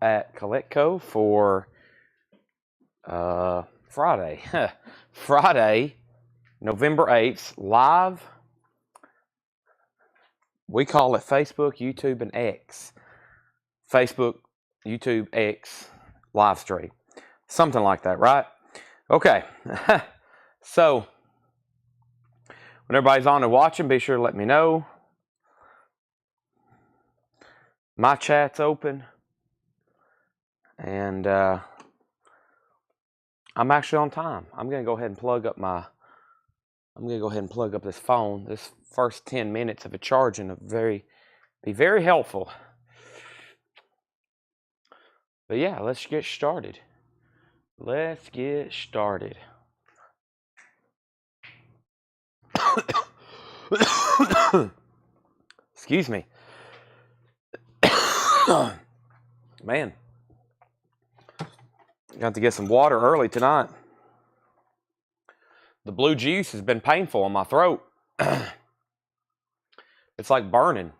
at Collecco for Friday. Friday, November 8th, live. We call it Facebook, YouTube, and X. Facebook, YouTube, X, live stream. Something like that, right? Okay. So, when everybody's on and watching, be sure to let me know. My chat's open. And I'm actually on time. I'm going to go ahead and plug up this phone. This first 10 minutes of a charging will be very helpful. But yeah, let's get started. Excuse me. Man. Got to get some water early tonight. The blue juice has been painful on my throat. It's like burning.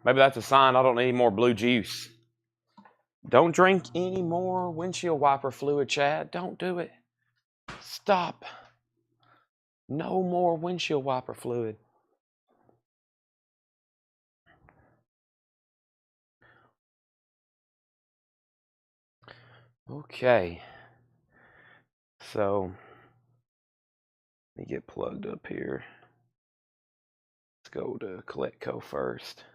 Maybe that's a sign I don't need any more blue juice. Don't drink any more windshield wiper fluid, Chad. Don't do it. Stop. No more windshield wiper fluid. Okay. So, let me get plugged up here. Let's go to Collecco first.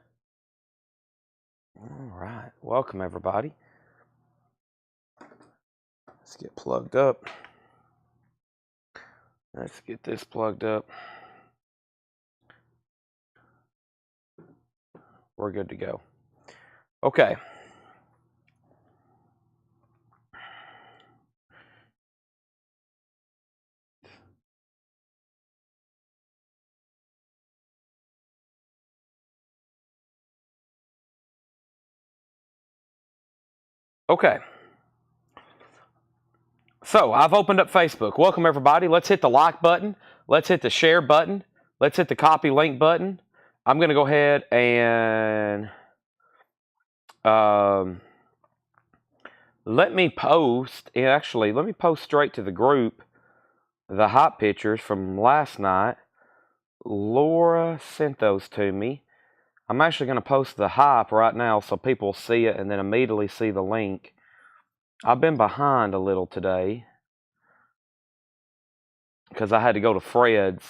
All right. Welcome, everybody. Let's get plugged up. Let's get this plugged up. We're good to go. Okay. Okay. So, I've opened up Facebook. Welcome, everybody. Let's hit the like button. Let's hit the share button. Let's hit the copy link button. I'm going to go ahead and let me post straight to the group the hot pictures from last night. Laura sent those to me. I'm actually going to post the hype right now so people see it and then immediately see the link. I've been behind a little today because I had to go to Fred's.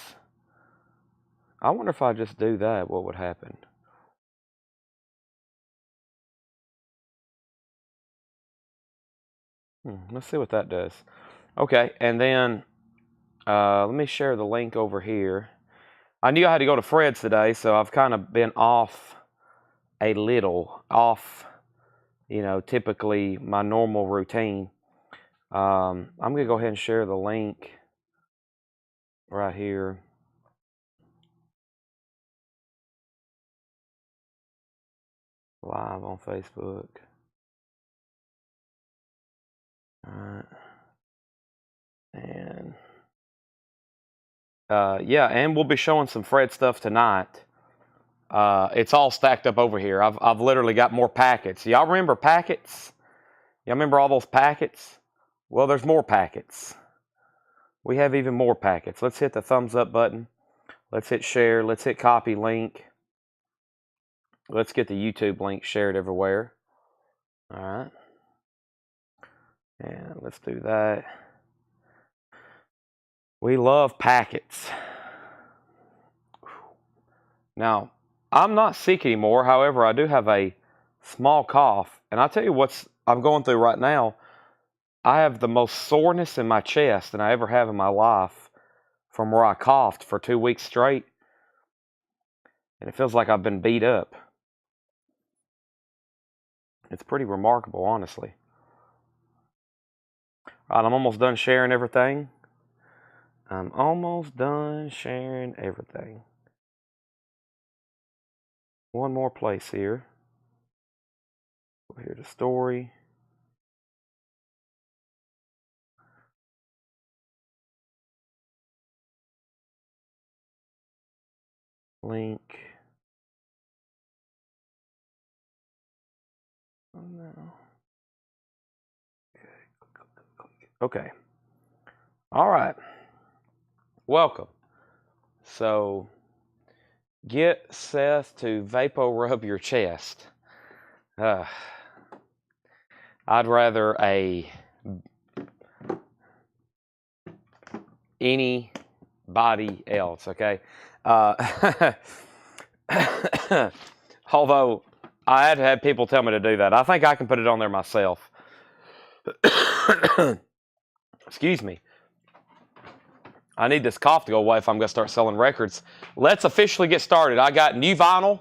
I wonder if I just do that, what would happen? Let's see what that does. Okay, and then let me share the link over here. I knew I had to go to Fred's today, so I've kind of been off, typically my normal routine. I'm going to go ahead and share the link right here. Live on Facebook. Alright. And and we'll be showing some Fred stuff tonight. It's all stacked up over here. I've literally got more packets. Y'all remember packets? Y'all remember all those packets? Well, there's more packets. We have even more packets. Let's hit the thumbs up button. Let's hit share. Let's hit copy link. Let's get the YouTube link shared everywhere. All right. And let's do that. We love packets. Now, I'm not sick anymore. However, I do have a small cough. And I'll tell you what I'm going through right now. I have the most soreness in my chest than I ever have in my life from where I coughed for 2 weeks straight. And it feels like I've been beat up. It's pretty remarkable, honestly. All right, I'm almost done sharing everything. One more place here. Go here to story. Link. Oh no. Okay. All right. Welcome. So, get Seth to vapor rub your chest. I'd rather anybody else, okay? Although I had had people tell me to do that. I think I can put it on there myself. Excuse me. I need this cough to go away if I'm going to start selling records. Let's officially get started. I got new vinyl,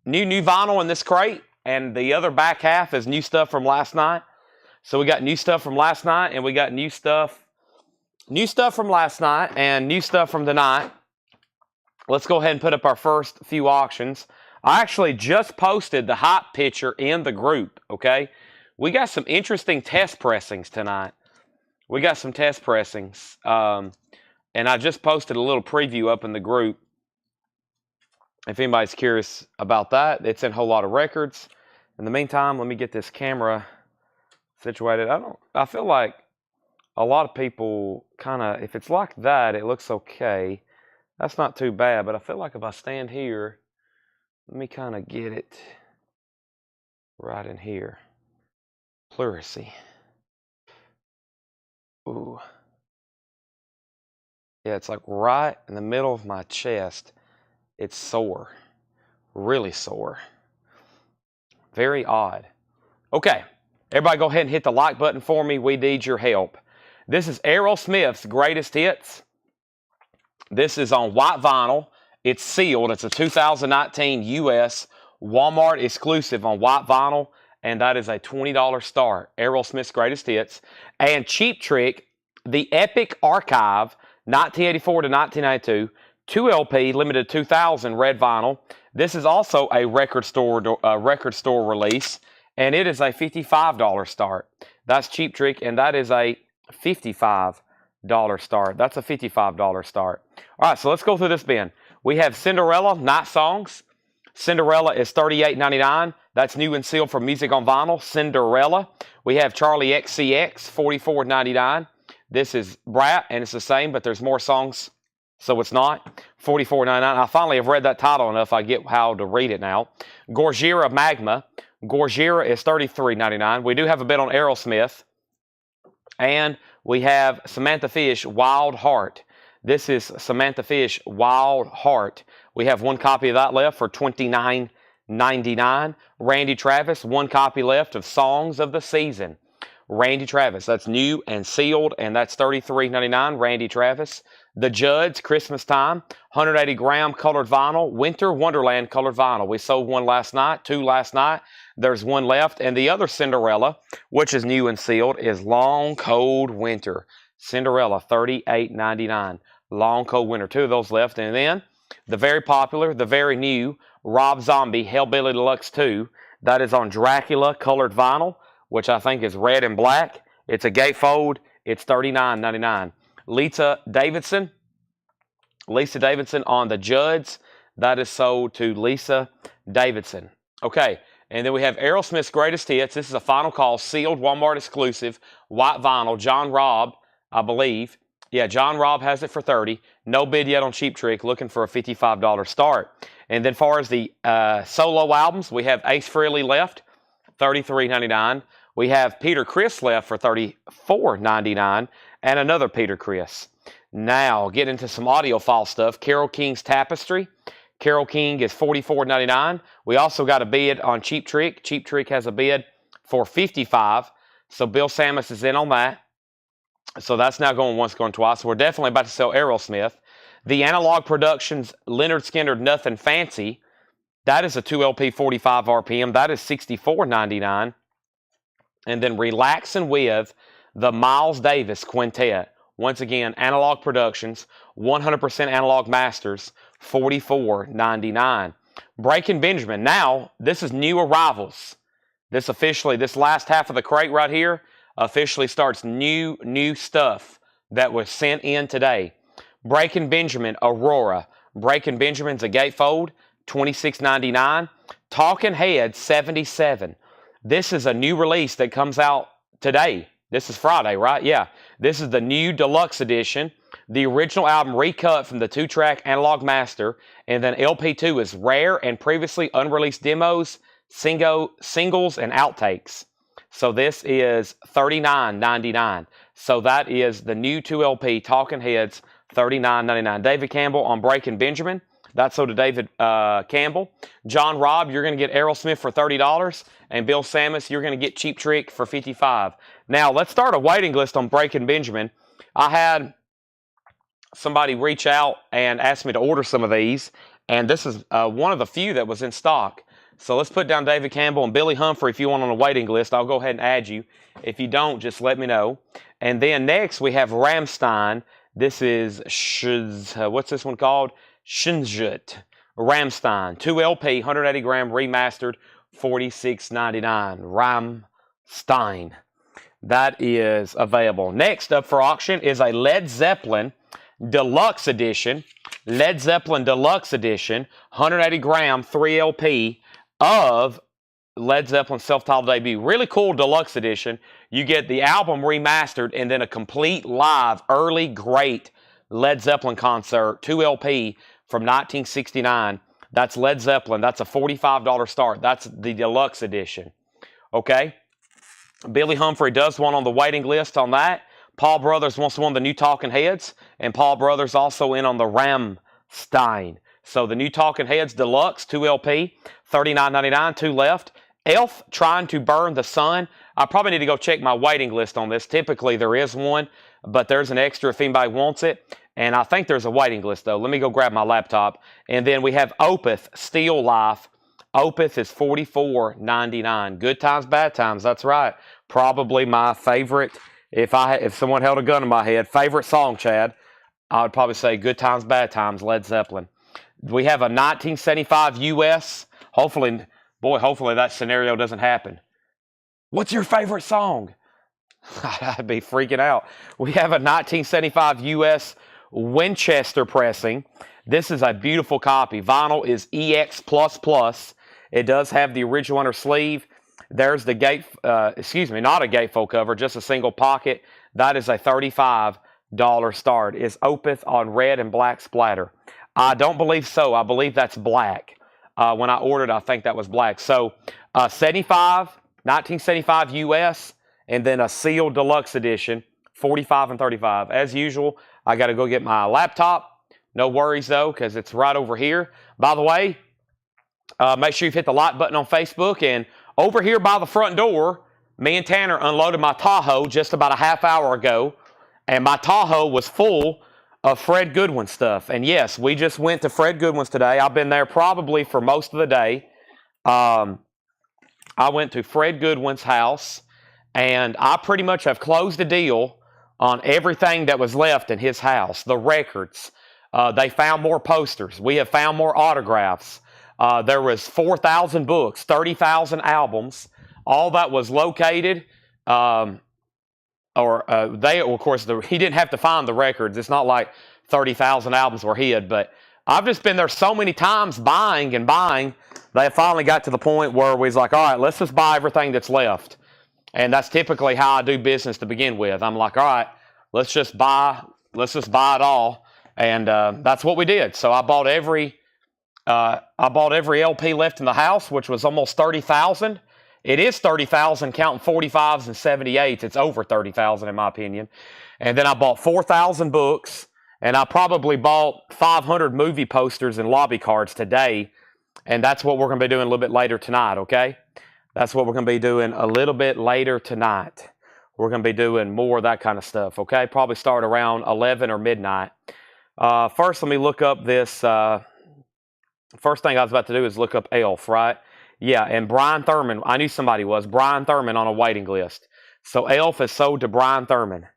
new vinyl in this crate, and the other back half is new stuff from last night. So we got new stuff from last night, and we got new stuff from last night, and new stuff from tonight. Let's go ahead and put up our first few auctions. I actually just posted the hot picture in the group, okay? We got some interesting test pressings tonight. We got some test pressings. And I just posted a little preview up in the group. If anybody's curious about that, it's in a whole lot of records. In the meantime, let me get this camera situated. I feel like a lot of people kind of, if it's like that, it looks okay. That's not too bad, but I feel like if I stand here, let me kind of get it right in here. Pleurisy. Ooh. Yeah, it's like right in the middle of my chest. It's sore. Really sore. Very odd. Okay. Everybody go ahead and hit the like button for me. We need your help. This is Aerosmith's Greatest Hits. This is on white vinyl. It's sealed. It's a 2019 US Walmart exclusive on white vinyl. And that is a $20 start. Aerosmith's Greatest Hits. And Cheap Trick, the Epic Archive, 1984 to 1992, 2 LP, limited 2000 red vinyl. This is also a record store release, and it is a $55 start. That's Cheap Trick, and that is a $55 start. That's a $55 start. All right, so let's go through this bin. We have Cinderella Night Songs. Cinderella is $38.99. That's new and sealed for Music on Vinyl. Cinderella. We have Charlie XCX, $44.99. This is Brat, and it's the same, but there's more songs, so it's not. $44.99. I finally have read that title enough. I get how to read it now. Gojira Magma. Gojira is $33.99. We do have a bit on Aerosmith. And we have Samantha Fish, Wild Heart. This is Samantha Fish, Wild Heart. We have one copy of that left for $29.99. Randy Travis, one copy left of Songs of the Season. Randy Travis, that's new and sealed, and that's $33.99. Randy Travis. The Judds, Christmas Time, 180 gram colored vinyl, Winter Wonderland colored vinyl. We sold one last night, 2 last night. There's one left, and the other Cinderella, which is new and sealed, is Long Cold Winter. Cinderella, $38.99. Long Cold Winter, 2 of those left, and then the very popular, the very new Rob Zombie Hellbilly Deluxe 2. That is on Dracula colored vinyl, which I think is red and black. It's a gatefold. It's $39.99. Lisa Davidson on the Judds. That is sold to Lisa Davidson. Okay, and then we have Aerosmith's Greatest Hits. This is a final call, sealed, Walmart exclusive, white vinyl. John Robb, I believe. Yeah, John Robb has it for $30. No bid yet on Cheap Trick. Looking for a $55 start. And then as far as the solo albums, we have Ace Frehley left, $33.99. We have Peter Criss left for $34.99, and another Peter Criss. Now, get into some audiophile stuff. Carole King's Tapestry. Carole King is $44.99. We also got a bid on Cheap Trick. Cheap Trick has a bid for $55. So Bill Samus is in on that. So that's now going once, going twice. So we're definitely about to sell Aerosmith. The Analog Productions Leonard Skinner Nothing Fancy. That is a 2 LP 45 RPM. That is $64.99. And then Relaxin' With the Miles Davis Quintet. Once again, Analog Productions, 100% Analog Masters, $44.99. Breaking Benjamin. Now, this is new arrivals. This last half of the crate right here, officially starts new stuff that was sent in today. Breaking Benjamin Aurora. Breaking Benjamin's a gatefold, $26.99. Talking Heads 77. This is a new release that comes out today. This is Friday, right? Yeah. This is the new deluxe edition. The original album recut from the 2-track analog master. And then LP2 is rare and previously unreleased demos, singles, and outtakes. So this is $39.99. So that is the new 2LP Talking Heads, $39.99. David Campbell on Breaking Benjamin. That's so to David Campbell. John Robb, you're going to get Aerosmith for $30. And Bill Samus, you're going to get Cheap Trick for $55. Now, let's start a waiting list on Breaking Benjamin. I had somebody reach out and ask me to order some of these. And this is one of the few that was in stock. So let's put down David Campbell and Billy Humphrey if you want on a waiting list. I'll go ahead and add you. If you don't, just let me know. And then next we have Rammstein. This is, what's this one called? Shinjut. Rammstein. 2LP, 180 gram remastered, $46.99. Rammstein. That is available. Next up for auction is a Led Zeppelin Deluxe Edition. Led Zeppelin Deluxe Edition, 180 gram, 3LP of Led Zeppelin's self-titled debut. Really cool deluxe edition. You get the album remastered and then a complete live, early, great Led Zeppelin concert, 2LP from 1969. That's Led Zeppelin. That's a $45 start. That's the deluxe edition. Okay? Billy Humphrey does one on the waiting list on that. Paul Brothers wants one of the new Talking Heads. And Paul Brothers also in on the Rammstein. So the new Talking Heads Deluxe, 2LP, $39.99, 2 left. Elf, Trying to Burn the Sun. I probably need to go check my waiting list on this. Typically there is one, but there's an extra if anybody wants it. And I think there's a waiting list though. Let me go grab my laptop. And then we have Opeth, Still Life. Opeth is $44.99. Good Times, Bad Times, that's right. Probably my favorite, if someone held a gun to my head, favorite song, Chad, I would probably say Good Times, Bad Times, Led Zeppelin. We have a 1975 US. Hopefully that scenario doesn't happen. What's your favorite song? I'd be freaking out. We have a 1975 US Winchester pressing. This is a beautiful copy. Vinyl is EX++. It does have the original inner sleeve. There's the not a gatefold cover, just a single pocket. That is a $35 start. Is Opeth on red and black splatter? I don't believe so. I believe that's black. When I ordered, I think that was black. So 1975 US, and then a sealed deluxe edition, $45 and $35. As usual, I got to go get my laptop. No worries though, because it's right over here. By the way, make sure you've hit the like button on Facebook. And over here by the front door, me and Tanner unloaded my Tahoe just about a half hour ago. And my Tahoe was full of Fred Goodwin stuff. And yes, we just went to Fred Goodwin's today. I've been there probably for most of the day. I went to Fred Goodwin's house, and I pretty much have closed a deal on everything that was left in his house. The records. They found more posters. We have found more autographs. There was 4,000 books, 30,000 albums. All that was located. Of course, he didn't have to find the records. It's not like 30,000 albums were hid, but I've just been there so many times buying and buying. They finally got to the point where we was like, all right, let's just buy everything that's left. And that's typically how I do business to begin with. I'm like, all right, let's just buy it all. And that's what we did. So I bought every LP left in the house, which was almost 30,000. It is 30,000 counting 45s and 78s. It's over 30,000 in my opinion. And then I bought 4,000 books, and I probably bought 500 movie posters and lobby cards today. And that's what we're going to be doing a little bit later tonight, okay? That's what we're going to be doing a little bit later tonight. We're going to be doing more of that kind of stuff, okay? Probably start around 11 or midnight. First, let me look up this. First thing I was about to do is look up Elf, right? Yeah, and Brian Thurman, I knew somebody was. Brian Thurman on a waiting list. So Elf is sold to Brian Thurman.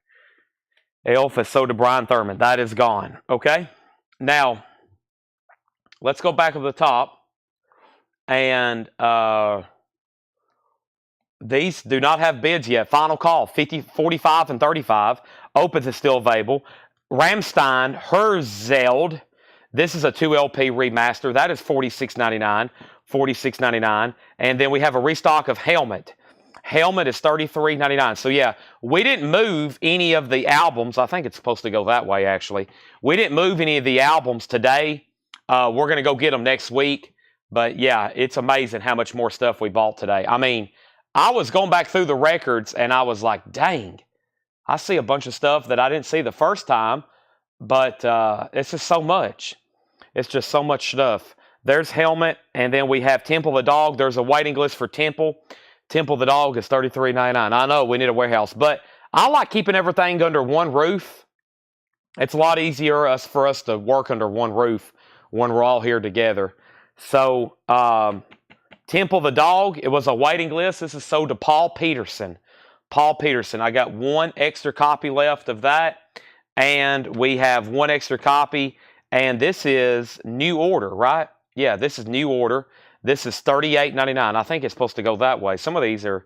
Elf is sold to Brian Thurman. That is gone, okay? Now, let's go back to the top. And these do not have bids yet. Final call, 50, 45, and 35. Opeth is still available. Rammstein, Herzeld. This is a 2LP remaster. That is $46.99. $46.99. And then we have a restock of Helmet. Helmet is $33.99. So yeah, we didn't move any of the albums. I think it's supposed to go that way, actually. We didn't move any of the albums today. We're going to go get them next week. But yeah, it's amazing how much more stuff we bought today. I mean, I was going back through the records and I was like, dang, I see a bunch of stuff that I didn't see the first time. But it's just so much. It's just so much stuff. There's Helmet, and then we have Temple the Dog. There's a waiting list for Temple. Temple the Dog is $33.99. I know we need a warehouse, but I like keeping everything under one roof. It's a lot easier for us to work under one roof when we're all here together. So Temple the Dog, it was a waiting list. This is sold to Paul Peterson. Paul Peterson. I got one extra copy left of that, and we have one extra copy, and this is new order, right? Yeah, this is new order. This is $38.99. I think it's supposed to go that way. Some of these are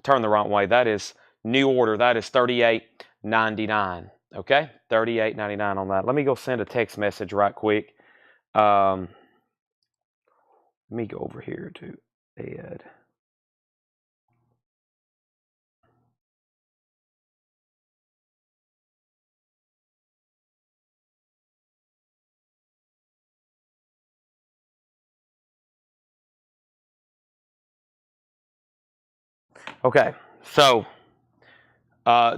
turned the wrong way. That is new order. That is $38.99. Okay, $38.99 on that. Let me go send a text message right quick. Let me go over here to Ed. Okay, so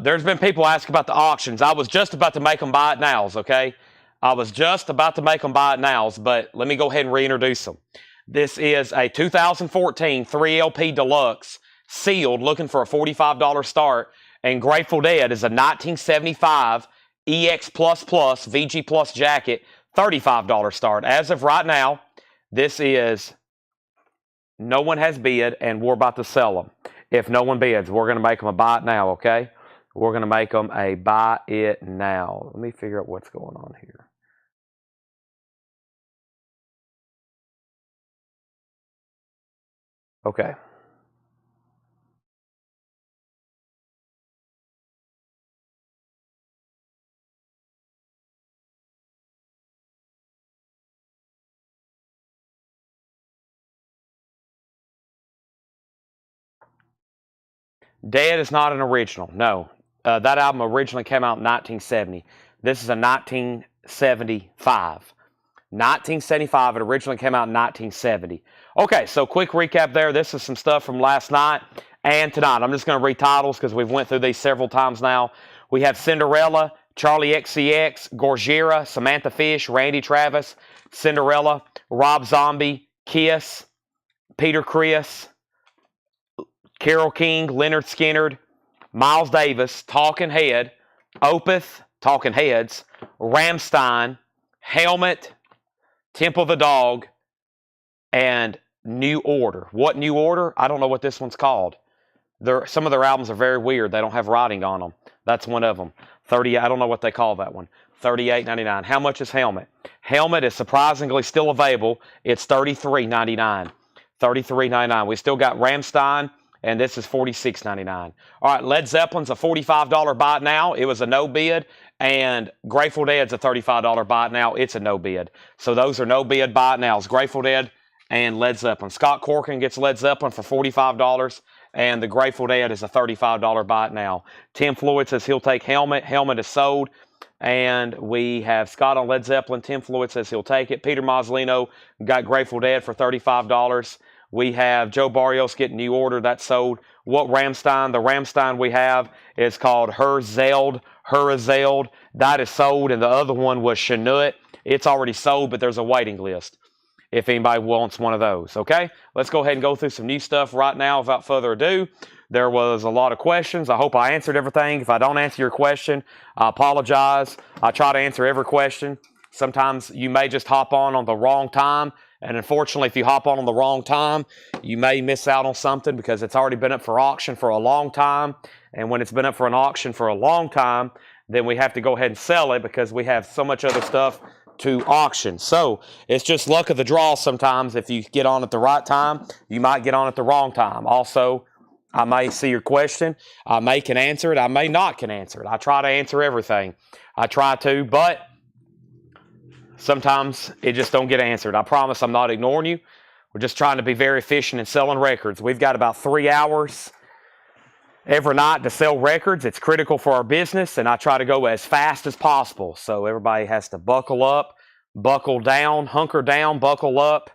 there's been people asking about the auctions. I was just about to make them buy it nows, okay? I was just about to make them buy it nows, but let me go ahead and reintroduce them. This is a 2014 3LP Deluxe, sealed, looking for a $45 start, and Grateful Dead is a 1975 EX++ VG Plus jacket, $35 start. As of right now, this is, no one has bid, and we're about to sell them. If no one bids, we're going to make them a buy it now, okay? We're going to make them a buy it now. Let me figure out what's going on here. Okay. Dead is not an original. No. That album originally came out in 1970. This is a 1975. 1975. It originally came out in 1970. Okay, so quick recap there. This is some stuff from last night and tonight. I'm just going to read titles because we've went through these several times now. We have Cinderella, Charlie XCX, Gorgira, Samantha Fish, Randy Travis, Cinderella, Rob Zombie, Kiss, Peter Criss, Carole King, Leonard Skinner, Miles Davis, Talking Head, Opeth, Talking Heads, Rammstein, Helmet, Temple the Dog, and New Order. What New Order? I don't know what this one's called. Some of their albums are very weird. They don't have writing on them. That's one of them. I don't know what they call that one. $38.99. How much is Helmet? Helmet is surprisingly still available. It's $33.99. $33.99. We still got Rammstein, and this is $46.99. All right, Led Zeppelin's a $45 buy it now. It was a no bid. And Grateful Dead's a $35 buy it now. It's a no bid. So those are no bid buy it nows. Grateful Dead and Led Zeppelin. Scott Corkin gets Led Zeppelin for $45. And the Grateful Dead is a $35 buy it now. Tim Floyd says he'll take Helmet. Helmet is sold. And we have Scott on Led Zeppelin. Tim Floyd says he'll take it. Peter Mazzolino got Grateful Dead for $35. We have Joe Barrios getting New Order. That's sold. What Rammstein? The Rammstein we have is called Herzeld. That is sold. And the other one was Chanut. It's already sold, but there's a waiting list if anybody wants one of those. Okay? Let's go ahead and go through some new stuff right now without further ado. There was a lot of questions. I hope I answered everything. If I don't answer your question, I apologize. I try to answer every question. Sometimes you may just hop on the wrong time. And unfortunately, if you hop on the wrong time, you may miss out on something because it's already been up for auction for a long time. And when it's been up for an auction for a long time, then we have to go ahead and sell it because we have so much other stuff to auction. So it's just luck of the draw sometimes. If you get on at the right time, you might get on at the wrong time. Also, I may see your question. I may can answer it. I may not can answer it. I try to answer everything. I try to, but sometimes it just don't get answered. I promise I'm not ignoring you. We're just trying to be very efficient in selling records. We've got about 3 hours every night to sell records. It's critical for our business, and I try to go as fast as possible. So everybody has to buckle up, buckle down, hunker down, buckle up,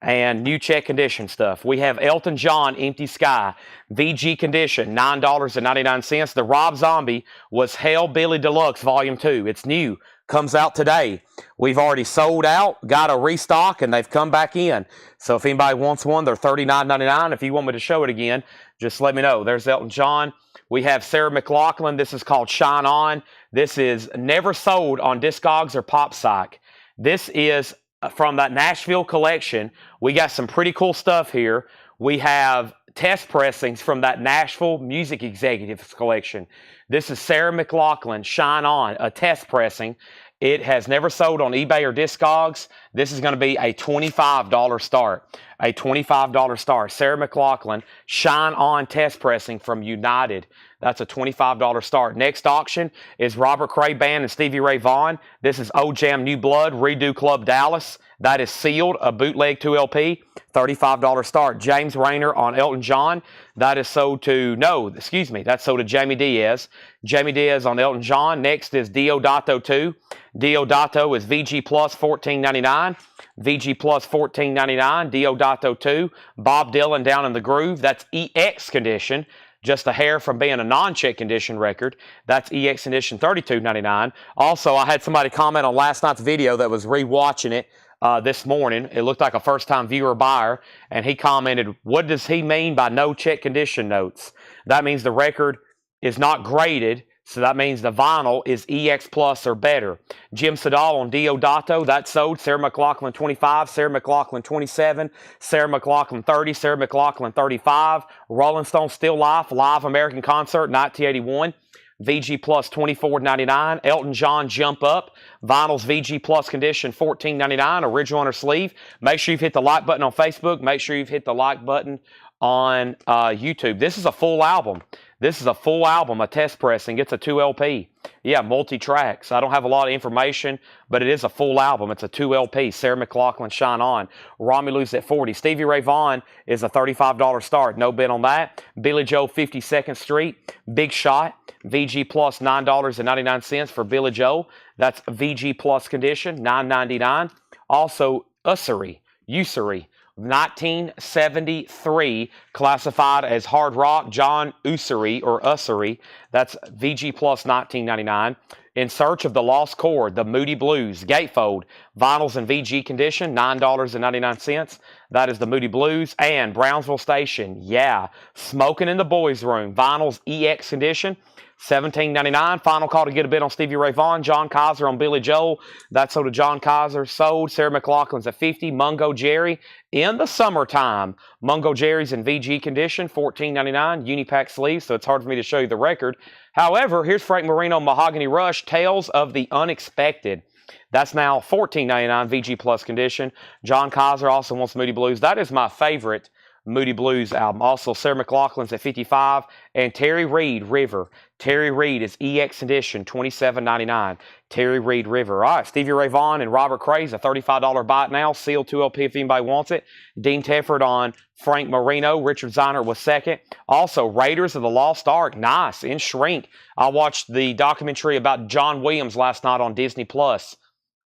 and new check condition stuff. We have Elton John, Empty Sky, VG condition, $9.99. The Rob Zombie was Hell Billy Deluxe Volume 2. It's new. Comes out today. We've already sold out, got a restock, and they've come back in. So if anybody wants one, they're $39.99. If you want me to show it again, just let me know. There's Elton John. We have Sarah McLachlan. This is called Shine On. This is never sold on Discogs or PopPsych. This is from that Nashville collection. We got some pretty cool stuff here. We have test pressings from that Nashville Music Executives collection. This is Sarah McLachlan, Shine On, a test pressing. It has never sold on eBay or Discogs. This is going to be a $25 start. A $25 start. Sarah McLachlan, Shine On test pressing from United. That's a $25 start. Next auction is Robert Cray Band and Stevie Ray Vaughan. This is O-Jam New Blood, Redo Club Dallas. That is sealed, a bootleg 2LP, $35 start. James Rayner on Elton John. That is sold to, that's sold to Jamie Diaz. Jamie Diaz on Elton John. Next is Diodato 2. Diodato is VG Plus $14.99. VG Plus $14.99. Diodato 2. Bob Dylan Down in the Groove. That's EX condition. Just a hair from being a non-check condition record. That's EX condition $32.99. Also, I had somebody comment on last night's video that was re-watching it this morning. It looked like a first-time viewer buyer, and he commented, what does he mean by no check condition notes? That means the record is not graded, so that means the vinyl is EX Plus or better. Jim Sedal on Diodato, that sold. Sarah McLachlan 25, Sarah McLachlan 27, Sarah McLachlan 30, Sarah McLachlan 35. Rolling Stone Still Life, Live American Concert 1981. VG Plus $24.99. Elton John Jump Up. Vinyls VG Plus condition $14.99. Original on her sleeve. Make sure you've hit the like button on Facebook. Make sure you've hit the like button on YouTube. This is a full album. This is a full album, a test pressing. It's a 2LP. Yeah, multi-tracks. I don't have a lot of information, but it is a full album. It's a 2LP. Sarah McLachlan, Shine On. Romulus at 40. Stevie Ray Vaughan is a $35 start. No bid on that. Billy Joe, 52nd Street. Big Shot. VG Plus, $9.99 for Billy Joe. That's VG Plus condition, $9.99. Also, Usury. 1973, classified as hard rock, John Usury or Usury. That's VG Plus $19.99. In Search of the Lost Chord, the Moody Blues, Gatefold, vinyls in VG condition, $9.99. That is the Moody Blues. And Brownsville Station, Smoking in the Boys Room, vinyls EX condition, $17.99. Final call to get a bid on Stevie Ray Vaughan. John Kaiser on Billy Joel. That's sold to John Kaiser. Sold. Sarah McLachlan's at 50. Mungo Jerry in the summertime. Mungo Jerry's in VG condition, $14.99. Unipack sleeves, so it's hard for me to show you the record. However, here's Frank Marino Mahogany Rush, Tales of the Unexpected. That's now $14.99 VG Plus condition. John Kaiser also wants Moody Blues. That is my favorite Moody Blues album. Also, Sarah McLachlan's at 55. And Terry Reid, River. Terry Reid is EX edition, $27.99. Terry Reid, River. All right, Stevie Ray Vaughan and Robert Cray's a $35 buy it now. Sealed 2LP if anybody wants it. Dean Tefford on Frank Marino. Richard Ziner was second. Also, Raiders of the Lost Ark. Nice. In shrink. I watched the documentary about John Williams last night on Disney+.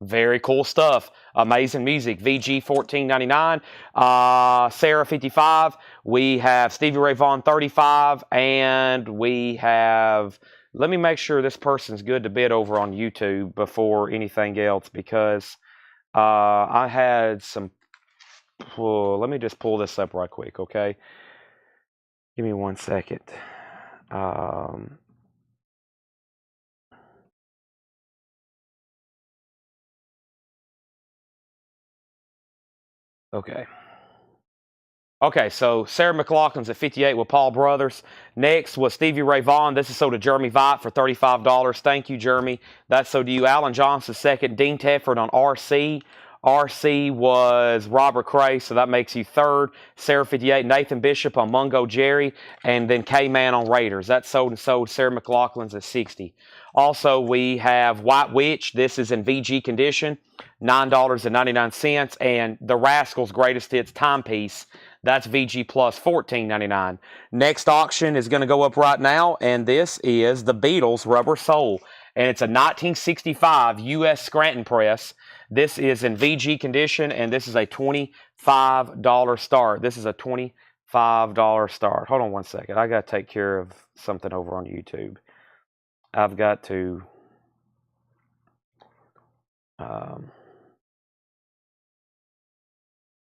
Very cool stuff. Amazing music. VG $14.99. Sarah 55. We have Stevie Ray Vaughan 35. And we have, let me make sure this person's good to bid over on YouTube before anything else, because I had some, let me just pull this up right quick, okay? Give me 1 second. Okay, so Sarah McLachlan's at 58 with Paul Brothers. Next was Stevie Ray Vaughan. This is sold to Jeremy Vite for $35. Thank you, Jeremy. That's sold to you. Alan Johnson second. Dean Tefford on RC. RC was Robert Cray, so that makes you third. Sarah 58. Nathan Bishop on Mungo Jerry. And then K-Man on Raiders. That's sold and sold. Sarah McLachlan's at 60. Also, we have White Witch. This is in VG condition. $9.99. And The Rascals' Greatest Hits Timepiece. That's VG plus $14.99. Next auction is going to go up right now, and this is the Beatles Rubber Soul. And it's a 1965 U.S. Scranton press. This is in VG condition, and this is a $25 start. This is a $25 start. Hold on one second. I got to take care of something over on YouTube. I've got to...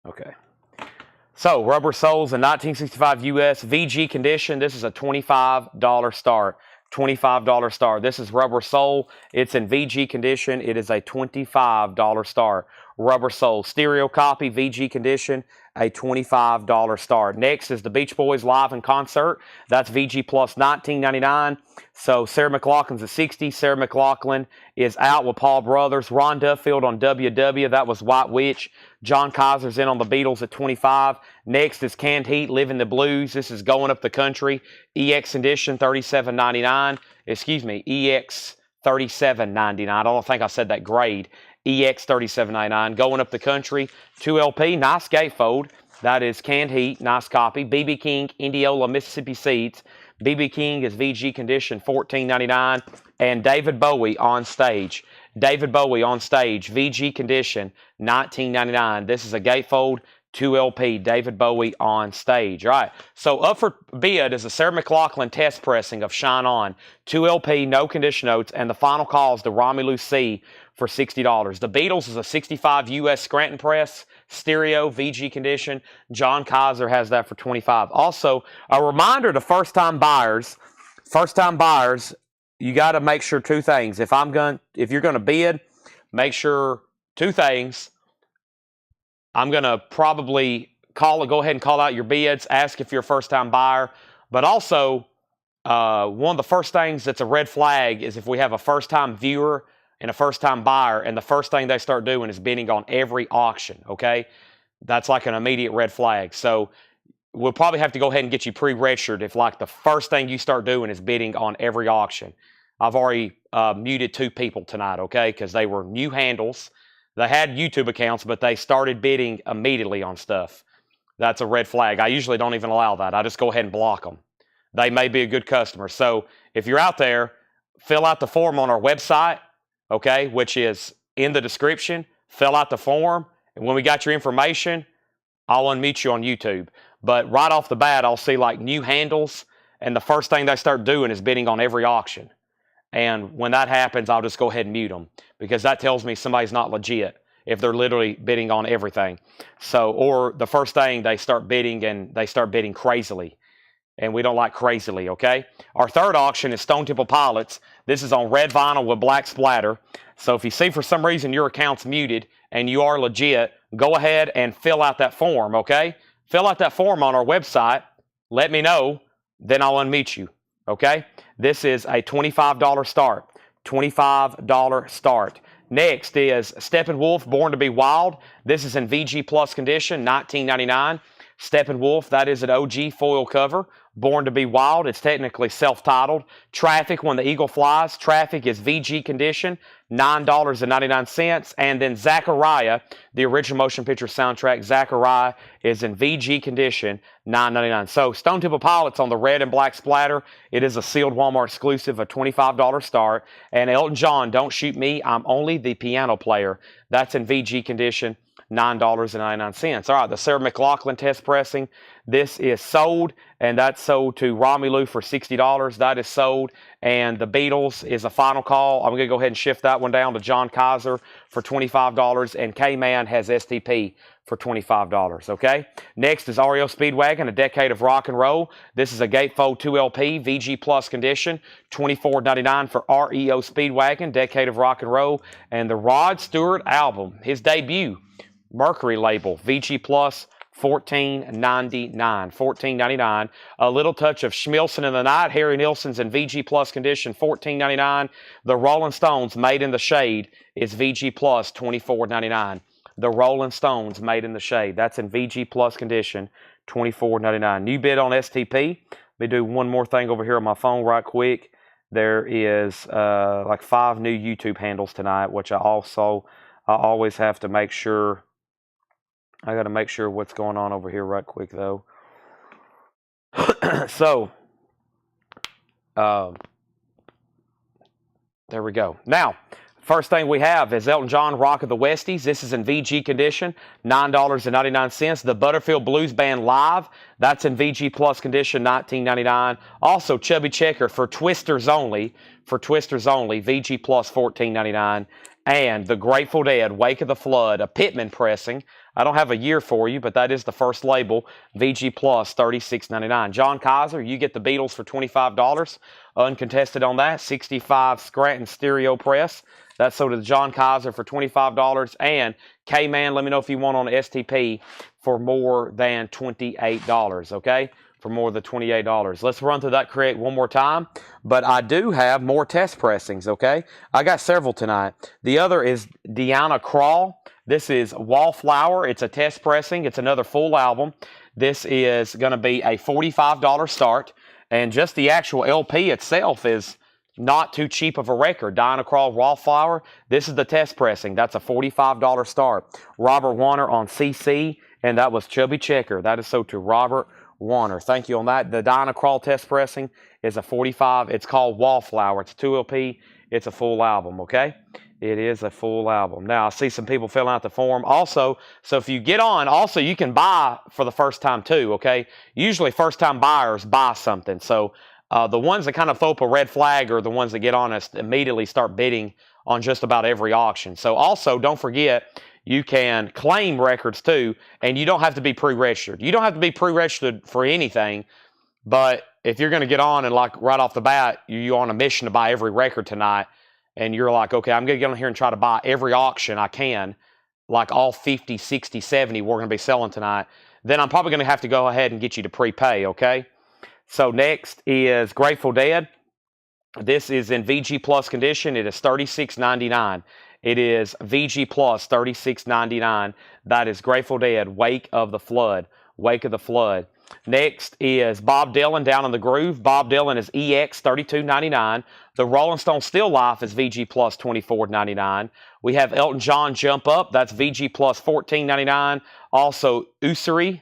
okay. So, Rubber Souls in 1965 US, VG condition. This is a $25 start. $25 start. This is Rubber Soul. It's in VG condition. It is a $25 start. Rubber Soul. Stereo copy, VG condition, a $25 start. Next is the Beach Boys live in concert. That's VG plus $19.99. So Sarah McLachlan's at 60. Sarah McLachlan is out with Paul Brothers. Ron Duffield on WW. That was White Witch. John Kaiser's in on the Beatles at 25. Next is Canned Heat, Living the Blues. This is Going Up the Country. EX edition, $37.99. Excuse me, EX $37.99. I don't think I said that grade. EX $37.99. Going Up the Country. 2 LP, nice gatefold. That is Canned Heat, nice copy. BB King, Indianola, Mississippi Seeds. BB King is VG condition, $14.99. And David Bowie on stage. David Bowie on stage, VG condition, $19.99. This is a gatefold, 2 LP, David Bowie on stage. All right, so up for bid is a Sarah McLachlan test pressing of Shine On, 2 LP, no condition notes, and the final call is the Romulus C for $60. The Beatles is a 65 US Scranton press, stereo, VG condition. John Kaiser has that for $25. Also, a reminder to first-time buyers, you got to make sure 2 things. If you're going to bid, make sure 2 things. I'm going to probably go ahead and call out your bids, ask if you're a first-time buyer. But also, one of the first things that's a red flag is if we have a first-time viewer and a first-time buyer, and the first thing they start doing is bidding on every auction, okay? That's like an immediate red flag. So we'll probably have to go ahead and get you pre-registered if like the first thing you start doing is bidding on every auction. I've already muted 2 people tonight, okay, because they were new handles. They had YouTube accounts, but they started bidding immediately on stuff. That's a red flag. I usually don't even allow that. I just go ahead and block them. They may be a good customer. So if you're out there, fill out the form on our website, okay, which is in the description. Fill out the form, and when we got your information, I'll unmute you on YouTube. But right off the bat, I'll see like new handles, and the first thing they start doing is bidding on every auction. And when that happens, I'll just go ahead and mute them because that tells me somebody's not legit if they're literally bidding on everything. So, or the first thing they start bidding and they start bidding crazily. And we don't like crazily, okay? Our third auction is Stone Temple Pilots. This is on red vinyl with black splatter. So if you see for some reason your account's muted and you are legit, go ahead and fill out that form, okay? Fill out that form on our website. Let me know. Then I'll unmute you, okay? This is a $25 start. $25 start. Next is Steppenwolf, Born to be Wild. This is in VG Plus condition, $19.99. Steppenwolf, that is an OG foil cover. Born to be Wild, it's technically self-titled. Traffic, When the Eagle Flies. Traffic is VG condition, $9.99. And then Zachariah, the original motion picture soundtrack, Zachariah is in VG condition, $9.99. So Stone Temple Pilots on the red and black splatter. It is a sealed Walmart exclusive, a $25 start. And Elton John, Don't Shoot Me, I'm Only the Piano Player. That's in VG condition, $9.99. All right, the Sarah McLachlan test pressing. This is sold, and that's sold to Romulu for $60. That is sold. And the Beatles is a final call. I'm going to go ahead and shift that one down to John Kaiser for $25. And K-Man has STP for $25, okay? Next is REO Speedwagon, A Decade of Rock and Roll. This is a gatefold 2LP, VG Plus condition, $24.99 for REO Speedwagon, Decade of Rock and Roll. And the Rod Stewart album, his debut, Mercury label, VG Plus, $14.99. $14.99. A little touch of Schmilson in the Night. Harry Nilsson's in VG Plus condition, $14.99. The Rolling Stones, Made in the Shade, is VG Plus, $24.99. The Rolling Stones, Made in the Shade. That's in VG Plus condition, $24.99. New bid on STP. Let me do one more thing over here on my phone right quick. There is like 5 new YouTube handles tonight, which I always have to make sure I got to make sure what's going on over here right quick, though. So, there we go. Now, first thing we have is Elton John Rock of the Westies. This is in VG condition, $9.99. The Butterfield Blues Band Live, that's in VG Plus condition, $19.99. Also, Chubby Checker for Twisters only, VG Plus, $14.99. And the Grateful Dead, Wake of the Flood, a Pittman pressing. I don't have a year for you, but that is the first label, VG Plus, $36.99. John Kaiser, you get the Beatles for $25. Uncontested on that, 65 Scranton stereo press. That's sold to John Kaiser for $25. And K-Man, let me know if you want on STP for more than $28, okay? For more than $28. Let's run through that crate one more time. But I do have more test pressings, okay? I got several tonight. The other is Deanna Crawl. This is Wallflower. It's a test pressing. It's another full album. This is going to be a $45 start. And just the actual LP itself is not too cheap of a record. Diana Krall, Wallflower. This is the test pressing. That's a $45 start. Robert Warner on CC, and that was Chubby Checker. That is sold to Robert Warner. Thank you on that. The Diana Krall test pressing is a 45. It's called Wallflower. It's a 2 LP. It's a full album, okay? It is a full album. Now, I see some people filling out the form. Also, so if you get on, also you can buy for the first time too, okay? Usually first-time buyers buy something. So the ones that kind of throw up a red flag are the ones that get on us immediately start bidding on just about every auction. So also, don't forget, you can claim records too, and you don't have to be pre-registered. You don't have to be pre-registered for anything, but if you're going to get on and like right off the bat, you're on a mission to buy every record tonight, and you're like, okay, I'm going to get on here and try to buy every auction I can, like all 50, 60, 70 we're going to be selling tonight, then I'm probably going to have to go ahead and get you to prepay, okay? So next is Grateful Dead. This is in VG Plus condition. It is $36.99. It is VG Plus, $36.99. That is Grateful Dead, Wake of the Flood. Wake of the Flood. Next is Bob Dylan, Down in the Groove. Bob Dylan is EX, $32.99. The Rolling Stone Still Life is VG Plus, $24.99. We have Elton John, Jump Up. That's VG Plus, $14.99. Also, Usury,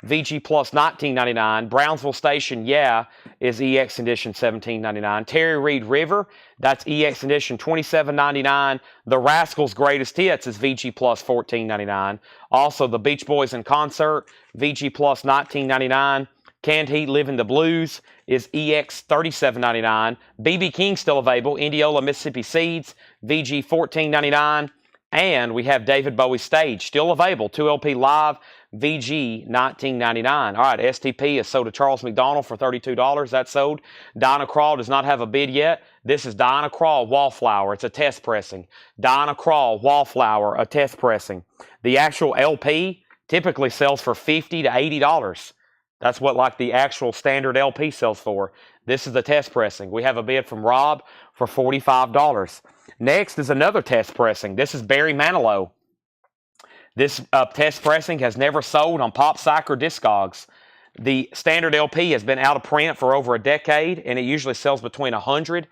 VG Plus, $19.99. Brownsville Station, Yeah, is EX Edition, $17.99. Terry Reid River, that's EX Edition, $27.99. The Rascals' Greatest Hits is VG Plus, $14.99. Also, the Beach Boys in Concert, VG Plus, $19.99. Canned Heat, Living the Blues is EX, $37.99. BB King still available. Indianola, Mississippi Seeds, VG, $14.99. And we have David Bowie's Stage, still available, 2 LP live, VG, $19.99. All right, STP is sold to Charles McDonald for $32. That's sold. Diana Krall does not have a bid yet. This is Diana Krall, Wallflower. It's a test pressing. Diana Krall, Wallflower, a test pressing. The actual LP typically sells for $50 to $80. That's what like the actual standard LP sells for. This is the test pressing. We have a bid from Rob for $45. Next is another test pressing. This is Barry Manilow. This test pressing has never sold on Pop Psych or Discogs. The standard LP has been out of print for over a decade, and it usually sells between $80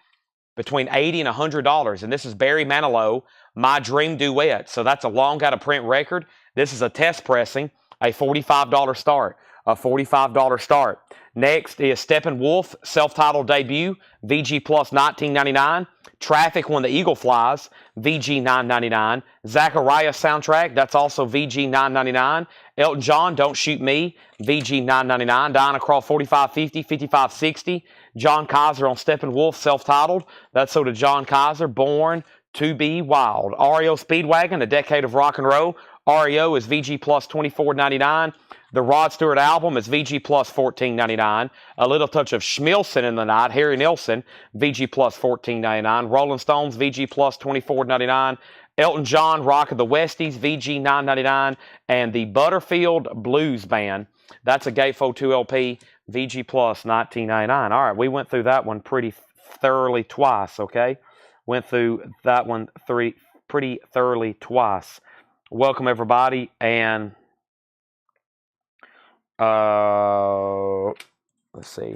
and $100. And this is Barry Manilow, My Dream Duet. So that's a long out of print record. This is a test pressing, a $45 start. A $45 start. Next is Steppenwolf, self-titled debut, VG Plus, $19.99. Traffic, When the Eagle Flies, VG, $9.99. Zachariah soundtrack, that's also VG, $9.99. Elton John, Don't Shoot Me, VG, $9.99. Diana Krall, 4550, 5560. John Kaiser on Steppenwolf, self-titled. That's sold to John Kaiser, Born to Be Wild. REO Speedwagon, A Decade of Rock and Roll. REO is VG Plus, $24.99. The Rod Stewart album is VG Plus, $14.99. A Little Touch of Schmilson in the Night, Harry Nilsson, VG Plus, $14.99. Rolling Stones, VG Plus, $24.99. Elton John, Rock of the Westies, VG, $9.99. And the Butterfield Blues Band, that's a Gatefold 2 LP, VG Plus, $19.99. All right, we went through that one pretty thoroughly twice, okay? Went through that one pretty thoroughly twice. Welcome, everybody, and let's see.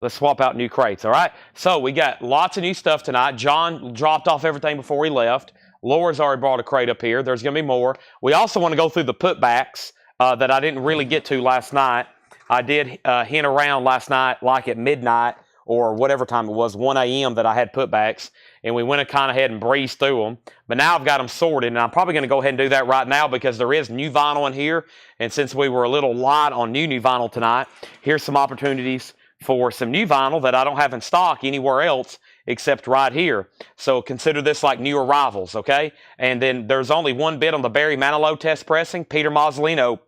Let's swap out new crates, all right? So we got lots of new stuff tonight. John dropped off everything before he left. Laura's already brought a crate up here. There's going to be more. We also want to go through the putbacks that I didn't really get to last night. I did hint around last night, like at midnight or whatever time it was, 1 a.m. that I had putbacks, and we went kind of ahead and breezed through them. But now I've got them sorted, and I'm probably going to go ahead and do that right now because there is new vinyl in here. And since we were a little light on new vinyl tonight, here's some opportunities for some new vinyl that I don't have in stock anywhere else except right here. So consider this like new arrivals, okay? And then there's only one bid on the Barry Manilow test pressing. Peter Mazzolino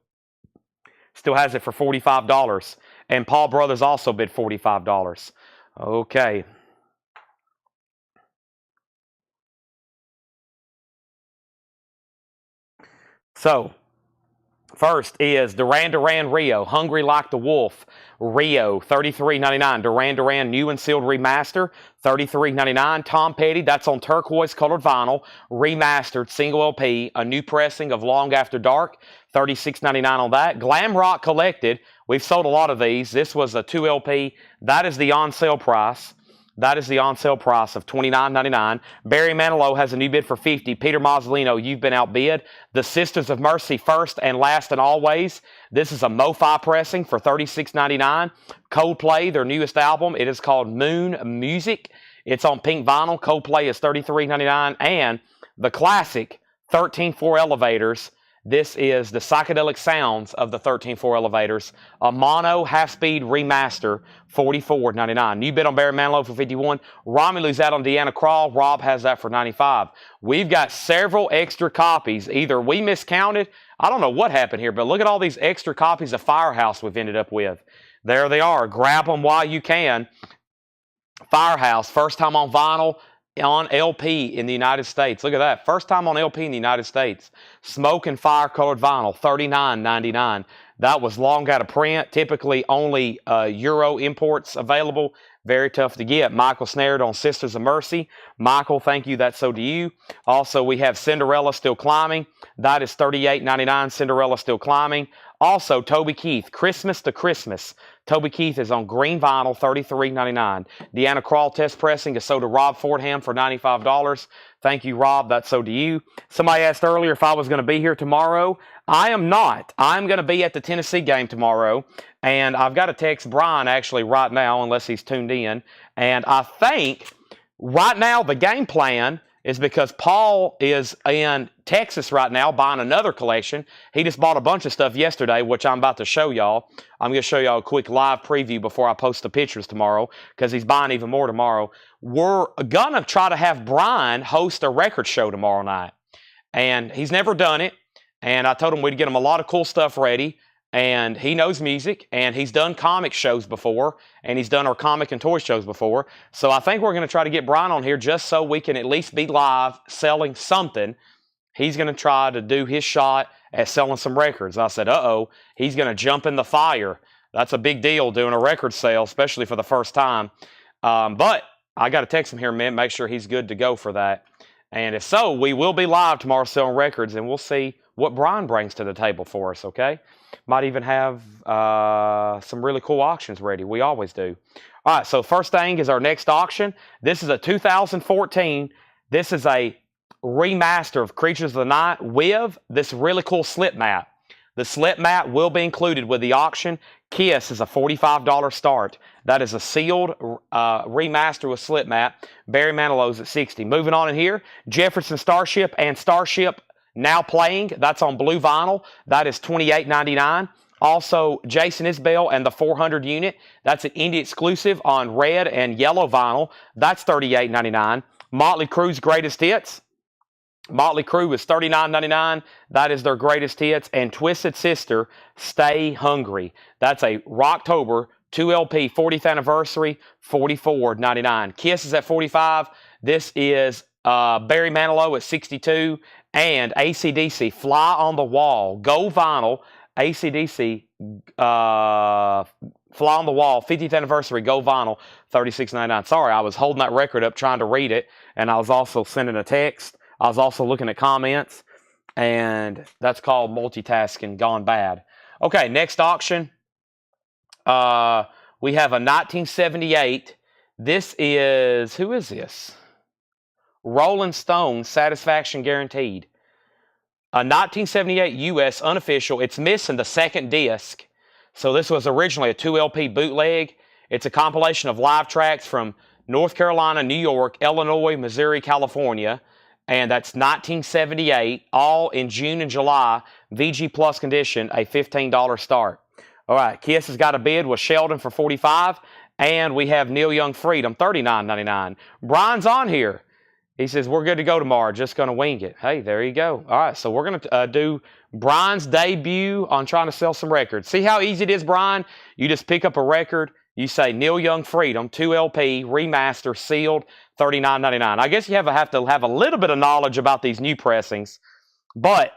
still has it for $45. And Paul Brothers also bid $45. Okay. So, first is Duran Duran Rio, Hungry Like the Wolf. Rio, $33.99. Duran Duran New and Sealed Remaster, $33.99. Tom Petty, that's on turquoise colored vinyl, remastered, single LP, a new pressing of Long After Dark, $36.99 on that. Glam Rock Collected, we've sold a lot of these. This was a 2 LP. That is the on sale price. That is the on sale price of $29.99. Barry Manilow has a new bid for $50. Peter Mazzolino, you've been outbid. The Sisters of Mercy, First and Last and Always. This is a MoFi pressing for $36.99. Coldplay, their newest album, it is called Moon Music. It's on pink vinyl. Coldplay is $33.99. And the classic 13.4 Elevators. This is the psychedelic sounds of the 13.4 Elevators. A mono half-speed remaster, $44.99. New bid on Barry Manilow for $51. Romulo's out on Deanna Krall. Rob has that for $95. We've got several extra copies. Either we miscounted. I don't know what happened here, but look at all these extra copies of Firehouse we've ended up with. There they are. Grab them while you can. Firehouse, first time on vinyl, on LP in the United States. Look at that. First time on LP in the United States. Smoke and Fire colored vinyl, $39.99. That was long out of print. Typically only Euro imports available. Very tough to get. Michael Snared on Sisters of Mercy. Michael, thank you. That's so do you. Also, we have Cinderella Still Climbing. That is $38.99. Cinderella Still Climbing. Also, Toby Keith, Christmas to Christmas. Toby Keith is on green vinyl, $33.99. Deanna Krall test pressing is sold to Rob Fordham for $95. Thank you, Rob. That's so do you. Somebody asked earlier if I was going to be here tomorrow. I am not. I'm going to be at the Tennessee game tomorrow. And I've got to text Brian actually right now, unless he's tuned in. And I think right now the game plan is because Paul is in Texas right now buying another collection. He just bought a bunch of stuff yesterday, which I'm about to show y'all. I'm going to show y'all a quick live preview before I post the pictures tomorrow, because he's buying even more tomorrow. We're going to try to have Brian host a record show tomorrow night. And he's never done it. And I told him we'd get him a lot of cool stuff ready. And he knows music, and he's done comic shows before, and he's done our comic and toy shows before. So I think we're going to try to get Brian on here just so we can at least be live selling something. He's going to try to do his shot at selling some records. I said, uh-oh, he's going to jump in the fire. That's a big deal doing a record sale, especially for the first time. But I got to text him here in a minute, make sure he's good to go for that. And if so, we will be live tomorrow selling records, and we'll see what Brian brings to the table for us, okay? Might even have some really cool auctions ready. We always do. All right, so first thing is our next auction. This is a 2014. This is a remaster of Creatures of the Night with this really cool slip mat. The slip mat will be included with the auction. Kiss is a $45 start. That is a sealed remaster with slip mat. Barry Manilow's at $60. Moving on in here, Jefferson Starship and Starship Now Playing. That's on blue vinyl. That is $28.99. Also, Jason Isbell and the 400 unit. That's an indie exclusive on red and yellow vinyl. That's $38.99. Motley Crue's Greatest Hits. Motley Crue is $39.99. That is their greatest hits. And Twisted Sister, Stay Hungry. That's a Rocktober 2LP 40th anniversary, $44.99. Kiss is at $45. This is Barry Manilow at $62. And AC/DC, Fly on the Wall, Gold Vinyl, AC/DC, Fly on the Wall, 50th anniversary, Gold Vinyl, $36.99. Sorry, I was holding that record up trying to read it, and I was also sending a text. I was also looking at comments, and that's called multitasking gone bad. Okay, next auction. We have a 1978. This is, who is this? Rolling Stone, Satisfaction Guaranteed. A 1978 U.S. unofficial. It's missing the second disc. So this was originally a 2 LP bootleg. It's a compilation of live tracks from North Carolina, New York, Illinois, Missouri, California. And that's 1978, all in June and July. VG Plus condition, a $15 start. All right, Kiss has got a bid with Sheldon for $45. And we have Neil Young Freedom, $39.99. Brian's on here. He says, we're good to go tomorrow. Just going to wing it. Hey, there you go. All right, so we're going to do Brian's debut on trying to sell some records. See how easy it is, Brian? You just pick up a record. You say Neil Young Freedom, 2 LP, remaster, sealed, $39.99. I guess you have to have a little bit of knowledge about these new pressings, but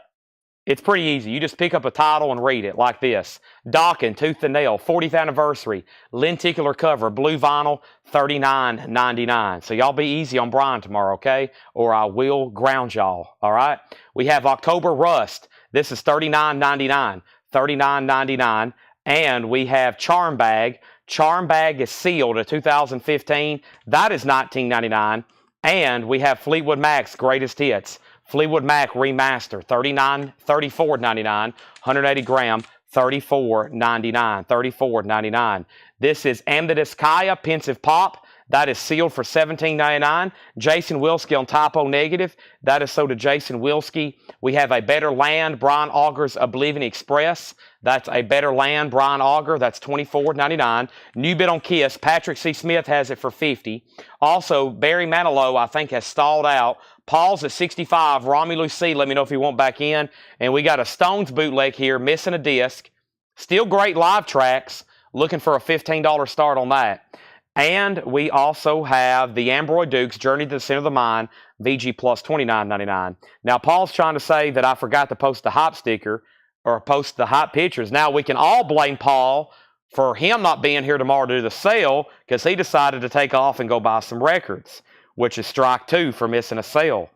it's pretty easy. You just pick up a title and read it like this. Dokken, Tooth and Nail, 40th anniversary, lenticular cover, blue vinyl, $39.99. So y'all be easy on Brian tomorrow, okay? Or I will ground y'all, all right? We have October Rust. This is $39.99. $39.99. And we have Charm Bag. Charm Bag is sealed at 2015. That is $19.99. And we have Fleetwood Mac's Greatest Hits. Fleetwood Mac Remaster, $34.99, 180 gram, $34.99, $34.99. This is Amethyst Kaya Pensive Pop. That is sealed for $17.99. Jason Wilsky on Typo Negative. That is sold to Jason Wilsky. We have A Better Land, Brian Auger's Oblivion Express. That's A Better Land, Brian Auger. That's $24.99. New bid on Kiss. Patrick C. Smith has it for $50. Also, Barry Manilow, I think, has stalled out. Paul's at 65. Romy Lucy, let me know if you want back in. And we got a Stones bootleg here, missing a disc. Still great live tracks. Looking for a $15 start on that. And we also have the Ambroid Dukes, Journey to the Center of the Mind, VG Plus, $29.99. Now, Paul's trying to say that I forgot to post the hot sticker or post the hot pictures. Now, we can all blame Paul for him not being here tomorrow to do the sale because he decided to take off and go buy some records, which is strike 2 for missing a sale.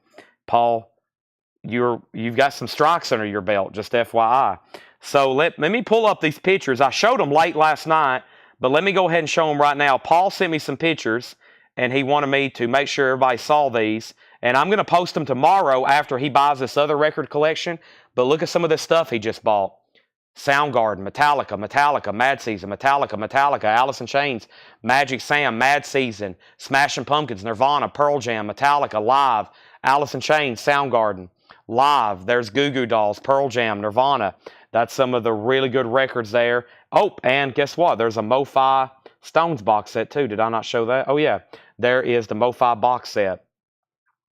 Paul, you've got some strikes under your belt, just FYI. So let me pull up these pictures. I showed them late last night, but let me go ahead and show them right now. Paul sent me some pictures, and he wanted me to make sure everybody saw these. And I'm going to post them tomorrow after he buys this other record collection. But look at some of this stuff he just bought. Soundgarden, Metallica, Mad Season, Metallica, Alice in Chains, Magic Sam, Mad Season, Smashing Pumpkins, Nirvana, Pearl Jam, Metallica, Live, Alice in Chains, Soundgarden, Live. There's Goo Goo Dolls, Pearl Jam, Nirvana. That's some of the really good records there. Oh, and guess what? There's a Mo-Fi Stones box set too. Did I not show that? Oh, yeah. There is the Mo-Fi box set.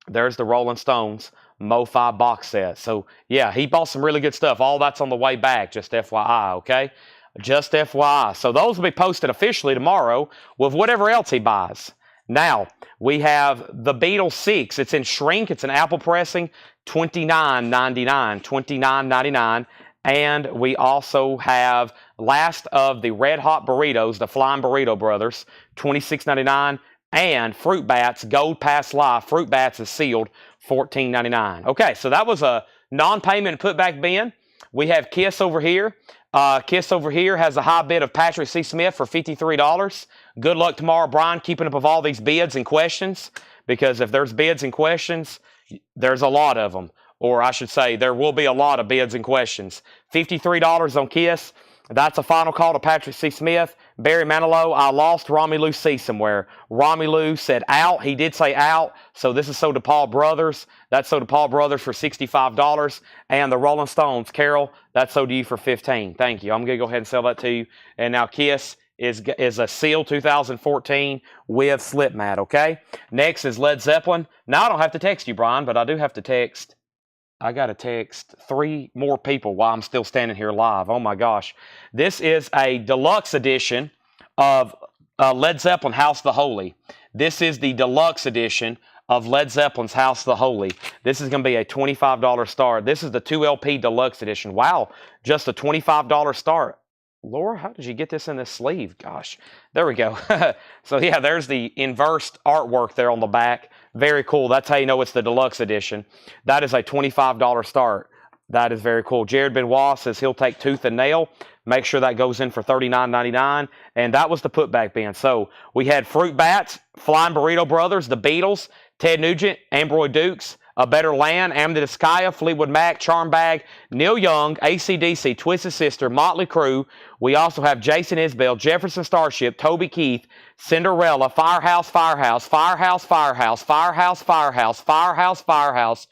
There's the Rolling Stones Mo-Fi box set. So, yeah, he bought some really good stuff. All that's on the way back, just FYI, okay? Just FYI. So those will be posted officially tomorrow with whatever else he buys. Now, we have the Beatles 6. It's in shrink. It's an Apple pressing, $29.99. $29.99. And we also have last of the Red Hot Burritos, the Flying Burrito Brothers, $26.99. And Fruit Bats, Gold Pass Live. Fruit Bats is sealed, $14.99. Okay, so that was a non-payment putback bin. We have Kiss over here. Kiss over here has a high bid of Patrick C. Smith for $53. Good luck tomorrow, Brian, keeping up with all these bids and questions. Because if there's bids and questions, there's a lot of them. Or I should say, there will be a lot of bids and questions. $53 on Kiss. That's a final call to Patrick C. Smith. Barry Manilow, I lost Romy Lou C. somewhere. Romy Lou said out. He did say out. So this is sold to Paul Brothers. That's sold to Paul Brothers for $65. And the Rolling Stones, Carol, that's sold to you for $15. Thank you. I'm going to go ahead and sell that to you. And now Kiss is a seal 2014 with slip mat, okay? Next is Led Zeppelin. Now I don't have to text you, Brian, but I do have to text. I got to text 3 more people while I'm still standing here live. Oh, my gosh. This is a deluxe edition of Led Zeppelin House of the Holy. This is the deluxe edition of Led Zeppelin's House of the Holy. This is going to be a $25 start. This is the 2 LP deluxe edition. Wow, just a $25 start. Laura, how did you get this in this sleeve? Gosh, there we go. So, yeah, there's the inversed artwork there on the back. Very cool. That's how you know it's the deluxe edition. That is a $25 start. That is very cool. Jared Benoit says he'll take Tooth and Nail. Make sure that goes in for $39.99. And that was the putback bin. So we had Fruit Bats, Flying Burrito Brothers, the Beatles, Ted Nugent, Ambroy Dukes, A Better Land, Amethyst Fleetwood Mac, Charm Bag, Neil Young, AC/DC, Twisted Sister, Motley Crue. We also have Jason Isbell, Jefferson Starship, Toby Keith, Cinderella, Firehouse, Firehouse, Firehouse, Firehouse, Firehouse, Firehouse, Firehouse, Firehouse,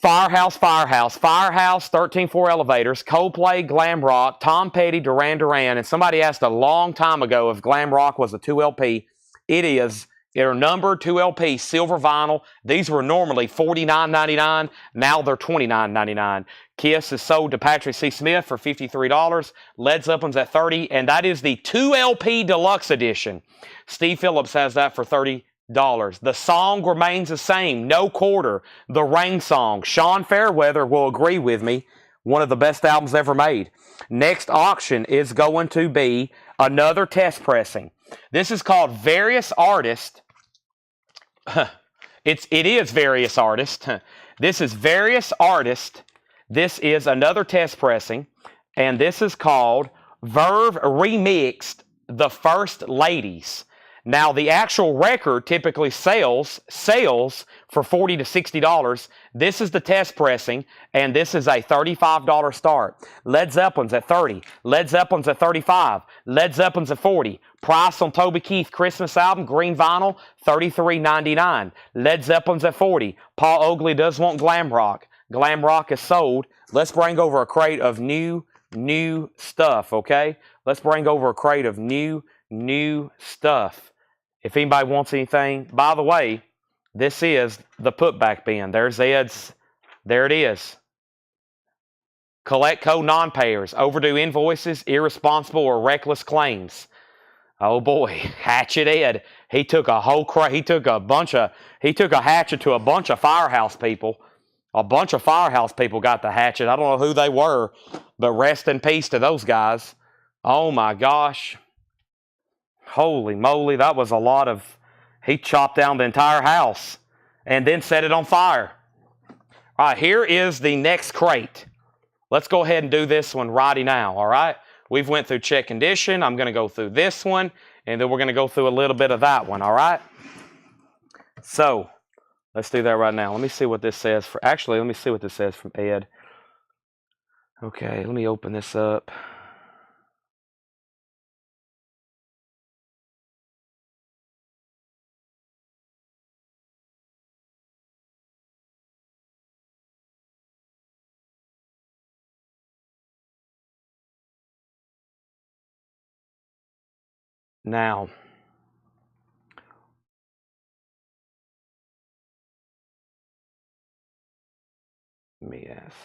Firehouse, Firehouse, Firehouse, 13-4 Elevators, Coldplay, Glam Rock, Tom Petty, Duran Duran. And somebody asked a long time ago if Glam Rock was a 2 LP. It is. They're numbered 2 LP, silver vinyl. These were normally $49.99. Now they're $29.99. Kiss is sold to Patrick C. Smith for $53. Led Zeppelin's at $30. And that is the 2 LP Deluxe Edition. Steve Phillips has that for $30. The song remains the same. No Quarter. The Rain Song. Sean Fairweather will agree with me. One of the best albums ever made. Next auction is going to be another test pressing. This is called Various Artists. It is Various Artists. This is Various Artists. This is another test pressing. And this is called Verve Remixed The First Ladies. Now, the actual record typically sells for $40 to $60. This is the test pressing, and this is a $35 start. Led Zeppelin's at $30. Led Zeppelin's at $35. Led Zeppelin's at $40. Price on Toby Keith Christmas album, green vinyl, $33.99. Led Zeppelin's at $40. Paul Oakley does want Glam Rock. Glam Rock is sold. Let's bring over a crate of new stuff, okay? Let's bring over a crate of new stuff. If anybody wants anything, by the way, this is the Putback bin. There's Ed's. There it is. Collectco non-payers, overdue invoices, irresponsible or reckless claims. Oh boy, Hatchet Ed. He took a whole he took a hatchet to a bunch of Firehouse people. A bunch of Firehouse people got the hatchet. I don't know who they were, but rest in peace to those guys. Oh my gosh. Holy moly, that was a lot of... He chopped down the entire house and then set it on fire. All right, here is the next crate. Let's go ahead and do this one righty now, all right? We've went through check condition. I'm going to go through this one, and then we're going to go through a little bit of that one, all right? So, let's do that right now. Let me see what this says. Actually, let me see what this says from Ed. Okay, let me open this up. Now, let me ask.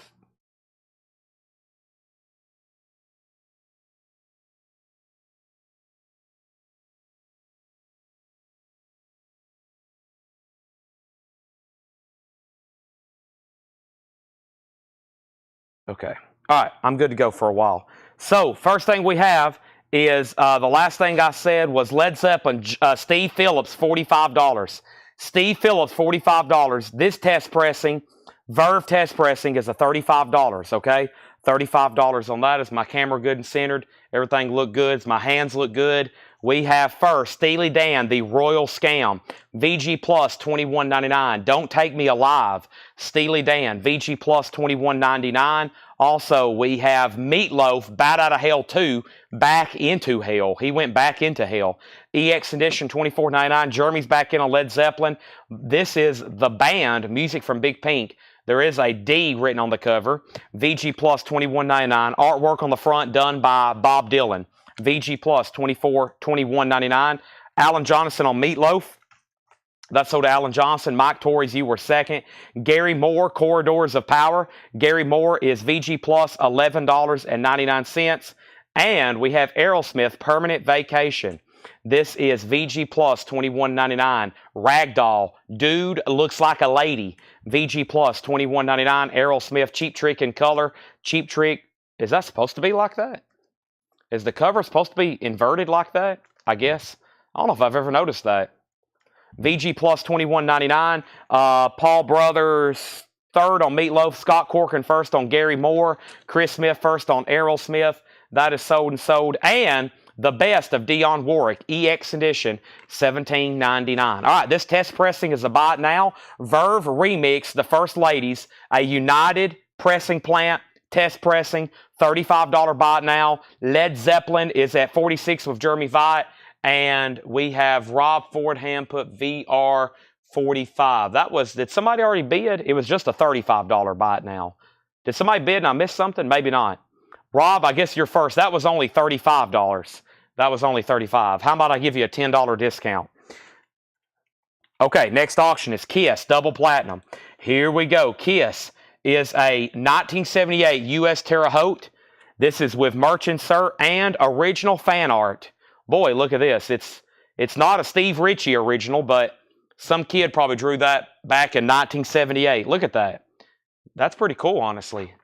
Okay. All right, I'm good to go for a while. So, first thing we have is the last thing I said was Led Zeppelin, Steve Phillips, $45. Steve Phillips, $45. This test pressing, Verve test pressing is a $35, okay? $35 on that. Is my camera good and centered? Everything look good? Does my hands look good? We have first, Steely Dan, The Royal Scam, VG Plus, $21.99. Don't Take Me Alive, Steely Dan, VG Plus, $21.99. Also, we have Meatloaf, Bat Out of Hell 2, Back Into Hell. He went back into hell. EX Edition, $24.99. Jeremy's back in on Led Zeppelin. This is the band, Music from Big Pink. There is a D written on the cover. VG Plus, $21.99. Artwork on the front done by Bob Dylan. VG Plus, $21.99. Alan Johnson on Meatloaf. That's sold to Alan Johnson. Mike Torres, you were second. Gary Moore, Corridors of Power. Gary Moore is VG Plus, $11.99. And we have Aerosmith, Permanent Vacation. This is VG Plus, $21.99. Ragdoll, Dude Looks Like a Lady. VG Plus, $21.99. Aerosmith, Cheap Trick in color. Cheap Trick, is that supposed to be like that? Is the cover supposed to be inverted like that? I guess. I don't know if I've ever noticed that. VG Plus, $21.99. Paul Brothers, third on Meatloaf. Scott Corkin, first on Gary Moore. Chris Smith, first on Aerosmith. That is sold and sold. And The Best of Dionne Warwick, EX edition, $17.99. All right, this test pressing is a buy it now. Verve Remix, The First Ladies, a United pressing plant, test pressing, $35 buy it now. Led Zeppelin is at 46 with Jeremy Vite. And we have Rob Fordham put VR 45. Did somebody already bid? It was just a $35 buy it now. Did somebody bid and I missed something? Maybe not. Rob, I guess you're first. That was only $35. That was only $35. How about I give you a $10 discount? Okay, next auction is Kiss, double platinum. Here we go. Kiss is a 1978 U.S. Terre Haute. This is with merch insert and original fan art. Boy, look at this. It's not a Steve Ritchie original, but some kid probably drew that back in 1978. Look at that. That's pretty cool, honestly.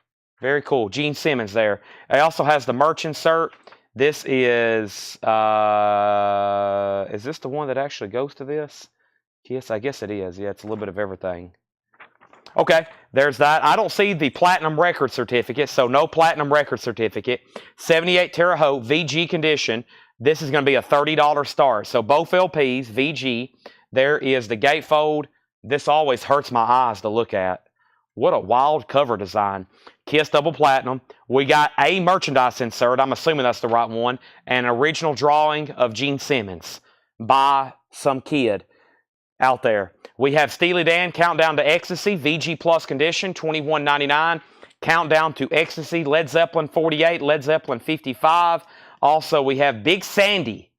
Very cool. Gene Simmons there. It also has the merch insert. This is this the one that actually goes to this? Yes, I guess it is. Yeah, it's a little bit of everything. Okay, there's that. I don't see the platinum record certificate, so no platinum record certificate. 78 Terre Haute, VG condition. This is going to be a $30 start. So both LPs, VG. There is the gatefold. This always hurts my eyes to look at. What a wild cover design. Kiss double platinum. We got a merchandise insert. I'm assuming that's the right one. An original drawing of Gene Simmons by some kid out there. We have Steely Dan, Countdown to Ecstasy, VG Plus condition, $21.99. Countdown to Ecstasy, Led Zeppelin 48, Led Zeppelin 55. Also, we have Big Sandy,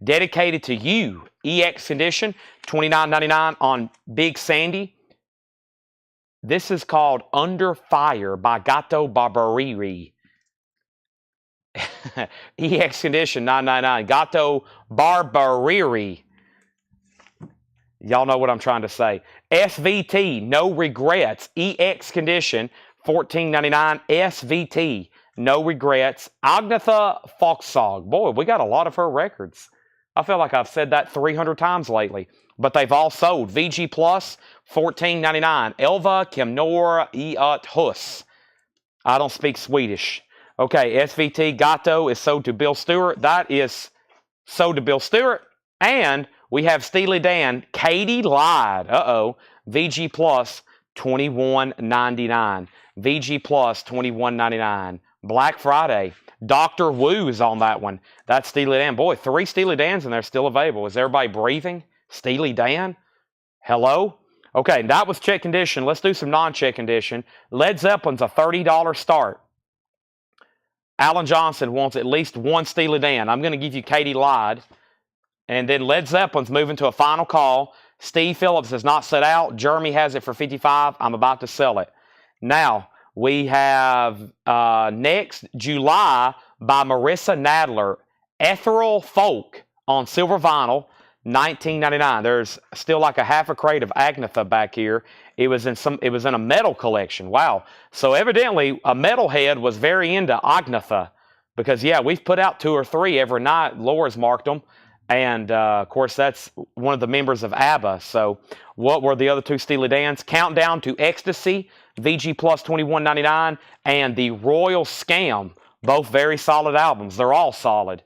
Dedicated to You, EX condition, $29.99 on Big Sandy. This is called Under Fire by Gato Barbariri. EX condition, $9.99. Gato Barbariri. Y'all know what I'm trying to say. SVT, No Regrets, EX condition, $14.99. SVT, No Regrets. Agnetha Folksong. Boy, we got a lot of her records. I feel like I've said that 300 times lately. But they've all sold. VG Plus, $14.99. Elva Kemnor Iat Hus. I don't speak Swedish. Okay, SVT Gato is sold to Bill Stewart. That is sold to Bill Stewart. And we have Steely Dan, Katie Lied. VG Plus, $21.99. VG Plus, $21.99. Black Friday. Dr. Wu is on that one. That's Steely Dan. Boy, 3 Steely Dans and they're still available. Is everybody breathing? Steely Dan? Hello? Okay, that was check condition. Let's do some non-check condition. Led Zeppelin's a $30 start. Alan Johnson wants at least one Steely Dan. I'm going to give you Katie Lied. And then Led Zeppelin's moving to a final call. Steve Phillips has not set out. Jeremy has it for $55. I'm about to sell it. Now, we have next July by Marissa Nadler. Ethereal Folk on silver vinyl, $19.99. There's still like a half a crate of Agnetha back here. It was in a metal collection. Wow. So evidently a metalhead was very into Agnetha because yeah, we've put out 2 or 3 every night. Laura's marked them. And, of course, that's one of the members of ABBA. So what were the other 2 Steely Dans? Countdown to Ecstasy, VG Plus $21.99, and The Royal Scam. Both very solid albums. They're all solid.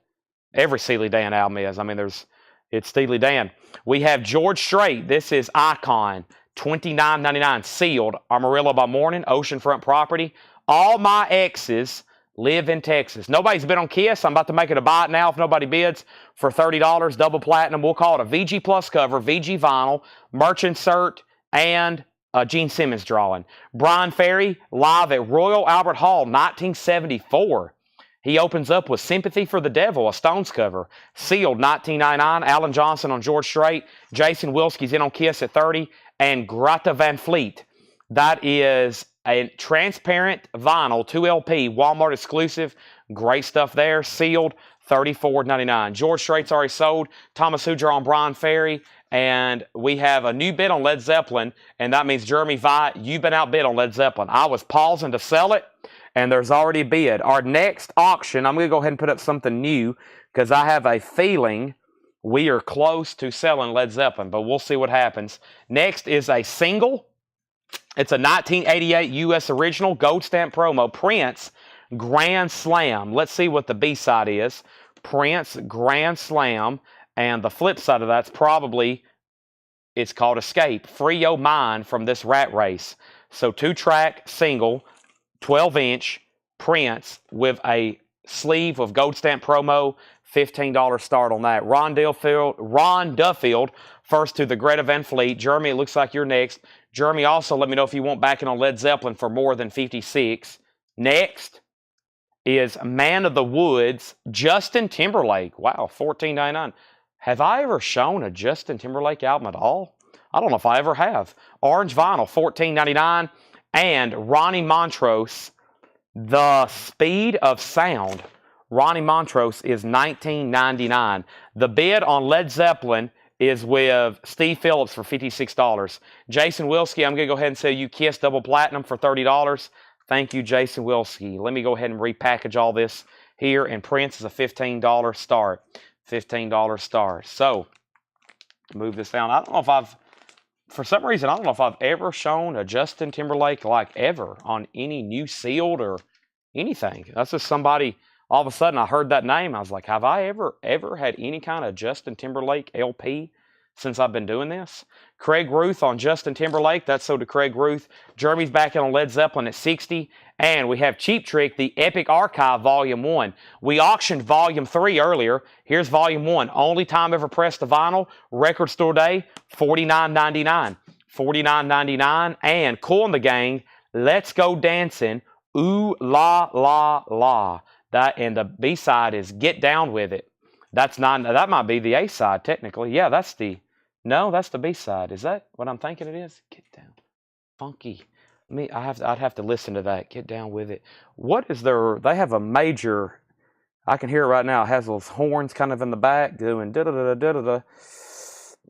Every Steely Dan album is. I mean, it's Steely Dan. We have George Strait. This is Icon, $29.99, sealed. Amarillo by Morning, oceanfront property. All My Exes live in Texas. Nobody's bid on Kiss. I'm about to make it a buy it now if nobody bids for $30, double platinum. We'll call it a VG Plus cover, VG vinyl, merch insert, and a Gene Simmons drawing. Brian Ferry, live at Royal Albert Hall, 1974. He opens up with Sympathy for the Devil, a Stones cover. Sealed, $19.99. Alan Johnson on George Strait. Jason Wilsky's in on Kiss at $30. And Greta Van Fleet. That is a transparent vinyl, 2 LP, Walmart exclusive. Great stuff there. Sealed, $34.99. George Strait's already sold. Thomas Huger on Brian Ferry. And we have a new bid on Led Zeppelin. And that means Jeremy Vite, you've been outbid on Led Zeppelin. I was pausing to sell it. And there's already a bid. Our next auction, I'm going to go ahead and put up something new. Because I have a feeling we are close to selling Led Zeppelin. But we'll see what happens. Next is a single. It's a 1988 U.S. original, gold stamp promo, Prince, Grand Slam. Let's see what the B-side is. Prince, Grand Slam. And the flip side of that's probably, it's called Escape. Free Your Mind from This Rat Race. So 2-track single, 12-inch, Prince with a sleeve of gold stamp promo, $15 start on that. Ron Duffield, first to the Greta Van Fleet. Jeremy, it looks like you're next. Jeremy, also let me know if you want back in on Led Zeppelin for more than 56. Next is Man of the Woods, Justin Timberlake. Wow, $14.99. Have I ever shown a Justin Timberlake album at all? I don't know if I ever have. Orange vinyl, $14.99. And Ronnie Montrose, The Speed of Sound. Ronnie Montrose is $19.99. The bid on Led Zeppelin is with Steve Phillips for $56. Jason Wilski, I'm going to go ahead and sell you Kiss Double Platinum for $30. Thank you, Jason Wilski. Let me go ahead and repackage all this here. And Prince is a $15 start. $15 start. So, move this down. I don't know if I've, for some reason, I don't know if I've ever shown a Justin Timberlake like ever on any new sealed or anything. That's just somebody, all of a sudden I heard that name. I was like, have I ever had any kind of Justin Timberlake LP since I've been doing this? Craig Ruth on Justin Timberlake. That's so to Craig Ruth. Jeremy's back in on Led Zeppelin at 60. And we have Cheap Trick, the Epic Archive Volume 1. We auctioned Volume 3 earlier. Here's Volume 1. Only time ever pressed the vinyl. Record store day, $49.99. $49.99. And Kool and the Gang, Let's Go Dancing, Ooh La La La. That, and the B-side is Get Down With It. That's not, that might be the A-side technically. Yeah, that's the, no, that's the B-side. Is that what I'm thinking it is? Get Down. Funky. I'd have to listen to that. Get Down With It. What is their, they have a major, I can hear it right now. It has those horns kind of in the back doing da-da-da-da-da-da.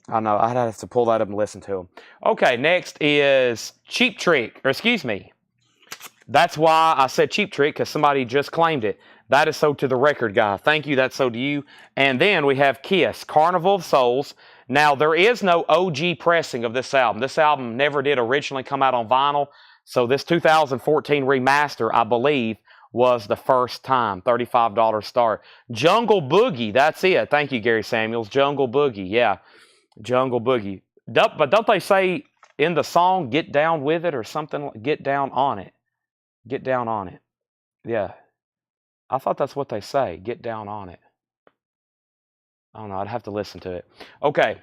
I know, I'd have to pull that up and listen to them. Okay, next is Cheap Trick, or excuse me. That's why I said Cheap Trick, because somebody just claimed it. That is so to the record guy. Thank you, that's so to you. And then we have Kiss, Carnival of Souls. Now, there is no OG pressing of this album. This album never did originally come out on vinyl. So this 2014 remaster, I believe, was the first time. $35 start. Jungle Boogie, that's it. Thank you, Gary Samuels. Jungle Boogie, yeah. Jungle Boogie. But don't they say in the song, get down with it or something? Get down on it. Get down on it. Yeah. I thought that's what they say. Get down on it. I don't know. I'd have to listen to it. Okay.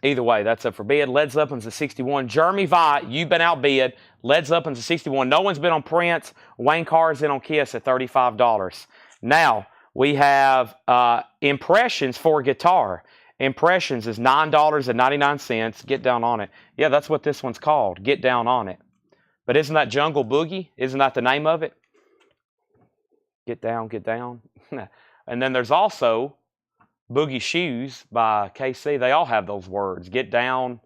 Either way, that's up for bid. Led Zeppelin's at 61. Jeremy Vaught, you've been outbid. Led Zeppelin's at 61. No one's been on Prince. Wayne Carr's in on Kiss at $35. Now, we have Impressions for guitar. Impressions is $9.99. Get down on it. Yeah, that's what this one's called. Get down on it. But isn't that Jungle Boogie? Isn't that the name of it? Get down, get down. And then there's also Boogie Shoes by KC. They all have those words. Get down,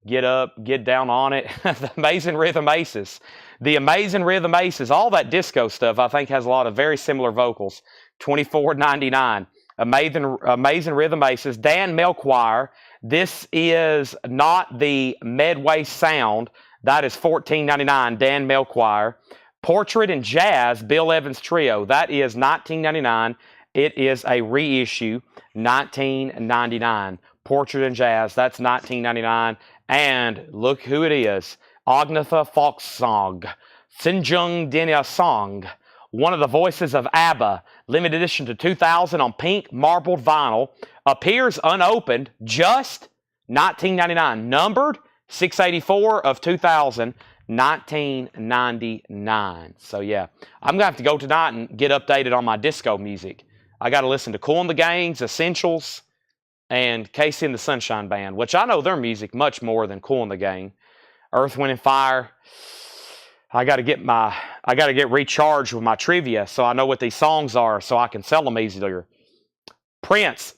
get up, get down on it. The Amazing Rhythm Aces. The Amazing Rhythm Aces. All that disco stuff, I think, has a lot of very similar vocals. $24.99. Amazing Rhythm Aces. Dan Melchoir. This is not the Medway Sound. That is $14.99. Dan Melchoir. Portrait and Jazz, Bill Evans Trio. That is $19.99. It is a reissue, $19.99. Portrait and Jazz, that's $19.99. And look who it is. Agnetha Folksong. Sinjung Dinya Song. One of the voices of ABBA. Limited edition to 2000 on pink marbled vinyl. Appears unopened, just $19.99. Numbered 684 of 2000. 1999. So yeah, I'm gonna have to go tonight and get updated on my disco music. I got to listen to Kool and the Gang's Essentials and Casey and the Sunshine Band, which I know their music much more than Kool and the Gang. Earth, Wind and Fire. I got to get recharged with my trivia so I know what these songs are so I can sell them easier. Prince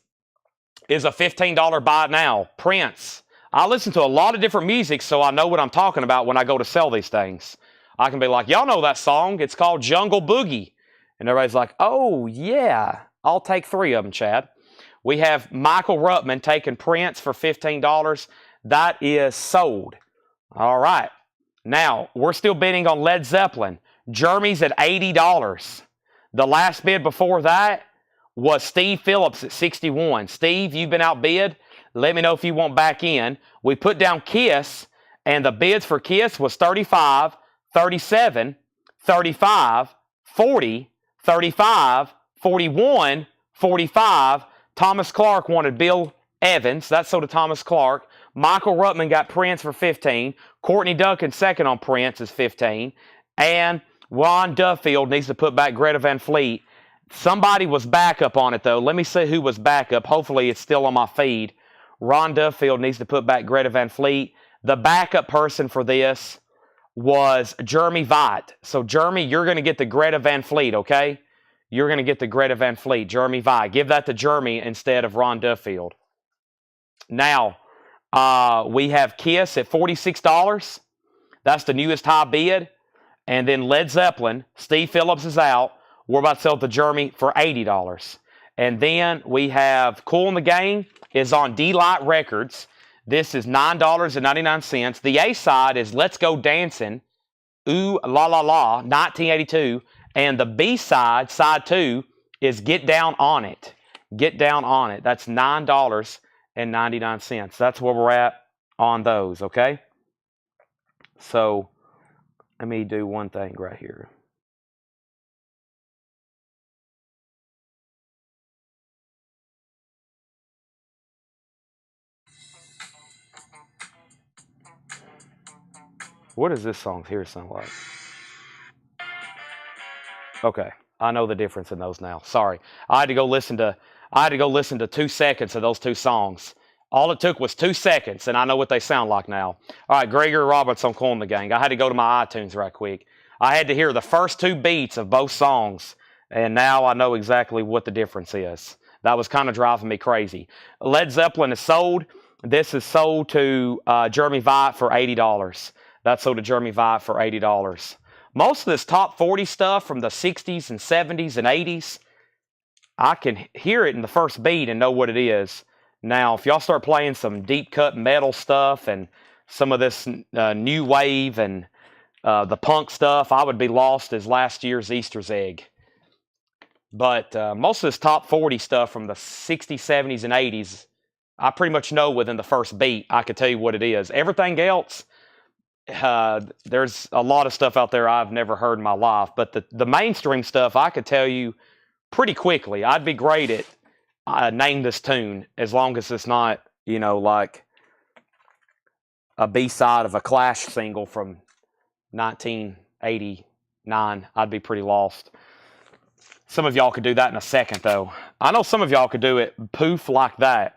is a $15 buy now. Prince. I listen to a lot of different music so I know what I'm talking about when I go to sell these things. I can be like, y'all know that song. It's called Jungle Boogie. And everybody's like, oh, yeah. I'll take 3 of them, Chad. We have Michael Ruttman taking Prince for $15. That is sold. All right. Now, we're still bidding on Led Zeppelin. Jeremy's at $80. The last bid before that was Steve Phillips at 61. Steve, you've been outbid. Let me know if you want back in. We put down Kiss, and the bids for Kiss was 35, 37, 35, 40, 35, 41, 45. Thomas Clark wanted Bill Evans. That's sold to Thomas Clark. Michael Ruttman got Prince for 15. Courtney Duncan second on Prince is 15. And Ron Duffield needs to put back Greta Van Fleet. Somebody was backup on it, though. Let me see who was backup. Hopefully it's still on my feed. Ron Duffield needs to put back Greta Van Fleet. The backup person for this was Jeremy Vite. So, Jeremy, you're going to get the Greta Van Fleet, okay? You're going to get the Greta Van Fleet, Jeremy Vite. Give that to Jeremy instead of Ron Duffield. Now, we have Kiss at $46. That's the newest high bid. And then Led Zeppelin, Steve Phillips is out. We're about to sell it to Jeremy for $80. And then we have Cool in the Gang is on D-Light Records. This is $9.99. The A side is Let's Go Dancing, Ooh La La La, 1982. And the B side, side 2, is Get Down on It. Get Down on It. That's $9.99. That's where we're at on those, okay? So, let me do one thing right here. What does this song here sound like? Okay, I know the difference in those now. Sorry, I had to go listen to 2 seconds of those 2 songs. All it took was 2 seconds, and I know what they sound like now. All right, Gregory Roberts on Cool in the Gang. I had to go to my iTunes right quick. I had to hear the first 2 beats of both songs, and now I know exactly what the difference is. That was kind of driving me crazy. Led Zeppelin is sold. This is sold to Jeremy Vite for $80. That's sold to Jeremy Vite for $80. Most of this top 40 stuff from the 60s and 70s and 80s, I can hear it in the first beat and know what it is. Now, if y'all start playing some deep cut metal stuff and some of this new wave and the punk stuff, I would be lost as last year's Easter's egg. But most of this top 40 stuff from the 60s, 70s, and 80s, I pretty much know within the first beat. I could tell you what it is. Everything else, there's a lot of stuff out there I've never heard in my life. But the mainstream stuff, I could tell you pretty quickly. I'd be great at name this tune as long as it's not, like a B-side of a Clash single from 1989. I'd be pretty lost. Some of y'all could do that in a second, though. I know some of y'all could do it poof like that.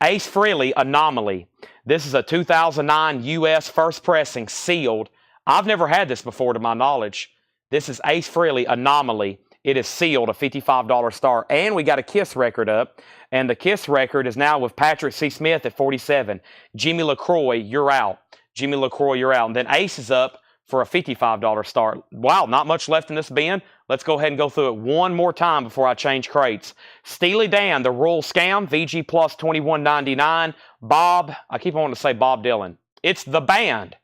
Ace Frehley, Anomaly. This is a 2009 U.S. first pressing, sealed. I've never had this before, to my knowledge. This is Ace Frehley, Anomaly. It is sealed, a $55 star. And we got a Kiss record up. And the Kiss record is now with Patrick C. Smith at 47. Jimmy LaCroix, You're Out. Jimmy LaCroix, You're Out. And then Ace is up for a $55 star. Wow, not much left in this bin. Let's go ahead and go through it one more time before I change crates. Steely Dan, The Rural Scam, VG Plus $21.99. Bob, I keep wanting to say Bob Dylan. It's The Band.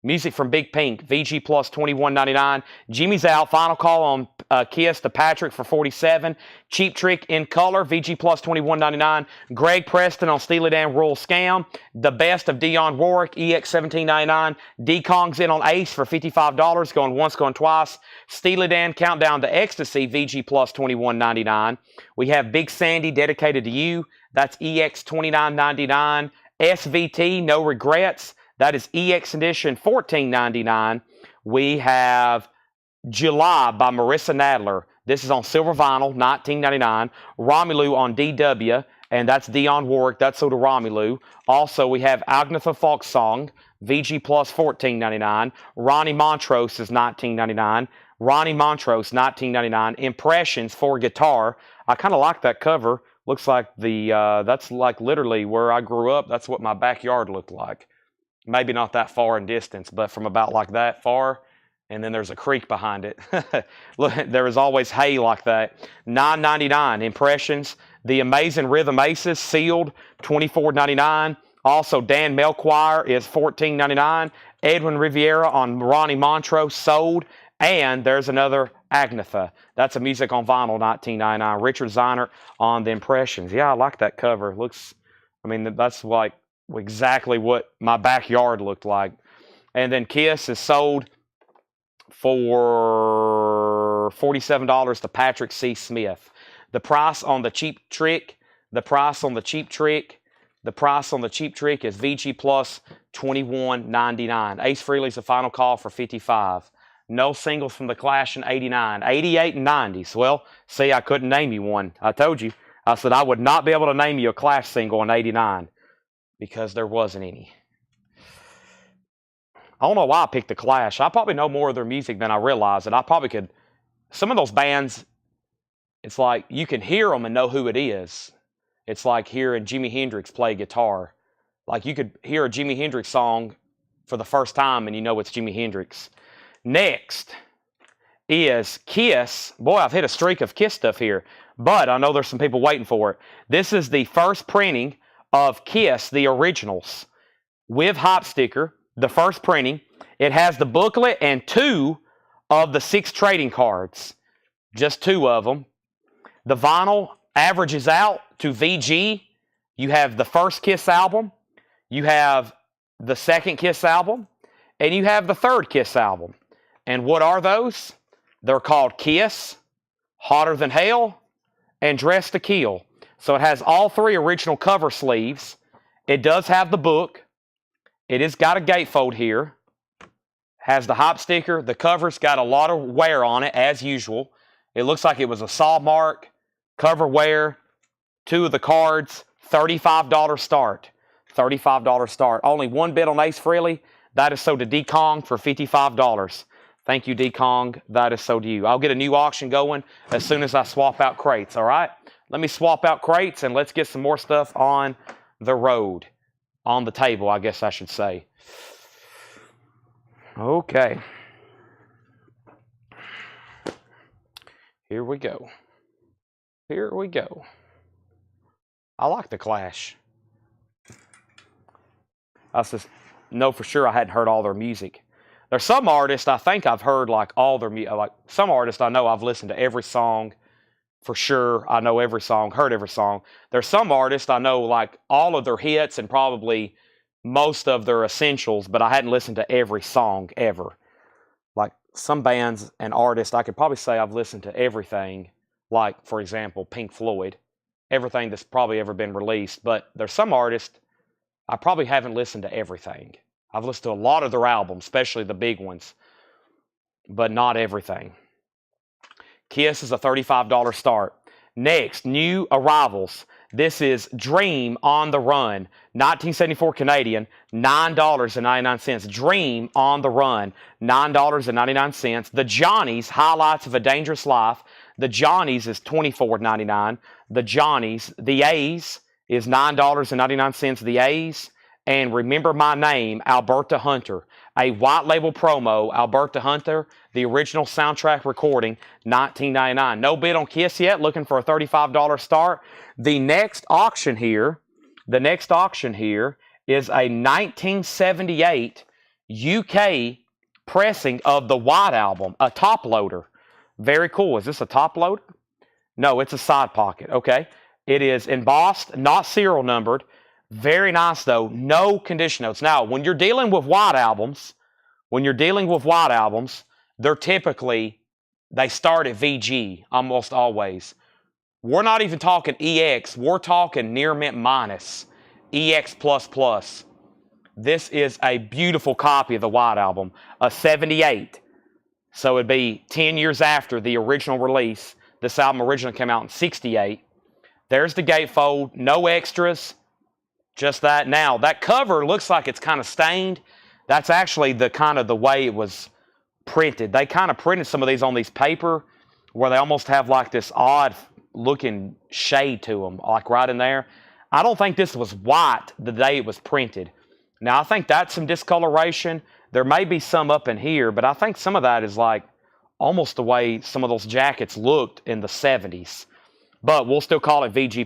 Music from Big Pink, VG Plus $21.99. Jimmy's Out, Final Call on Kiss to Patrick for $47. Cheap Trick in Color, VG Plus $21.99. Greg Preston on Steely Dan, Rural Scam. The Best of Dionne Warwick, EX $17.99. D-Kong's in on Ace for $55, going once, going twice. Steely Dan, Countdown to Ecstasy, VG Plus $21.99. We have Big Sandy, Dedicated to You. That's EX $29.99. SVT, No Regrets. That is EX Edition $14.99. We have July by Marissa Nadler. This is on silver vinyl, $19.99. Romelu on DW, and that's Dionne Warwick. That's sold to Romelu. Also, we have Agnetha Folk Song, VG Plus $14.99. Ronnie Montrose is $19.99. Ronnie Montrose, $19.99. Impressions for Guitar. I kind of like that cover. Looks like that's like literally where I grew up. That's what my backyard looked like. Maybe not that far in distance, but from about like that far, and then there's a creek behind it. Look, there is always hay like that. $9.99. Impressions. The Amazing Rhythm Aces, sealed, $24.99. Also, Dan Melchior is $14.99. Edwin Riviera on Ronnie Montrose, sold. And there's another Agnetha. That's a Music on Vinyl, 1999. Richard Zeinert on the Impressions. Yeah, I like that cover. Looks, I mean, that's like exactly what my backyard looked like. And then Kiss is sold for $47 to Patrick C. Smith. The price on the Cheap Trick, the price on the Cheap Trick is VG Plus $21.99. Ace Frehley's the final call for $55. No singles from The Clash in 89, 88, and 90s. Well, see, I couldn't name you one. I told you. I said I would not be able to name you a Clash single in 89 because there wasn't any. I don't know why I picked The Clash. I probably know more of their music than I realized, and I probably could. Some of those bands, it's like you can hear them and know who it is. It's like hearing Jimi Hendrix play guitar. Like you could hear a Jimi Hendrix song for the first time and you know it's Jimi Hendrix. Next is Kiss. Boy, I've hit a streak of Kiss stuff here, but I know there's some people waiting for it. This is the first printing of Kiss, the originals, with hop sticker. The first printing. It has the booklet and 2 of the 6 trading cards. Just 2 of them. The vinyl averages out to VG. You have the first Kiss album. You have the second Kiss album. And you have the third Kiss album. And what are those? They're called Kiss, Hotter Than Hell, and Dressed to Kill. So it has all 3 original cover sleeves. It does have the book. It has got a gatefold here. Has the hop sticker. The cover's got a lot of wear on it, as usual. It looks like it was a saw mark. Cover wear. 2 of the cards. $35 start. $35 start. Only 1 bid on Ace Frehley. That is sold to D. Kong for $55. Thank you, D. Kong. That is sold to you. I'll get a new auction going as soon as I swap out crates, all right? Let me swap out crates, and let's get some more stuff on the road. On the table, I guess I should say. Okay. Here we go. Here we go. I like The Clash. I just know for sure I hadn't heard all their music. There's some artists I think I've heard like all their music. Like some artists I know I've listened to every song. For sure, I know every song, heard every song. There's some artists I know like all of their hits and probably most of their essentials, but I hadn't listened to every song ever. Like some bands and artists, I could probably say I've listened to everything. Like, for example, Pink Floyd. Everything that's probably ever been released. But there's some artists I probably haven't listened to everything. I've listened to a lot of their albums, especially the big ones, but not everything. Kiss is a $35 start. Next, new arrivals. This is Dream on the Run, 1974 Canadian, $9.99. Dream on the Run, $9.99. The Johnnies, Highlights of a Dangerous Life. The Johnnies is $24.99. The Johnnies, the A's is $9.99. The A's. And Remember My Name, Alberta Hunter. A white label promo, Alberta Hunter, the original soundtrack recording, $19.99. No bid on Kiss yet, looking for a $35 start. The next auction here is a 1978 UK pressing of the White Album, a top loader. Very cool. Is this a top loader? No, it's a side pocket. Okay. It is embossed, not serial numbered. Very nice, though. No condition notes. Now, when you're dealing with white albums, they're typically, they start at VG almost always. We're not even talking EX. We're talking near mint minus, EX++. This is a beautiful copy of the White Album, a 78. So it'd be 10 years after the original release. This album originally came out in 68. There's the gatefold. No extras. Just that. Now, that cover looks like it's kind of stained. That's actually the kind of the way it was printed. They kind of printed some of these on these paper where they almost have like this odd looking shade to them, like right in there. I don't think this was white the day it was printed. Now, I think that's some discoloration. There may be some up in here, but I think some of that is like almost the way some of those jackets looked in the 70s. But we'll still call it VG+.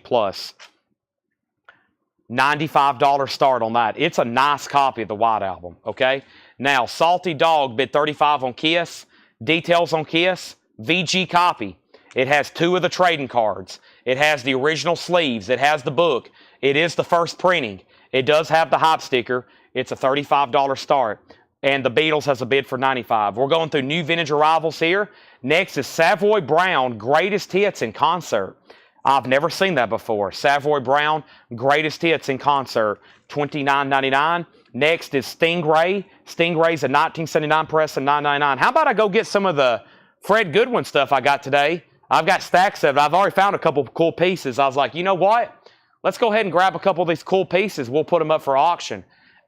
$95 start on that. It's a nice copy of the White Album, okay? Now, Salty Dog bid $35 on Kiss. Details on Kiss, VG copy. It has 2 of the trading cards. It has the original sleeves. It has the book. It is the first printing. It does have the hype sticker. It's a $35 start. And the Beatles has a bid for $95. We're going through new vintage arrivals here. Next is Savoy Brown, Greatest Hits in Concert. I've never seen that before. Savoy Brown, Greatest Hits in Concert, $29.99. Next is Stingray. Stingray's a 1979 press and $9.99. How about I go get some of the Fred Goodwin stuff I got today? I've got stacks of it. I've already found a couple of cool pieces. I was like, you know what? Let's go ahead and grab a couple of these cool pieces. We'll put them up for auction.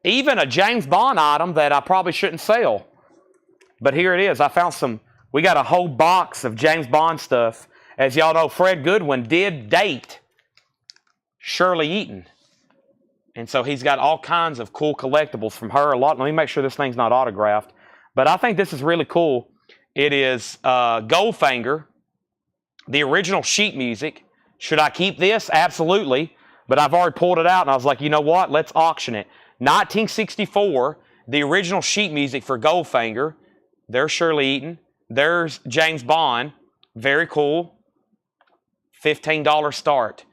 Even a James Bond item that I probably shouldn't sell. But here it is. I found some. We got a whole box of James Bond stuff. As y'all know, Fred Goodwin did date Shirley Eaton. And so he's got all kinds of cool collectibles from her. Let me make sure this thing's not autographed. But I think this is really cool. It is Goldfinger, the original sheet music. Should I keep this? Absolutely. But I've already pulled it out, and I was like, you know what? Let's auction it. 1964, the original sheet music for Goldfinger. There's Shirley Eaton. There's James Bond. Very cool. $15 start.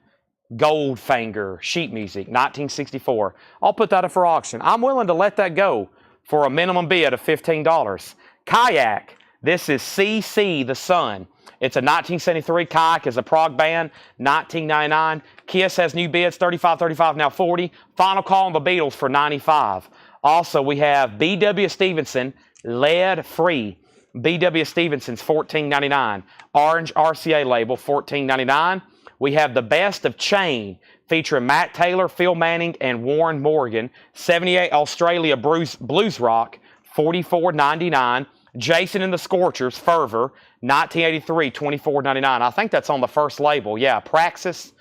Goldfinger sheet music, 1964. I'll put that up for auction. I'm willing to let that go for a minimum bid of $15. Kayak. This is CC the Sun. It's a 1973 Kayak, is a prog band, $19.99. Kiss has new bids, $35, now $40. Final call on the Beatles for $95. Also, we have B.W. Stevenson, lead free. B.W. Stevenson's $14.99. Orange RCA label, $14.99. We have the Best of Chain, featuring Matt Taylor, Phil Manning, and Warren Morgan. 78 Australia Blues Rock, $44.99. Jason and the Scorchers, Fervor, 1983, $24.99. I think that's on the first label. Yeah, Praxis.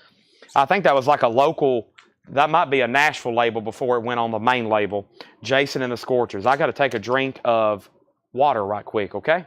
I think that was like a local, that might be a Nashville label before it went on the main label. Jason and the Scorchers. I got to take a drink of water right quick, okay?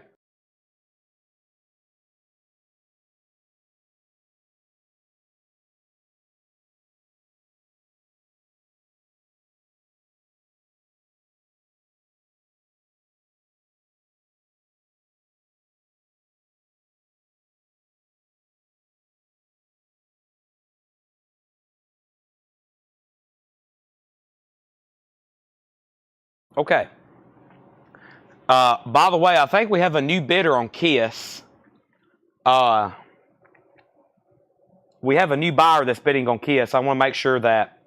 Okay. By the way, I think we have a new bidder on Kiss. We have a new buyer that's bidding on Kiss. I want to make sure that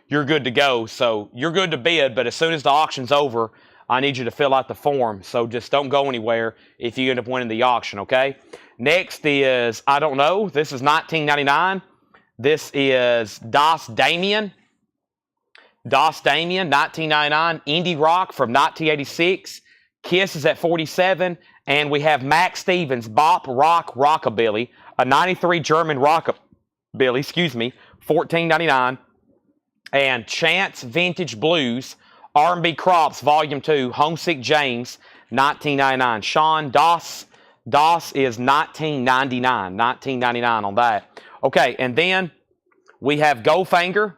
you're good to go. So you're good to bid, but as soon as the auction's over, I need you to fill out the form. So just don't go anywhere if you end up winning the auction, okay? Next is, I don't know, this is $19.99. This is Das Damien. Das Damien, $19.99. Indie Rock from 1986. Kiss is at $47. And we have Max Stevens, Bop Rock Rockabilly, a 93 German rockabilly, $14.99. And Chance Vintage Blues, R&B Crops, Volume 2, Homesick James, $19.99. Sean Das is $19.99. $19.99 on that. Okay, and then we have Goldfinger.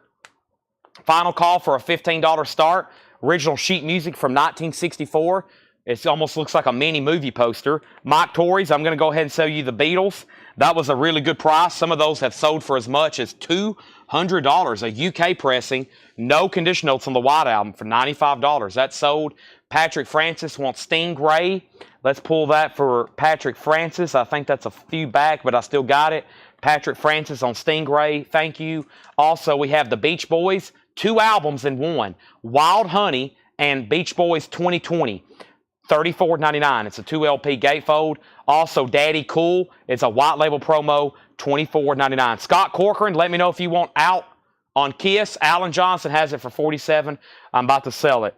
Final call for a $15 start. Original sheet music from 1964. It almost looks like a mini movie poster. Mike Torrey's, I'm going to go ahead and sell you the Beatles. That was a really good price. Some of those have sold for as much as $200. A UK pressing. No condition notes on the White Album for $95. That sold. Patrick Francis wants Stingray. Let's pull that for Patrick Francis. I think that's a few back, but I still got it. Patrick Francis on Stingray. Thank you. Also, we have the Beach Boys. 2 albums in one. Wild Honey and Beach Boys 2020. $34.99. It's a 2 LP gatefold. Also, Daddy Cool. It's a white label promo. $24.99. Scott Corcoran, let me know if you want out on Kiss. Alan Johnson has it for $47. I'm about to sell it.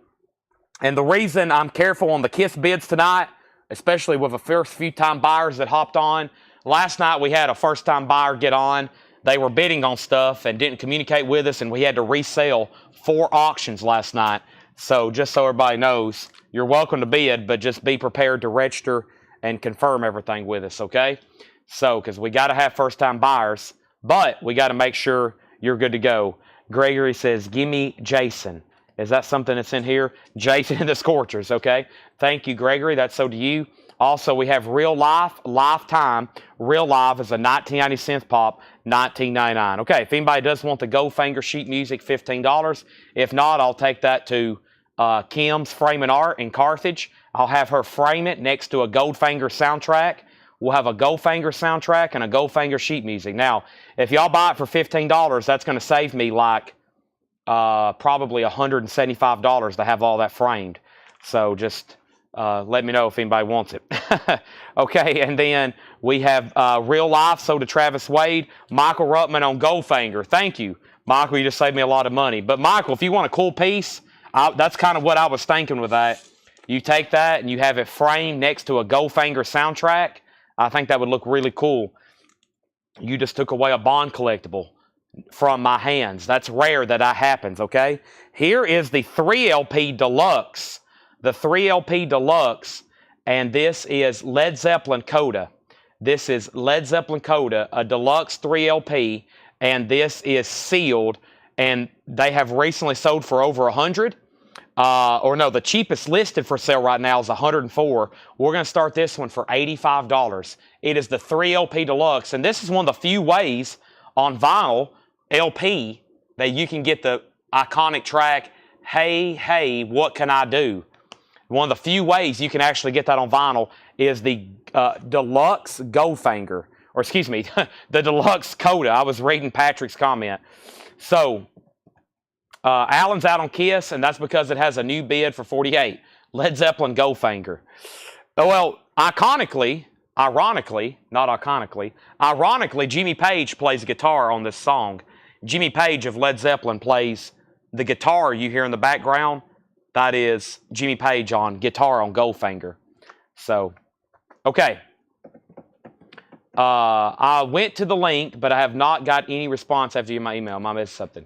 And the reason I'm careful on the Kiss bids tonight, especially with the first few time buyers that hopped on. Last night we had a first time buyer get on. They were bidding on stuff and didn't communicate with us, and we had to resell 4 auctions last night. So just so everybody knows, you're welcome to bid, but just be prepared to register and confirm everything with us, okay? So, because we got to have first-time buyers, but we got to make sure you're good to go. Gregory says, give me Jason. Is that something that's in here? Jason and the Scorchers, okay? Thank you, Gregory. That's so to you. Also, we have Real Life, Lifetime. Real Life is a 1990 synth pop, $19.99. Okay, if anybody does want the Goldfinger sheet music, $15. If not, I'll take that to Kim's Frame and Art in Carthage. I'll have her frame it next to a Goldfinger soundtrack. We'll have a Goldfinger soundtrack and a Goldfinger sheet music. Now, if y'all buy it for $15, that's going to save me like probably $175 to have all that framed. So just let me know if anybody wants it. Okay, and then we have Real Life, so to Travis Wade. Michael Ruttman on Goldfinger. Thank you. Michael, you just saved me a lot of money. But Michael, if you want a cool piece, that's kind of what I was thinking with that. You take that and you have it framed next to a Goldfinger soundtrack. I think that would look really cool. You just took away a Bond collectible from my hands. That's rare that happens, okay? Here is the 3LP Deluxe. The 3LP Deluxe, and this is Led Zeppelin Coda. This is Led Zeppelin Coda, a Deluxe 3LP, and this is sealed, and they have recently sold for over 100. Or no, the cheapest listed for sale right now is 104. We're going to start this one for $85. It is the 3LP Deluxe, and this is one of the few ways on vinyl LP that you can get the iconic track, Hey, Hey, What Can I Do? One of the few ways you can actually get that on vinyl is the Deluxe Goldfinger, or excuse me, the Deluxe Coda. I was reading Patrick's comment. So, Alan's out on Kiss, and that's because it has a new bid for $48. Led Zeppelin Goldfinger. Well, ironically, Jimmy Page plays guitar on this song. Jimmy Page of Led Zeppelin plays the guitar you hear in the background. That is Jimmy Page on guitar on Goldfinger. So, okay. I went to the link, but I have not got any response after my email. I missed something.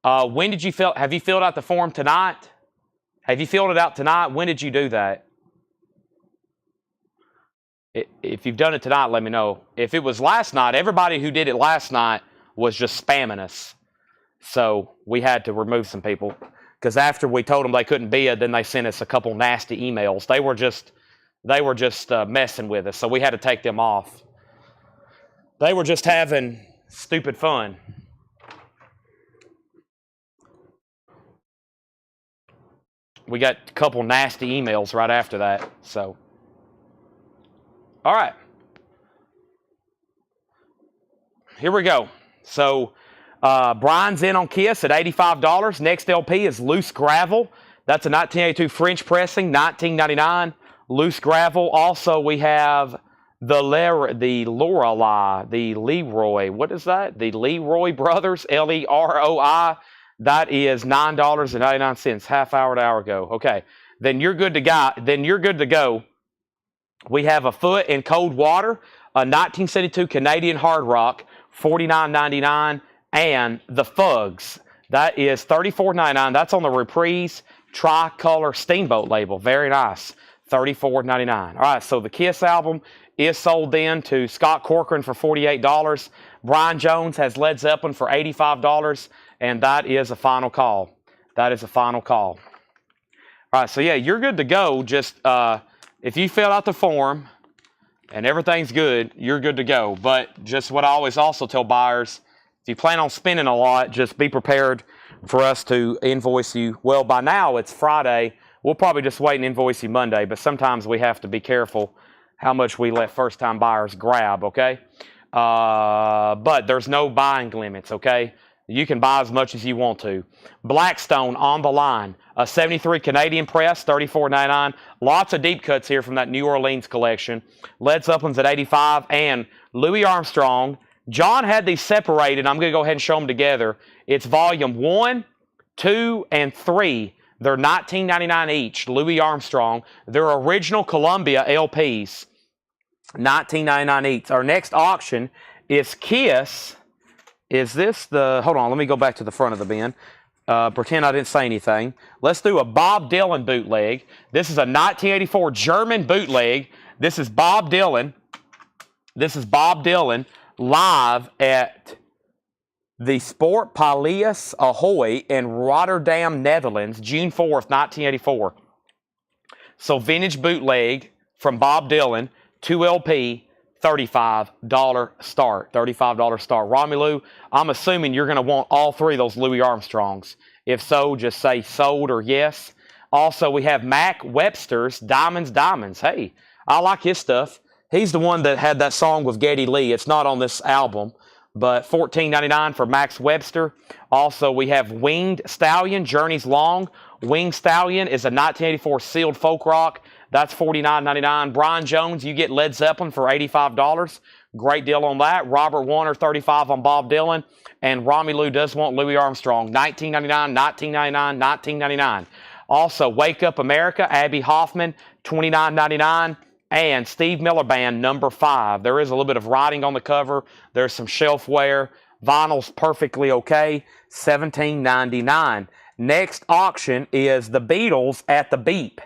When did you have you filled out the form tonight? Have you filled it out tonight? When did you do that? If you've done it tonight, let me know. If it was last night, everybody who did it last night was just spamming us. So we had to remove some people. Because after we told them they couldn't bid, then they sent us a couple nasty emails. They were just messing with us, so we had to take them off. They were just having stupid fun. We got a couple nasty emails right after that. So, all right. Here we go. So, Brian's in on Kiss at $85. Next LP is Loose Gravel. That's a 1982 French pressing, $19.99. Loose Gravel. Also, we have the Lorelei, the Leroy. What is that? The Leroy Brothers, Leroi. That is $9.99, half hour to hour ago. Okay, then you're good to go. We have A Foot in Cold Water, a 1972 Canadian hard rock, $49.99, and The Fugs. That is $34.99. That's on the Reprise Tricolor Steamboat label. Very nice. $34.99. All right, so the Kiss album is sold then to Scott Corcoran for $48. Brian Jones has Led Zeppelin for $85. And that is a final call. That is a final call. All right, so yeah, you're good to go. Just if you fill out the form and everything's good, you're good to go. But just what I always also tell buyers, if you plan on spending a lot, just be prepared for us to invoice you. Well, by now it's Friday. We'll probably just wait and invoice you Monday, but sometimes we have to be careful how much we let first-time buyers grab, okay? But there's no buying limits, okay? You can buy as much as you want to. Blackstone on the line. A 73 Canadian press, $34.99. Lots of deep cuts here from that New Orleans collection. Led Zeppelin's at $85. And Louis Armstrong. John had these separated. I'm going to go ahead and show them together. It's volume 1, 2, and 3. They're $19.99 each. Louis Armstrong. They're original Columbia LPs. $19.99 each. Our next auction is Kiss. Is this the... Hold on, let me go back to the front of the bin. Pretend I didn't say anything. Let's do a Bob Dylan bootleg. This is a 1984 German bootleg. This is Bob Dylan. This is Bob Dylan live at the Sport Paleis Ahoy in Rotterdam, Netherlands, June 4th, 1984. So vintage bootleg from Bob Dylan, 2 LP, $35 start. $35 start. Romelu, I'm assuming you're going to want all three of those Louis Armstrongs. If so, just say sold or yes. Also, we have Mac Webster's Diamonds, Diamonds. Hey, I like his stuff. He's the one that had that song with Geddy Lee. It's not on this album, but $14.99 for Max Webster. Also, we have Winged Stallion, Journeys Long. Winged Stallion is a 1984 sealed folk rock. That's $49.99. Brian Jones, you get Led Zeppelin for $85. Great deal on that. Robert Warner, $35 on Bob Dylan. And Romelu does want Louis Armstrong, $19.99, $19.99, $19.99. Also, Wake Up America, Abby Hoffman, $29.99. And Steve Miller Band, number 5. There is a little bit of writing on the cover. There's some shelf wear. Vinyl's perfectly okay, $17.99. Next auction is the Beatles at the Beep.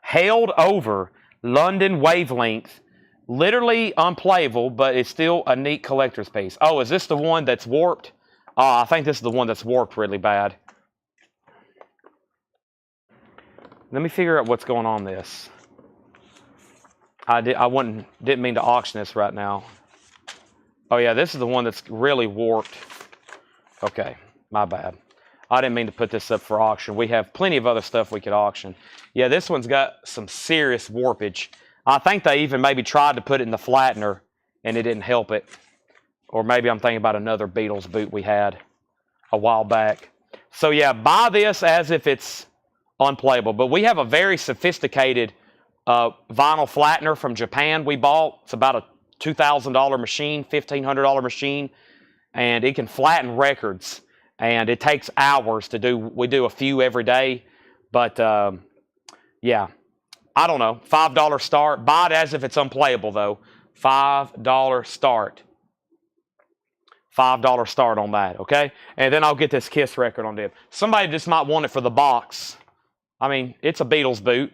Held over, London Wavelength. Literally unplayable, but it's still a neat collector's piece. Oh, is this the one that's warped? Oh, I think this is the one that's warped really bad. Let me figure out what's going on this. I didn't mean to auction this right now. Oh yeah, this is the one that's really warped. Okay, my bad. I didn't mean to put this up for auction. We have plenty of other stuff we could auction. Yeah, this one's got some serious warpage. I think they even maybe tried to put it in the flattener and it didn't help it. Or maybe I'm thinking about another Beatles boot we had a while back. So yeah, buy this as if it's unplayable. But we have a very sophisticated vinyl flattener from Japan we bought. It's about a $2,000 machine, $1,500 machine. And it can flatten records. And it takes hours to do. We do a few every day. But yeah, I don't know. $5 start. Buy it as if it's unplayable though. $5 start. $5 start on that, okay? And then I'll get this Kiss record on them. Somebody just might want it for the box. I mean, it's a Beatles boot.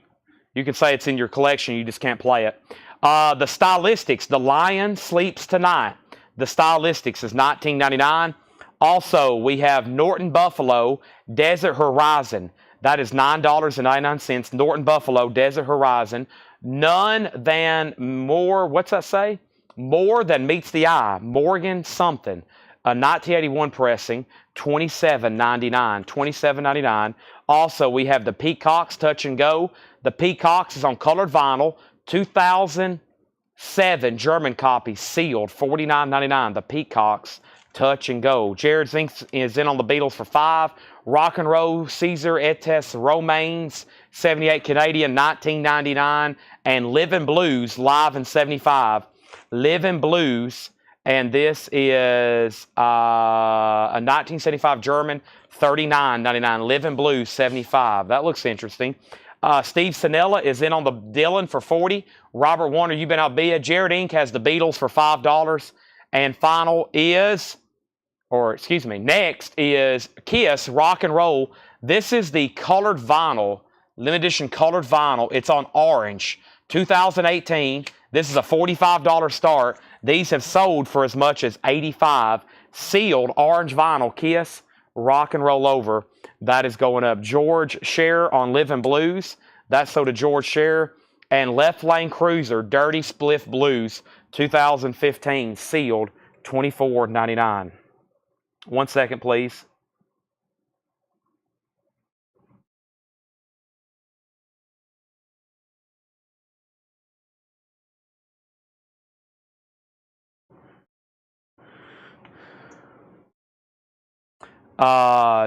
You can say it's in your collection. You just can't play it. The Stylistics, The Lion Sleeps Tonight. The Stylistics is $19.99. Also, we have Norton Buffalo, Desert Horizon. That is $9.99. Norton Buffalo, Desert Horizon. None than more, what's that say? More Than Meets the Eye. Morgan something. A 1981 pressing, $27.99. $27.99. Also, we have the Peacocks Touch and Go. The Peacocks is on colored vinyl. 2007 German copy, sealed, $49.99. The Peacocks Touch and Go. Jared Zink is in on the Beatles for $5. Rock and Roll, Caesar Etes Romains, 78 Canadian, $19.99. And Livin' Blues, live in 75. Livin' Blues, and this is a 1975 German, $39.99. Livin' Blues, 75. That looks interesting. Steve Sinella is in on the Dylan for $40. Robert Warner, You've Been Outbid. Jared Inc. has the Beatles for $5. And final is, next is Kiss Rock and Roll. This is the colored vinyl, limited edition colored vinyl. It's on orange, 2018. This is a $45 start. These have sold for as much as $85. Sealed orange vinyl, Kiss Rock and Roll Over. That is going up. George Scherer on Livin' Blues. That's sold to George Scherer. And Left Lane Cruiser, Dirty Spliff Blues, 2015. Sealed, $24.99. 1 second, please.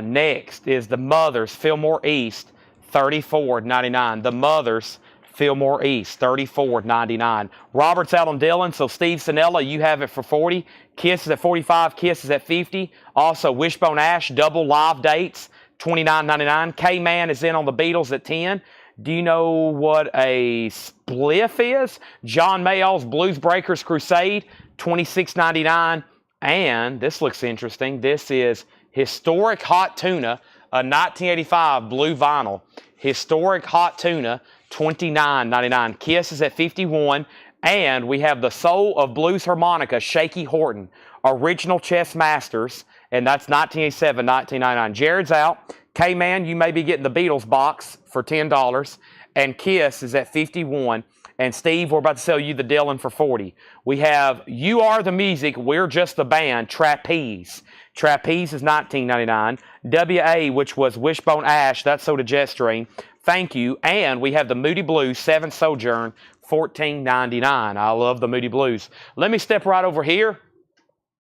Next is the Mothers, Fillmore East, $34.99. The Mothers, Fillmore East, $34.99. Robert's out on Dylan, so Steve Sinella, you have it for $40. Kiss is at $45. Kiss is at $50. Also, Wishbone Ash, double live dates, $29.99. K-Man is in on the Beatles at $10. Do you know what a spliff is? John Mayall's Blues Breakers Crusade, $26.99. And this looks interesting. This is Historic Hot Tuna, a 1985 blue vinyl. Historic Hot Tuna, $29.99. Kiss is at $51. And we have the Soul of Blues Harmonica, Shaky Horton, Original Chess Masters, and that's 1987, $19.99. Jared's out. K-Man, you may be getting the Beatles box for $10. And Kiss is at $51. And Steve, we're about to sell you the Dylan for $40. We have You Are the Music, We're Just the Band, Trapeze. Trapeze is $19.99. WA, which was Wishbone Ash, that's sold to Jetstream. Thank you. And we have the Moody Blues 7 Sojourn, $14.99. I love the Moody Blues. Let me step right over here.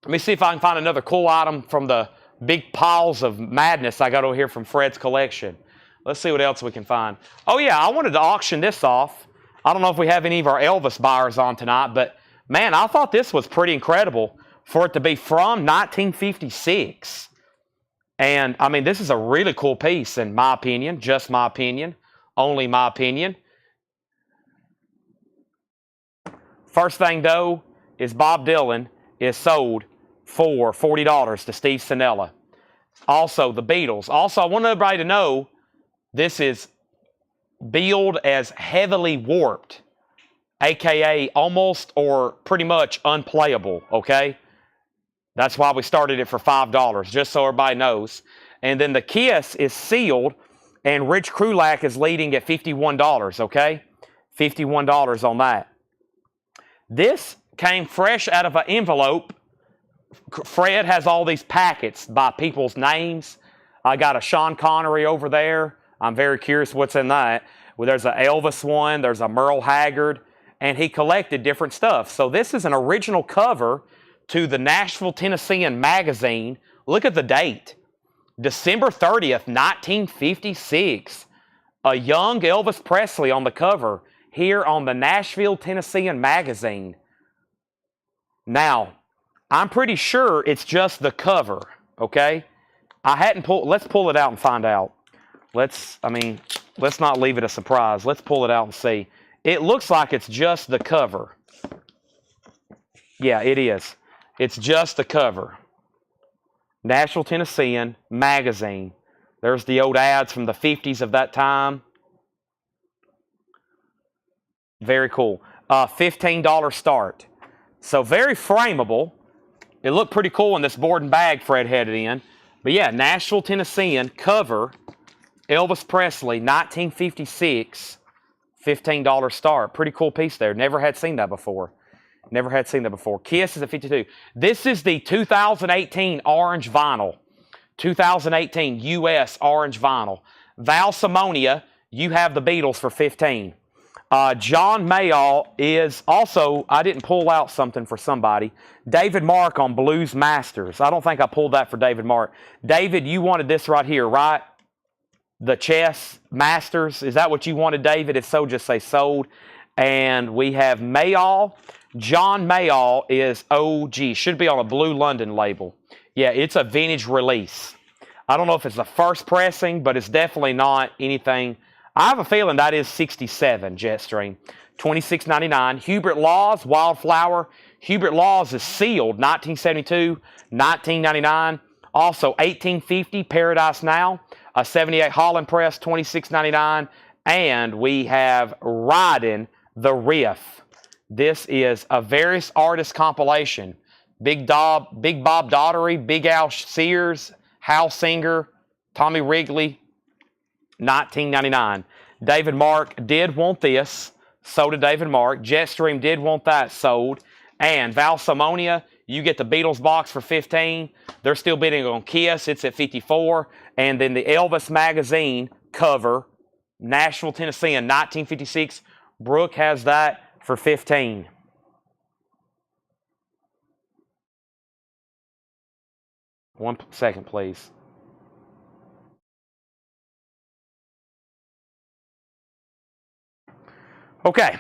Let me see if I can find another cool item from the big piles of madness I got over here from Fred's collection. Let's see what else we can find. Oh, yeah, I wanted to auction this off. I don't know if we have any of our Elvis buyers on tonight, but, man, I thought this was pretty incredible for it to be from 1956. And, I mean, this is a really cool piece, in my opinion. Just my opinion. Only my opinion. First thing, though, is Bob Dylan is sold for $40 to Steve Sinella. Also, the Beatles. Also, I want everybody to know this is billed as heavily warped, a.k.a. almost or pretty much unplayable, okay? That's why we started it for $5, just so everybody knows. And then the Kiss is sealed, and Rich Krulak is leading at $51, okay? $51 on that. This came fresh out of an envelope. Fred has all these packets by people's names. I got a Sean Connery over there. I'm very curious what's in that. Well, there's an Elvis one. There's a Merle Haggard. And he collected different stuff. So this is an original cover to the Nashville, Tennessean magazine. Look at the date. December 30th, 1956. A young Elvis Presley on the cover here on the Nashville, Tennessean magazine. Now, I'm pretty sure it's just the cover, okay? Let's pull it out and find out. Let's not leave it a surprise. Let's pull it out and see. It looks like it's just the cover. Yeah, it is. It's just the cover. Nashville, Tennessean magazine. There's the old ads from the 50s of that time. Very cool. $15 start. So very frameable. It looked pretty cool in this board and bag Fred had it in. But yeah, Nashville, Tennessean cover. Elvis Presley, 1956. $15 start. Pretty cool piece there. Never had seen that before. Never had seen that before. Kiss is at $52. This is the 2018 orange vinyl. 2018 US orange vinyl. Val Simonia, you have the Beatles for $15. John Mayall is also, I didn't pull out something for somebody. David Mark on Blues Masters. I don't think I pulled that for David Mark. David, you wanted this right here, right? The Chess Masters. Is that what you wanted, David? If so, just say sold. And we have Mayall. John Mayall is OG. Should be on a Blue London label. Yeah, it's a vintage release. I don't know if it's the first pressing, but it's definitely not anything. I have a feeling that is 67 Jetstream. $26.99. Hubert Laws, Wildflower. Hubert Laws is sealed. 1972, $19.99. Also, 1850 Paradise Now. A 78 Holland Press, $26.99. And we have Riding the Riff. This is a various artist compilation. Big Bob Daugherty, Big Al Sears, Hal Singer, Tommy Wrigley, $19.99. David Mark did want this. So did David Mark. Jetstream did want that sold. And Val Simonia, you get the Beatles box for $15. They're still bidding on Kiss. It's at $54. And then the Elvis magazine cover, Nashville, Tennessee in 1956. Brooke has that for $15. One second, please. Okay,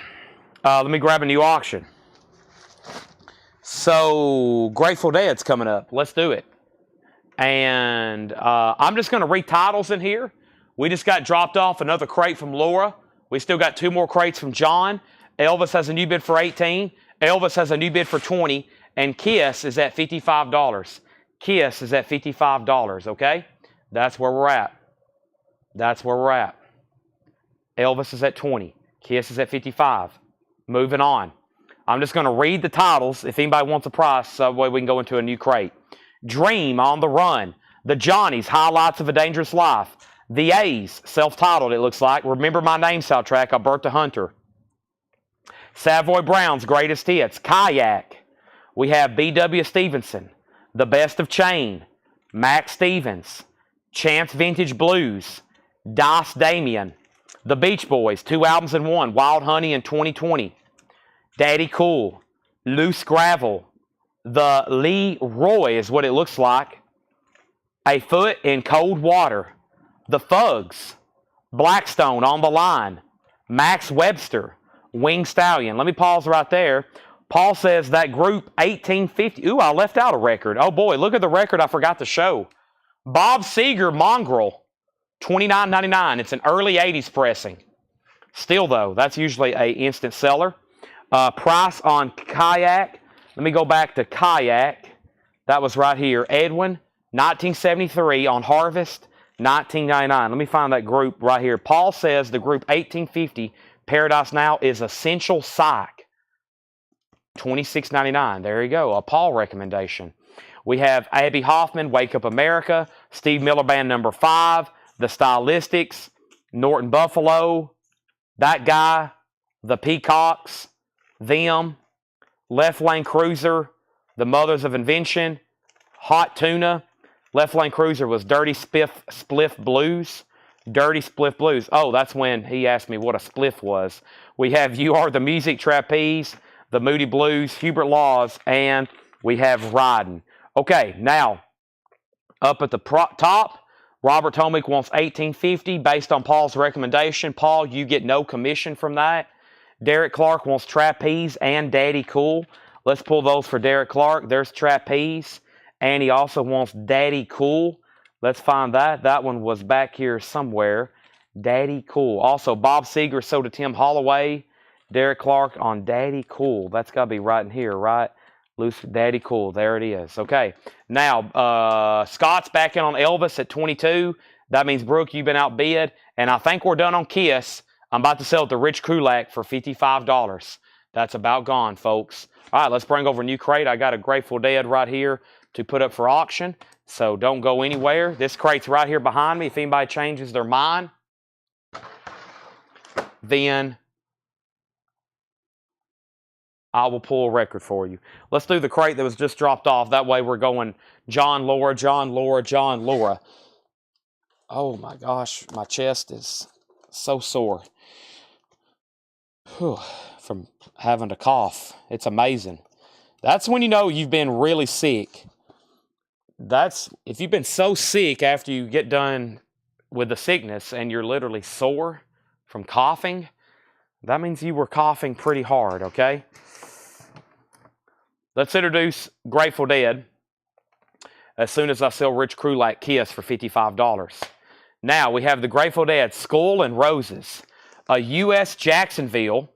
let me grab a new auction. So, Grateful Dead's coming up. Let's do it. And I'm just going to read titles in here. We just got dropped off another crate from Laura. We still got 2 more crates from John. Elvis has a new bid for $18. Elvis has a new bid for $20. And Kiss is at $55. Kiss is at $55, okay? That's where we're at. That's where we're at. Elvis is at $20. Kiss is at $55. Moving on. I'm just going to read the titles if anybody wants a price so that way we can go into a new crate. Dream on the Run. The Johnnies, Highlights of a Dangerous Life. The A's, self-titled it looks like. Remember My Name soundtrack, Alberta Hunter. Savoy Brown's Greatest Hits. Kayak. We have B.W. Stevenson. The Best of Chain. Max Stevens. Chance Vintage Blues. Das Damien. The Beach Boys, 2 albums in 1. Wild Honey in 2020. Daddy Cool. Loose Gravel. The Leroy is what it looks like. A Foot in Cold Water. The Thugs. Blackstone on the Line. Max Webster. Wing Stallion. Let me pause right there. Paul says that group 1850. Ooh, I left out a record. Oh boy, look at the record I forgot to show. Bob Seger Mongrel. $29.99. It's an early 80s pressing. Still, though, that's usually an instant seller. Price on Kayak. Let me go back to Kayak. That was right here. Edwin, 1973 on Harvest, $19.99. Let me find that group right here. Paul says the group 1850 Paradise Now is Essential Psych. $26.99. There you go. A Paul recommendation. We have Abby Hoffman, Wake Up America, Steve Miller Band number 5, The Stylistics, Norton Buffalo, That Guy, The Peacocks, Them, Left Lane Cruiser, The Mothers of Invention, Hot Tuna. Left Lane Cruiser was Dirty Spliff Blues. Dirty Spliff Blues. Oh, that's when he asked me what a spliff was. We have You Are the Music Trapeze, The Moody Blues, Hubert Laws, and we have Riding. Okay, now, up at the top, Robert Tomick wants 1850 based on Paul's recommendation. Paul, you get no commission from that. Derek Clark wants Trapeze and Daddy Cool. Let's pull those for Derek Clark. There's Trapeze. And he also wants Daddy Cool. Let's find that. That one was back here somewhere. Daddy Cool. Also, Bob Seger, so did Tim Holloway. Derek Clark on Daddy Cool. That's got to be right in here, right? Loose Daddy Cool. There it is. Okay. Now, Scott's back in on Elvis at 22. That means, Brooke, you've been outbid. And I think we're done on Kiss. I'm about to sell it to Rich Krulak for $55. That's about gone, folks. All right, let's bring over a new crate. I got a Grateful Dead right here to put up for auction. So don't go anywhere. This crate's right here behind me. If anybody changes their mind, then I will pull a record for you. Let's do the crate that was just dropped off. That way we're going John, Laura, John, Laura, John, Laura. Oh my gosh, my chest is so sore. Whew, from having to cough. It's amazing. That's when you know you've been really sick. If you've been so sick after you get done with the sickness and you're literally sore from coughing, that means you were coughing pretty hard, okay? Let's introduce Grateful Dead as soon as I sell Rich Krulak Kiss for $55. Now, we have the Grateful Dead Skull and Roses, a U.S. Jacksonville,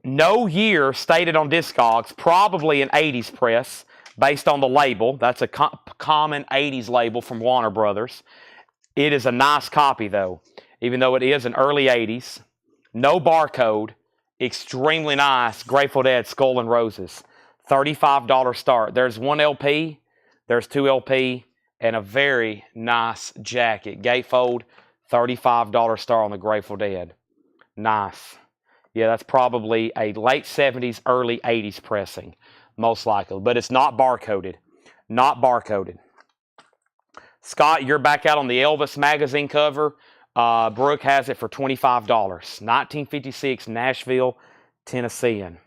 no year stated on Discogs, probably an 80s press based on the label. That's a common 80s label from Warner Brothers. It is a nice copy, though, even though it is an early 80s. No barcode, extremely nice Grateful Dead Skull and Roses. $35 start. There's 1 LP, there's 2 LP, and a very nice jacket. Gatefold, $35 start on the Grateful Dead. Nice. Yeah, that's probably a late 70s, early 80s pressing, most likely. But it's not barcoded. Not barcoded. Scott, you're back out on the Elvis magazine cover. Brooke has it for $25. 1956 Nashville, Tennessean.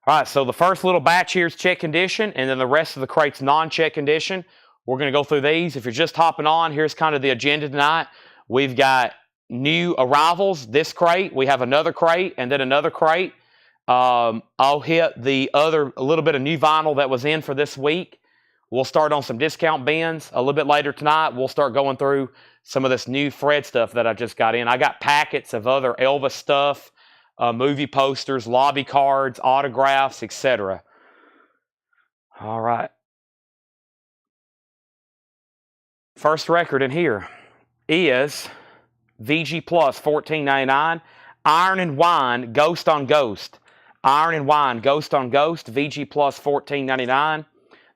All right, so the first little batch here is check condition, and then the rest of the crate's non-check condition. We're going to go through these. If you're just hopping on, here's kind of the agenda tonight. We've got new arrivals, this crate. We have another crate, and then another crate. I'll hit a little bit of new vinyl that was in for this week. We'll start on some discount bins. A little bit later tonight, we'll start going through some of this new Fred stuff that I just got in. I got packets of other Elvis stuff, movie posters, lobby cards, autographs, etc. All right. First record in here is VG Plus, $14.99. Iron and Wine, Ghost on Ghost. Iron and Wine, Ghost on Ghost, VG Plus, $14.99.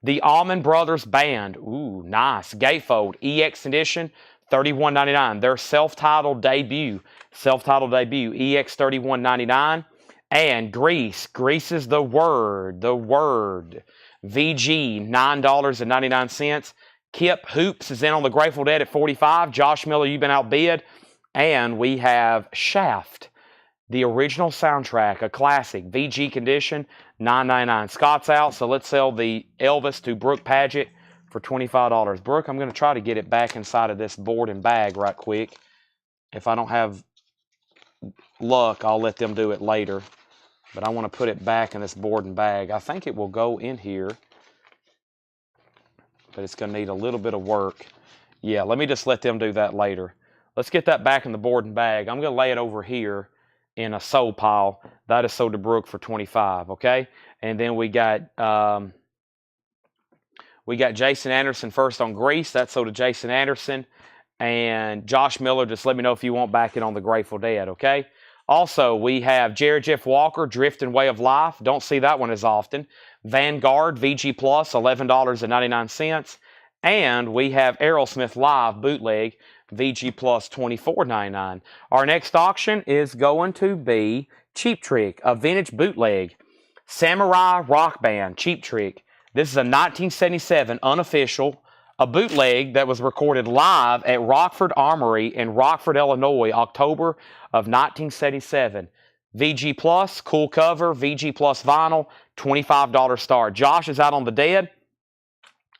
The Allman Brothers Band, ooh, nice. Gatefold, EX edition, $31.99. Their self-titled debut, EX $31.99. And Grease. Grease is the word. The word. VG, $9.99. Kip Hoops is in on the Grateful Dead at 45. Josh Miller, you've been outbid. And we have Shaft, the original soundtrack, a classic, VG condition, $9.99. Scott's out, so let's sell the Elvis to Brooke Paget for $25. Brooke, I'm going to try to get it back inside of this board and bag right quick. If I don't have luck, I'll let them do it later. But I want to put it back in this board and bag. I think it will go in here, but it's going to need a little bit of work. Yeah, let me just let them do that later. Let's get that back in the board and bag. I'm going to lay it over here in a sold pile. That is sold to Brooke for $25, okay? And then we got Jason Anderson first on Grease. That's sold to Jason Anderson. And Josh Miller, just let me know if you want back in on the Grateful Dead, okay? Also, we have Jared Jeff Walker, Drifting Way of Life. Don't see that one as often. Vanguard, VG Plus, $11.99. And we have Aerosmith Live Bootleg, VG Plus, $24.99. Our next auction is going to be Cheap Trick, a vintage bootleg. Samurai Rock Band, Cheap Trick. This is a 1977 unofficial, a bootleg that was recorded live at Rockford Armory in Rockford, Illinois, October of 1977. VG Plus, cool cover, VG Plus vinyl, $25 start. Josh is out on the Dead.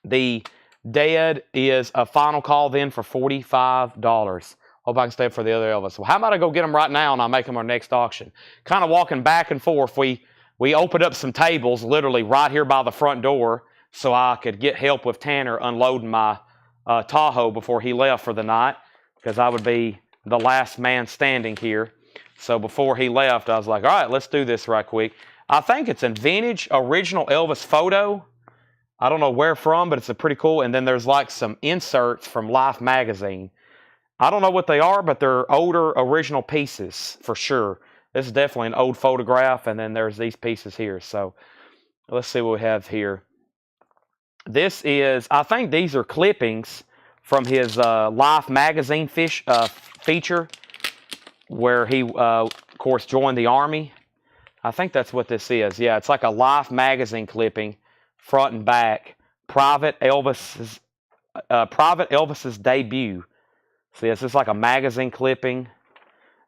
The Dead is a final call then for $45. Hope I can stay for the other Elvis. Well, how about I go get them right now and I'll make them our next auction. Kind of walking back and forth. We opened up some tables literally right here by the front door so I could get help with Tanner unloading my Tahoe before he left for the night, because I would be the last man standing here. So before he left, I was like, all right, let's do this right quick. I think it's a vintage original Elvis photo. I don't know where from, but it's a pretty cool. And then there's like some inserts from Life magazine. I don't know what they are, but they're older original pieces for sure. This is definitely an old photograph. And then there's these pieces here. So let's see what we have here. This is, I think these are clippings from his Life magazine feature where he, of course, joined the Army. I think that's what this is. Yeah, it's like a Life magazine clipping, front and back. Private Elvis's debut. See, this is like a magazine clipping.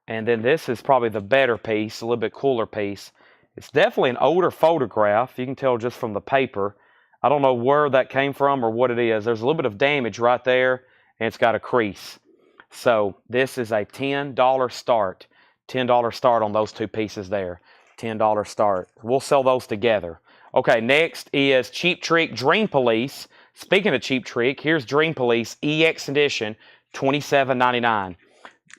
And then this is probably the better piece, a little bit cooler piece. It's definitely an older photograph. You can tell just from the paper. I don't know where that came from or what it is. There's a little bit of damage right there, and it's got a crease. So this is a $10 start. $10 start on those two pieces there. $10 start. We'll sell those together. Okay, next is Cheap Trick Dream Police. Speaking of Cheap Trick, here's Dream Police EX Edition, $27.99.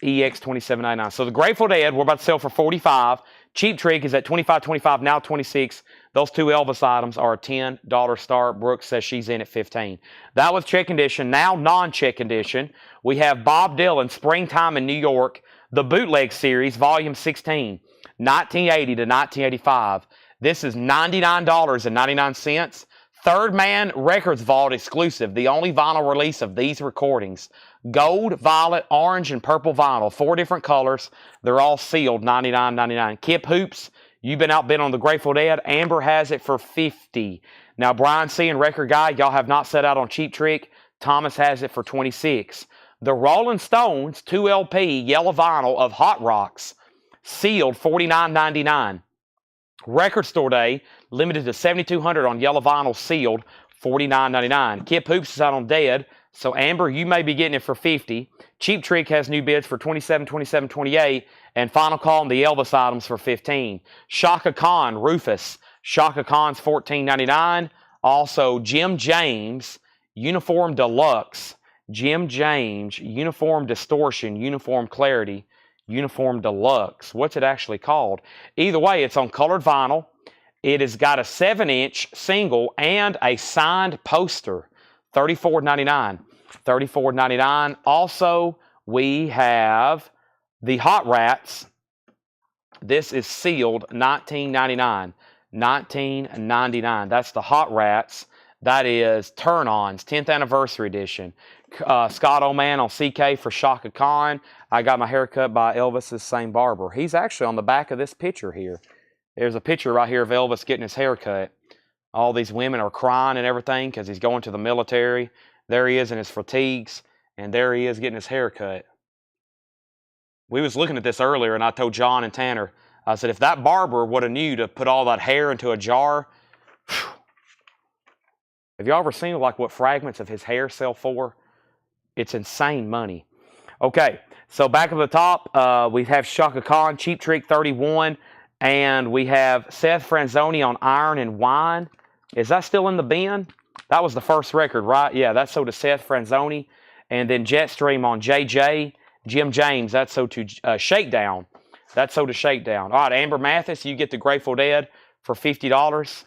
EX $27.99. So the Grateful Dead, we're about to sell for $45. Cheap Trick is at $25.25, now $26. Those two Elvis items are a $10 start. Brooke says she's in at $15. That was check condition. Now non-check condition. We have Bob Dylan, Springtime in New York, the Bootleg Series, Volume 16, 1980 to 1985. This is $99.99. Third Man Records Vault exclusive, the only vinyl release of these recordings. Gold, violet, orange, and purple vinyl. 4 different colors. They're all sealed, $99.99. Kip Hoops, you've been outbid on the Grateful Dead. Amber has it for $50. Now, Brian C. and Record Guy, y'all have not set out on Cheap Trick. Thomas has it for $26. The Rolling Stones 2 LP yellow vinyl of Hot Rocks, sealed, $49.99. Record Store Day, limited to 7,200 on yellow vinyl, sealed, $49.99. Kip Hoops is out on Dead, so Amber, you may be getting it for $50. Cheap Trick has new bids for $27, $27, $28, and final call on the Elvis items for $15. Shaka Khan, Rufus, Shaka Khan's $14.99. Also, Jim James, Uniform Deluxe, Jim James, Uniform Distortion, Uniform Clarity, Uniform Deluxe. What's it actually called? Either way, it's on colored vinyl. It has got a 7-inch single and a signed poster. $34.99. $34.99. Also, we have the Hot Rats. This is sealed, $19.99. $19.99. That's the Hot Rats. That is Turn-Ons, 10th Anniversary Edition. Scott Oman on CK for Shaka Khan. I got my hair cut by Elvis's same barber. He's actually on the back of this picture here. There's a picture right here of Elvis getting his hair cut. All these women are crying and everything because he's going to the military. There he is in his fatigues, and there he is getting his hair cut. We was looking at this earlier, and I told John and Tanner, I said, if that barber would have knew to put all that hair into a jar, whew. Have y'all ever seen like what fragments of his hair sell for? It's insane money. Okay, so back at the top, we have Shaka Khan, Cheap Trick 31, and we have Seth Franzoni on Iron and Wine. Is that still in the bin? That was the first record, right? Yeah, that's sold to Seth Franzoni. And then Jetstream on JJ. Jim James, that's sold to Shakedown. That's sold to Shakedown. All right, Amber Mathis, you get the Grateful Dead for $50.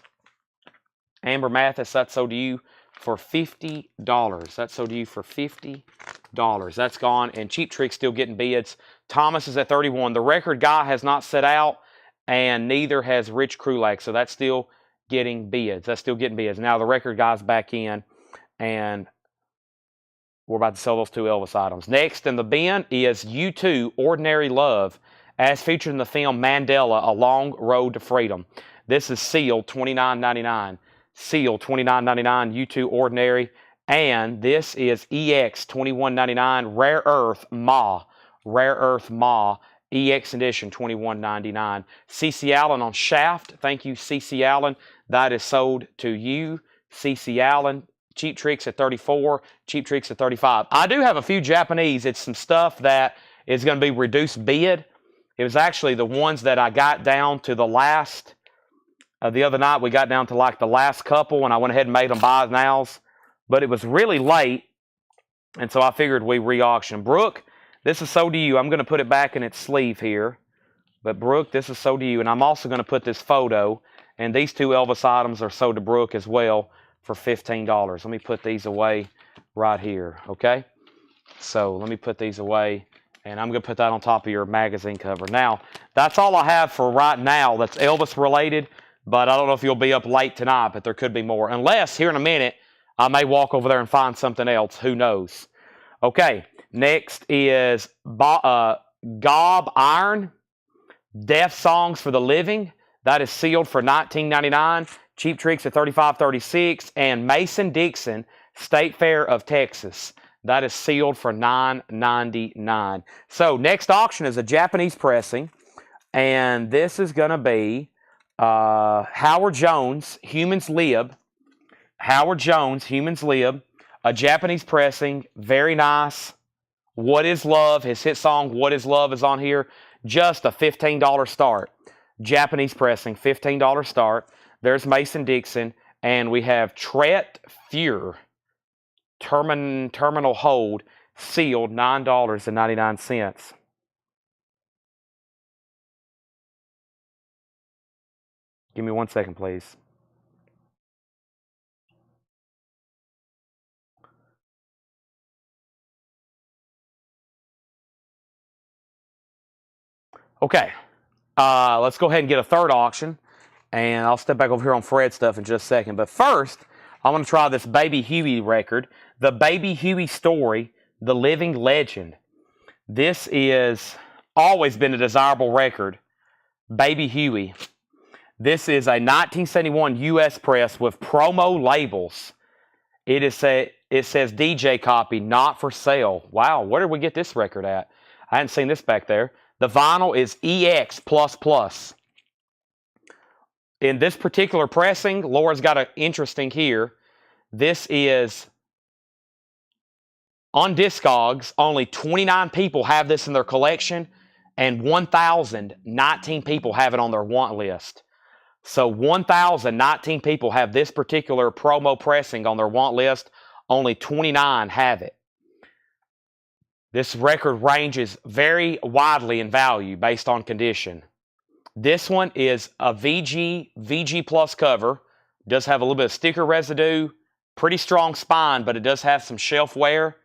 Amber Mathis, that's sold to you for $50. That's sold to you for $50. That's gone. And Cheap Trick's still getting bids. Thomas is at 31. The record guy has not set out, and neither has Rich Krulak. So that's still getting bids. That's still getting bids. Now the record guy's back in, and we're about to sell those two Elvis items. Next in the bin is U2 Ordinary Love, as featured in the film Mandela, A Long Road to Freedom. This is sealed $29.99. Sealed $29.99, U2 Ordinary. And this is EX $21.99, Rare Earth Ma. Rare Earth Ma. EX Edition $21.99. CC Allen on Shaft. Thank you, CC Allen. That is sold to you, CC Allen. Cheap Tricks at 34. Cheap Tricks at 35. I do have a few Japanese. It's some stuff that is going to be reduced bid. It was actually the ones that I got down to the last. The other night we got down to like the last couple, and I went ahead and made them buy nows. But it was really late, and so I figured we re-auction. Brooke, this is sold to you. I'm going to put it back in its sleeve here. But Brooke, this is sold to you. And I'm also going to put this photo, and these two Elvis items are sold to Brooke as well for $15. Let me put these away right here, okay? So let me put these away, and I'm going to put that on top of your magazine cover. Now, that's all I have for right now that's Elvis related, but I don't know if you'll be up late tonight, but there could be more. Unless, here in a minute, I may walk over there and find something else. Who knows? Okay, next is Gob Iron, Deaf Songs for the Living. That is sealed for $19.99. Cheap Tricks at $35.36. And Mason Dixon, State Fair of Texas. That is sealed for $9.99. So next auction is a Japanese pressing. And this is going to be Howard Jones, Humans Live. Howard Jones, Humans Live. A Japanese pressing. Very nice. What is Love? His hit song, What is Love, is on here. Just a $15 start. Japanese pressing, $15 start. There's Mason Dixon. And we have Tret Fuhr. Terminal Hold. Sealed, $9.99. Give me 1 second, please. Okay, let's go ahead and get a third auction, and I'll step back over here on Fred's stuff in just a second. But first, I want to try this Baby Huey record, the Baby Huey Story, The Living Legend. This is always been a desirable record, Baby Huey. This is a 1971 U.S. press with promo labels. It says DJ copy, not for sale. Wow, where did we get this record at? I hadn't seen this back there. The vinyl is EX++. In this particular pressing, Laura's got an interesting here. This is on Discogs. Only 29 people have this in their collection, and 1,019 people have it on their want list. So 1,019 people have this particular promo pressing on their want list. Only 29 have it. This record ranges very widely in value based on condition. This one is a VG Plus cover. Does have a little bit of sticker residue. Pretty strong spine, but it does have some shelf wear.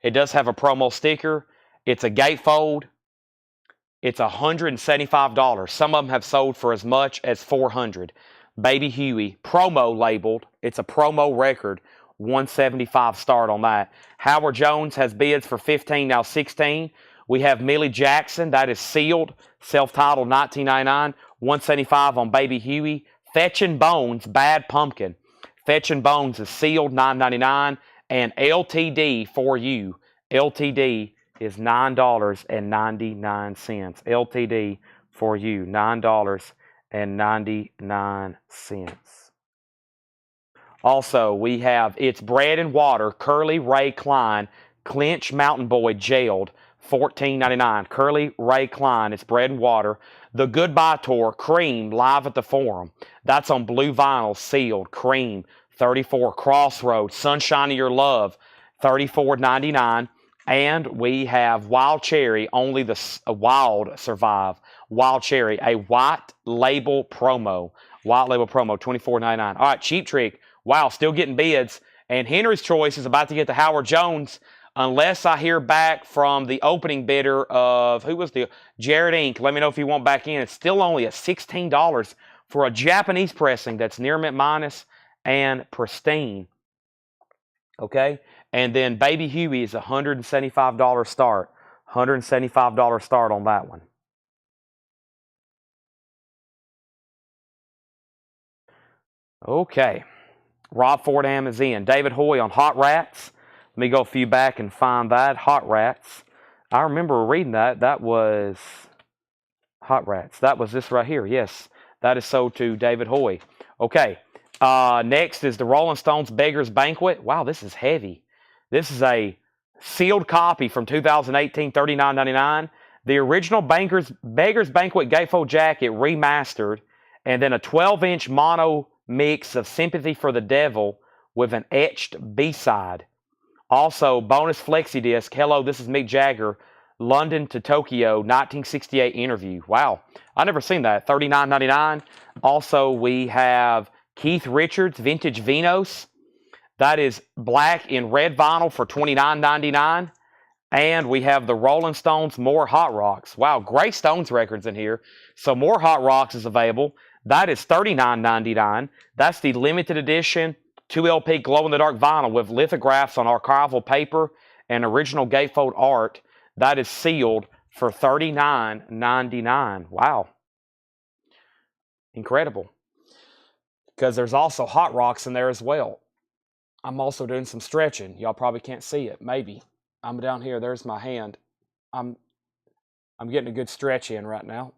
It does have a promo sticker. It's a gatefold. It's $175. Some of them have sold for as much as $400. Baby Huey, promo labeled. It's a promo record. $175 start on that. Howard Jones has bids for $15, now $16. We have Millie Jackson, that is sealed, self-titled, $19.99. $175 on Baby Huey. Fetchin' Bones, Bad Pumpkin. Fetchin' Bones is sealed, $9.99. And LTD for you. LTD is $9.99. LTD for you, $9.99. Also, we have It's Bread and Water, Curly Ray Klein, Clinch Mountain Boy Jailed, $14.99. Curly Ray Klein, It's Bread and Water. The Goodbye Tour, Cream, Live at the Forum. That's on blue vinyl, sealed, Cream, $34. Crossroads, Sunshine of Your Love, $34.99. And we have Wild Cherry, Only the Wild Survive. Wild Cherry, a white label promo. White label promo, $24.99. All right, Cheap Trick. Wow, still getting bids. And Henry's Choice is about to get to Howard Jones unless I hear back from the opening bidder of, who was the, Jared Inc. Let me know if you want back in. It's still only at $16 for a Japanese pressing that's near mint minus and pristine. Okay? And then Baby Huey is $175 start. $175 start on that one. Okay. Rob Fordham is in. David Hoy on Hot Rats. Let me go a few back and find that. Hot Rats. I remember reading that. That was Hot Rats. That was this right here. Yes. That is sold to David Hoy. Okay. Next is the Rolling Stones Beggar's Banquet. Wow, this is heavy. This is a sealed copy from 2018, $39.99. The original Beggar's Banquet gatefold jacket remastered, and then a 12-inch mono mix of Sympathy for the Devil with an etched B-side. Also, bonus flexi disc, Hello, This is Mick Jagger, London to Tokyo, 1968 interview. Wow, I've never seen that, $39.99. Also, we have Keith Richards, Vintage Vinos. That is black in red vinyl for $29.99. And we have the Rolling Stones More Hot Rocks. Wow, great Stones records in here. So More Hot Rocks is available. That is $39.99. That's the limited edition 2LP glow-in-the-dark vinyl with lithographs on archival paper and original gatefold art. That is sealed for $39.99. Wow. Incredible. Because there's also Hot Rocks in there as well. I'm also doing some stretching. Y'all probably can't see it. Maybe. I'm down here. There's my hand. I'm getting a good stretch in right now.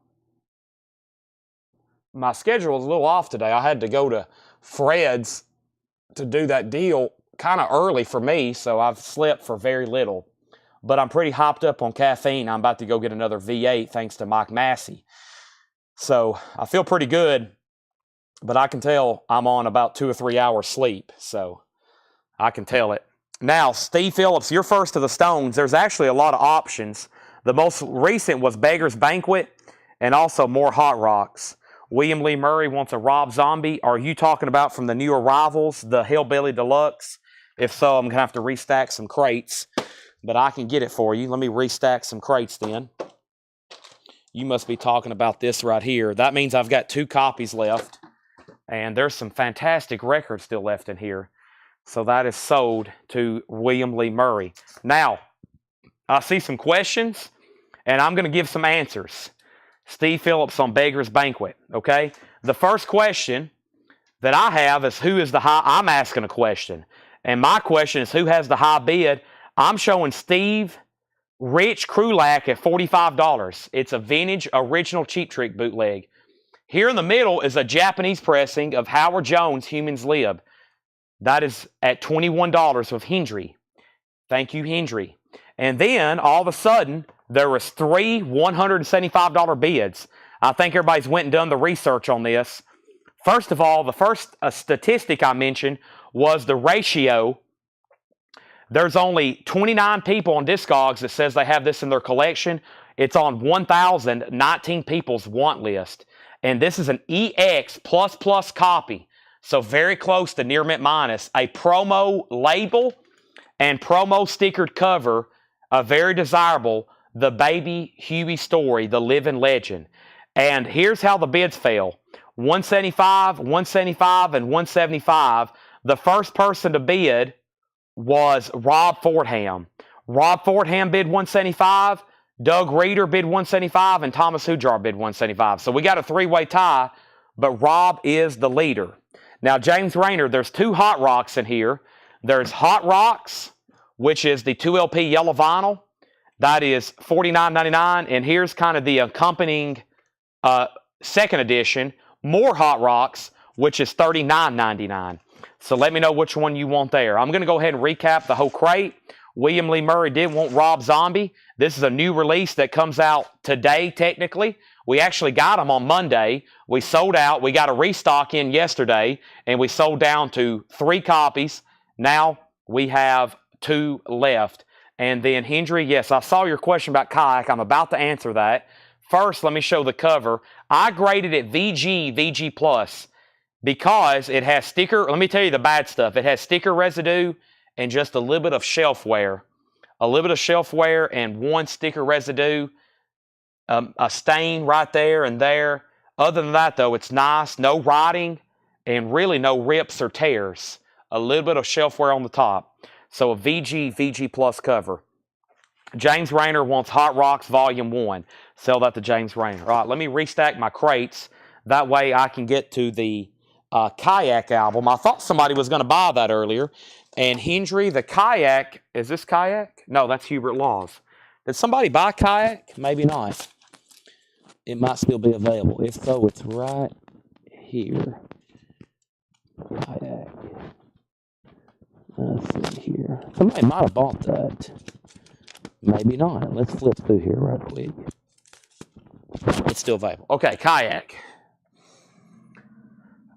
My schedule is a little off today. I had to go to Fred's to do that deal kind of early for me, so I've slept for very little. But I'm pretty hopped up on caffeine. I'm about to go get another V8 thanks to Mike Massey. So I feel pretty good, but I can tell I'm on about 2 or 3 hours sleep, so I can tell it. Now, Steve Phillips, you're first to the Stones. There's actually a lot of options. The most recent was Beggar's Banquet and also More Hot Rocks. William Lee Murray wants a Rob Zombie. Are you talking about from the new arrivals, the Hillbilly Deluxe? If so, I'm going to have to restack some crates, but I can get it for you. Let me restack some crates then. You must be talking about this right here. That means I've got 2 copies left, and there's some fantastic records still left in here. So that is sold to William Lee Murray. Now, I see some questions, and I'm going to give some answers. Steve Phillips on Beggar's Banquet, okay? The first question that I have is who is the high... I'm asking a question, and my question is who has the high bid. I'm showing Steve Rich Krulak at $45. It's a vintage original Cheap Trick bootleg. Here in the middle is a Japanese pressing of Howard Jones' Humans Live. That is at $21 with Hendry. Thank you, Hendry. And then, all of a sudden, there was 3 $175 bids. I think everybody's went and done the research on this. First of all, the first statistic I mentioned was the ratio. There's only 29 people on Discogs that says they have this in their collection. It's on 1,019 people's want list. And this is an EX++ copy. So very close to near mint minus. A promo label and promo stickered cover, a very desirable, the Baby Huey story, the living legend. And here's how the bids fell. 175, 175, and 175. The first person to bid was Rob Fordham. Rob Fordham bid 175. Doug Reeder bid 175, and Thomas Hujar bid 175. So we got a three-way tie, but Rob is the leader. Now, James Rayner, there's two Hot Rocks in here. There's Hot Rocks, which is the 2LP yellow vinyl. That is $49.99, and here's kind of the accompanying second edition, more Hot Rocks, which is $39.99. So let me know which one you want there. I'm going to go ahead and recap the whole crate. William Lee Murray did want Rob Zombie. This is a new release that comes out today, technically. We actually got them on Monday. We sold out. We got a restock in yesterday, and we sold down to 3 copies. Now we have 2 left. And then Hendry, yes, I saw your question about kayak. I'm about to answer that. First, let me show the cover. I graded it VG Plus because it has sticker. Let me tell you the bad stuff. It has sticker residue and just a little bit of shelf wear. A little bit of shelf wear and 1 sticker residue. A stain right there and there. Other than that, though, it's nice. No rotting and really no rips or tears. A little bit of shelf wear on the top. So a VG Plus cover. James Rayner wants Hot Rocks Volume 1. Sell that to James Rayner. All right, let me restack my crates. That way I can get to the Kayak album. I thought somebody was going to buy that earlier. And Hendry, the Kayak, is this Kayak? No, that's Hubert Laws. Did somebody buy Kayak? Maybe not. It might still be available. If so, it's right here. Kayak. Let's see here. Somebody might have bought that. Maybe not. Let's flip through here right quick. It's still available. Okay, Kayak.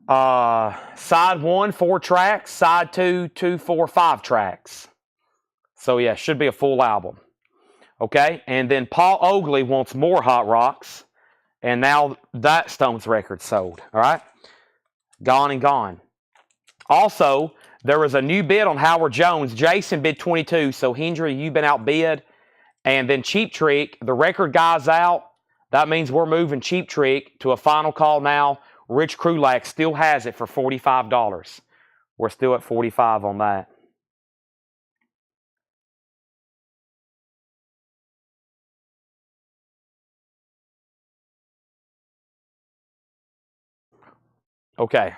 Side 1, 4 tracks. Side 2, 2, 4, 5 tracks. So yeah, should be a full album. Okay, and then Paul Oakley wants more Hot Rocks. And now that Stones record sold. All right? Gone and gone. Also, there was a new bid on Howard Jones. Jason bid 22, so Hendry, you've been outbid. And then Cheap Trick, the record guy's out. That means we're moving Cheap Trick to a final call now. Rich Krulak still has it for $45. We're still at $45 on that. Okay.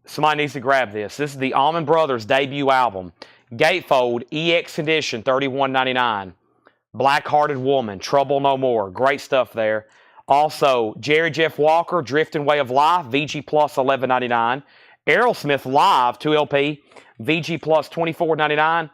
Somebody needs to grab this. This is the Allman Brothers debut album. Gatefold EX Condition, $31.99. Black-Hearted Woman, Trouble No More. Great stuff there. Also, Jerry Jeff Walker, Drifting Way of Life, VG Plus, $11.99. Aerosmith Live, 2LP, VG Plus, $24.99.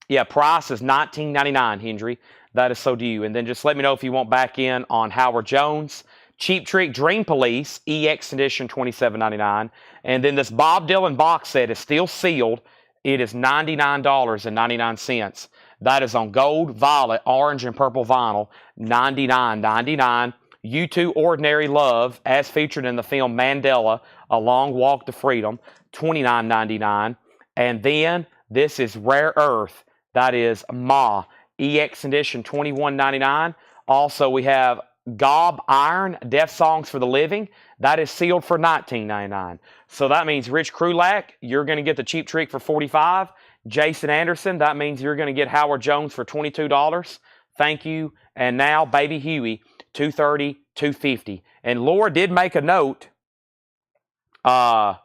Yeah, price is $19.99, Hendry. That is so due. And then just let me know if you want back in on Howard Jones. Cheap Trick Dream Police, EX Edition, $27.99. And then this Bob Dylan box set is still sealed. It is $99.99. That is on gold, violet, orange, and purple vinyl, $99.99. U2 Ordinary Love, as featured in the film Mandela, A Long Walk to Freedom, $29.99. And then this is Rare Earth. That is Ma, EX Edition, $21.99. Also, we have Gob Iron, Death Songs for the Living. That is sealed for $19.99. So that means Rich Krulak, you're going to get the Cheap Trick for $45. Jason Anderson, that means you're going to get Howard Jones for $22. Thank you. And now Baby Huey, $230, $250. And Laura did make a note. The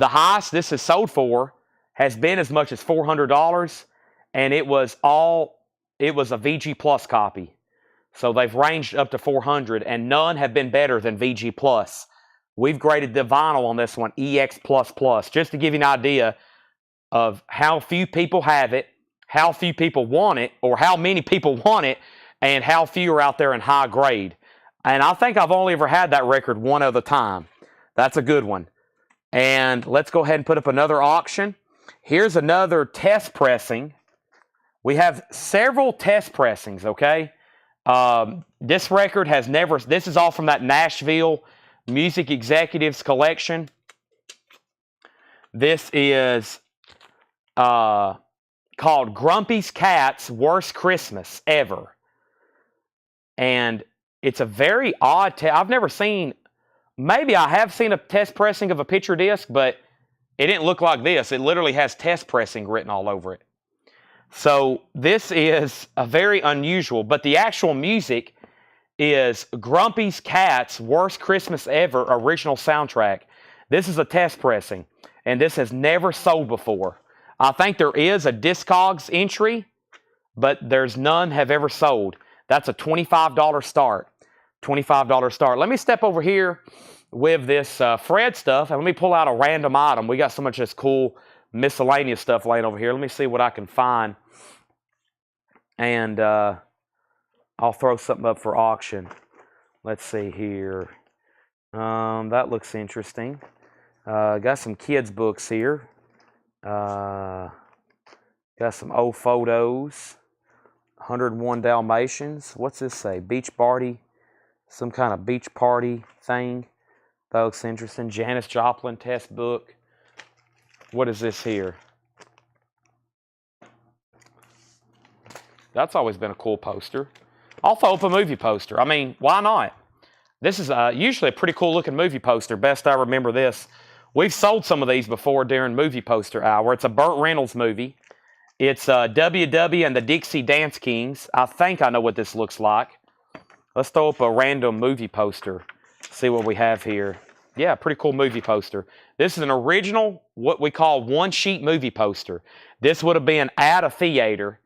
highest this is sold for has been as much as $400, and it was a VG Plus copy. So they've ranged up to $400, and none have been better than VG Plus. We've graded the vinyl on this one EX++, just to give you an idea of how few people have it, how few people want it, or how many people want it, and how few are out there in high grade. And I think I've only ever had that record one other time. That's a good one. And let's go ahead and put up another auction. Here's another test pressing. We have several test pressings, okay? This record has never, this is all from that Nashville Music Executives collection. This is called Grumpy's Cat's Worst Christmas Ever. And it's a very odd I've never seen, maybe I have seen a test pressing of a picture disc, but it didn't look like this. It literally has test pressing written all over it. So this is a very unusual, but the actual music is Grumpy's Cat's Worst Christmas Ever original soundtrack. This is a test pressing, and this has never sold before. I think there is a Discogs entry, but there's none have ever sold. That's a $25 start. $25 start. Let me step over here with this Fred stuff, and let me pull out a random item. We got so much of this cool miscellaneous stuff laying over here. Let me see what I can find, and I'll throw something up for auction. Let's see here. That looks interesting. Got some kids' books here. Got some old photos. 101 Dalmatians. What's this say? Beach party. Some kind of beach party thing. That looks interesting. Janis Joplin test book. What is this here? That's always been a cool poster. I'll throw up a movie poster. I mean, why not? This is usually a pretty cool looking movie poster. Best I remember this. We've sold some of these before during movie poster hour. It's a Burt Reynolds movie. It's WW and the Dixie Dance Kings. I think I know what this looks like. Let's throw up a random movie poster. See what we have here. Yeah, pretty cool movie poster. This is an original, what we call one-sheet movie poster. This would have been at a theater,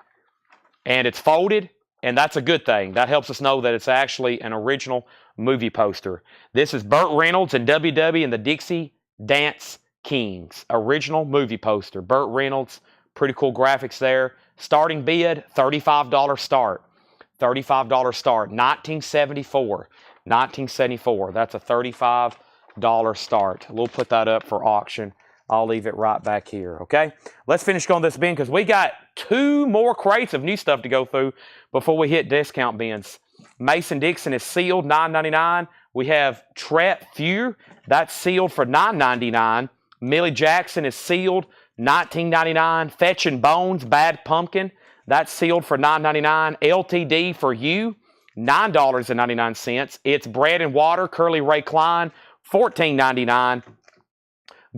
and it's folded, and that's a good thing. That helps us know that it's actually an original movie poster. This is Burt Reynolds and WW and the Dixie Dance Kings. Original movie poster. Burt Reynolds. Pretty cool graphics there. Starting bid, $35 start. $35 start. 1974. 1974. That's a $35 start. We'll put that up for auction. I'll leave it right back here, okay? Let's finish going this bin because we got 2 more crates of new stuff to go through before we hit discount bins. Mason-Dixon is sealed, $9.99. We have Tret Few. That's sealed for $9.99. Millie Jackson is sealed, $19.99. Fetchin' Bones, Bad Pumpkin. That's sealed for $9.99. LTD for you, $9.99. It's Bread and Water, Curly Ray Klein, $14.99.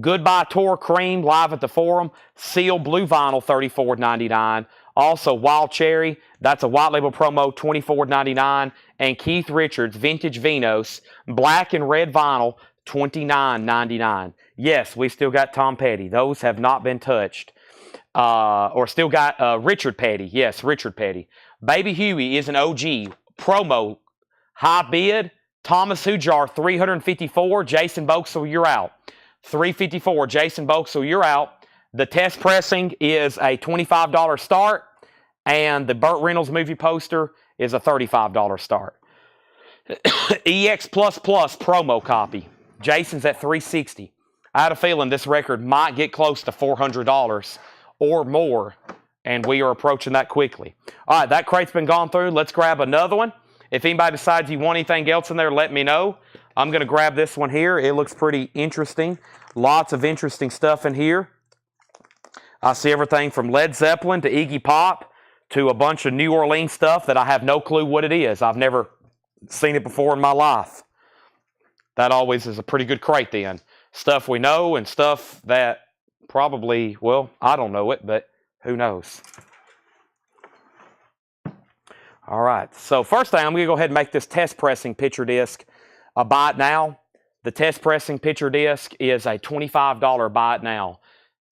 Goodbye Tour Cream, live at the Forum, sealed blue vinyl, $34.99. Also Wild Cherry, that's a white label promo, $24.99. And Keith Richards, Vintage Vinos, black and red vinyl, $29.99. Yes, we still got Tom Petty. Those have not been touched. Or still got Richard Petty. Yes, Richard Petty. Baby Huey is an OG. Promo. High bid. Thomas Hujar, $354. Jason Boxell, you're out. $354. Jason Boxell, you're out. The test pressing is a $25 start. And the Burt Reynolds movie poster is a $35 start. EX++ promo copy. Jason's at $360. I had a feeling this record might get close to $400 or more, and we are approaching that quickly. All right, that crate's been gone through. Let's grab another one. If anybody decides you want anything else in there, let me know. I'm going to grab this one here. It looks pretty interesting. Lots of interesting stuff in here. I see everything from Led Zeppelin to Iggy Pop to a bunch of New Orleans stuff that I have no clue what it is. I've never seen it before in my life. That always is a pretty good crate then. Stuff we know and stuff that probably, well, I don't know it, but who knows. All right, so first thing, I'm going to go ahead and make this test pressing picture disc a buy it now. The test pressing picture disc is a $25 buy it now.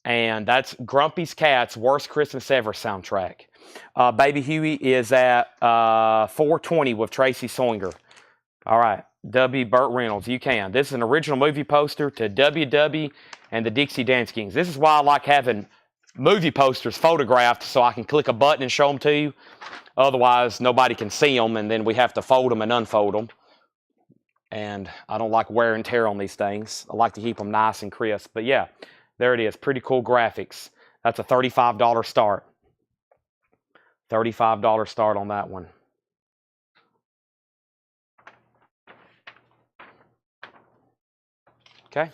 And that's Grumpy's Cat's Worst Christmas Ever soundtrack. Baby Huey is at $420 with Tracy Soinger. All right, W. Burt Reynolds, you can. This is an original movie poster to WW and the Dixie Dance Kings. This is why I like having movie posters photographed so I can click a button and show them to you. Otherwise, nobody can see them, and then we have to fold them and unfold them. And I don't like wear and tear on these things. I like to keep them nice and crisp. But yeah, there it is. Pretty cool graphics. That's a $35 start. $35 start on that one. Okay.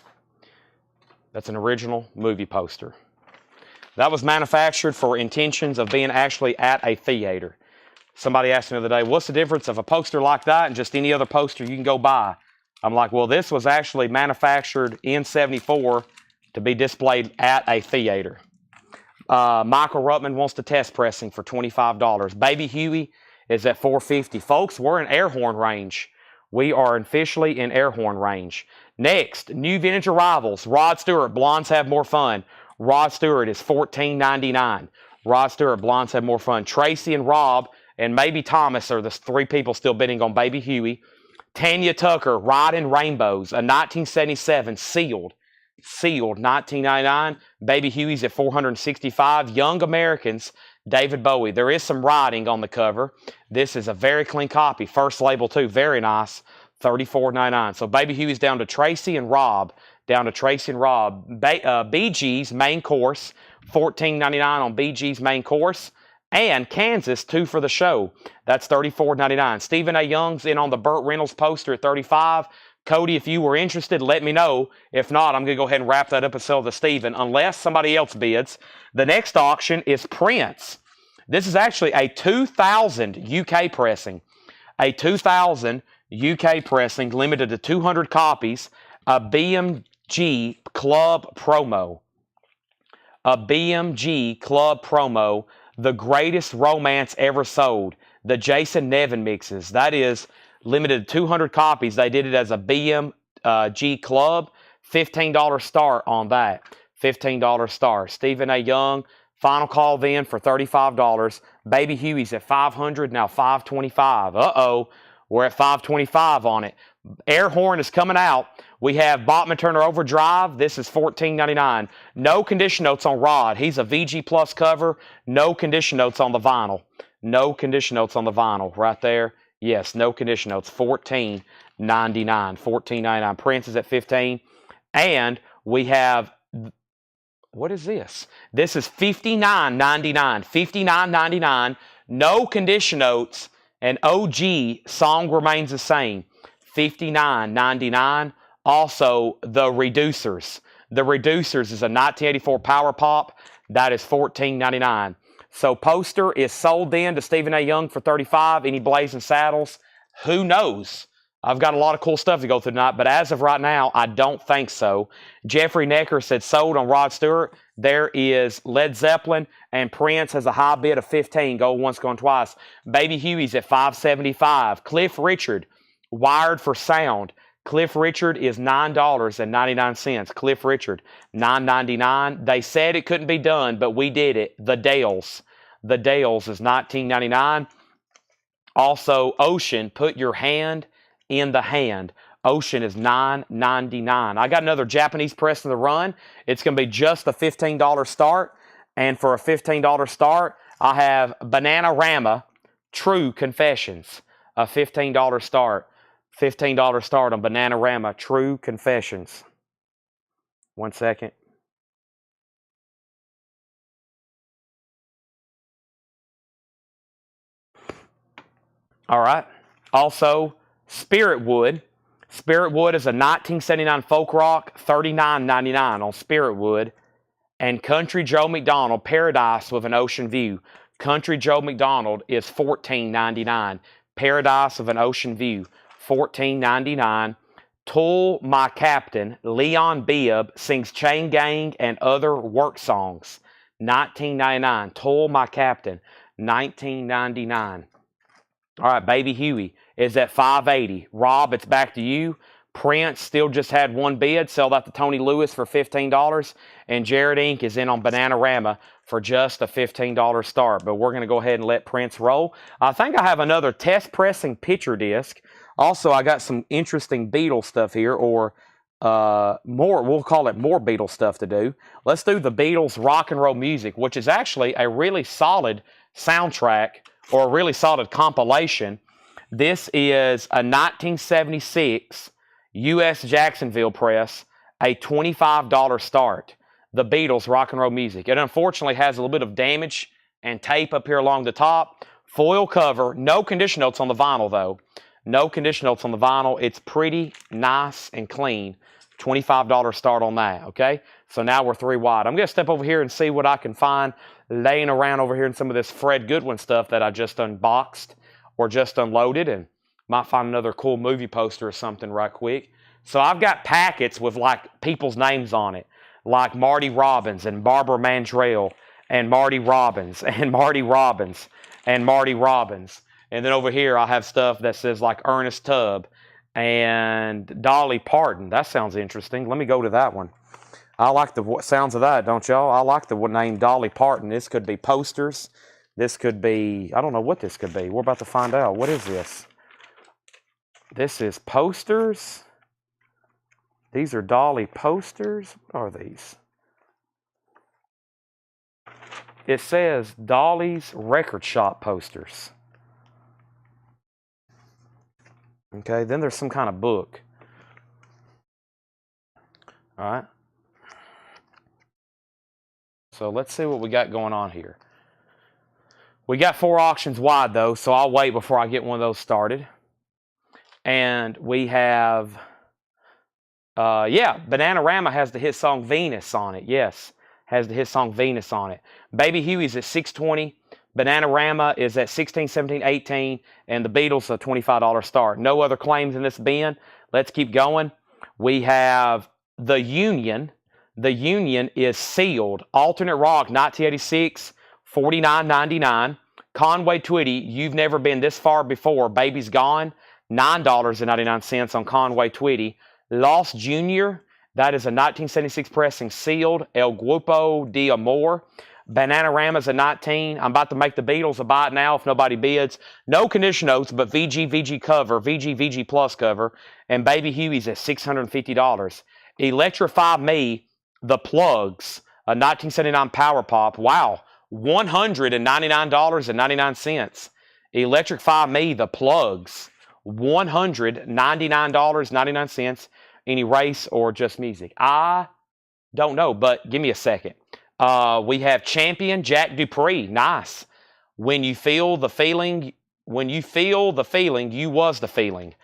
That's an original movie poster. That was manufactured for intentions of being actually at a theater. Somebody asked me the other day, what's the difference of a poster like that and just any other poster you can go buy? I'm like, well, this was actually manufactured in '74 to be displayed at a theater. Michael Ruttman wants to test pressing for $25. Baby Huey is at $4.50. Folks, we're in air horn range. We are officially in air horn range. Next, new vintage arrivals. Rod Stewart, Blondes Have More Fun. Rod Stewart is $14.99. Rod Stewart, Blondes Have More Fun. Tracy and Rob and maybe Thomas are the three people still bidding on Baby Huey. Tanya Tucker, Riding Rainbows, a 1977 sealed $19.99. Baby Huey's at $465. Young Americans, David Bowie. There is some writing on the cover. This is a very clean copy. First label too, very nice. $34.99. So Baby Huey's down to Tracy and Rob. Bee Gees main course, $14.99 on Bee Gees main course. And Kansas, 2 for the show. That's $34.99. Stephen A. Young's in on the Burt Reynolds poster at $35. Cody, if you were interested, let me know. If not, I'm going to go ahead and wrap that up and sell to Stephen, unless somebody else bids. The next auction is Prince. This is actually a 2000 UK pressing. A 2000 UK pressing, limited to 200 copies. A BMG Club promo. A BMG Club promo. The Greatest Romance Ever Sold. The Jason Nevin mixes. That is limited to 200 copies. They did it as a BMG Club. $15 start on that. $15 start. Stephen A. Young. Final call then for $35. Baby Huey's at $500. Now $525. Uh-oh. We're at $525 on it. Air horn is coming out. We have Bachman Turner Overdrive. This is $14.99. No condition notes on Rod. He's a VG Plus cover. No condition notes on the vinyl. No condition notes on the vinyl. Right there. Yes, no condition notes. $14.99. $14.99. Prince is at $15. And we have, what is this? This is $59.99. $59.99. No condition notes. And OG song remains the same. $59.99. Also, the Reducers. The Reducers is a 1984 Power Pop. That is $14.99. So poster is sold then to Stephen A. Young for $35. Any Blazing Saddles? Who knows? I've got a lot of cool stuff to go through tonight, but as of right now, I don't think so. Jeffrey Necker said sold on Rod Stewart. There is Led Zeppelin, and Prince has a high bid of $15. Go once, going twice. Baby Huey's at $575. Cliff Richard, Wired for Sound. Cliff Richard is $9.99. Cliff Richard, $9.99. They said it couldn't be done, but we did it. The Dales. The Dales is $19.99. Also, Ocean, Put Your Hand in the Hand. Ocean is $9.99. I got another Japanese press in the run. It's going to be just a $15 start. And for a $15 start, I have Bananarama, True Confessions. A $15 start. $15 start on Bananarama, True Confessions. 1 second. All right. Also, Spirit Wood. Spirit Wood is a 1979 folk rock, $39.99 on Spirit Wood. And Country Joe McDonald, Paradise with an Ocean View. Country Joe McDonald is $14.99. Paradise with an Ocean View, $14.99. Tool My Captain, Leon Bibb sings Chain Gang and other work songs, $19.99. Tool My Captain, $19.99. All right, Baby Huey is at $580. Rob, it's back to you. Prince still just had one bid. Sell that to Tony Lewis for $15. And Jared Inc. is in on Bananarama for just a $15 start. But we're going to go ahead and let Prince roll. I think I have another test pressing picture disc. Also, I got some interesting Beatles stuff here, or more, we'll call it more Beatles stuff to do. Let's do the Beatles rock and roll music, which is actually a really solid soundtrack or a really solid compilation. This is a 1976 U.S. Jacksonville press, a $25 start. The Beatles rock and roll music. It unfortunately has a little bit of damage and tape up here along the top. Foil cover, no condition notes on the vinyl though. No condition notes on the vinyl. It's pretty nice and clean. $25 start on that, okay? So now we're 3 wide. I'm going to step over here and see what I can find laying around over here in some of this Fred Goodwin stuff that I just unboxed or just unloaded, and might find another cool movie poster or something right quick. So I've got packets with like people's names on it, like Marty Robbins and Barbara Mandrell and Marty Robbins, and Marty Robbins, and Marty Robbins. And then over here, I have stuff that says like Ernest Tubb and Dolly Parton. That sounds interesting. Let me go to that one. I like the sounds of that, don't y'all? I like the name Dolly Parton. This could be posters. This could be, I don't know what this could be. We're about to find out. What is this? This is posters. These are Dolly posters. What are these? It says Dolly's Record Shop posters. Okay, then there's some kind of book. All right. So let's see what we got going on here. We got 4 auctions wide, though, so I'll wait before I get one of those started. And we have, Bananarama has the hit song Venus on it. Yes, has the hit song Venus on it. Baby Huey's at $6.20. Bananarama is at $16, $17, $18. And the Beatles a $25 start. No other claims in this bin. Let's keep going. We have the Union. The Union is sealed. Alternate Rock, 1986, $49.99. Conway Twitty, You've Never Been This Far Before, Baby's Gone, $9.99 on Conway Twitty. Lost Junior, that is a 1976 pressing sealed. El Grupo de Amor. Bananarama's a 19. I'm about to make the Beatles a buy it now if nobody bids. No condition notes, but VG cover, VG Plus cover. And Baby Huey's at $650. Electrify Me, The Plugs, a 1979 Power Pop. Wow, $199.99. Electrify Me, The Plugs, $199.99. Any race or just music? I don't know, but give me a second. We have Champion, Jack Dupree. Nice. When you feel the feeling, you was the feeling.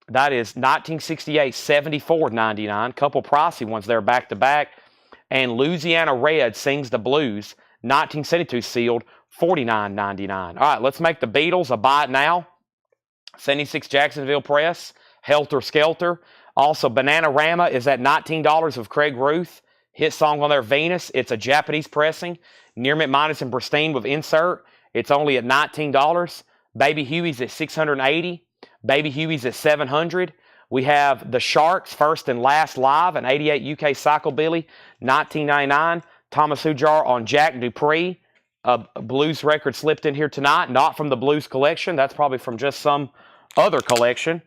That is 1968, $74.99. Couple pricey ones there back to back. And Louisiana Red Sings the Blues, 1972 sealed, $49.99. All right, let's make the Beatles a buy it now. 76 Jacksonville Press, Helter Skelter. Also, Bananarama is at $19 of Craig Ruth. Hit song on there, Venus. It's a Japanese pressing. Near Mint Minus and Pristine with insert. It's only at $19. Baby Huey's at $680. Baby Huey's at $700. We have The Sharks, First and Last Live, an 88 UK Psychobilly, $19.99. Thomas Hujar on Jack Dupree. A blues record slipped in here tonight. Not from the blues collection. That's probably from just some other collection.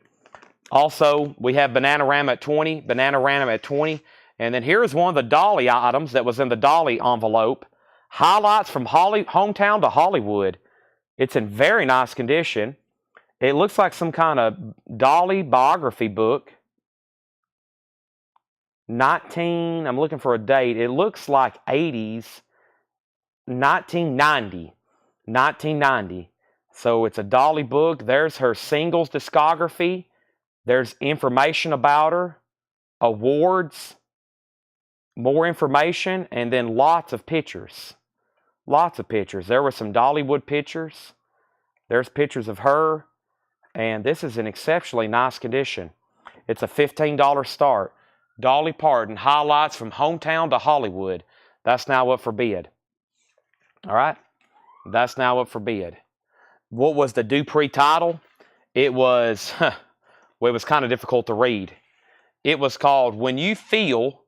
Also, we have Bananarama at $20. Bananarama at $20. And then here's one of the Dolly items that was in the Dolly envelope. Highlights from Hometown to Hollywood. It's in very nice condition. It looks like some kind of Dolly biography book. I'm looking for a date. It looks like 80s, 1990. 1990. So it's a Dolly book. There's her singles discography. There's information about her, awards, more information, and then lots of pictures. Lots of pictures. There were some Dollywood pictures. There's pictures of her. And this is in exceptionally nice condition. It's a $15 start. Dolly Parton, highlights from Hometown to Hollywood. That's now up for bid. All right? That's now up for bid. What was the Dupree title? It was, well, it was kind of difficult to read. It was called When You Feel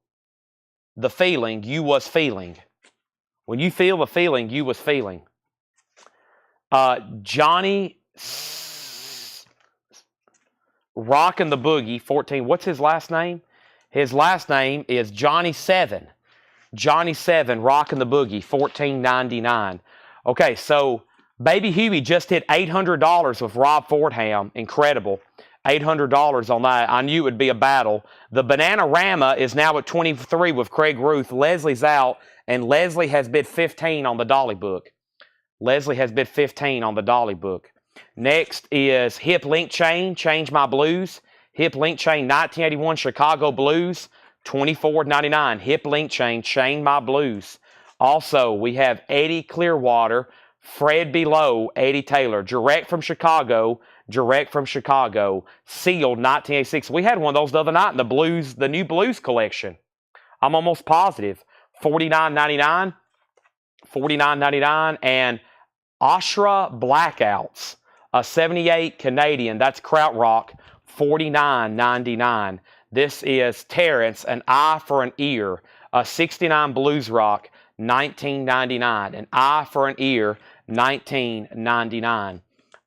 the Feeling You Was Feeling. When you feel the feeling you was feeling. Johnny Rockin' the Boogie, 14. What's his last name? His last name is Johnny 7. Johnny 7, Rockin' the Boogie, $14.99. Okay, so Baby Huey just hit $800 with Rob Fordham. Incredible. $800 on that. I knew it would be a battle. The Bananarama is now at 23 with Craig Ruth. Leslie's out, and Leslie has bid 15 on the Dolly book. Leslie has bid 15 on the Dolly book. Next is Hip Link Chain, Change My Blues. Hip Link Chain, 1981 Chicago Blues, $24.99. Hip Link Chain, Chain My Blues. Also, we have Eddie Clearwater, Fred Below, Eddie Taylor, direct from Chicago, sealed 1986. We had one of those the other night in the blues, the new blues collection. I'm almost positive. $49.99. $49.99. And Ashra Blackouts, a 78 Canadian, that's Krautrock, $49.99. This is Terrence, an eye for an ear, a 69 Blues Rock, $19.99. An eye for an ear, $19.99.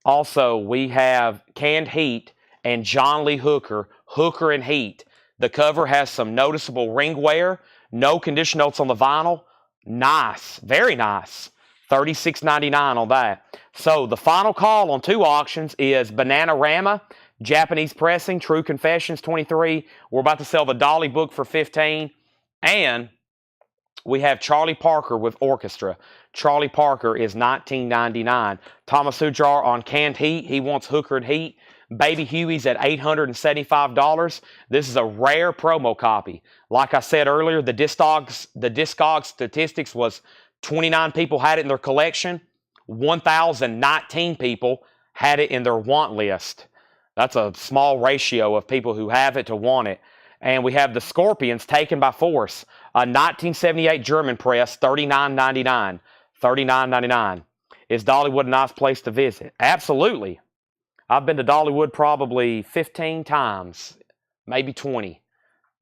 Also, we have Canned Heat and John Lee Hooker, Hooker and Heat. The cover has some noticeable ring wear, no condition notes on the vinyl. Nice, very nice. $36.99 on that. So the final call on 2 auctions is Bananarama, Japanese pressing, True Confessions, 23. We're about to sell the Dolly book for 15. And we have Charlie Parker with orchestra. Charlie Parker is $19.99. Thomas Ujar on Canned Heat. He wants Hooker and Heat. Baby Huey's at $875. This is a rare promo copy. Like I said earlier, the Discogs statistics was 29 people had it in their collection. 1,019 people had it in their want list. That's a small ratio of people who have it to want it. And we have the Scorpions Taken by Force, a 1978 German press, $39.99. $39.99. Is Dollywood a nice place to visit? Absolutely. I've been to Dollywood probably 15 times, maybe 20.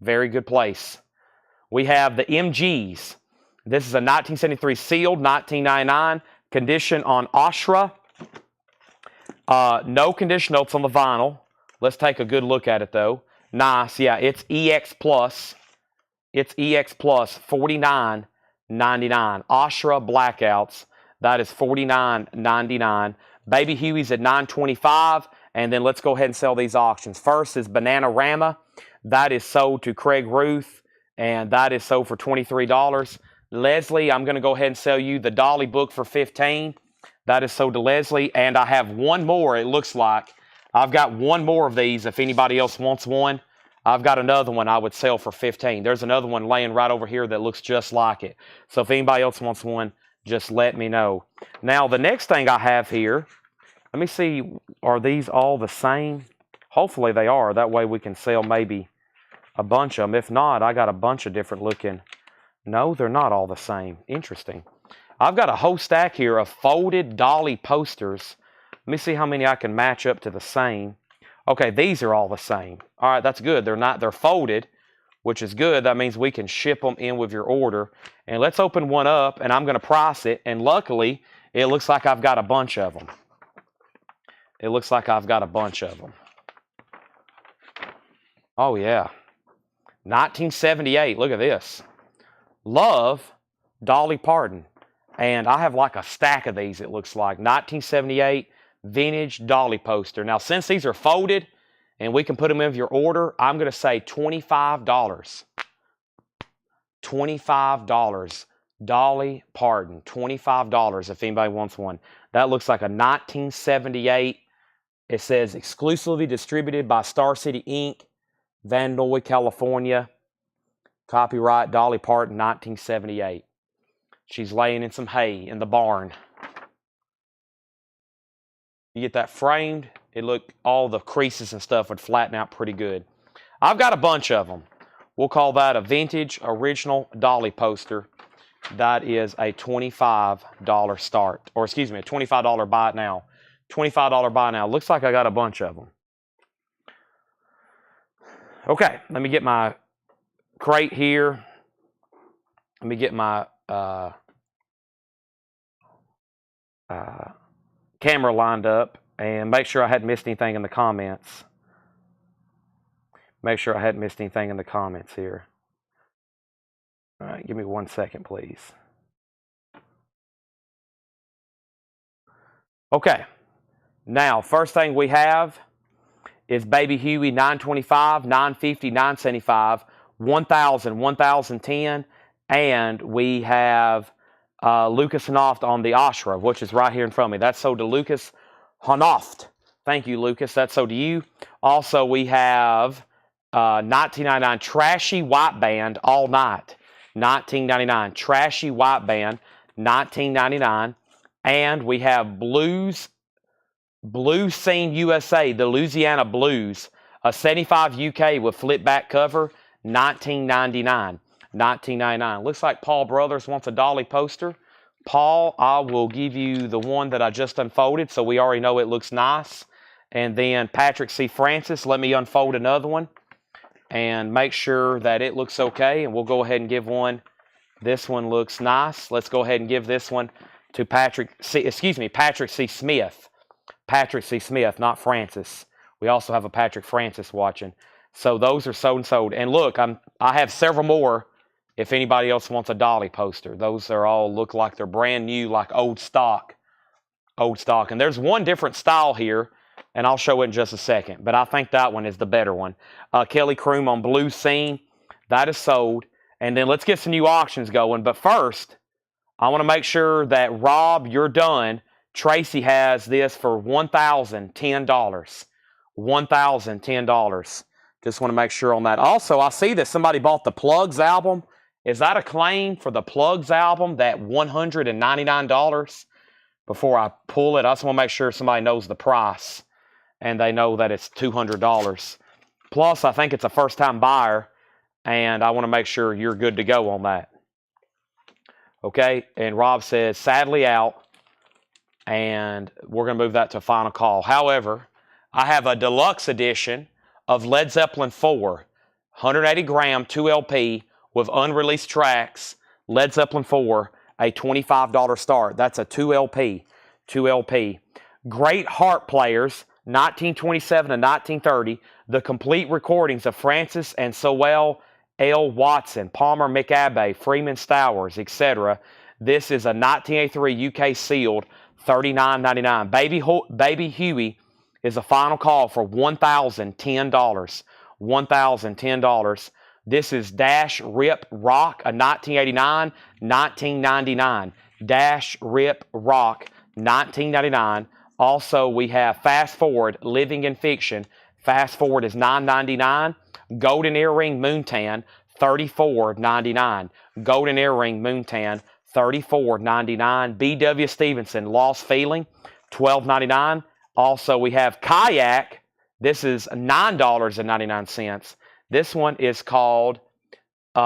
Very good place. We have the MGs. This is a 1973 sealed, $19.99. Condition on Ashra. No condition notes on the vinyl. Let's take a good look at it though. Nice, yeah, it's EX Plus. It's EX Plus, $49.99. Ashra Blackouts, that is $49.99. Baby Huey's at $9.25. And then let's go ahead and sell these auctions. First is Bananarama. That is sold to Craig Ruth, and that is sold for $23. Leslie, I'm going to go ahead and sell you the Dolly book for $15. That is sold to Leslie. And I have one more, it looks like. I've got one more of these if anybody else wants one. I've got another one I would sell for $15. There's another one laying right over here that looks just like it. So if anybody else wants one, just let me know. Now, the next thing I have here, let me see, are these all the same? Hopefully they are. That way we can sell maybe a bunch of them. If not, I got a bunch of different looking. No, they're not all the same. Interesting. I've got a whole stack here of folded Dolly posters. Let me see how many I can match up to the same. Okay, these are all the same. All right, that's good. They're folded, which is good. That means we can ship them in with your order. And let's open one up, and I'm going to price it. And luckily, it looks like I've got a bunch of them. It looks like I've got a bunch of them. Oh, yeah. 1978. Look at this. Love, Dolly Parton. And I have like a stack of these, it looks like. 1978 vintage Dolly poster. Now, since these are folded and we can put them in with your order, I'm going to say $25. $25. Dolly Parton. $25 if anybody wants one. That looks like a 1978. It says exclusively distributed by Star City Inc., Van Noy, California. Copyright Dolly Parton, 1978. She's laying in some hay in the barn. You get that framed, all the creases and stuff would flatten out pretty good. I've got a bunch of them. We'll call that a vintage original Dolly poster. That is a $25 start. Or excuse me, a $25 buy it now. $25 buy now. Looks like I got a bunch of them. Okay, let me get my crate here. Let me get my camera lined up and make sure I hadn't missed anything in the comments. Make sure I hadn't missed anything in the comments here. All right, give me 1 second, please. Okay, now first thing we have is Baby Huey, $925, $950, $975, $1,000, $1,010, and we have Lucas Hanoft on the Ashra, which is right here in front of me. That's sold to Lucas Hanoft. Thank you, Lucas. That's sold to you. Also, we have $19.99 Trashy White Band All Night. $19.99 Trashy White Band, $19.99. And we have Blues Scene USA, the Louisiana Blues, a 75 UK with flip back cover, $19.99. $19.99. Looks like Paul Brothers wants a Dolly poster. Paul, I will give you the one that I just unfolded, so we already know it looks nice. And then Patrick C. Francis, let me unfold another one and make sure that it looks okay. And we'll go ahead and give one. This one looks nice. Let's go ahead and give this one to Patrick C. Smith. Patrick C. Smith, not Francis. We also have a Patrick Francis watching. So those are sold and sold. And look, I have several more if anybody else wants a Dolly poster. Those are all look like they're brand new, like old stock. Old stock. And there's one different style here, and I'll show it in just a second. But I think that one is the better one. Kelly Kroom on Blue Scene. That is sold. And then let's get some new auctions going. But first, I want to make sure that, Rob, you're done. Tracy has this for $1,010. $1,010. Just want to make sure on that. Also, I see that somebody bought the Plugs album. Is that a claim for the Plugs album, that $199? Before I pull it, I just want to make sure somebody knows the price and they know that it's $200. Plus, I think it's a first-time buyer, and I want to make sure you're good to go on that. Okay, and Rob says, sadly out, and we're going to move that to final call. However, I have a deluxe edition of Led Zeppelin 4, 180 gram, 2 LP with unreleased tracks, Led Zeppelin 4, a $25 start. That's a 2 LP, 2 LP. Great harp players, 1927 to 1930, the complete recordings of Francis and Sowell L. Watson, Palmer McAbey, Freeman Stowers, etc. This is a 1983 UK sealed, $39.99. Baby Huey is a final call for $1,010. $1,010. This is Dash Rip Rock, a 1989, 1999. Dash Rip Rock, 1999. Also, we have Fast Forward, Living in Fiction. Fast Forward is $9.99. Golden Earring Moontan, $34.99. Golden Earring Moontan, $34.99. B.W. Stevenson, Lost Feeling, $12.99. Also, we have Kayak. This is $9.99. This one is called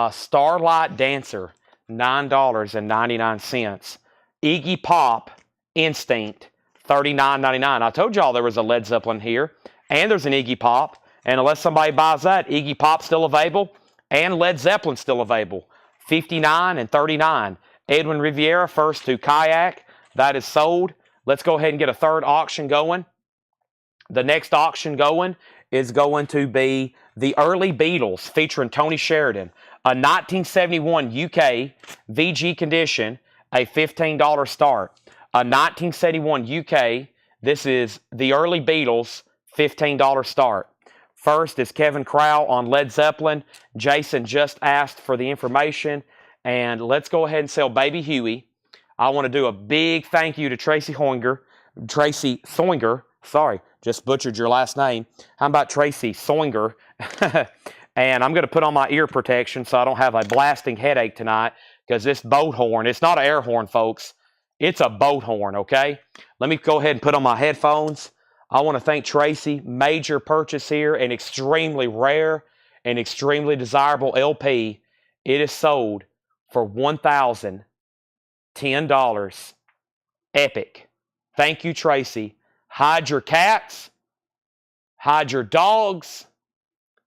Starlight Dancer, $9.99. Iggy Pop, Instinct, $39.99. I told y'all there was a Led Zeppelin here, and there's an Iggy Pop. And unless somebody buys that, Iggy Pop's still available, and Led Zeppelin's still available, $59 and $39. Edwin Riviera, First to Kayak, that is sold. Let's go ahead and get a third auction going. The next auction going is going to be the Early Beatles featuring Tony Sheridan, a 1971 UK VG condition, a $15 start. A 1971 UK, this is the Early Beatles, $15 start. First is Kevin Crowell on Led Zeppelin. Jason just asked for the information, and let's go ahead and sell Baby Huey. I want to do a big thank you to Tracy Soinger. Sorry, just butchered your last name. How about Tracy Soinger? And I'm going to put on my ear protection so I don't have a blasting headache tonight, because this boat horn, it's not an air horn, folks. It's a boat horn, okay? Let me go ahead and put on my headphones. I want to thank Tracy. Major purchase here, an extremely rare and extremely desirable LP. It is sold for $1,010. Epic. Thank you, Tracy. Hide your cats, hide your dogs,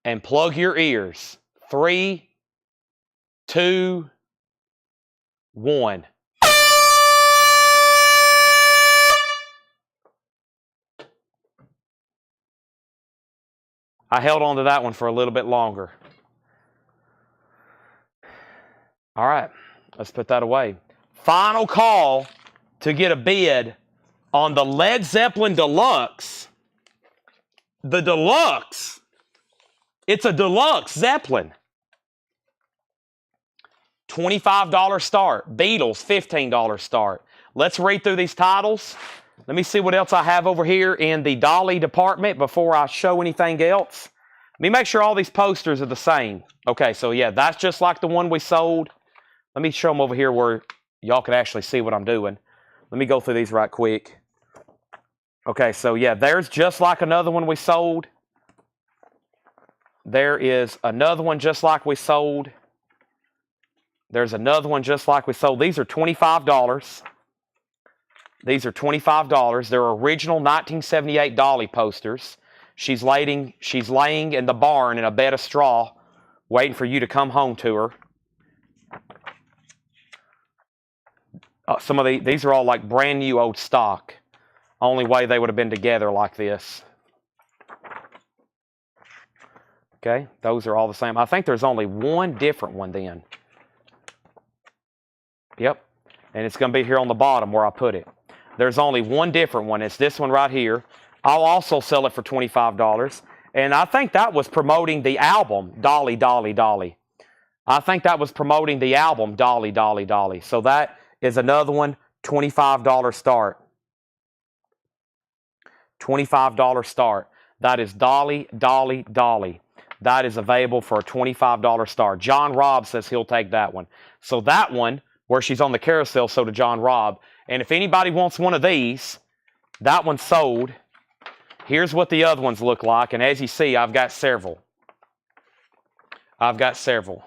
and plug your ears. 3, 2, 1. I held on to that one for a little bit longer. All right, let's put that away. Final call to get a bid on the Led Zeppelin Deluxe. The Deluxe. It's a Deluxe Zeppelin. $25 start. Beatles, $15 start. Let's read through these titles. Let me see what else I have over here in the Dolly department before I show anything else. Let me make sure all these posters are the same. Okay, so yeah, that's just like the one we sold. Let me show them over here where y'all can actually see what I'm doing. Let me go through these right quick. Okay, so yeah, there's just like another one we sold. There is another one just like we sold. There's another one just like we sold. These are $25. These are $25. They're original 1978 Dolly posters. She's laying in the barn in a bed of straw, waiting for you to come home to her. Some of these are all like brand new old stock. Only way they would have been together like this. Okay, those are all the same. I think there's only one different one then. Yep, and it's going to be here on the bottom where I put it. There's only one different one. It's this one right here. I'll also sell it for $25. And I think that was promoting the album, Dolly, Dolly, Dolly. I think that was promoting the album, Dolly, Dolly, Dolly. So that is another one, $25 start. $25 start. That is Dolly, Dolly, Dolly. That is available for a $25 start. John Robb says he'll take that one. So that one, where she's on the carousel, sold to John Robb. And if anybody wants one of these, that one's sold. Here's what the other ones look like. And as you see, I've got several. I've got several.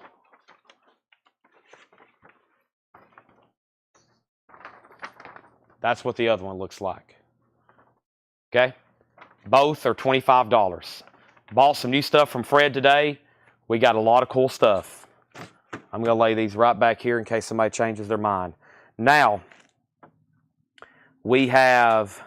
That's what the other one looks like. Okay? Both are $25. Bought some new stuff from Fred today. We got a lot of cool stuff. I'm going to lay these right back here in case somebody changes their mind. Now, we have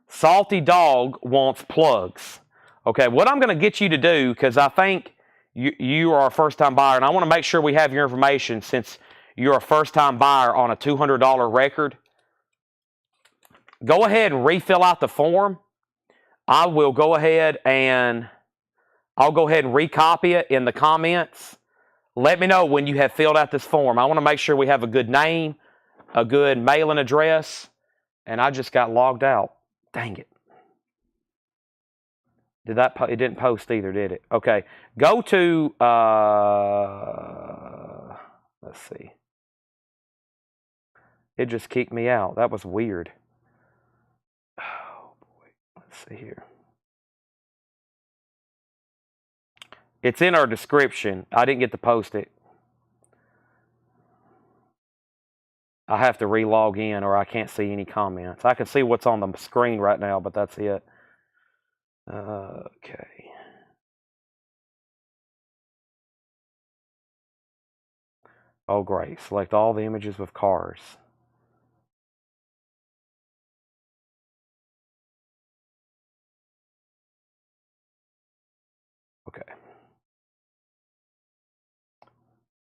Salty Dog wants plugs. Okay, what I'm going to get you to do, because I think you are a first-time buyer, and I want to make sure we have your information since you're a first-time buyer on a $200 record. Go ahead and refill out the form. I will go ahead and I'll go ahead and recopy it in the comments. Let me know when you have filled out this form. I want to make sure we have a good name, a good mailing address, and I just got logged out. Dang it. It didn't post either, did it? Okay. Go to, let's see. It just kicked me out. That was weird. Oh, boy. Let's see here. It's in our description. I didn't get to post it. I have to re-log in or I can't see any comments. I can see what's on the screen right now, but that's it. Okay. Oh, great. Select all the images with cars. Okay.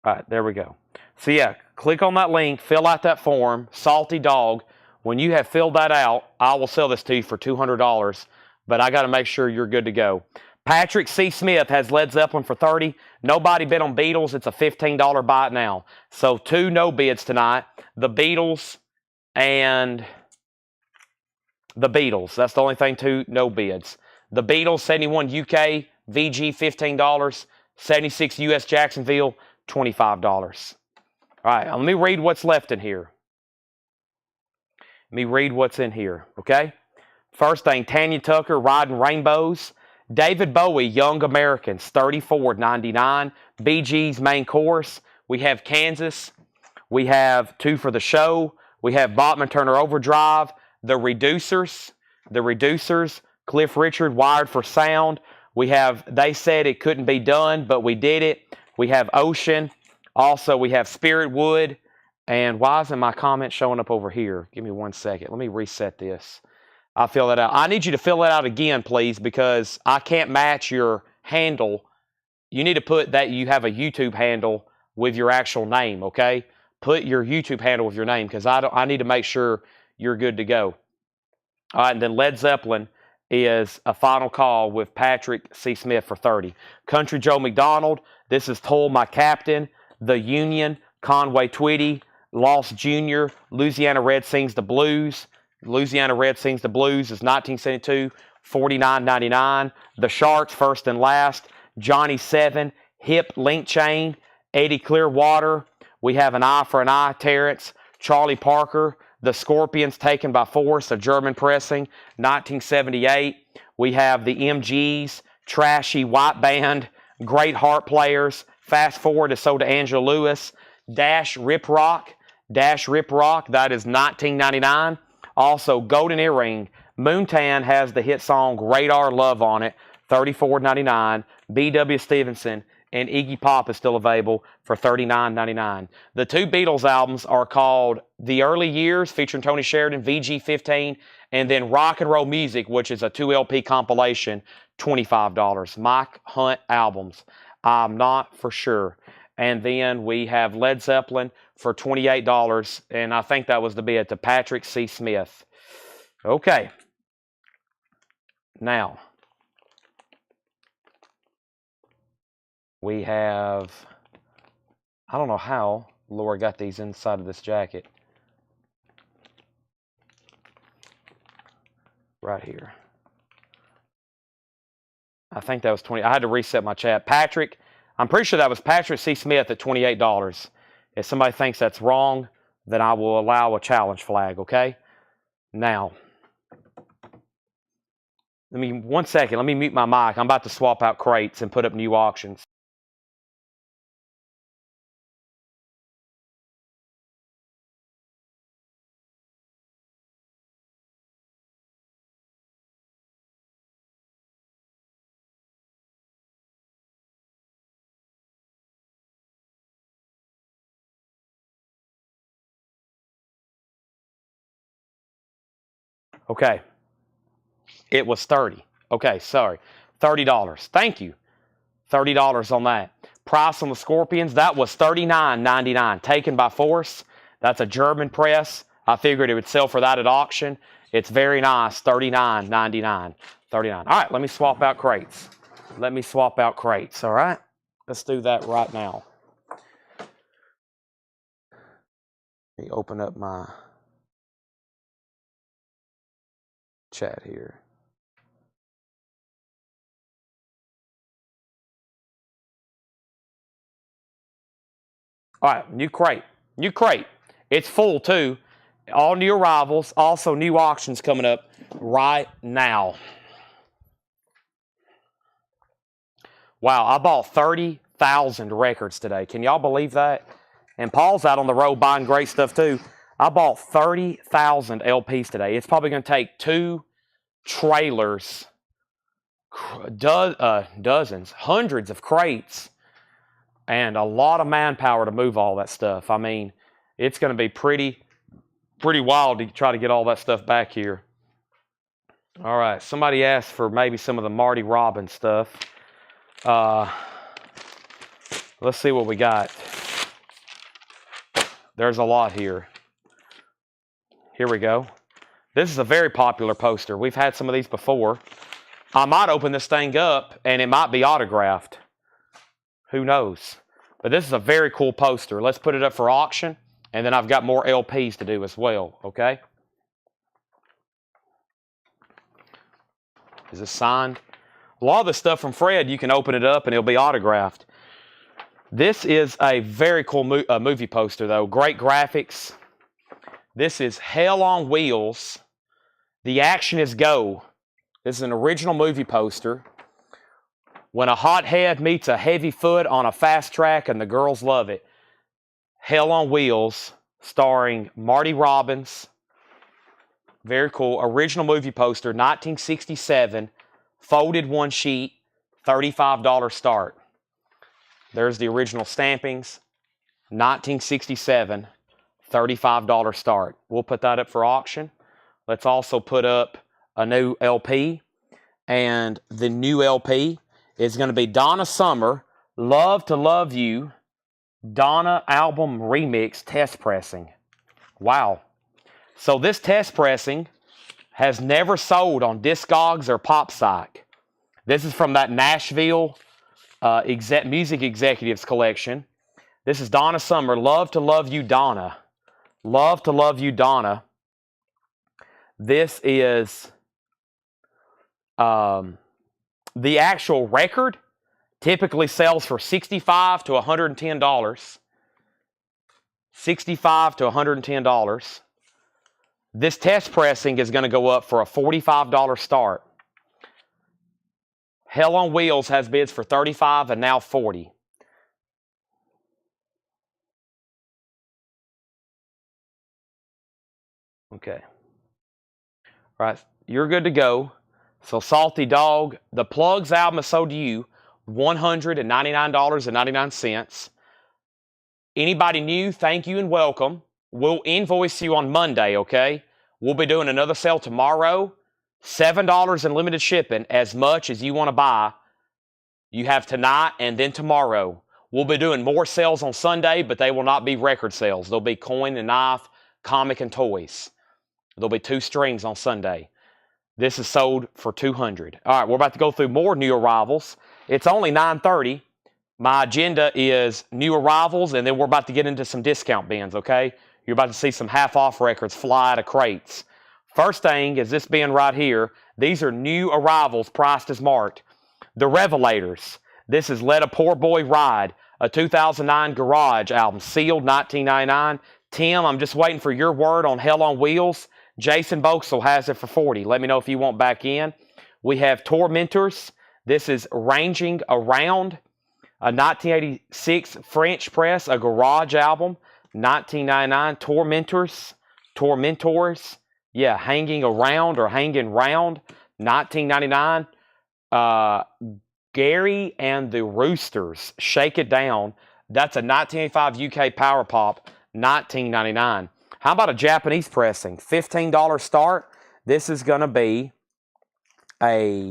All right, there we go. So yeah, click on that link, fill out that form, Salty Dog. When you have filled that out, I will sell this to you for $200, but I got to make sure you're good to go. Patrick C. Smith has Led Zeppelin for $30. Nobody bid on Beatles. It's a $15 buy it now. So 2 no bids tonight. The Beatles and the Beatles. That's the only thing, 2 no bids. The Beatles, 71 UK, VG $15, 76 US Jacksonville, $25. All right, let me read what's left in here. Let me read what's in here, okay? First thing, Tanya Tucker, Riding Rainbows. David Bowie, Young Americans, $34.99. Bee Gees main chorus. We have Kansas. We have 2 for the Show. We have Bachman Turner Overdrive. The Reducers. Cliff Richard, Wired for Sound. We have They Said It Couldn't Be Done, but we did it. We have Ocean. Also, we have Spirit Wood. And why isn't my comment showing up over here? Give me 1 second. Let me reset this. I'll fill that out. I need you to fill it out again, please, because I can't match your handle. You need to put that you have a YouTube handle with your actual name, okay? Put your YouTube handle with your name because I need to make sure you're good to go. All right, and then Led Zeppelin is a final call with Patrick C. Smith for $30. Country Joe McDonald, this is Toll My Captain, The Union, Conway Twitty, Lost Jr., Louisiana Red Sings the Blues. Louisiana Red Sings the Blues is 1972, $49.99. The Sharks, First and Last. Johnny 7, Hip Link Chain. Eddie Clearwater. We have An Eye for an Eye, Terrence. Charlie Parker. The Scorpions, Taken by Force, a German pressing, 1978. We have the MGs, Trashy White Band, Great Heart Players. Fast Forward is sold to Angela Lewis. Dash Rip Rock. Dash Rip Rock, that is $19.99. Also, Golden Earring. Moontan has the hit song Radar Love on it, $34.99. B.W. Stevenson and Iggy Pop is still available for $39.99. The two Beatles albums are called The Early Years, featuring Tony Sheridan, VG15, and then Rock and Roll Music, which is a 2 LP compilation, $25. Mike Hunt albums, I'm not for sure. And then we have Led Zeppelin for $28, and I think that was the bid to Patrick C. Smith. Okay. Now, we have, I don't know how Laura got these inside of this jacket. Right here. I think that was 20. I had to reset my chat. Patrick, I'm pretty sure that was Patrick C. Smith at $28. If somebody thinks that's wrong, then I will allow a challenge flag, okay? Now, one second. Let me mute my mic. I'm about to swap out crates and put up new auctions. Okay. It was 30. Okay, sorry. $30. Thank you. $30 on that. Price on the Scorpions, that was $39.99. Taken by force. That's a German press. I figured it would sell for that at auction. It's very nice. $39.99. $39. All right, let me swap out crates. Let me swap out crates, all right? Let's do that right now. Let me open up my chat here. All right, new crate. New crate. It's full too. All new arrivals. Also new auctions coming up right now. Wow, I bought 30,000 records today. Can y'all believe that? And Paul's out on the road buying great stuff too. I bought 30,000 LPs today. It's probably going to take 2 trailers, dozens, hundreds of crates, and a lot of manpower to move all that stuff. I mean, it's going to be pretty wild to try to get all that stuff back here. All right, somebody asked for maybe some of the Marty Robbins stuff. Let's see what we got. There's a lot here. Here we go. This is a very popular poster. We've had some of these before. I might open this thing up and it might be autographed. Who knows? But this is a very cool poster. Let's put it up for auction, and then I've got more LPs to do as well, okay? Is this signed? A lot of the stuff from Fred, you can open it up and it'll be autographed. This is a very cool movie poster, though. Great graphics. This is Hell on Wheels. The Action is Go. This is an original movie poster. When a hot head meets a heavy foot on a fast track and the girls love it. Hell on Wheels, starring Marty Robbins. Very cool. Original movie poster, 1967. Folded one sheet, $35 start. There's the original stampings, 1967, $35 start. We'll put that up for auction. Let's also put up a new LP. And the new LP is going to be Donna Summer, Love to Love You, Donna album remix test pressing. Wow. So this test pressing has never sold on Discogs or PopSych. This is from that Nashville Music Executives collection. This is Donna Summer, Love to Love You, Donna. Love to Love You, Donna. This is the actual record typically sells for $65 to $110. $65 to $110. This test pressing is going to go up for a $45 start. Hell on Wheels has bids for $35 and now $40. Okay. All right. You're good to go. So, Salty Dog, the Plugs album is sold to you $199.99. Anybody new, thank you and welcome. We'll invoice you on Monday, okay? We'll be doing another sale tomorrow. $7 in limited shipping, as much as you want to buy. You have tonight and then tomorrow. We'll be doing more sales on Sunday, but they will not be record sales. They'll be coin and knife, comic and toys. There'll be 2 strings on Sunday. This is sold for $200. All right, we're about to go through more new arrivals. It's only 9:30. My agenda is new arrivals, and then we're about to get into some discount bins, okay? You're about to see some half-off records fly out of crates. First thing is this bin right here. These are new arrivals priced as marked. The Revelators. This is Let a Poor Boy Ride, a 2009 Garage album, sealed $19.99. Tim, I'm just waiting for your word on Hell on Wheels. Jason Boxel has it for $40. Let me know if you want back in. We have Tormentors. This is Ranging Around, a 1986 French press, a Garage album, $19.99. Tormentors. Yeah, Hanging Around or Hanging Round, $19.99. Gary and the Roosters, Shake It Down. That's a 1985 UK Power Pop, $19.99. How about a Japanese pressing? $15 start. This is going to be a...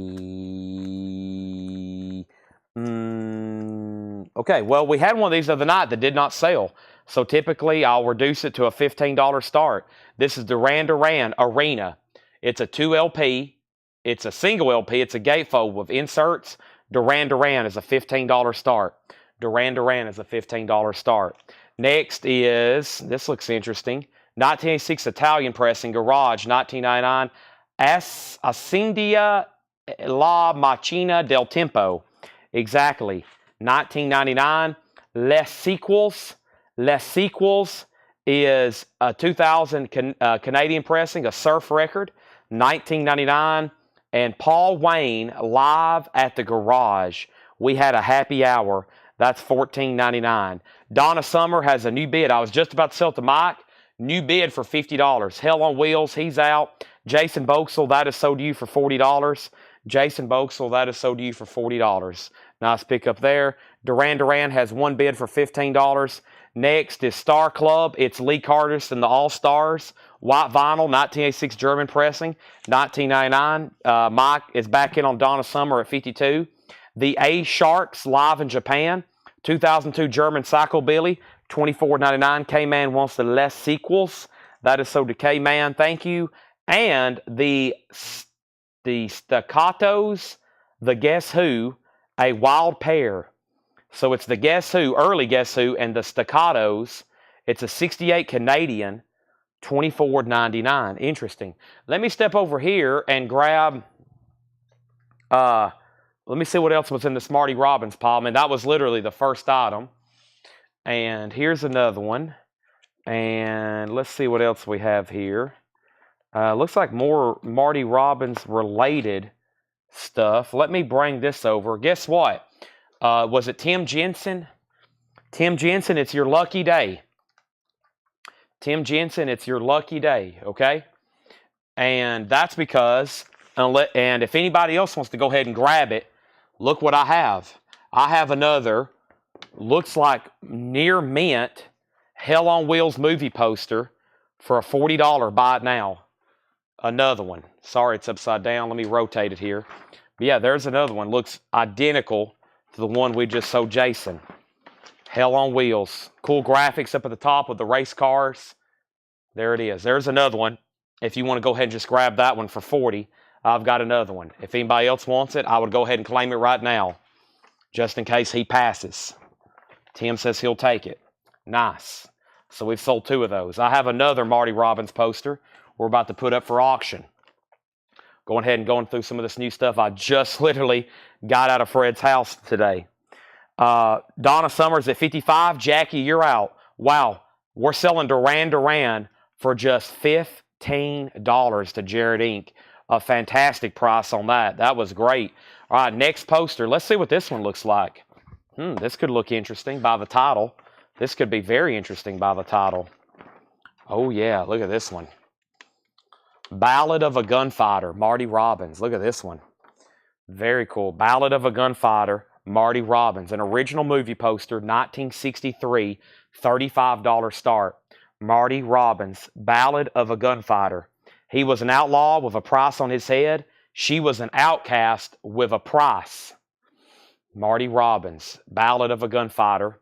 okay, well, we had one of these the other night that did not sell. So typically, I'll reduce it to a $15 start. This is Duran Duran Arena. It's a 2 LP. It's a single LP. It's a gatefold with inserts. Duran Duran is a $15 start. Duran Duran is a $15 start. Next is, this looks interesting, 1986 Italian pressing, Garage, $19.99. Ascendia La Macchina del Tempo. Exactly. $19.99. Les Sequels. Les Sequels is a 2000 Canadian pressing, a surf record, $19.99. And Paul Wayne, Live at the Garage. We had a happy hour. That's $14.99. Donna Summer has a new bid. I was just about to sell it to Mike. New bid for $50. Hell on Wheels, he's out. Jason Boxel, that is sold to you for $40. Jason Boxel, that is sold to you for $40. Nice pickup there. Duran Duran has one bid for $15. Next is Star Club. It's Lee Curtis and the All-Stars. White vinyl, 1986 German pressing, $19.99. Mike is back in on Donna Summer at $52. The A Sharks, live in Japan, 2002 German Psychobilly, $24.99. K-Man wants the Les Sequels. That is sold to K-Man. Thank you. And the Staccatos, the Guess Who, a wild pair. So it's the Guess Who, early Guess Who, and the Staccatos. It's a 68 Canadian, $24.99. Interesting. Let me step over here and grab, let me see what else was in this Marty Robbins pile. I mean, that was literally the first item. And here's another one. And let's see what else we have here. Looks like more Marty Robbins related stuff. Let me bring this over. Guess what? Was it Tim Jensen? Tim Jensen, it's your lucky day. Tim Jensen, it's your lucky day, okay? And that's because, and if anybody else wants to go ahead and grab it, look what I have. I have another, looks like near mint, Hell on Wheels movie poster for a $40. Buy it now. Another one. Sorry, it's upside down. Let me rotate it here. But yeah, there's another one. Looks identical to the one we just sold Jason. Hell on Wheels. Cool graphics up at the top with the race cars. There it is. There's another one. If you want to go ahead and just grab that one for $40, I've got another one. If anybody else wants it, I would go ahead and claim it right now, just in case he passes. Tim says he'll take it. Nice. So we've sold 2 of those. I have another Marty Robbins poster we're about to put up for auction. Going ahead and going through some of this new stuff I just literally got out of Fred's house today. Donna Summers at 55. Jackie, you're out. Wow. We're selling Duran Duran for just $15 to Jared Inc. A fantastic price on that. That was great. All right, next poster. Let's see what this one looks like. This could look interesting by the title. This could be very interesting by the title. Oh, yeah. Look at this one. Ballad of a Gunfighter, Marty Robbins. Look at this one. Very cool. Ballad of a Gunfighter, Marty Robbins. An original movie poster, 1963, $35 start. Marty Robbins, Ballad of a Gunfighter. He was an outlaw with a price on his head. She was an outcast with a price. Marty Robbins, Ballad of a Gunfighter,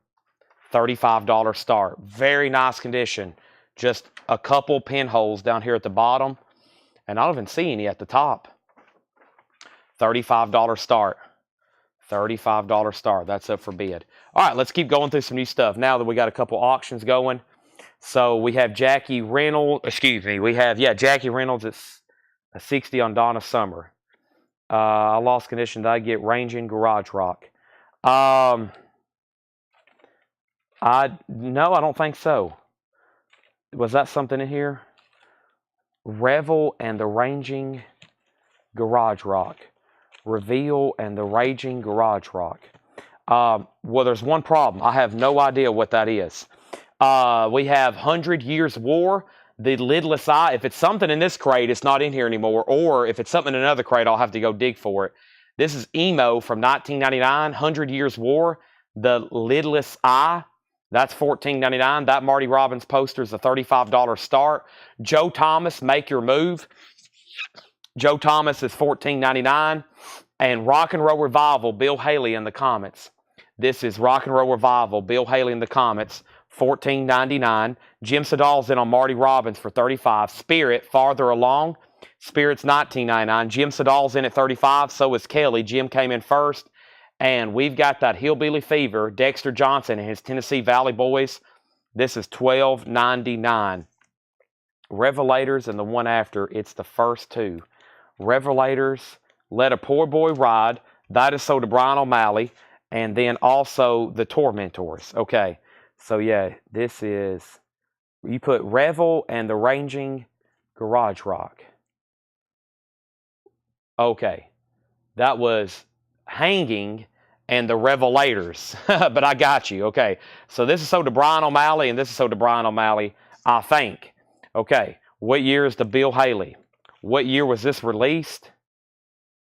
$35 start. Very nice condition. Just a couple pinholes down here at the bottom. And I don't even see any at the top. $35 start. $35 start. That's up for bid. All right, let's keep going through some new stuff now that we got a couple auctions going. So we have Jackie Reynolds. Jackie Reynolds. It's a 60 on Donna Summer. I lost condition. Did I get Ranging Garage Rock? No, I don't think so. Was that something in here? Revel and the Raging Garage Rock. Reveal and the Raging Garage Rock. Well, there's one problem. I have no idea what that is. We have 100 Years War, the Lidless Eye. If it's something in this crate, it's not in here anymore. Or if it's something in another crate, I'll have to go dig for it. This is Emo from 1999, 100 Years War, the Lidless Eye. That's $14.99. That Marty Robbins poster is a $35 start. Joe Thomas, Make Your Move. Joe Thomas is $14.99. And Rock and Roll Revival, Bill Haley in the comments. This is Rock and Roll Revival, Bill Haley in the comments, $14.99. Jim Sedall's in on Marty Robbins for $35. Spirit, Farther Along. Spirit's $19.99. Jim Sedall's in at $35. So is Kelly. Jim came in first. And we've got that Hillbilly Fever, Dexter Johnson and his Tennessee Valley Boys. This is $12.99. Revelators and the one after, it's the first two. Revelators, Let a Poor Boy Ride. That is sold to Brian O'Malley. And then also the Tormentors. Okay, so yeah, this is, you put Revel and the Raging Garage Rock. Okay, that was Hanging and the Revelators. But I got you. Okay. So this is sold to Brian O'Malley, and this is sold to Brian O'Malley, I think. Okay. What year is the Bill Haley? What year was this released?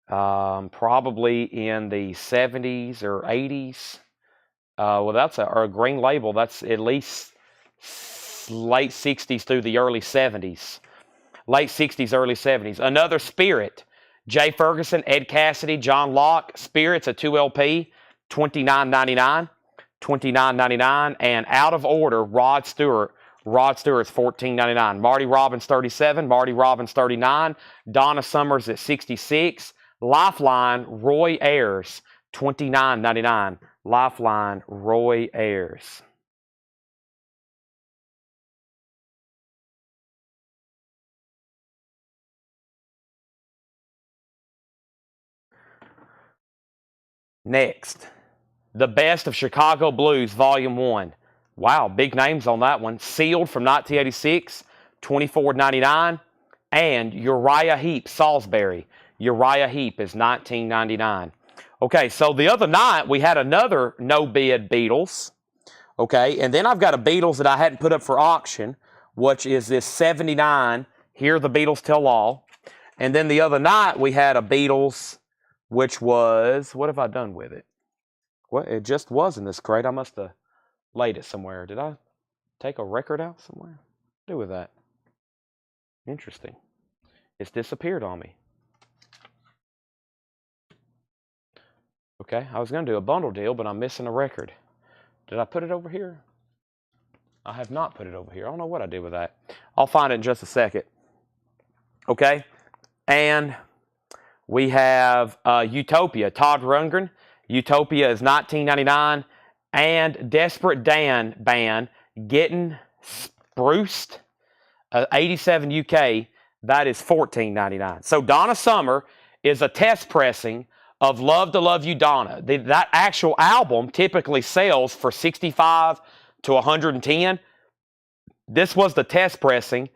Probably in the 70s or 80s. Well, that's a green label. That's at least late 60s through the early 70s. Late 60s, early 70s. Another Spirit. Jay Ferguson, Ed Cassidy, John Locke. Spirits, a 2LP, $29.99. $29.99. And Out of Order, Rod Stewart. Rod Stewart's $14.99. Marty Robbins, $37. Marty Robbins, $39. Donna Summers at $66. Lifeline, Roy Ayers, $29.99. Lifeline, Roy Ayers. Next, The Best of Chicago Blues, Volume 1. Wow, big names on that one. Sealed from 1986, $24.99. And Uriah Heep, Salisbury. Uriah Heep is $19.99. Okay, so the other night we had another no-bid Beatles. Okay, and then I've got a Beatles that I hadn't put up for auction, which is this 79, Hear the Beatles Tell All. And then the other night we had a Beatles, which was, what have I done with it? Well, it just was in this crate. I must have laid it somewhere. Did I take a record out somewhere? What do with that? Interesting. It's disappeared on me. Okay, I was going to do a bundle deal, but I'm missing a record. Did I put it over here? I have not put it over here. I don't know what I did with that. I'll find it in just a second. Okay, and we have Utopia, Todd Rundgren. Utopia is $19.99. And Desperate Dan Band, Getting Spruced, 87 UK, that is $14.99. So Donna Summer is a test pressing of Love to Love You, Donna. That actual album typically sells for $65 to $110. This was the test pressing.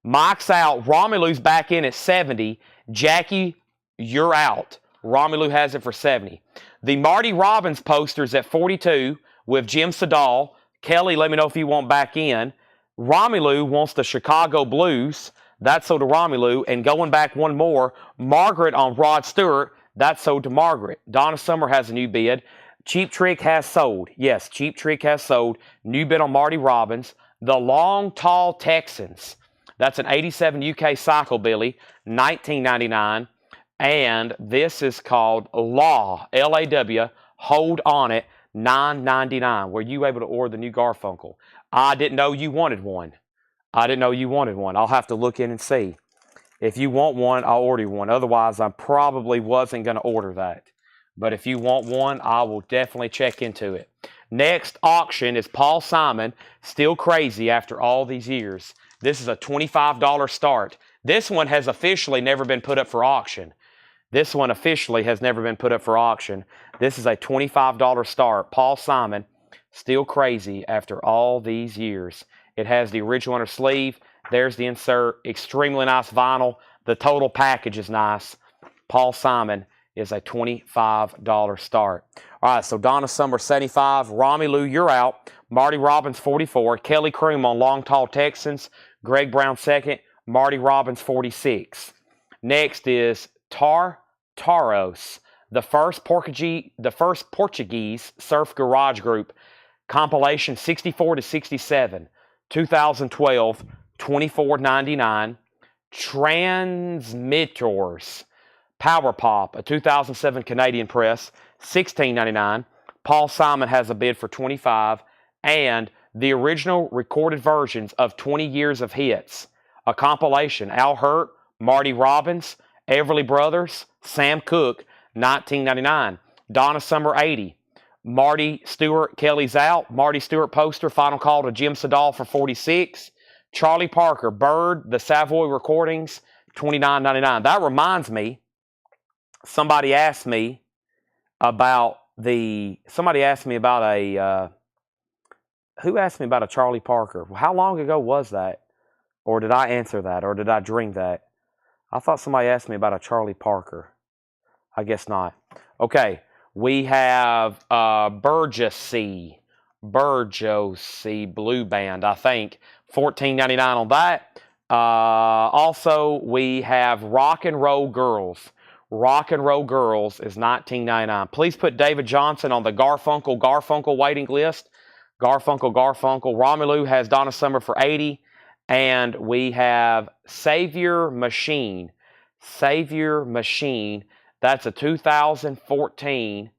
Mike's out. Romulu's back in at $70. Jackie, you're out. Romulu has it for $70. The Marty Robbins poster's at $42 with Jim Sedall. Kelly, let me know if you want back in. Romulu wants the Chicago Blues. That's sold to Romelu. And going back one more, Margaret on Rod Stewart, that's sold to Margaret. Donna Summer has a new bid. Cheap Trick has sold. Yes, Cheap Trick has sold. New bid on Marty Robbins. The Long Tall Texans. That's an 87 UK Psychobilly, $19.99. And this is called Law, L-A-W, Hold On It, $9.99. Were you able to order the new Garfunkel? I didn't know you wanted one. I didn't know you wanted one. I'll have to look in and see. If you want one, I'll order one. Otherwise, I probably wasn't going to order that. But if you want one, I will definitely check into it. Next auction is Paul Simon, still crazy after all these years. This is a $25 start. This one has officially never been put up for auction. This one officially has never been put up for auction. This is a $25 start. Paul Simon, still crazy after all these years. It has the original inner sleeve. There's the insert. Extremely nice vinyl. The total package is nice. Paul Simon is a $25 start. All right, so Donna Summer, 75. Romelu, you're out. Marty Robbins, 44. Kelly Croom on Long Tall Texans. Greg Brown, second. Marty Robbins, 46. Next is Taros, the first Portuguese surf garage group. Compilation 64 to 67. 2012, $24.99. Transmitters, Power Pop, a 2007 Canadian press, $16.99. Paul Simon has a bid for $25. And the original recorded versions of 20 Years of Hits, a compilation. Al Hurt, Marty Robbins, Everly Brothers, Sam Cooke, $19.99. Donna Summer, 80. Marty Stewart, Kelly's out. Marty Stewart poster, final call to Jim Sedal for $46. Charlie Parker, Bird, the Savoy Recordings, $29.99. That reminds me, somebody asked me about a Charlie Parker? How long ago was that? Or did I answer that? Or did I dream that? I thought somebody asked me about a Charlie Parker. I guess not. Okay. We have Burgessy Blue Band, I think. $14.99 on that. Also, we have Rock and Roll Girls. Rock and Roll Girls is $19.99. Please put David Johnson on the Garfunkel waiting list. Garfunkel. Romelu has Donna Summer for $80. And we have Savior Machine. That's a 2014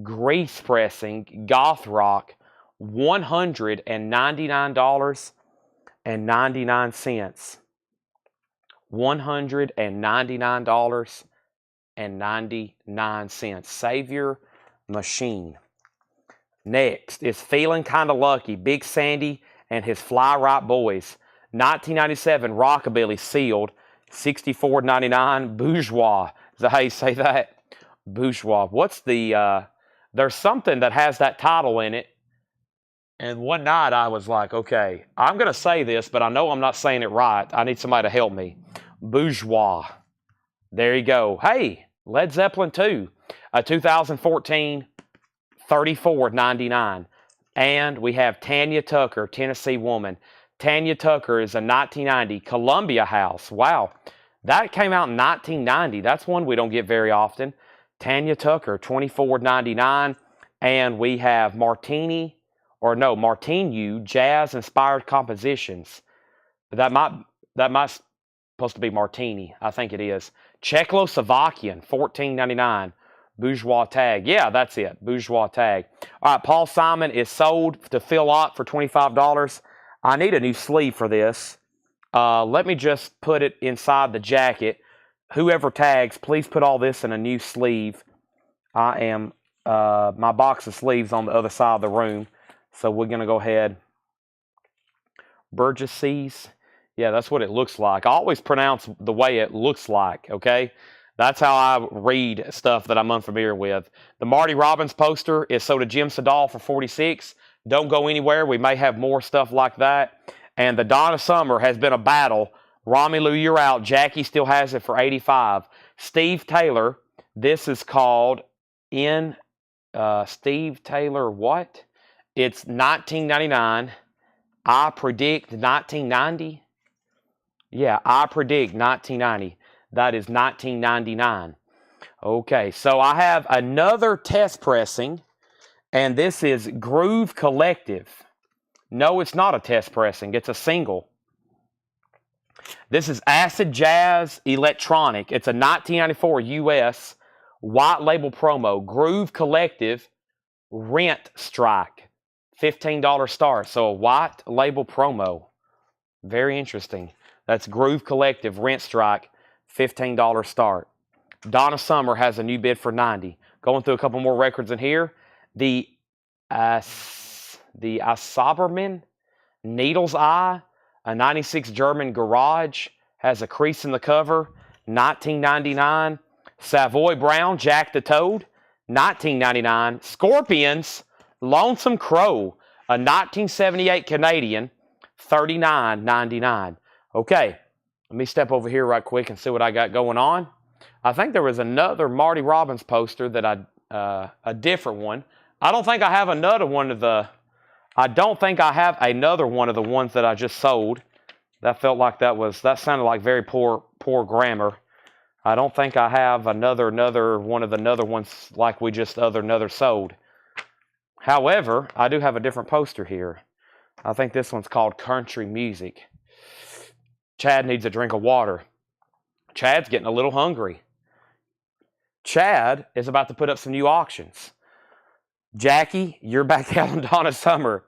grease pressing goth rock, $199.99. $199.99. Savior Machine. Next is Feeling Kinda Lucky, Big Sandy and his Fly Right Boys. 1997 Rockabilly sealed, $64.99. Bourgeois. Is that how you say that? Bourgeois. What's the, there's something that has that title in it. And one night I was like, okay, I'm going to say this, but I know I'm not saying it right. I need somebody to help me. Bourgeois. There you go. Hey, Led Zeppelin 2. 2014, $34.99. And we have Tanya Tucker, Tennessee Woman. Tanya Tucker is a 1990 Columbia House. Wow. That came out in 1990. That's one we don't get very often. Tanya Tucker, $24.99. And we have Martinu Jazz-Inspired Compositions. That might supposed to be Martini. I think it is. Czechoslovakian, $14.99. Bourgeois tag. Yeah, that's it. Bourgeois tag. All right, Paul Simon is sold to Phil Ott for $25. I need a new sleeve for this. Let me just put it inside the jacket. Whoever tags, please put all this in a new sleeve. My box of sleeves on the other side of the room. So we're going to go ahead. Burgesses. Yeah, that's what it looks like. I always pronounce the way it looks like, okay? That's how I read stuff that I'm unfamiliar with. The Marty Robbins poster is sold to Jim Sedal for $46. Don't go anywhere. We may have more stuff like that. And the Donna Summer has been a battle. Romelu, you're out. Jackie still has it for $85. Steve Taylor, this is called Steve Taylor what? It's $19.99. I predict 1990. Yeah, I predict 1990. That is 1999. Okay, so I have another test pressing, and this is Groove Collective. No, it's not a test pressing. It's a single. This is Acid Jazz Electronic. It's a 1994 US white label promo. Groove Collective Rent Strike. $15 start. So a white label promo. Very interesting. That's Groove Collective Rent Strike. $15 start. Donna Summer has a new bid for 90. Going through a couple more records in here. The Asaberman Needle's Eye, a 96 German Garage, has a crease in the cover, 1999. Savoy Brown, Jack the Toad, 1999. Scorpions, Lonesome Crow, a 1978 Canadian, $39.99. Okay, let me step over here right quick and see what I got going on. I think there was another Marty Robbins poster that a different one. I don't think I have another one of the ones that I just sold. That felt like that sounded like very poor grammar. I don't think I have another one of the other ones like we just another sold. However, I do have a different poster here. I think this one's called Country Music. Chad needs a drink of water. Chad's getting a little hungry. Chad is about to put up some new auctions. Jackie, you're back out on Donna Summer.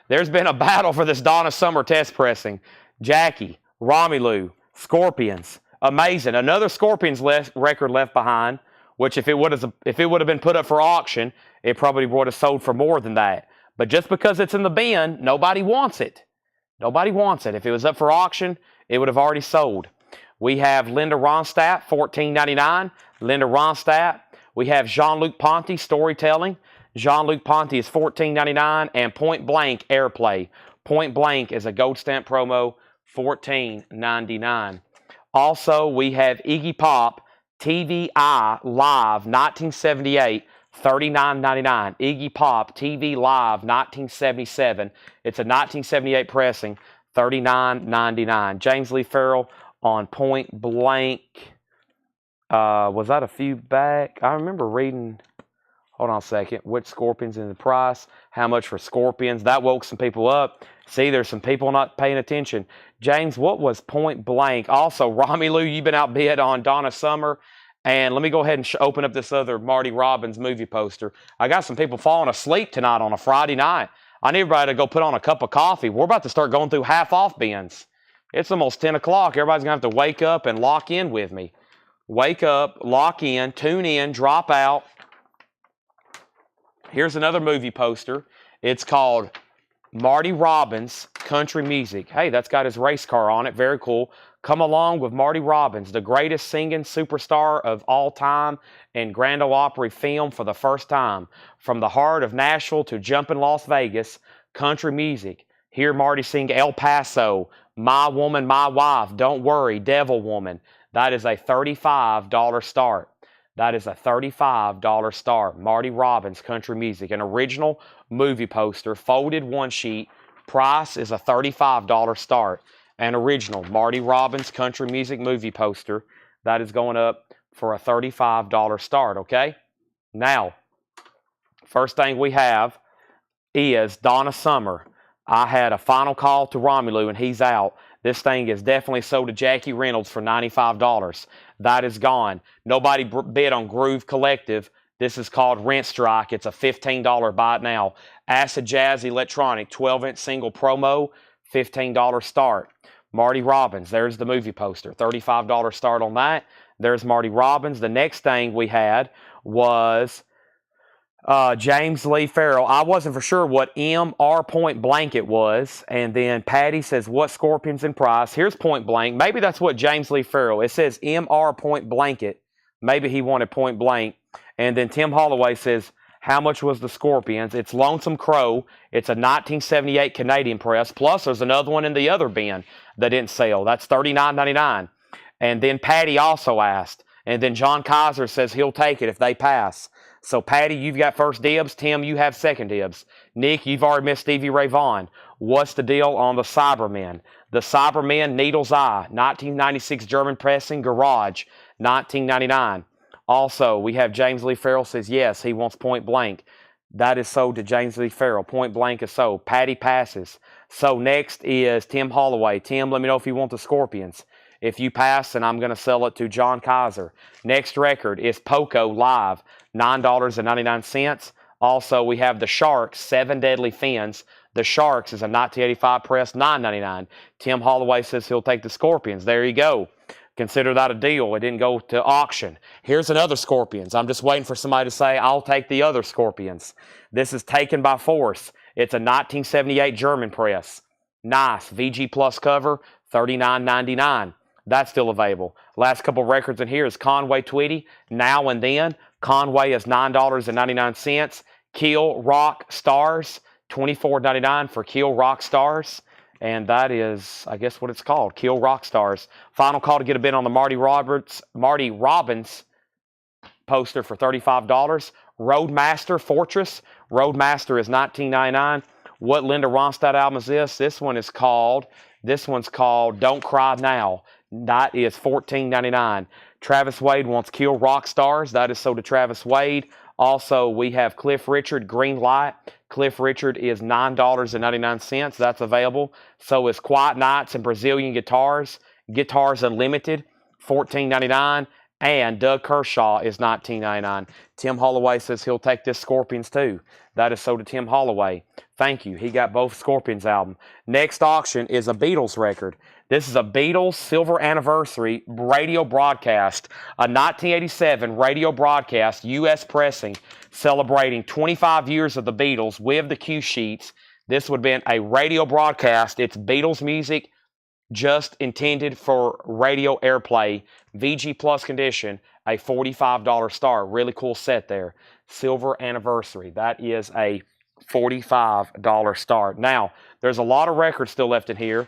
There's been a battle for this Donna Summer test pressing. Jackie, Romelu, Scorpions. Amazing. Another Scorpions record left behind, which if it would have been put up for auction, it probably would have sold for more than that. But just because it's in the bin, nobody wants it. Nobody wants it. If it was up for auction, it would have already sold. We have Linda Ronstadt, $14.99. Linda Ronstadt. We have Jean-Luc Ponty, Storytelling. Jean-Luc Ponty is $14.99. And Point Blank, Airplay. Point Blank is a gold stamp promo, $14.99. Also, we have Iggy Pop, TVI Live, 1978, $39.99. Iggy Pop, TV Live, 1977. It's a 1978 pressing, $39.99. James Lee Farrell on Point Blank. Was that a few back? I remember reading, hold on a second, which Scorpions in the price, how much for Scorpions. That woke some people up. See, there's some people not paying attention. James, what was Point Blank? Also, Romelu, you've been outbid on Donna Summer. And let me go ahead and open up this other Marty Robbins movie poster. I got some people falling asleep tonight on a Friday night. I need everybody to go put on a cup of coffee. We're about to start going through half-off bins. It's almost 10 o'clock. Everybody's going to have to wake up and lock in with me. Wake up, lock in, tune in, drop out. Here's another movie poster. It's called Marty Robbins Country Music. Hey, that's got his race car on it. Very cool. Come along with Marty Robbins, the greatest singing superstar of all time in Grand Ole Opry film for the first time. From the heart of Nashville to jumping Las Vegas, country music. Hear Marty sing El Paso, My Woman, My Wife, Don't Worry, Devil Woman. That is a $35 start. That is a $35 start. Marty Robbins Country Music, an original movie poster, folded one sheet. Price is a $35 start. An original Marty Robbins Country Music movie poster. That is going up for a $35 start, okay? Now, first thing we have is Donna Summer. I had a final call to Romelu, and he's out. This thing is definitely sold to Jackie Reynolds for $95. That is gone. Nobody bid on Groove Collective. This is called Rent Strike. It's a $15 buy it now. Acid Jazz Electronic, 12-inch single promo, $15 start. Marty Robbins, there's the movie poster, $35 start on that. There's Marty Robbins. The next thing we had was James Lee Farrell. I wasn't for sure what MR Point Blank it was. And then Patty says, what Scorpions in price? Here's Point Blank. Maybe that's what James Lee Farrell. It says MR Point Blanket. Maybe he wanted Point Blank. And then Tim Holloway says, how much was the Scorpions? It's Lonesome Crow. It's a 1978 Canadian press. Plus, there's another one in the other bin that didn't sell. That's $39.99. And then Patty also asked. And then John Kaiser says he'll take it if they pass. So, Patty, you've got first dibs. Tim, you have second dibs. Nick, you've already missed Stevie Ray Vaughan. What's the deal on the Cybermen? The Cybermen Needle's Eye, 1996 German pressing, Garage, 1999. Also, we have James Lee Farrell says, yes, he wants Point Blank. That is sold to James Lee Farrell. Point Blank is sold. Patty passes. So next is Tim Holloway. Tim, let me know if you want the Scorpions. If you pass, then I'm going to sell it to John Kaiser. Next record is Poco Live, $9.99. Also, we have the Sharks, 7 Deadly Fins. The Sharks is a 1985 press, $9.99. Tim Holloway says he'll take the Scorpions. There you go. Consider that a deal. It didn't go to auction. Here's another Scorpions. I'm just waiting for somebody to say, I'll take the other Scorpions. This is Taken by Force. It's a 1978 German press. Nice. VG Plus cover, $39.99. That's still available. Last couple records in here is Conway Twitty, Now and Then. Conway is $9.99. Kill Rock Stars, $24.99 for Kill Rock Stars. And that is, I guess, what it's called, Kill Rock Stars. Final call to get a bid on the Marty Robbins poster for $35. Roadmaster Fortress. Roadmaster is $19.99. What Linda Ronstadt album is this? This one's called Don't Cry Now. That is $14.99. Travis Wade wants Kill Rock Stars. That is sold to Travis Wade. Also, we have Cliff Richard, Green Light. Cliff Richard is $9.99. That's available. So is Quiet Nights and Brazilian Guitars. Guitars Unlimited, $14.99. And Doug Kershaw is $19.99. Tim Holloway says he'll take this Scorpions too. That is sold to Tim Holloway. Thank you. He got both Scorpions album. Next auction is a Beatles record. This is a Beatles Silver Anniversary radio broadcast. A 1987 radio broadcast, U.S. pressing, celebrating 25 years of the Beatles with the cue sheets. This would have been a radio broadcast. It's Beatles music just intended for radio airplay. VG Plus condition, a $45 star. Really cool set there. Silver Anniversary. That is a $45 star. Now, there's a lot of records still left in here.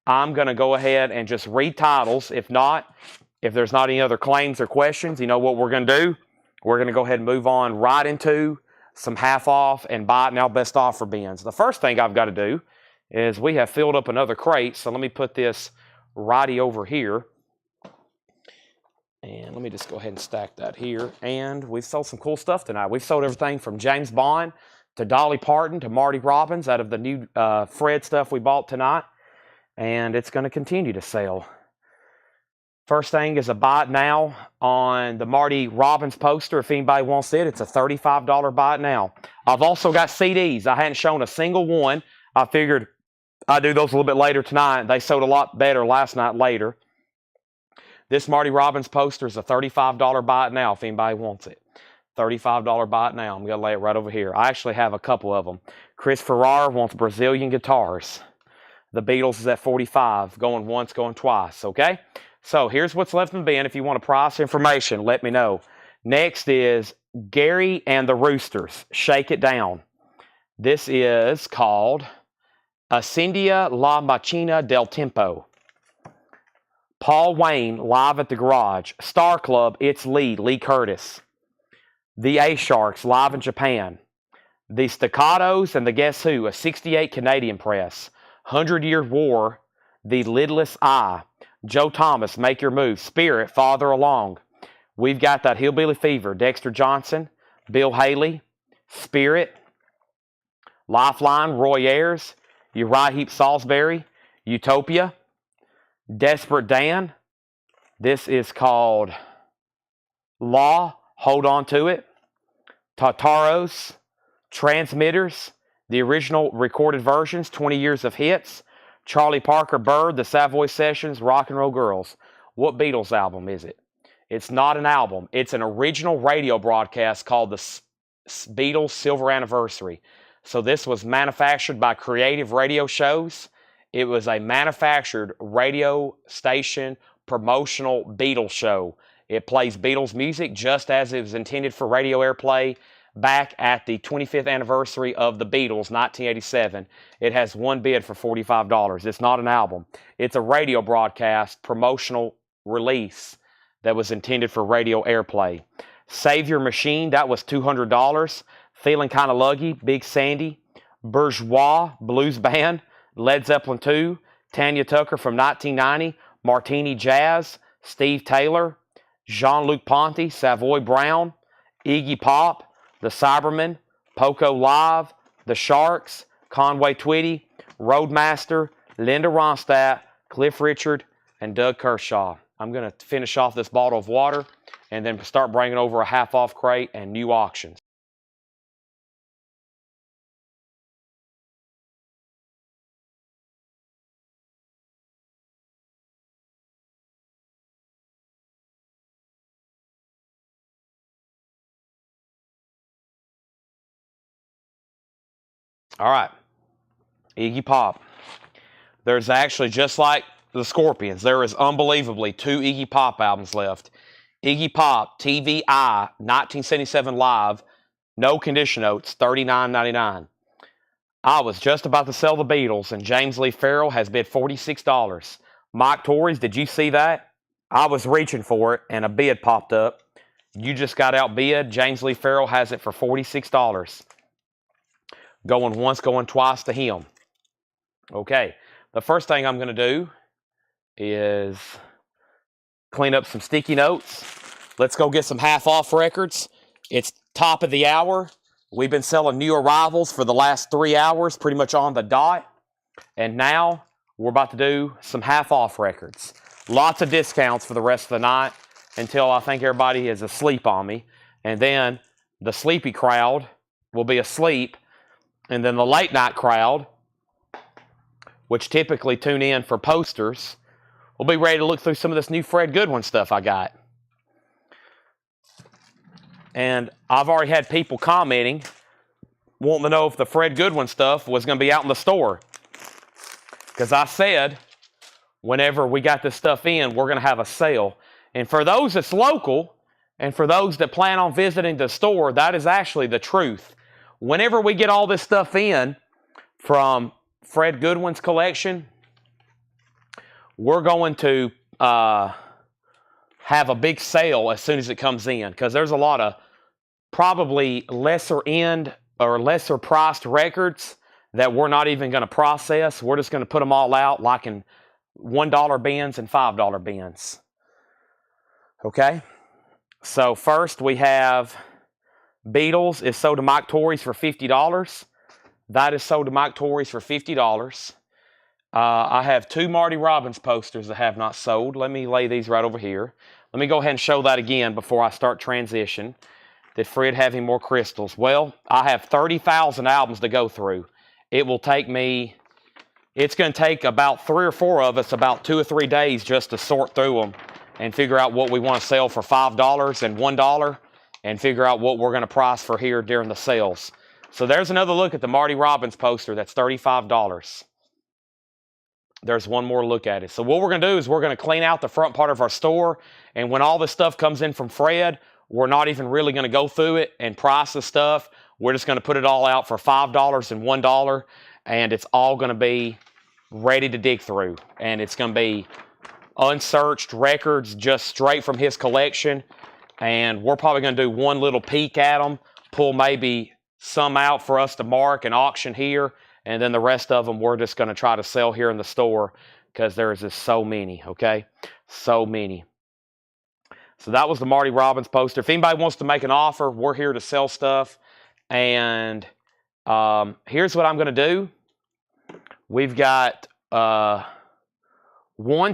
I'm going to go ahead and just read titles. If there's not any other claims or questions, you know what we're going to do? We're going to go ahead and move on right into some half off and buy it now best offer bins. The first thing I've got to do is we have filled up another crate. So let me put this righty over here. And let me just go ahead and stack that here. And we've sold some cool stuff tonight. We've sold everything from James Bond to Dolly Parton to Marty Robbins out of the new Fred stuff we bought tonight. And it's going to continue to sell. First thing is a buy it now on the Marty Robbins poster. If anybody wants it, it's a $35 buy it now. I've also got CDs. I hadn't shown a single one. I figured I'd do those a little bit later tonight. They sold a lot better last night later. This Marty Robbins poster is a $35 buy it now if anybody wants it. $35 buy it now. I'm going to lay it right over here. I actually have a couple of them. Chris Ferrara wants Brazilian Guitars. The Beatles is at $45, going once, going twice, okay? So here's what's left in the bin. If you want a price information, let me know. Next is Gary and the Roosters, Shake It Down. This is called Ascendia La Machina del Tempo. Paul Wayne, Live at the Garage. Star Club, It's Lee Curtis. The A-Sharks, live in Japan. The Staccatos and the Guess Who, a 68 Canadian press. 100-Year War, The Lidless Eye. Joe Thomas, Make Your Move. Spirit, Farther Along. We've got that Hillbilly Fever. Dexter Johnson, Bill Haley, Spirit. Lifeline, Roy Ayers. Uriah Heep Salisbury, Utopia. Desperate Dan. This is called Law, Hold On To It. Tartaros, Transmitters. The original recorded versions, 20 Years of Hits. Charlie Parker Bird, The Savoy Sessions, Rock and Roll Girls. What Beatles album is it? It's not an album. It's an original radio broadcast called the Beatles Silver Anniversary. So this was manufactured by Creative Radio Shows. It was a manufactured radio station promotional Beatles show. It plays Beatles music just as it was intended for radio airplay. Back at the 25th anniversary of the Beatles, 1987. It has one bid for $45. It's not an album. It's a radio broadcast promotional release that was intended for radio airplay. Save Your Machine, that was $200. Feeling Kind of Luggy, Big Sandy. Bourgeois Blues Band, Led Zeppelin 2. Tanya Tucker from 1990, Martini Jazz, Steve Taylor, Jean-Luc Ponty, Savoy Brown, Iggy Pop, The Cybermen, Poco Live, The Sharks, Conway Twitty, Roadmaster, Linda Ronstadt, Cliff Richard, and Doug Kershaw. I'm going to finish off this bottle of water and then start bringing over a half-off crate and new auctions. All right, Iggy Pop. There's actually, just like the Scorpions, there is unbelievably 2 Iggy Pop albums left. Iggy Pop, TVI, 1977 Live, no condition notes, $39.99. I was just about to sell the Beatles, and James Lee Farrell has bid $46. Mike Torres, did you see that? I was reaching for it, and a bid popped up. You just got outbid. James Lee Farrell has it for $46. Going once, going twice to him. Okay, the first thing I'm going to do is clean up some sticky notes. Let's go get some half-off records. It's top of the hour. We've been selling new arrivals for the last 3 hours, pretty much on the dot. And now we're about to do some half-off records. Lots of discounts for the rest of the night until I think everybody is asleep on me. And then the sleepy crowd will be asleep. And then the late night crowd, which typically tune in for posters, will be ready to look through some of this new Fred Goodwin stuff I got. And I've already had people commenting, wanting to know if the Fred Goodwin stuff was going to be out in the store. Because I said, whenever we got this stuff in, we're going to have a sale. And for those that's local, and for those that plan on visiting the store, that is actually the truth. Whenever we get all this stuff in from Fred Goodwin's collection, we're going to have a big sale as soon as it comes in, because there's a lot of probably lesser end or lesser priced records that we're not even going to process. We're just going to put them all out like in $1 bins and $5 bins. Okay? So first we have Beatles is sold to Mike Torres for $50. That is sold to Mike Torres for $50. I have 2 Marty Robbins posters that have not sold. Let me lay these right over here. Let me go ahead and show that again before I start transition. Did Fred have any more crystals? Well, I have 30,000 albums to go through. It will take me, it's going to take about 3 or 4 of us about 2 or 3 days just to sort through them and figure out what we want to sell for $5 and $1 and figure out what we're going to price for here during the sales. So there's another look at the Marty Robbins poster. That's $35. There's one more look at it. So what we're going to do is we're going to clean out the front part of our store. And when all this stuff comes in from Fred, we're not even really going to go through it and price the stuff. We're just going to put it all out for $5 and $1. And it's all going to be ready to dig through. And it's going to be unsearched records just straight from his collection. And we're probably going to do one little peek at them, pull maybe some out for us to mark and auction here, and then the rest of them we're just going to try to sell here in the store because there is just so many, okay? So many. So that was the Marty Robbins poster. If anybody wants to make an offer, we're here to sell stuff. And here's what I'm going to do. We've got 1,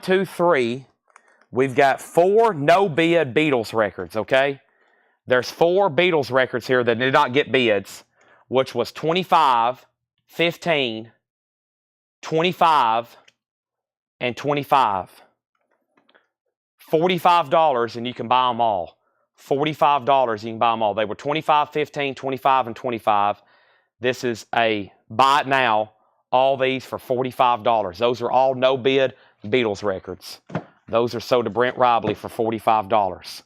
2, 3. We've got 4 no-bid Beatles records, okay? There's 4 Beatles records here that did not get bids, which was 25, 15, 25, and 25. $45 and you can buy them all. $45 you can buy them all. They were 25, 15, 25, and 25. This is a buy it now. All these for $45. Those are all no-bid Beatles records. Those are sold to Brent Robley for $45.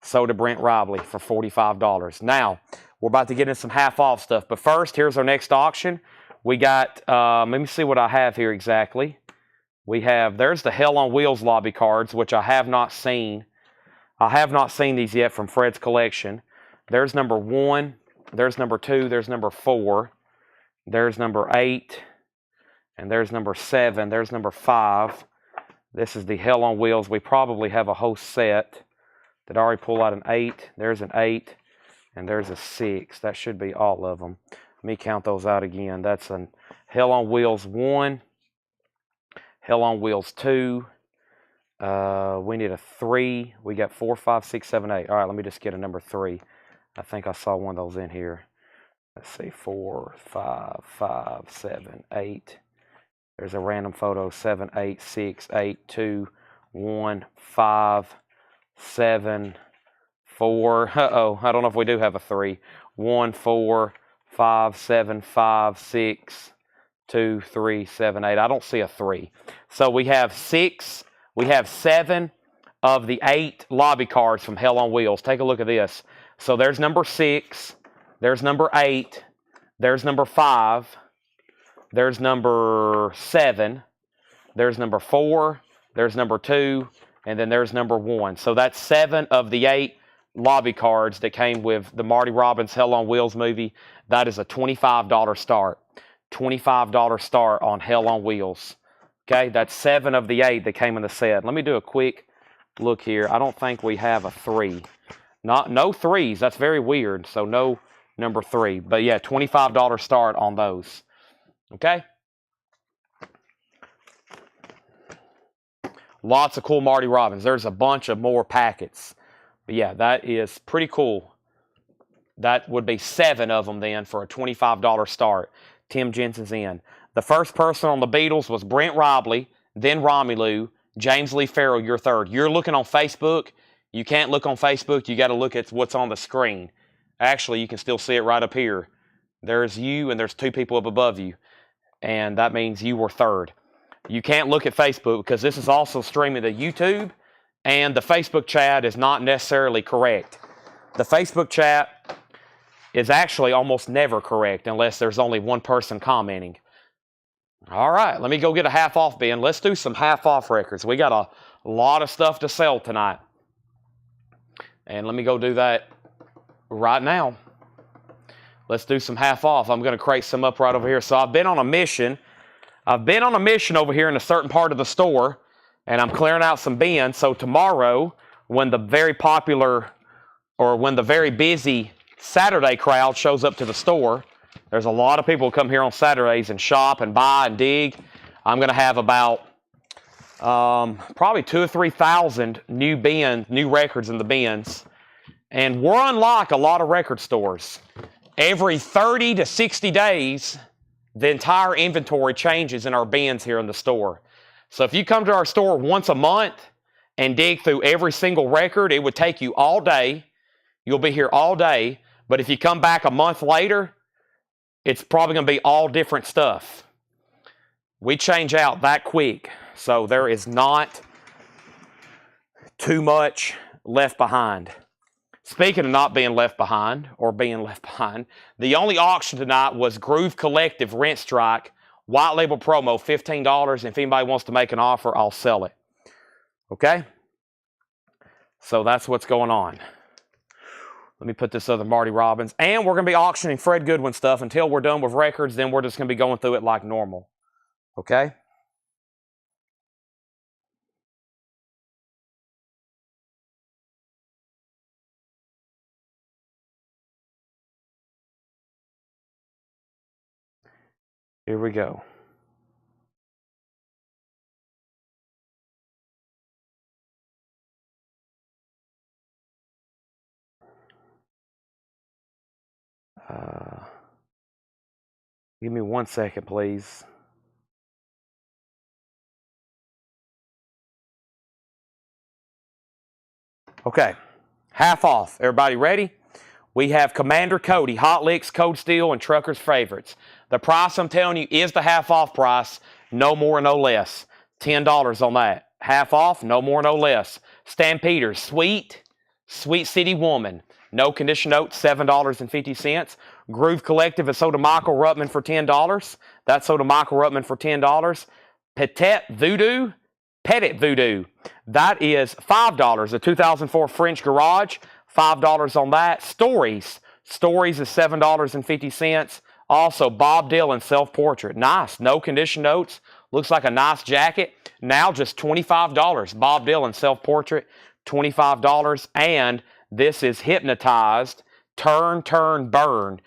Sold to Brent Robley for $45. Now, we're about to get in some half-off stuff. But first, here's our next auction. We got, let me see what I have here exactly. We have, there's the Hell on Wheels lobby cards, which I have not seen. I have not seen these yet from Fred's collection. There's number 1. There's number 2. There's number 4. There's number 8. And there's number 7. There's number 5. This is the Hell on Wheels. We probably have a whole set. Did I already pull out an 8? There's an 8. And there's a 6. That should be all of them. Let me count those out again. That's a Hell on Wheels 1. Hell on Wheels 2. We need a 3. We got 4, 5, 6, 7, 8. All right, let me just get a number 3. I think I saw one of those in here. Let's see, 4, 5, 5, 7, 8. There's a random photo, 7, 8, 6, 8, 2, 1, 5, 7, 4. Uh-oh, I don't know if we do have a 3. 1, 4, 5, 7, 5, 6, 2, 3, 7, 8. I don't see a 3. So we have 7 of the 8 lobby cards from Hell on Wheels. Take a look at this. So there's number 6. There's number 8. There's number 5. There's number 7. There's number 4. There's number 2. And then there's number 1. So that's 7 of the 8 lobby cards that came with the Marty Robbins Hell on Wheels movie. That is a $25 start. $25 start on Hell on Wheels. Okay, that's 7 of the 8 that came in the set. Let me do a quick look here. I don't think we have a 3. No 3s. That's very weird. So no number 3. But yeah, $25 start on those. Okay? Lots of cool Marty Robbins. There's a bunch of more packets. But yeah, that is pretty cool. That would be 7 of them then for a $25 start. Tim Jensen's in. The first person on the Beatles was Brent Robley, then Romelu, James Lee Farrell, you're third. You're looking on Facebook. You can't look on Facebook. You got to look at what's on the screen. Actually, you can still see it right up here. There's you and there's 2 people up above you. And that means you were third. You can't look at Facebook because this is also streaming to YouTube. And the Facebook chat is not necessarily correct. The Facebook chat is actually almost never correct unless there's only one person commenting. All right, let me go get a half off bin. Let's do some half off records. We got a lot of stuff to sell tonight. And let me go do that right now. Let's do some half off. I'm going to crate some up right over here. So I've been on a mission. I've been on a mission over here in a certain part of the store, and I'm clearing out some bins. So tomorrow, when the very popular or when the very busy Saturday crowd shows up to the store, there's a lot of people who come here on Saturdays and shop and buy and dig. I'm going to have about probably 2,000 or 3,000 new records in the bins. And we're unlike a lot of record stores. Every 30 to 60 days, the entire inventory changes in our bins here in the store. So if you come to our store once a month and dig through every single record, it would take you all day. You'll be here all day. But if you come back a month later, it's probably going to be all different stuff. We change out that quick. So there is not too much left behind. Speaking of not being left behind or being left behind, the only auction tonight was Groove Collective Rent Strike, white label promo, $15. And if anybody wants to make an offer, I'll sell it. Okay? So that's what's going on. Let me put this other Marty Robbins. And we're going to be auctioning Fred Goodwin stuff until we're done with records. Then we're just going to be going through it like normal. Okay? Here we go. Give me 1 second, please. Okay, half off. Everybody ready? We have Commander Cody, Hot Licks, Code Steel, and Trucker's Favorites. The price I'm telling you is the half off price, no more, no less. $10 on that. Half off, no more, no less. Stampeders, Sweet City Woman. No condition note, $7.50. Groove Collective is sold to Michael Ruttman for $10. That's sold to Michael Ruttman for $10. Petit Voodoo. That is $5. A 2004 French Garage, $5 on that. Stories is $7.50. Also, Bob Dylan self-portrait. Nice. No condition notes. Looks like a nice jacket. Now just $25. Bob Dylan self-portrait, $25. And this is Hypnotized. Turn, turn, burn.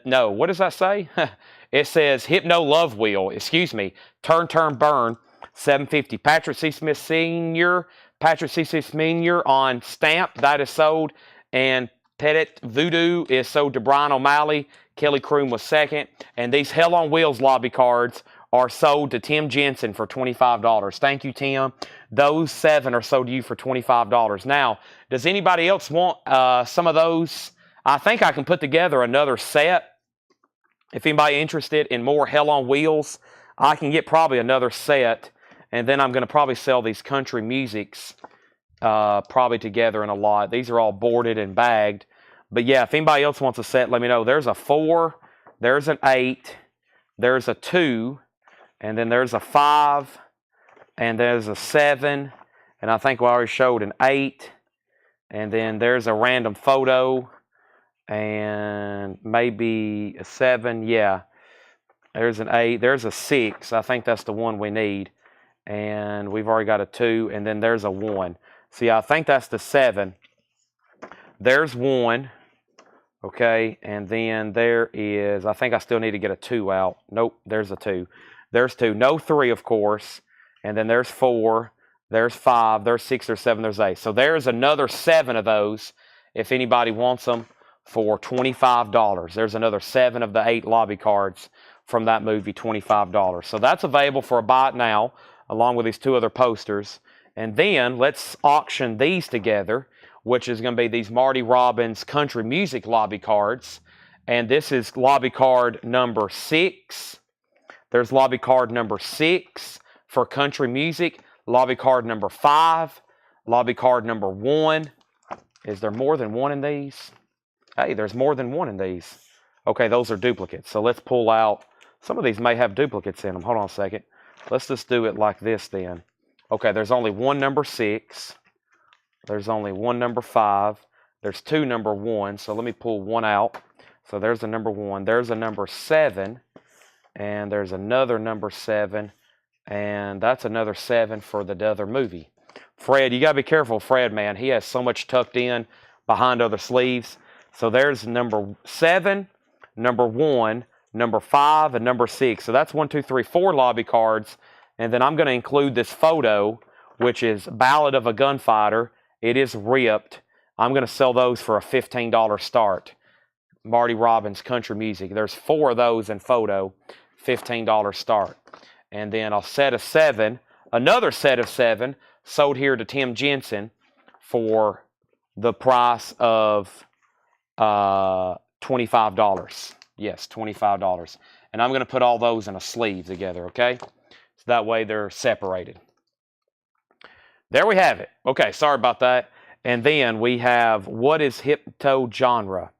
No, what does that say? It says Hypno Love Wheel. Excuse me. Turn, turn, burn. $7.50. Patrick C. Smith Sr. Patrick C. Smith Sr. on stamp. That is sold. And Petit Voodoo is sold to Brian O'Malley. Kelly Croom was second. And these Hell on Wheels lobby cards are sold to Tim Jensen for $25. Thank you, Tim. Those 7 are sold to you for $25. Now, does anybody else want some of those? I think I can put together another set. If anybody interested in more Hell on Wheels, I can get probably another set. And then I'm going to probably sell these country musics probably together in a lot. These are all boarded and bagged. But yeah, if anybody else wants a set, let me know. There's a 4, there's an 8, there's a 2, and then there's a 5, and there's a 7, and I think we already showed an 8, and then there's a random photo, and maybe a 7, yeah. There's an 8, there's a 6, I think that's the one we need, and we've already got a 2, and then there's a 1. See, I think that's the 7. There's 1. Okay, and then there is, I think I still need to get a 2 out. Nope, there's a 2. There's 2. No 3, of course. And then there's 4. There's 5. There's 6. There's 7. There's 8. So there's another 7 of those if anybody wants them for $25. There's another 7 of the 8 lobby cards from that movie, $25. So that's available for a buy it now, along with these 2 other posters. And then let's auction these together, which is going to be these Marty Robbins country music lobby cards. And this is lobby card number 6. There's lobby card number 6 for country music. Lobby card number 5. Lobby card number 1. Is there more than 1 in these? Hey, there's more than 1 in these. Okay, those are duplicates. So let's pull out. Some of these may have duplicates in them. Hold on a second. Let's just do it like this then. Okay, there's only 1 number 6. There's only 1 number 5. There's 2 number 1. So let me pull 1 out. So there's a number 1. There's a number 7. And there's another number 7. And that's another 7 for the other movie. Fred, you got to be careful, Fred, man. He has so much tucked in behind other sleeves. So there's number 7, number 1, number 5, and number 6. So that's 1, 2, 3, 4 lobby cards. And then I'm going to include this photo, which is Ballad of a Gunfighter. It is ripped. I'm going to sell those for a $15 start. Marty Robbins country music. There's 4 of those in photo, $15 start. And then a set of 7, another set of 7 sold here to Tim Jensen for the price of $25. Yes, $25. And I'm going to put all those in a sleeve together, okay? So that way they're separated. There we have it. Okay, sorry about that. And then we have, what is Hypto genre?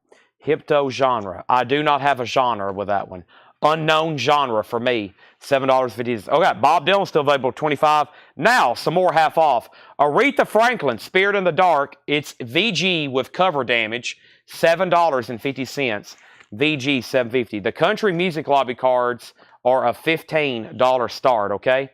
Hypto genre. I do not have a genre with that one. Unknown genre for me. $7.50. Okay, Bob Dylan still available, $25. Now, some more half off. Aretha Franklin, Spirit in the Dark. It's VG with cover damage, $7.50. VG, $7.50. The country music lobby cards are a $15 start, okay?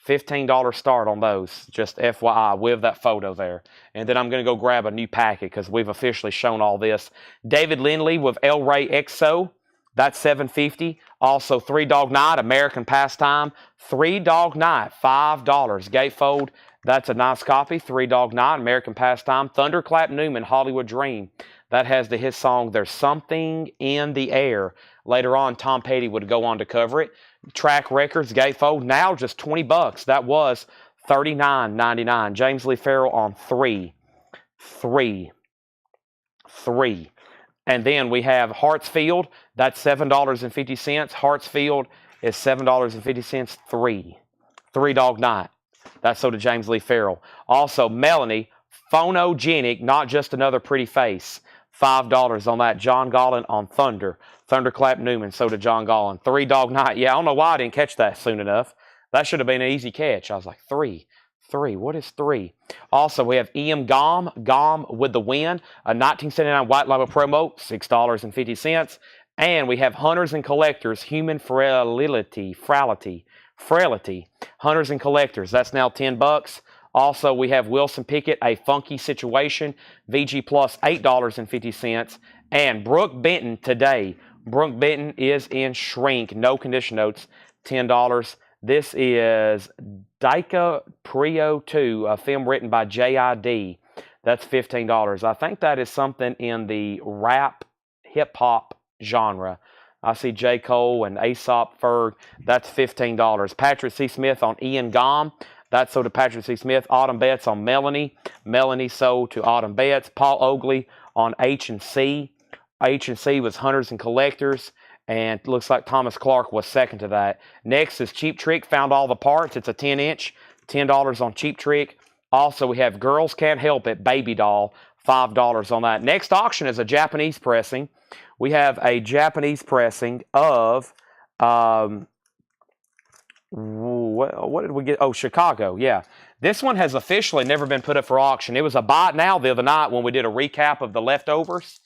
$15 start on those, just FYI, with that photo there. And then I'm going to go grab a new packet because we've officially shown all this. David Lindley with El Rey EXO, that's $7.50. Also, Three Dog Night, American Pastime, Three Dog Night, $5. Gatefold, that's a nice copy. Three Dog Night, American Pastime. Thunderclap Newman, Hollywood Dream. That has the hit song, There's Something in the Air. Later on, Tom Petty would go on to cover it. Track Records, Gatefold, now just $20. That was $39.99. James Lee Farrell on 3. And then we have Hartsfield. That's $7.50. Hartsfield is $7.50. 3 Dog Night. That's sold to James Lee Farrell. Also, Melanie, Phonogenic, Not Just Another Pretty Face. $5 on that. John Gollin on Thunder. Thunderclap Newman, so to John Gollin. 3 Dog Night. Yeah, I don't know why I didn't catch that soon enough. That should have been an easy catch. I was like, 3. What is 3? Also, we have E.M. Gom with the Win. A 1979 White Label promo, $6.50. And we have Hunters and Collectors, Human Frailty. Hunters and Collectors, that's now $10. Also, we have Wilson Pickett, A Funky Situation, VG Plus, $8.50. And Brooke Benton today. Brooke Benton is in shrink, no condition notes, $10. This is Daika Prio 2, a film written by J.I.D. That's $15. I think that is something in the rap hip-hop genre. I see J. Cole and Aesop Ferg. That's $15. Patrick C. Smith on Ian Gom. That's sold to Patrick C. Smith. Autumn Betts on Melanie. Melanie sold to Autumn Betts. Paul Oakley on H&C. H&C was Hunters and Collectors. And it looks like Thomas Clark was second to that. Next is Cheap Trick. Found all the parts. It's a 10-inch. $10 on Cheap Trick. Also, we have Girls Can't Help It, Baby Doll. $5 on that. Next auction is a Japanese pressing. We have a Japanese pressing of, what did we get? Oh, Chicago, yeah. This one has officially never been put up for auction. It was a buy it now the other night when we did a recap of the leftovers,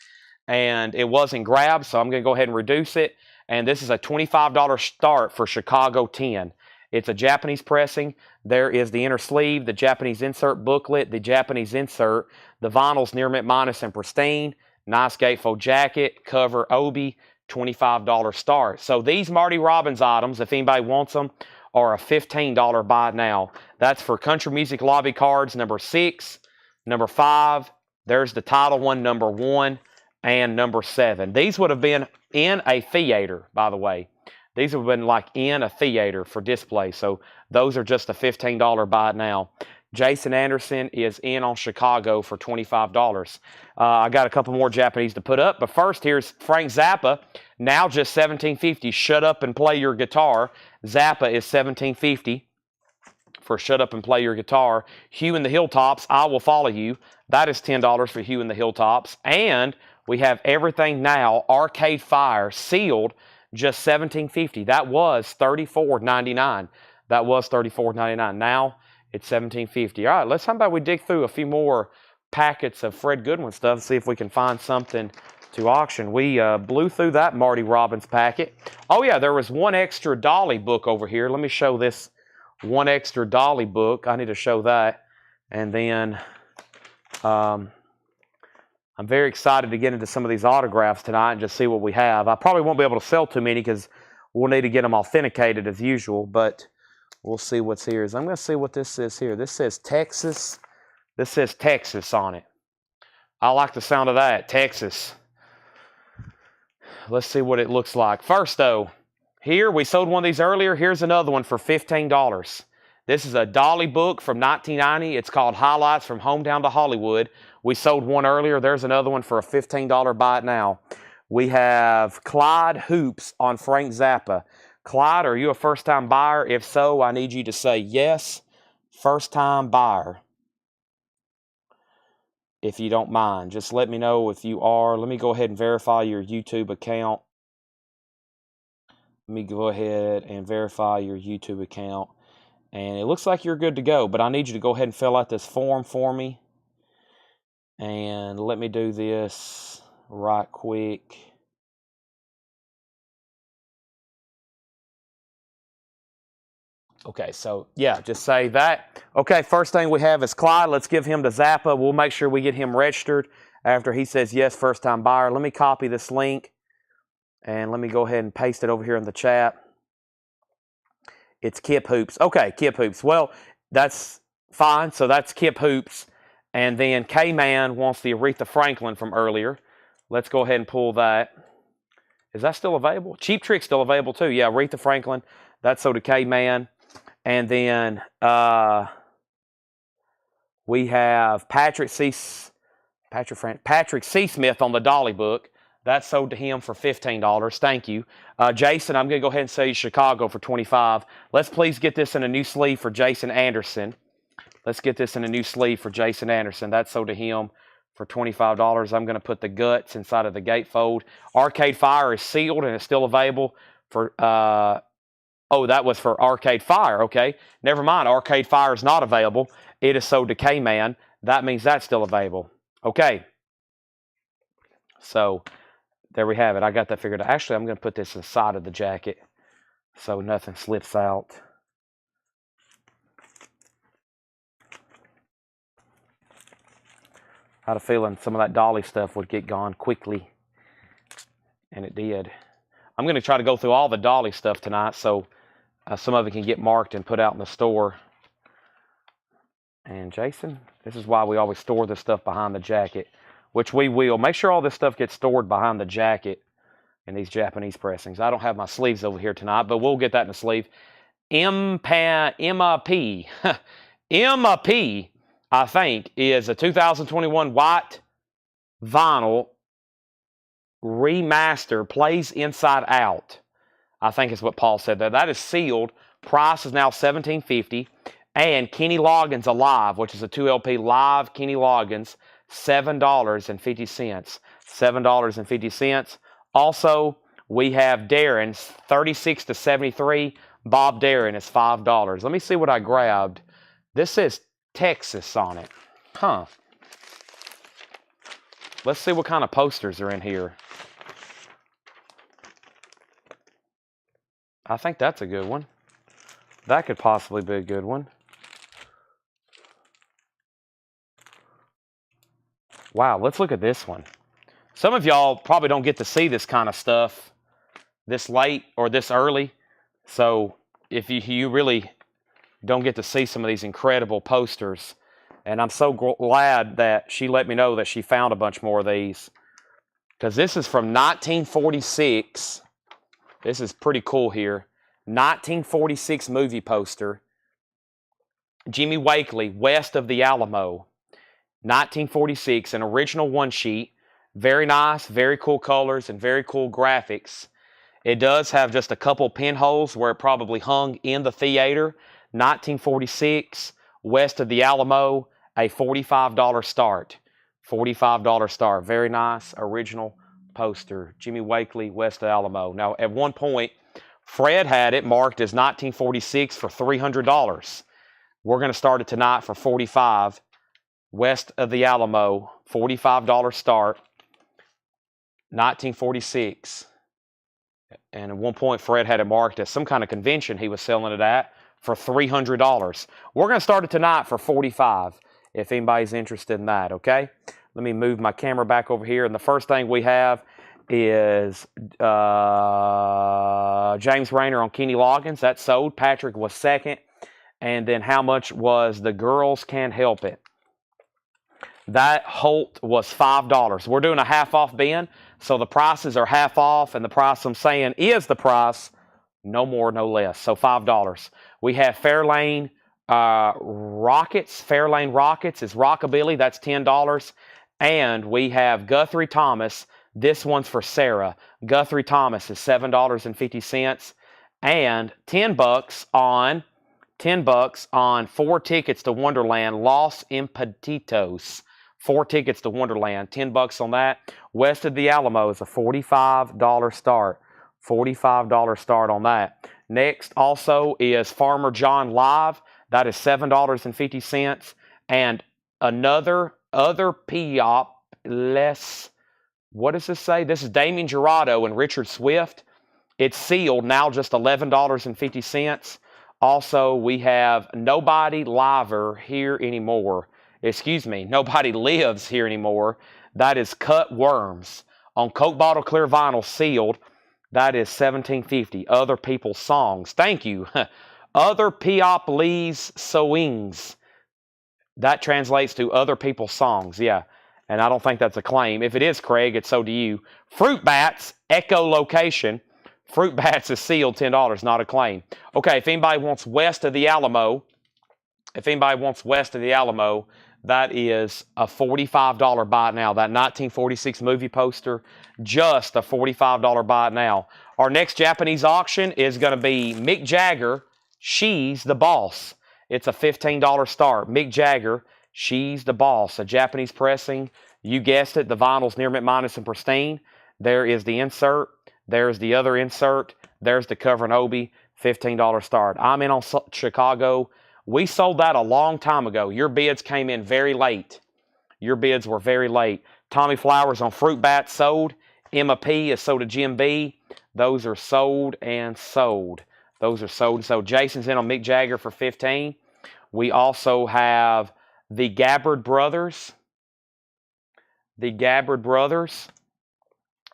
and it wasn't grabbed, so I'm going to go ahead and reduce it. And this is a $25 start for Chicago 10. It's a Japanese pressing. There is the inner sleeve, the Japanese insert booklet, the Japanese insert, the vinyl's near mint minus and pristine, nice gatefold jacket, cover obi, $25 start. So these Marty Robbins items, if anybody wants them, are a $15 buy now. That's for Country Music Lobby cards number 6, number 5. There's the title one, number 1, and number 7. These would have been in a theater, by the way. These have been like in a theater for display. So those are just a $15 buy now. Jason Anderson is in on Chicago for $25. I got a couple more Japanese to put up. But first, here's Frank Zappa. Now just $17.50. Shut Up and Play Your Guitar. Zappa is $17.50 for Shut Up and Play Your Guitar. Hugh and the Hilltops, I Will Follow You. That is $10 for Hugh and the Hilltops. And we have Everything Now, Arcade Fire, sealed, just $17.50. That was $34.99. That was $34.99. Now it's $17.50. All right, how about we dig through a few more packets of Fred Goodwin stuff, see if we can find something to auction. We blew through that Marty Robbins packet. Oh yeah, there was one extra Dolly book over here. Let me show this one extra Dolly book. I need to show that. And then I'm very excited to get into some of these autographs tonight and just see what we have. I probably won't be able to sell too many because we'll need to get them authenticated as usual, but we'll see what's here. I'm going to see what this says here. This says Texas. This says Texas on it. I like the sound of that, Texas. Let's see what it looks like. First, though, here, we sold one of these earlier. Here's another one for $15. This is a Dolly book from 1990. It's called Highlights from Hometown to Hollywood. We sold one earlier. There's another one for a $15 buy it now. We have Clyde Hoops on Frank Zappa. Clyde, are you a first-time buyer? If so, I need you to say yes, first-time buyer. If you don't mind, just let me know if you are. Let me go ahead and verify your YouTube account. Let me go ahead and verify your YouTube account. And it looks like you're good to go, but I need you to go ahead and fill out this form for me. And let me do this right quick. Okay, so yeah, just say that. Okay, first thing we have is Clyde. Let's give him to Zappa. We'll make sure we get him registered after he says yes, first time buyer. Let me copy this link and let me go ahead and paste it over here in the chat. It's Kip Hoops. Okay, Kip Hoops. Well, that's fine. So that's Kip Hoops. And then K-Man wants the Aretha Franklin from earlier. Let's go ahead and pull that. Is that still available? Cheap Trick's still available too. Yeah, Aretha Franklin. That's so to K-Man. And then we have Patrick C. Smith on the Dolly book. That's sold to him for $15. Thank you. Jason, I'm going to go ahead and say Chicago for $25. Let's please get this in a new sleeve for Jason Anderson. Let's get this in a new sleeve for Jason Anderson. That's sold to him for $25. I'm going to put the guts inside of the gatefold. Arcade Fire is sealed and it's still available for... oh, that was for Arcade Fire. Okay. Never mind. Arcade Fire is not available. It is sold to K-Man. That means that's still available. Okay. So there we have it. I got that figured out. Actually, I'm going to put this inside of the jacket so nothing slips out. I had a feeling some of that Dolly stuff would get gone quickly, and it did. I'm going to try to go through all the Dolly stuff tonight so some of it can get marked and put out in the store. And Jason, this is why we always store this stuff behind the jacket, which we will. Make sure all this stuff gets stored behind the jacket in these Japanese pressings. I don't have my sleeves over here tonight, but we'll get that in the sleeve. MIP. MIP, I think, is a 2021 white vinyl remaster, plays inside out. I think is what Paul said there. That is sealed. Price is now $17.50. And Kenny Loggins Alive, which is a 2LP live Kenny Loggins, $7.50. $7.50. Also, we have Darren's 36 to 73. Bob Darren is $5. Let me see what I grabbed. This says Texas on it. Huh. Let's see what kind of posters are in here. I think that's a good one. That could possibly be a good one. Wow, let's look at this one. Some of y'all probably don't get to see this kind of stuff this late or this early. So if you really don't get to see some of these incredible posters. And I'm so glad that she let me know that she found a bunch more of these. Because this is from 1946. This is pretty cool here. 1946 movie poster. Jimmy Wakely, West of the Alamo. 1946, an original one sheet. Very nice, very cool colors, and very cool graphics. It does have just a couple pinholes where it probably hung in the theater. 1946, West of the Alamo, a $45 start. $45 start. Very nice, original poster. Jimmy Wakely, West of the Alamo. Now, at one point, Fred had it marked as 1946 for $300. We're going to start it tonight for $45. West of the Alamo, $45 start, 1946. And at one point, Fred had it marked as some kind of convention he was selling it at for $300. We're going to start it tonight for $45, if anybody's interested in that, okay? Let me move my camera back over here. And the first thing we have is James Rayner on Kenny Loggins. That sold. Patrick was second. And then how much was The Girls Can't Help It? That Holt was $5. We're doing a half off bin, so the prices are half off, and the price I'm saying is the price, no more, no less. So $5. We have Fairlane Rockets. Fairlane Rockets is Rockabilly. That's $10. And we have Guthrie Thomas. This one's for Sarah. Guthrie Thomas is $7.50. And $10 on 4 tickets to Wonderland, Los Impeditos. 4 tickets to Wonderland, $10 on that. West of the Alamo is a $45 start. $45 start on that. Next also is Farmer John Live. That is $7.50. And other P.O.P. less, what does this say? This is Damien Gerardo and Richard Swift. It's sealed, now just $11.50. Also, we have Nobody Liver Here Anymore. Excuse me, Nobody Lives Here Anymore. That is Cut Worms on Coke Bottle Clear Vinyl, sealed. That is $17.50. Other People's Songs. Thank you. Other P.O.P. Lee's Sewings. That translates to Other People's Songs. Yeah, and I don't think that's a claim. If it is, Craig, it's so do you. Fruit Bats, Echolocation. Fruit Bats is sealed, $10, not a claim. Okay, if anybody wants West of the Alamo, that is a $45 buy it now. That 1946 movie poster, just a $45 buy it now. Our next Japanese auction is going to be Mick Jagger, She's the Boss. It's a $15 start. Mick Jagger, She's the Boss. A Japanese pressing. You guessed it, the vinyl's near mint minus and pristine. There is the insert. There's the other insert. There's the cover and obi. $15 start. I'm in on Chicago. We sold that a long time ago. Your bids came in very late. Your bids were very late. Tommy Flowers on Fruit Bat sold. Emma P is sold to Jim B. Those are sold and sold. Those are sold and sold. Jason's in on Mick Jagger for 15. We also have the Gabbard Brothers. The Gabbard Brothers.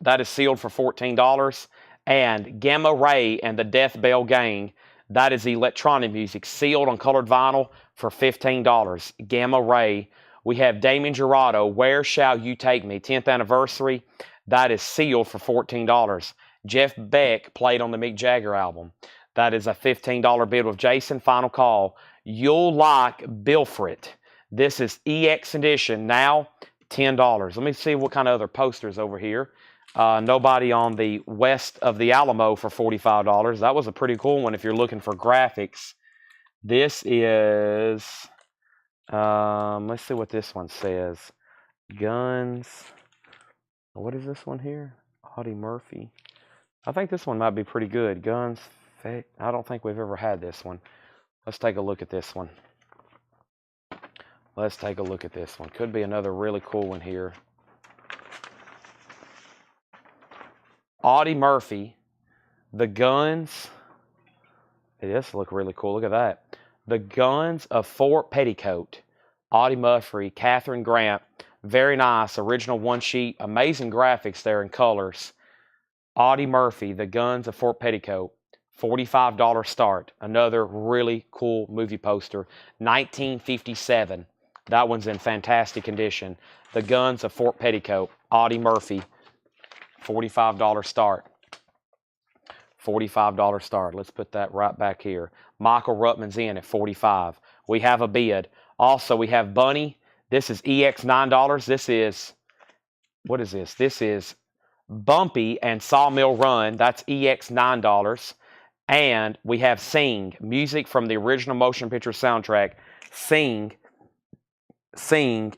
That is sealed for $14. And Gamma Ray and the Death Bell Gang. That is electronic music, sealed on colored vinyl for $15. Gamma Ray. We have Damon Jurado, Where Shall You Take Me? 10th anniversary. That is sealed for $14. Jeff Beck played on the Mick Jagger album. That is a $15 bid with Jason. Final call. You'll Like Bilfrit. This is EX edition. Now, $10. Let me see what kind of other posters over here. Nobody on the west of the Alamo for $45. That was a pretty cool one if you're looking for graphics. This is, let's see what this one says. Guns. What is this one here? Audie Murphy. I think this one might be pretty good. Guns. I don't think we've ever had this one. Let's take a look at this one. Let's take a look at this one. Could be another really cool one here. Audie Murphy, The Guns. It does look really cool. Look at that. The Guns of Fort Petticoat. Audie Murphy, Catherine Grant. Very nice. Original one sheet. Amazing graphics there in colors. Audie Murphy, The Guns of Fort Petticoat. $45 start. Another really cool movie poster. 1957. That one's in fantastic condition. The Guns of Fort Petticoat. Audie Murphy. $45 start. $45 start. Let's put that right back here. Michael Ruttman's in at $45. We have a bid. Also, we have Bunny. This is EX $9. This is, what is this? This is Bumpy and Sawmill Run. That's EX $9. And we have Sing. Music from the original motion picture soundtrack. Sing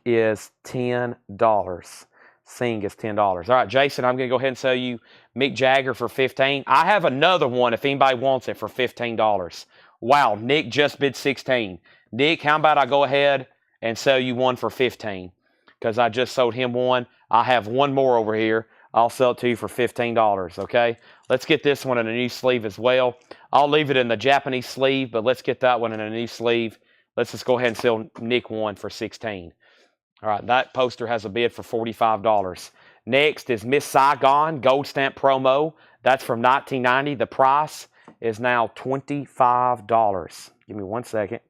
is $10. Sing is $10. All right, Jason, I'm going to go ahead and sell you Mick Jagger for $15. I have another one if anybody wants it for $15. Wow, Nick just bid $16. Nick, how about I go ahead and sell you one for $15? Because I just sold him one. I have one more over here. I'll sell it to you for $15, okay? Let's get this one in a new sleeve as well. I'll leave it in the Japanese sleeve, but let's get that one in a new sleeve. Let's just go ahead and sell Nick one for $16. All right, that poster has a bid for $45. Next is Miss Saigon Gold Stamp Promo. That's from 1990. The price is now $25. Give me 1 second.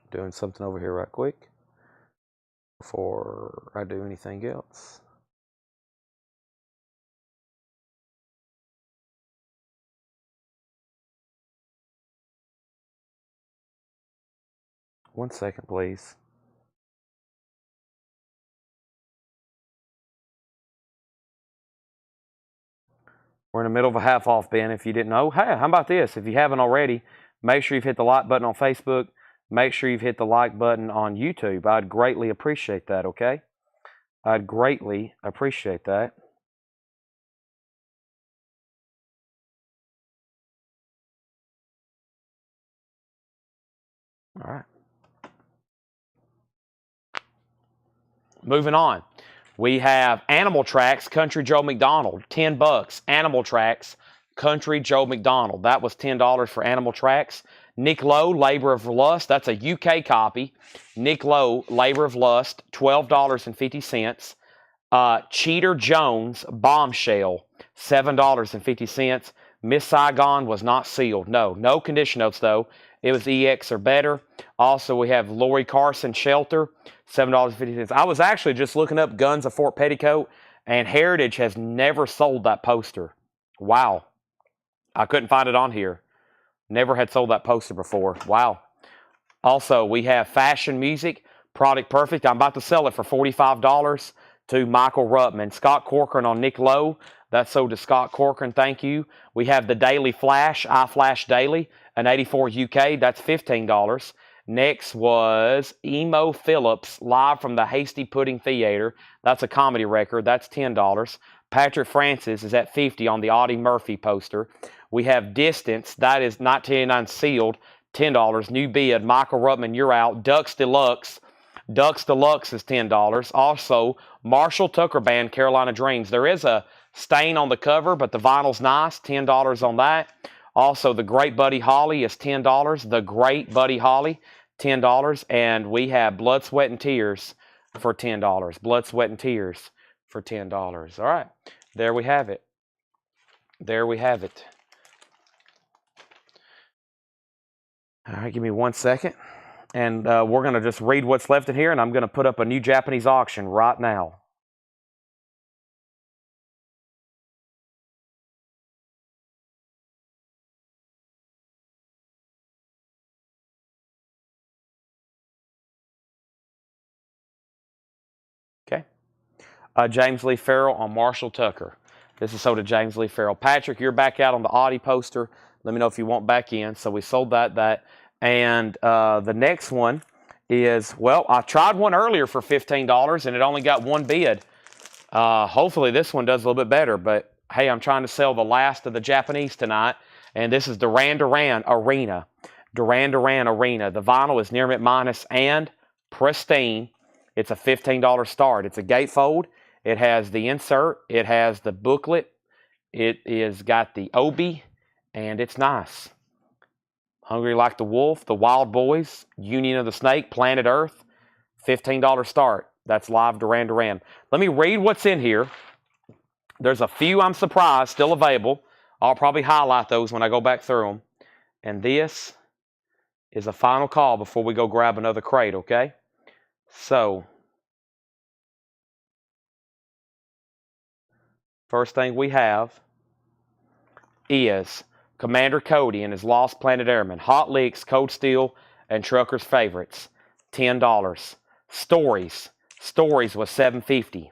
Doing something over here right quick before I do anything else. One second, please. We're in the middle of a half off, Ben, if you didn't know. Hey, how about this? If you haven't already, make sure you've hit the like button on Facebook. Make sure you've hit the like button on YouTube. I'd greatly appreciate that, okay? I'd greatly appreciate that. All right. Moving on. We have Animal Tracks, Country Joe McDonald, $10. Animal Tracks, Country Joe McDonald. That was $10 for Animal Tracks. Nick Lowe, Labor of Lust. That's a UK copy. Nick Lowe, Labor of Lust, $12.50. Cheater Jones, Bombshell, $7.50. Miss Saigon was not sealed. No condition notes, though. It was EX or better. Also, we have Lori Carson, Shelter, $7.50. I was actually just looking up Guns of Fort Petticoat, and Heritage has never sold that poster. Wow. I couldn't find it on here. Never had sold that poster before. Wow. Also, we have Fashion Music, Product Perfect. I'm about to sell it for $45 to Michael Ruttman. Scott Corcoran on Nick Lowe. That's sold to Scott Corcoran. Thank you. We have the Daily Flash, iFlash Daily, an 84 UK. That's $15. Next was Emo Phillips, live from the Hasty Pudding Theater. That's a comedy record. That's $10. Patrick Francis is at 50 on the Audie Murphy poster. We have Distance, that is 1989 sealed, $10. New bid, Michael Ruttman, you're out. Ducks Deluxe is $10. Also, Marshall Tucker Band, Carolina Dreams. There is a stain on the cover, but the vinyl's nice, $10 on that. Also, The Great Buddy Holly is $10. The Great Buddy Holly, $10. And we have Blood, Sweat, and Tears for $10. Blood, Sweat, and Tears for $10. All right, there we have it. There we have it. All right, give me 1 second. And we're going to just read what's left in here, and I'm going to put up a new Japanese auction right now. Okay. James Lee Farrell on Marshall Tucker. This is sold to James Lee Farrell. Patrick, you're back out on the Audie poster. Let me know if you want back in. So we sold that. And the next one is, well, I tried one earlier for $15, and it only got one bid. Hopefully this one does a little bit better. But, hey, I'm trying to sell the last of the Japanese tonight. And this is Duran Duran Arena. Duran Duran Arena. The vinyl is near mint minus and pristine. It's a $15 start. It's a gatefold. It has the insert. It has the booklet. It is got the obi, and it's nice. Hungry Like the Wolf, The Wild Boys, Union of the Snake, Planet Earth, $15 start. That's live Duran Duran. Let me read what's in here. There's a few, I'm surprised, still available. I'll probably highlight those when I go back through them. And this is a final call before we go grab another crate, okay? So, first thing we have is Commander Cody and his Lost Planet Airmen. Hot Licks, Cold Steel, and Trucker's Favorites, $10. Stories was $7.50.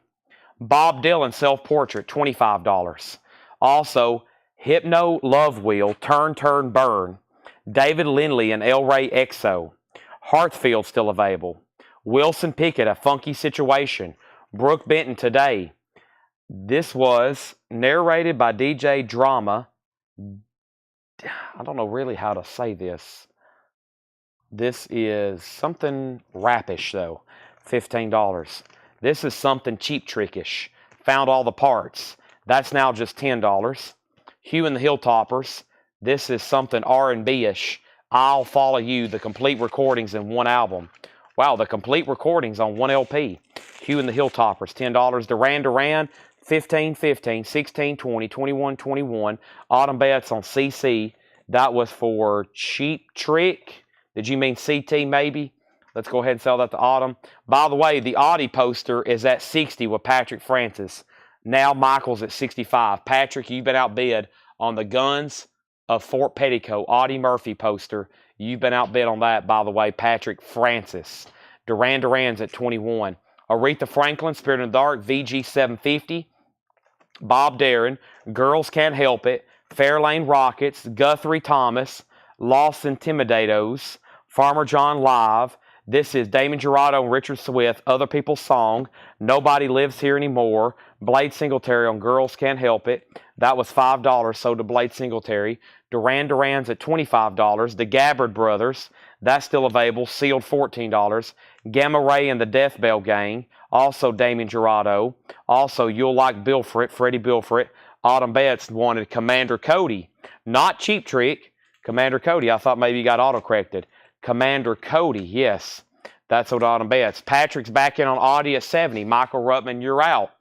Bob Dylan Self-Portrait, $25. Also, Hypno Love Wheel, Turn, Turn, Burn. David Lindley and El Rey EXO. Hartsfield still available. Wilson Pickett, A Funky Situation. Brooke Benton, Today. This was narrated by DJ Drama. I don't know really how to say this. This is something rapish, though. $15. This is something Cheap Trickish. Found All the Parts. That's now just $10. Hugh and the Hilltoppers. This is something R&B-ish. I'll Follow You, the complete recordings in one album. Wow, the complete recordings on one LP. Hugh and the Hilltoppers, $10. Duran Duran, $15, $16, $20, $21, $21. Autumn Bets on CC. That was for Cheap Trick. Did you mean CT maybe? Let's go ahead and sell that to Autumn. By the way, the Audie poster is at 60 with Patrick Francis. Now Michael's at 65. Patrick, you've been outbid on the Guns of Fort Petticoat Audie Murphy poster. You've been outbid on that, by the way, Patrick Francis. Duran Duran's at 21. Aretha Franklin, Spirit in the Dark, VG 750. Bob Darin, Girls Can't Help It. Fairlane Rockets, Guthrie Thomas, Los Intimidados, Farmer John Live. This is Damon Jurado and Richard Swift, Other People's Song. Nobody Lives Here Anymore. Blade Singletary on Girls Can't Help It. That was $5, sold to Blade Singletary. Duran Duran's at $25. The Gabbard Brothers, that's still available, sealed $14. Gamma Ray and the Death Bell Gang, also Damien Jurado. Also, You'll Like Bilfrit, Freddie Bilfrit. Autumn Betts wanted Commander Cody, not Cheap Trick. Commander Cody, I thought maybe you got auto-corrected. Commander Cody, yes. That's what Autumn Betts. Patrick's back in on Audie at 70. Michael Ruttman, you're out.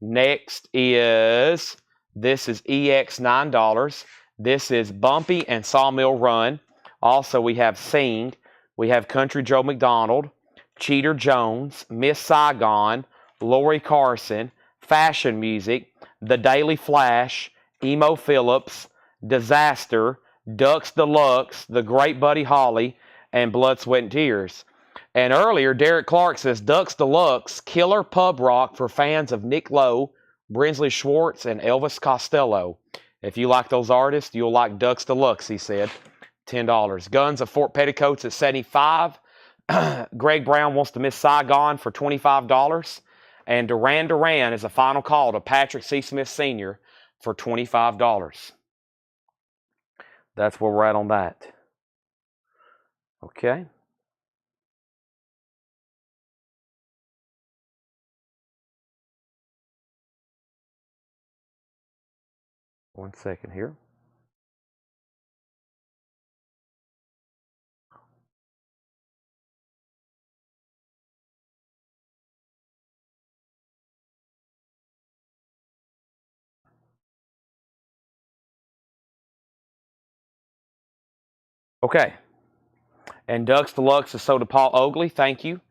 Next is, this is EX, $9. This is Bumpy and Sawmill Run. Also, we have Sing. We have Country Joe McDonald, Cheater Jones, Miss Saigon, Lori Carson, Fashion Music, The Daily Flash, Emo Phillips, Disaster, Ducks Deluxe, The Great Buddy Holly, and Blood, Sweat, and Tears. And earlier, Derek Clark says Ducks Deluxe, killer pub rock for fans of Nick Lowe, Brinsley Schwartz, and Elvis Costello. If you like those artists, you'll like Ducks Deluxe, he said. $10. Guns of Fort Petticoats at $75. Greg Brown wants to Miss Saigon for $25. And Duran Duran is a final call to Patrick C. Smith Sr. for $25. That's where we're at on that. Okay. One second here. Okay. And Ducks Deluxe is sold to Paul Oakley. Thank you.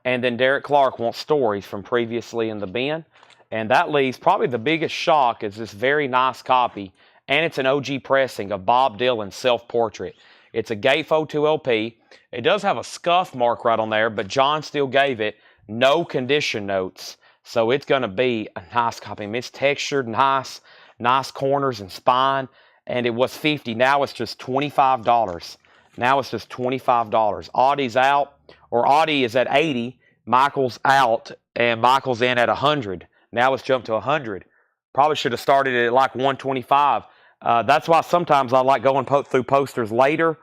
And then Derek Clark wants stories from previously in the bin. And that leaves probably the biggest shock is this very nice copy. And it's an OG pressing of Bob Dylan's self-portrait. It's a Gatefold 2 LP. It does have a scuff mark right on there, but John still gave it no condition notes. So it's going to be a nice copy. I mean, it's textured nice corners and spine. And it was $50. Now it's just $25. Now it's just $25. Audie's out, or Audie is at 80. Michael's out, and Michael's in at 100. Now it's jumped to 100. Probably should have started it at like 125. That's why sometimes I like going through posters later,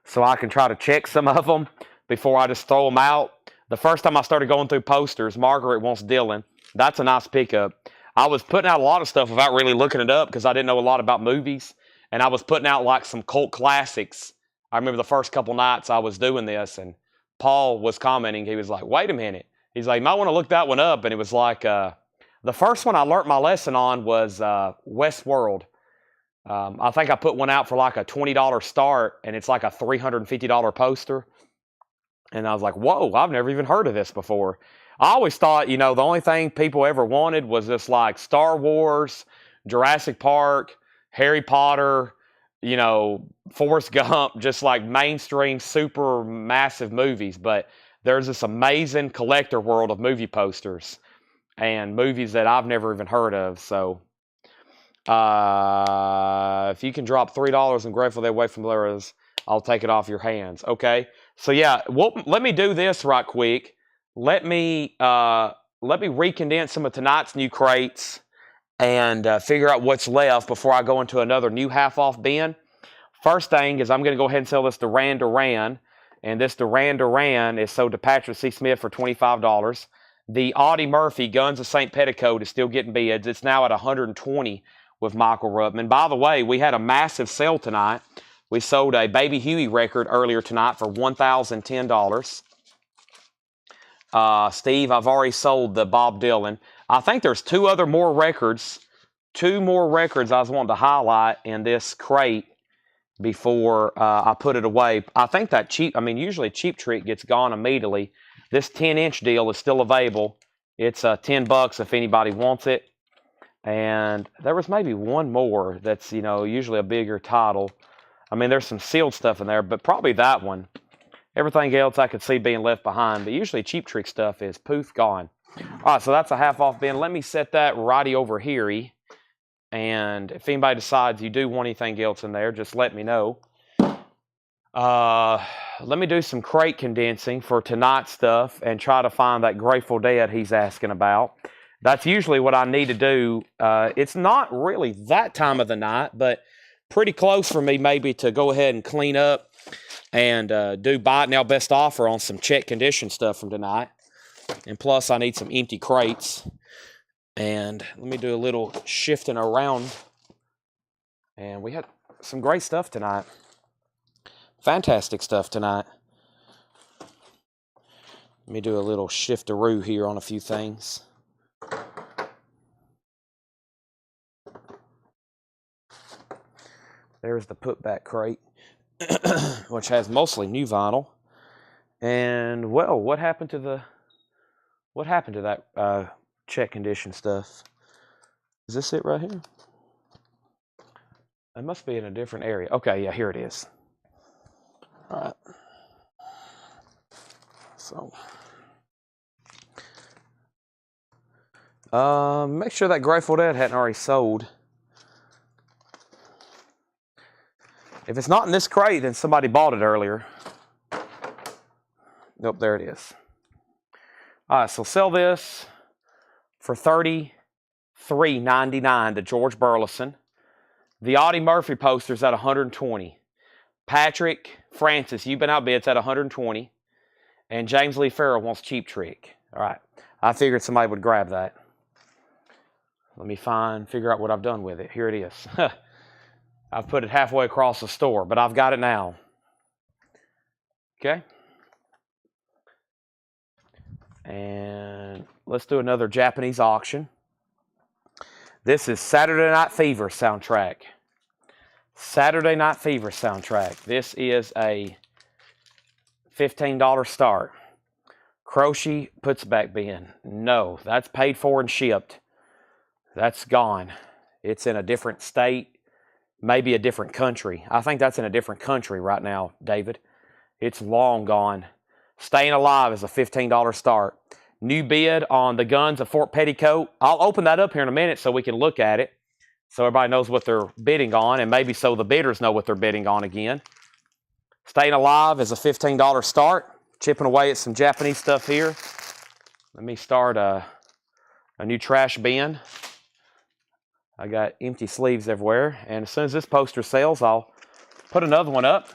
so I can try to check some of them before I just throw them out. The first time I started going through posters, Margaret wants Dylan. That's a nice pickup. I was putting out a lot of stuff without really looking it up because I didn't know a lot about movies, and I was putting out like some cult classics. I remember the first couple nights I was doing this, and Paul was commenting. He was like, wait a minute. He's like, you might want to look that one up. And it was like, the first one I learned my lesson on was Westworld. I think I put one out for like a $20 start, and it's like a $350 poster. And I was like, whoa, I've never even heard of this before. I always thought, the only thing people ever wanted was this like Star Wars, Jurassic Park, Harry Potter, Forrest Gump, just like mainstream, super massive movies. But there's this amazing collector world of movie posters and movies that I've never even heard of. So if you can drop $3 and Grateful Dead away from Lara's, I'll take it off your hands. Okay. So yeah, let me do this right quick. Let me recondense some of tonight's new crates and figure out what's left before I go into another new half-off bin. First thing is I'm going to go ahead and sell this Duran Duran, and this Duran Duran is sold to Patrick C. Smith for $25. The Audie Murphy Guns of St. Petticoat is still getting bids. It's now at $120 with Michael Ruttman. By the way, we had a massive sale tonight. We sold a Baby Huey record earlier tonight for $1,010. Steve, I've already sold the Bob Dylan. I think there's two more records I was wanting to highlight in this crate before I put it away. I think that usually Cheap Trick gets gone immediately. This 10-inch deal is still available. It's $10 if anybody wants it. And there was maybe one more that's, usually a bigger title. I mean, there's some sealed stuff in there, but probably that one. Everything else I could see being left behind, but usually Cheap Trick stuff is poof gone. All right, so that's a half-off bin. Let me set that righty over here. And if anybody decides you do want anything else in there, just let me know. Let me do some crate condensing for tonight's stuff and try to find that Grateful Dead he's asking about. That's usually what I need to do. It's not really that time of the night, but pretty close for me maybe to go ahead and clean up and do buy it now best offer on some check condition stuff from tonight. And plus, I need some empty crates. And let me do a little shifting around. And we had some great stuff tonight. Fantastic stuff tonight. Let me do a little shiftaroo here on a few things. There's the Putback crate, which has mostly new vinyl. And, well, what happened to that check condition stuff? Is this it right here? It must be in a different area. Okay, yeah, here it is. All right. So, make sure that Grateful Dead hadn't already sold. If it's not in this crate, then somebody bought it earlier. Nope, there it is. All right, so sell this. for $33.99, the George Burleson. The Audie Murphy poster's at $120. Patrick Francis, you've been outbid, it's at $120. And James Lee Farrell wants Cheap Trick. All right. I figured somebody would grab that. Let me figure out what I've done with it. Here it is. I've put it halfway across the store, but I've got it now. Okay. And let's do another Japanese auction. This is Saturday Night Fever soundtrack. Saturday Night Fever soundtrack. This is a $15 start. Crochet Putback bin. No, that's paid for and shipped. That's gone. It's in a different state, maybe a different country. I think that's in a different country right now, David. It's long gone. Staying Alive is a $15 start. New bid on the guns of Fort Petticoat. I'll open that up here in a minute so we can look at it, so everybody knows what they're bidding on, and maybe so the bidders know what they're bidding on again. Staying Alive is a $15 start. Chipping away at some Japanese stuff here. Let me start a new trash bin. I got empty sleeves everywhere, and as soon as this poster sells, I'll put another one up.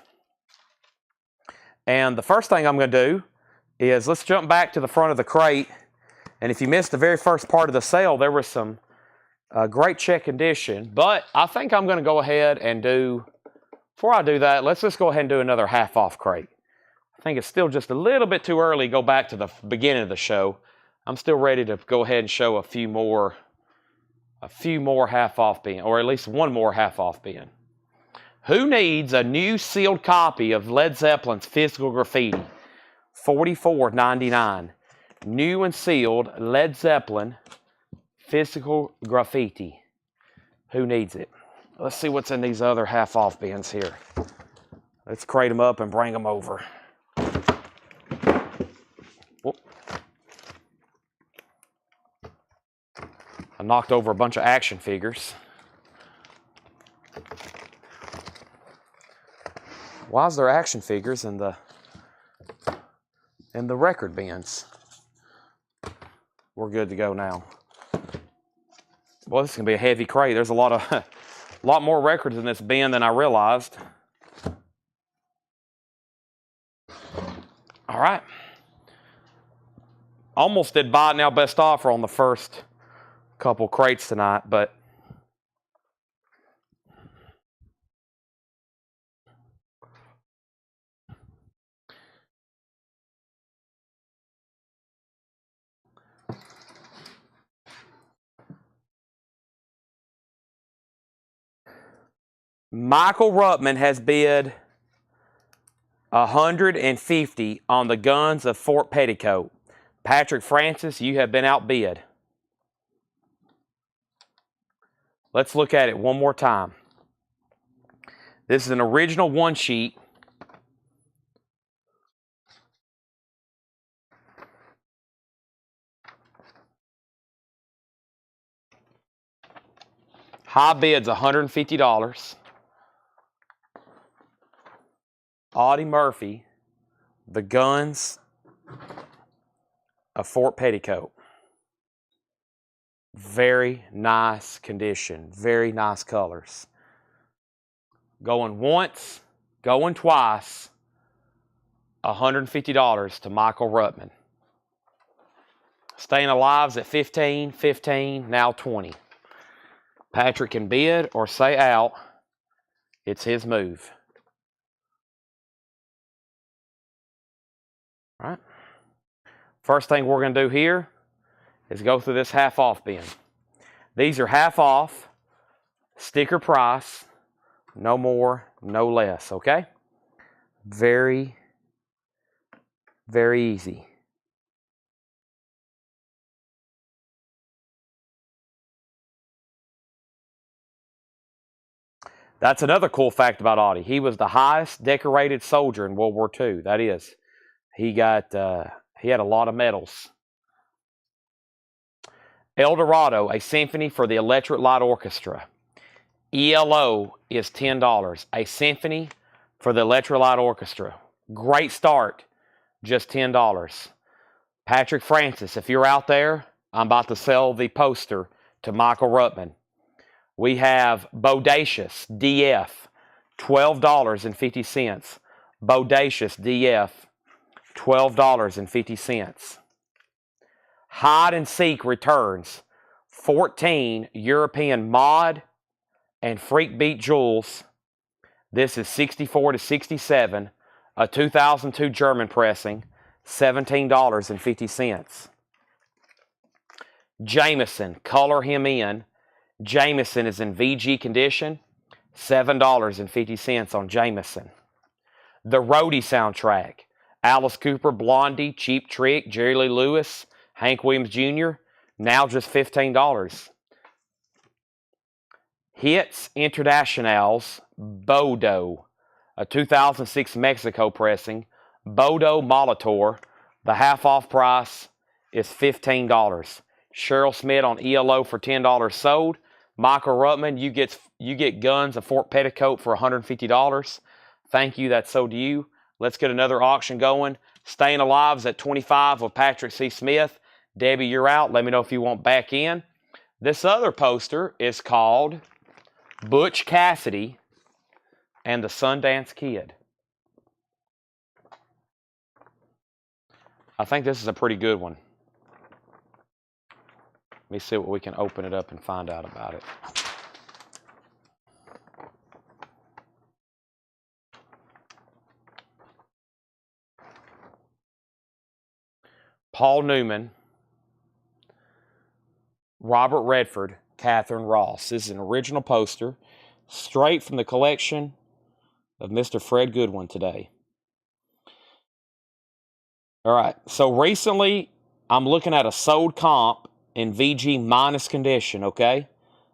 And the first thing I'm going to do is let's jump back to the front of the crate. And if you missed the very first part of the sale, there was some great check condition. But I think I'm going to go ahead and before I do that, let's just go ahead and do another half-off crate. I think it's still just a little bit too early to go back to the beginning of the show. I'm still ready to go ahead and show a few more half-off bin, or at least one more half-off bin. Who needs a new sealed copy of Led Zeppelin's Physical Graffiti? $44.99. New and sealed Led Zeppelin Physical Graffiti. Who needs it? Let's see what's in these other half-off bins here. Let's crate them up and bring them over. Whoop. I knocked over a bunch of action figures. Why is there action figures in the record bins? We're good to go now. Boy, this is gonna be a heavy crate. There's a lot more records in this bin than I realized. All right. Almost did buy it now best offer on the first couple crates tonight, but Michael Ruttman has bid $150 on the guns of Fort Petticoat. Patrick Francis, you have been outbid. Let's look at it one more time. This is an original one sheet. High bid's $150. Audie Murphy, the guns of Fort Petticoat. Very nice condition, very nice colors. Going once, going twice, $150 to Michael Ruttman. Staying Alive's at $15, $15, now $20. Patrick can bid or say out. It's his move. All right. First thing we're going to do here is go through this half off bin. These are half off, sticker price, no more, no less, okay? Very, very easy. That's another cool fact about Audie. He was the highest decorated soldier in World War II. That is, he had a lot of medals. El Dorado, a symphony for the Electric Light Orchestra. ELO is $10. A symphony for the Electric Light Orchestra. Great start, just $10. Patrick Francis, if you're out there, I'm about to sell the poster to Michael Ruttman. We have Bodacious DF, $12.50. Bodacious DF, $12.50. Hide and Seek Returns, 14 European Mod and Freak Beat Jewels. This is 64 to 67, a 2002 German pressing, $17.50. Jameson, Color Him In. Jameson is in VG condition, $7.50 on Jameson. The Roadie soundtrack, Alice Cooper, Blondie, Cheap Trick, Jerry Lee Lewis, Hank Williams Jr., now just $15. Hits Internationals, Bodo, a 2006 Mexico pressing, Bodo Molitor. The half-off price is $15. Cheryl Smith on ELO for $10 sold. Michael Ruttman, you get guns, a Fort Petticoat for $150. Thank you, that's sold to you. Let's get another auction going. Staying Alive's at $25 with Patrick C. Smith. Debbie, you're out. Let me know if you want back in. This other poster is called Butch Cassidy and the Sundance Kid. I think this is a pretty good one. Let me see what we can open it up and find out about it. Paul Newman, Robert Redford, Catherine Ross. This is an original poster, straight from the collection of Mr. Fred Goodwin today. All right, so recently I'm looking at a sold comp in VG minus condition, okay?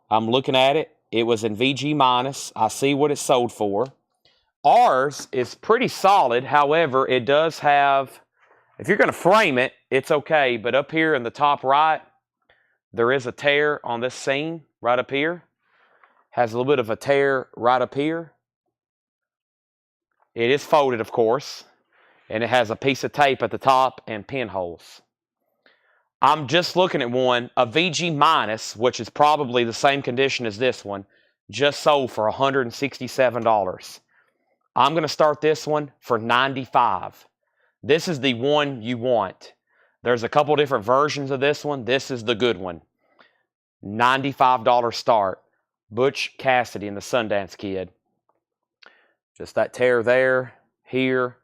I'm looking at it. It was in VG minus. I see what it sold for. Ours is pretty solid. However, it does have, if you're going to frame it, it's okay. But up here in the top right, there is a tear on this seam right up here. Has a little bit of a tear right up here. It is folded, of course. And it has a piece of tape at the top and pinholes. I'm just looking at one, a VG minus, which is probably the same condition as this one, just sold for $167. I'm going to start this one for $95. This is the one you want. There's a couple different versions of this one. This is the good one. $95 start. Butch Cassidy and the Sundance Kid. Just that tear there, here.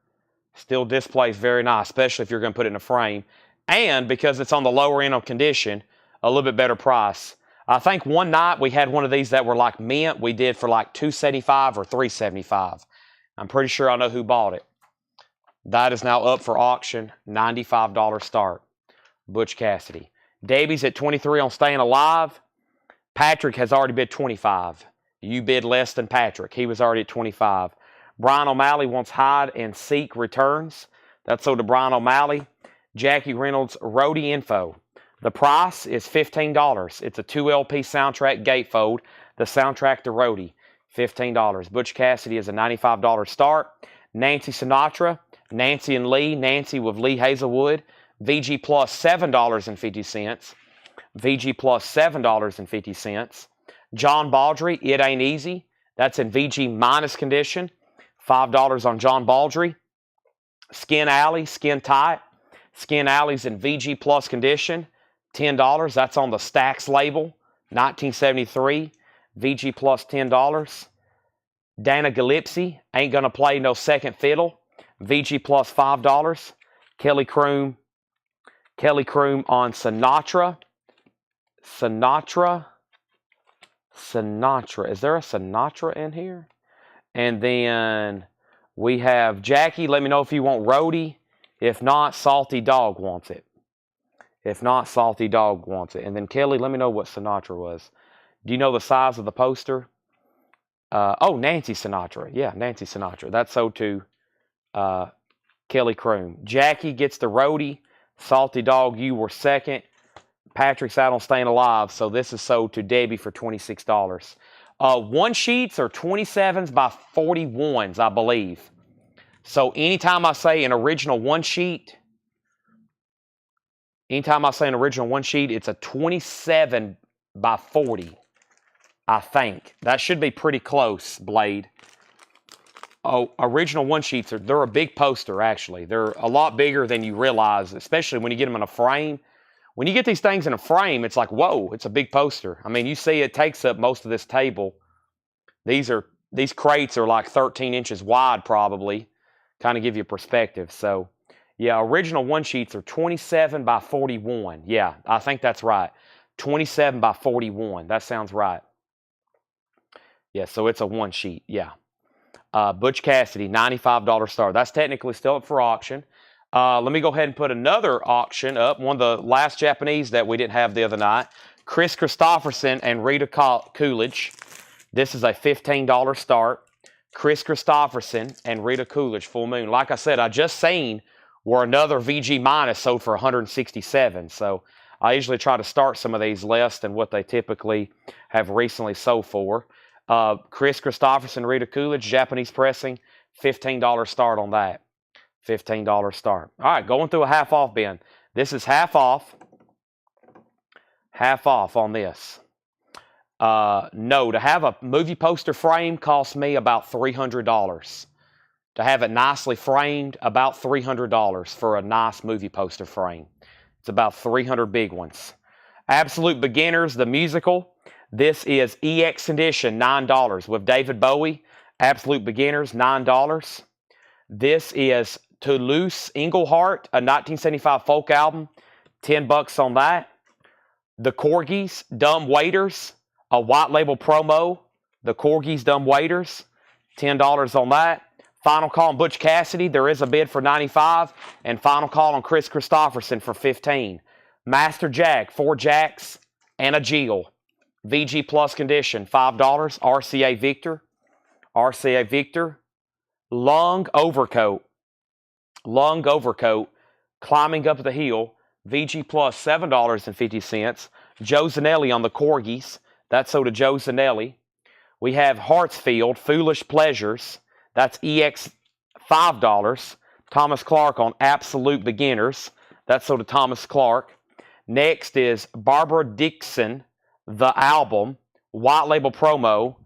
Still displays very nice, especially if you're going to put it in a frame. And because it's on the lower end of condition, a little bit better price. I think one night we had one of these that were like mint. We did for like $275 or $375. I'm pretty sure I know who bought it. That is now up for auction. $95 start. Butch Cassidy. Debbie's at 23 on Staying Alive. Patrick has already bid 25. You bid less than Patrick. He was already at 25. Brian O'Malley wants Hide and Seek Returns. That's sold to Brian O'Malley. Jackie Reynolds Roadie Info. The price is $15. It's a 2LP soundtrack gatefold. The soundtrack to Roadie, $15. Butch Cassidy is a $95 start. Nancy Sinatra, Nancy and Lee. Nancy with Lee Hazelwood. VG Plus $7.50. VG Plus $7.50. John Baldry, It Ain't Easy. That's in VG minus condition. $5 on John Baldry. Skin Alley, Skin Tight. Skin Alley's in VG Plus condition. $10. That's on the Stax label. 1973. VG Plus $10. Dana Gillespie, Ain't Gonna Play No Second Fiddle. VG Plus $5. Kelly Croom on Sinatra. Sinatra. Is there a Sinatra in here? And then we have Jackie. Let me know if you want Roadie. If not, Salty Dog wants it. And then Kelly, let me know what Sinatra was. Do you know the size of the poster? Nancy Sinatra. Yeah, Nancy Sinatra. That's sold to Kelly Croom. Jackie gets the Roadie. Salty Dog, you were second. Patrick's out on Staying Alive, so this is sold to Debbie for $26. One sheets are 27s by 41s, I believe. So anytime I say an original one sheet, Anytime I say an original one sheet, it's a 27 by 40, I think. That should be pretty close, Blade. Oh, original one sheets, they're a big poster, actually. They're a lot bigger than you realize, especially when you get them in a frame. When you get these things in a frame, it's like, whoa, it's a big poster. I mean, you see it takes up most of this table. These crates are like 13 inches wide, probably. Kind of give you perspective. So, yeah, original one sheets are 27 by 41. Yeah, I think that's right. 27 by 41. That sounds right. Yeah, so it's a one sheet. Yeah. Butch Cassidy, $95 star. That's technically still up for auction. Let me go ahead and put another auction up. One of the last Japanese that we didn't have the other night. Chris Christopherson and Rita Coolidge. This is a $15 start. Chris Christopherson and Rita Coolidge, Full Moon. Like I said, I just seen where another VG minus sold for 167. So I usually try to start some of these less than what they typically have recently sold for. Chris Christopherson, Rita Coolidge, Japanese pressing, $15 start on that. $15 start. All right, going through a half off bin. This is half off. Half off on this. No, to have a movie poster frame cost me about $300. To have it nicely framed, about $300 for a nice movie poster frame. It's about 300 big ones. Absolute Beginners, the musical. This is EX edition, $9 with David Bowie. Absolute Beginners, $9. This is Toulouse Englehart, a 1975 folk album, $10 on that. The Corgis, Dumb Waiters, a white label promo. The Corgis, Dumb Waiters, $10 on that. Final call on Butch Cassidy, there is a bid for $95. And final call on Chris Christopherson for $15. Master Jack, 4 jacks and a Jill. VG Plus condition, $5. RCA Victor. RCA Victor. Lung overcoat. Lung overcoat. Climbing up the hill. VG Plus, $7.50. Joe Zanelli on the Corgis. That's sold to Joe Zanelli. We have Hartsfield, Foolish Pleasures. That's EX, $5. Thomas Clark on Absolute Beginners. That's sold to Thomas Clark. Next is Barbara Dixon, The Album, white label promo,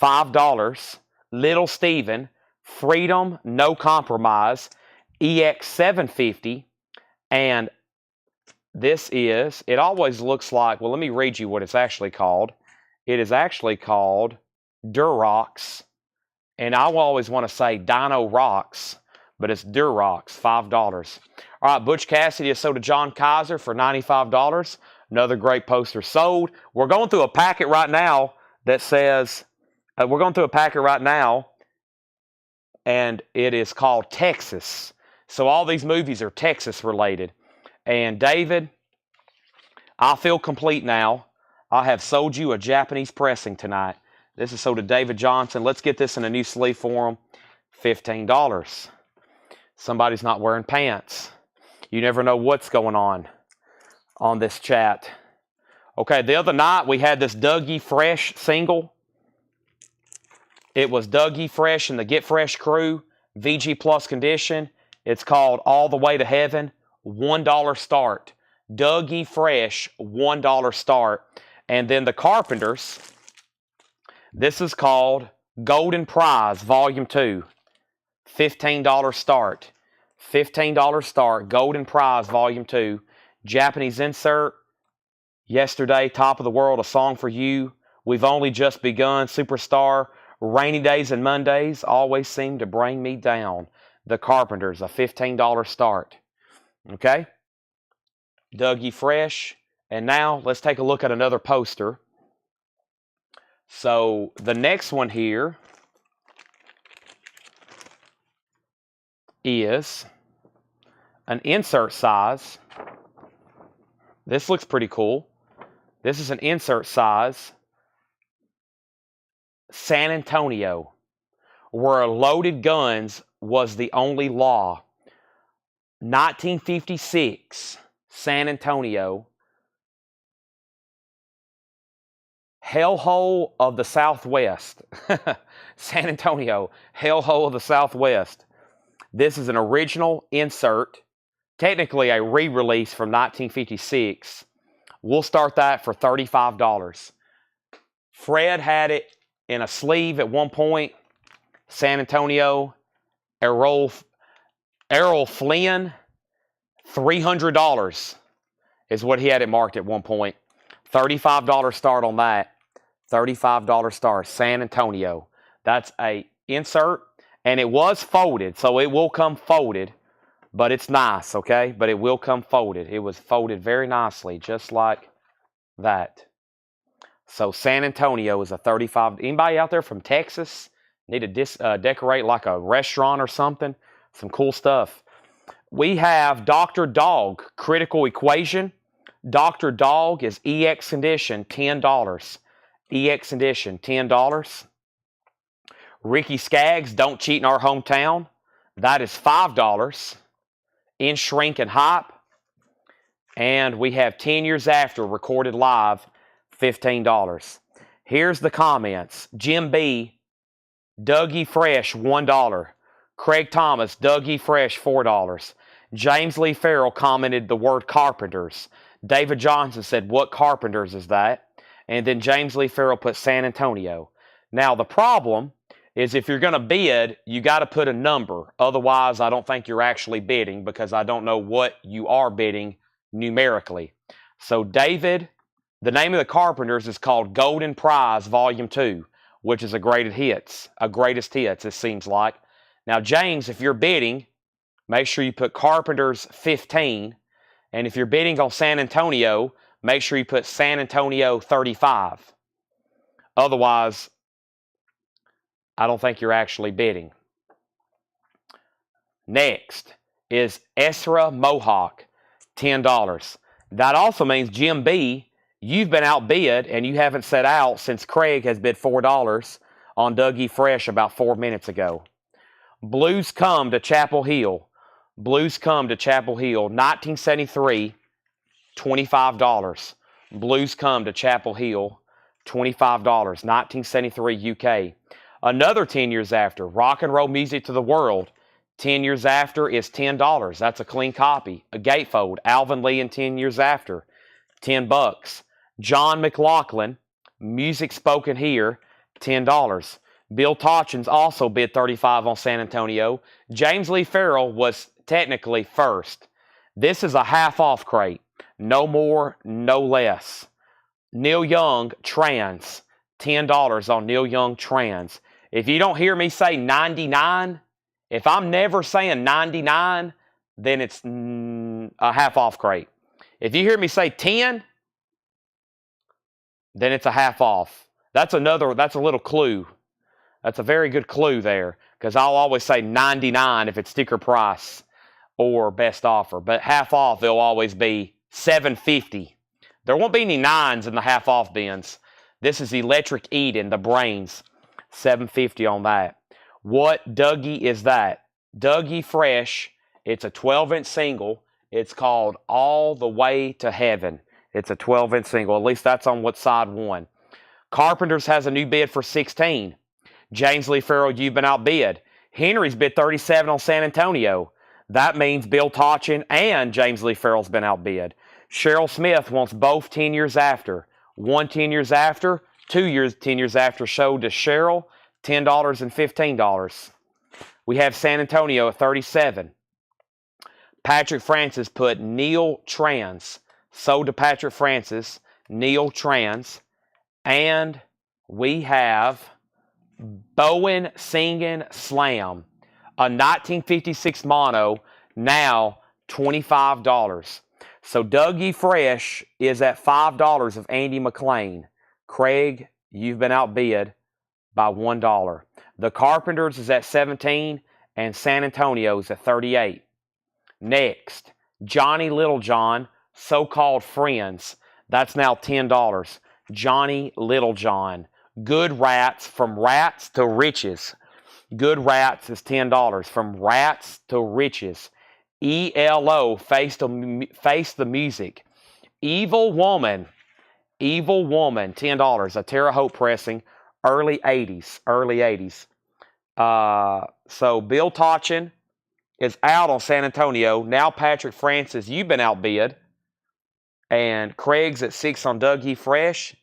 $5. Little Steven, Freedom, No Compromise, EX 750. And this is, it always looks like, well, let me read you what it's actually called. It is actually called Durox. And I will always want to say Dino Rocks, but it's Durox, $5. All right, Butch Cassidy is sold to John Kaiser for $95. Another great poster sold. We're going through a packet right now that says, and it is called Texas. So all these movies are Texas related. And David, I feel complete now. I have sold you a Japanese pressing tonight. This is sold to David Johnson. Let's get this in a new sleeve for him. $15. Somebody's not wearing pants. You never know what's going on this chat. Okay, the other night we had this Dougie Fresh single. It was Dougie Fresh and the Get Fresh crew, VG Plus condition. It's called All the Way to Heaven, $1 start. Dougie Fresh, $1 start. And then the Carpenters, this is called Golden Prize, Volume 2, $15 start. $15 start, Golden Prize, Volume 2. Japanese insert, Yesterday, Top of the World, A Song for You, We've Only Just Begun, Superstar, Rainy Days and Mondays Always Seem to Bring Me Down. The Carpenters, a $15 start. Okay? Dougie Fresh. And now let's take a look at another poster. So the next one here is an insert size. This looks pretty cool. This is an insert size San Antonio, where loaded guns was the only law. 1956, San Antonio. Hellhole of the Southwest. San Antonio, Hellhole of the Southwest. This is an original insert. technically a re-release from 1956. We'll start that for $35. Fred had it in a sleeve at one point. San Antonio, Errol Flynn, $300 is what he had it marked at one point. $35 start on that. $35 start, San Antonio. That's a insert, and it was folded, so it will come folded, but it's nice, okay? But it will come folded. It was folded very nicely, just like that. So San Antonio is a 35. Anybody out there from Texas need to decorate like a restaurant or something? Some cool stuff. We have Dr. Dog, Critical Equation. Dr. Dog is EX Edition, $10. EX Edition, $10. Ricky Skaggs, Don't Cheat in Our Hometown. That is $5. In Shrink and Hype. And we have 10 Years After, recorded live, $15. Here's the comments. Jim B, Dougie Fresh, $1. Craig Thomas, Dougie Fresh, $4. James Lee Farrell commented the word carpenters. David Johnson said, what carpenters is that? And then James Lee Farrell put San Antonio. Now, the problem is if you're going to bid, you got to put a number. Otherwise, I don't think you're actually bidding because I don't know what you are bidding numerically. So, David, the name of the Carpenters is called Golden Prize Volume 2, which is a greatest hits, it seems like. Now, James, if you're bidding, make sure you put Carpenters 15. And if you're bidding on San Antonio, make sure you put San Antonio 35. Otherwise, I don't think you're actually bidding. Next is Ezra Mohawk, $10. That also means, Jim B, you've been outbid and you haven't set out since Craig has bid $4 on Dougie Fresh about 4 minutes ago. Blues Come to Chapel Hill. Blues Come to Chapel Hill, 1973, $25. Blues Come to Chapel Hill, $25, 1973 UK. Another 10 Years After, Rock and Roll Music to the World, 10 Years After is $10. That's a clean copy. A gatefold, Alvin Lee and 10 Years After, $10. John McLaughlin, Music Spoken Here, $10. Bill Tauchins also bid $35 on San Antonio. James Lee Farrell was technically first. This is a half-off crate. No more, no less. Neil Young, Trans, $10 on Neil Young, Trans. If you don't hear me say 99, if I'm never saying 99, then it's a half-off crate. If you hear me say 10, then it's a half-off. That's a little clue. That's a very good clue there, because I'll always say 99 if it's sticker price or best offer. But half off, they'll always be $7.50. There won't be any nines in the half off bins. This is Electric Eden, the Brains, $7.50 on that. What Dougie is that? Dougie Fresh. It's a 12-inch single. It's called All the Way to Heaven. It's a 12-inch single. At least that's on what side won. Carpenters has a new bid for 16. James Lee Farrell, you've been outbid. Henry's bid 37 on San Antonio. That means Bill Tauchin and James Lee Farrell's been outbid. Cheryl Smith wants both 10 Years After. One 10 Years After, 10 Years After showed to Cheryl, $10 and $15. We have San Antonio at 37. Patrick Francis put Neil Trans. Sold to Patrick Francis, Neil Trans. And we have Bowen Singing Slam, a 1956 mono, now $25. So Dougie Fresh is at $5 of Andy McLean. Craig, you've been outbid by $1. The Carpenters is at 17 and San Antonio's at 38. Next, Johnny Littlejohn, So-Called Friends. That's now $10. Johnny Littlejohn. Good Rats, From Rats to Riches. Good Rats is $10. From Rats to Riches. ELO, Face the Music. Evil Woman, $10. A Terre Haute pressing, early 80s. So Bill Tauchin is out on San Antonio. Now Patrick Francis, you've been outbid. And Craig's at 6 on Dougie Fresh.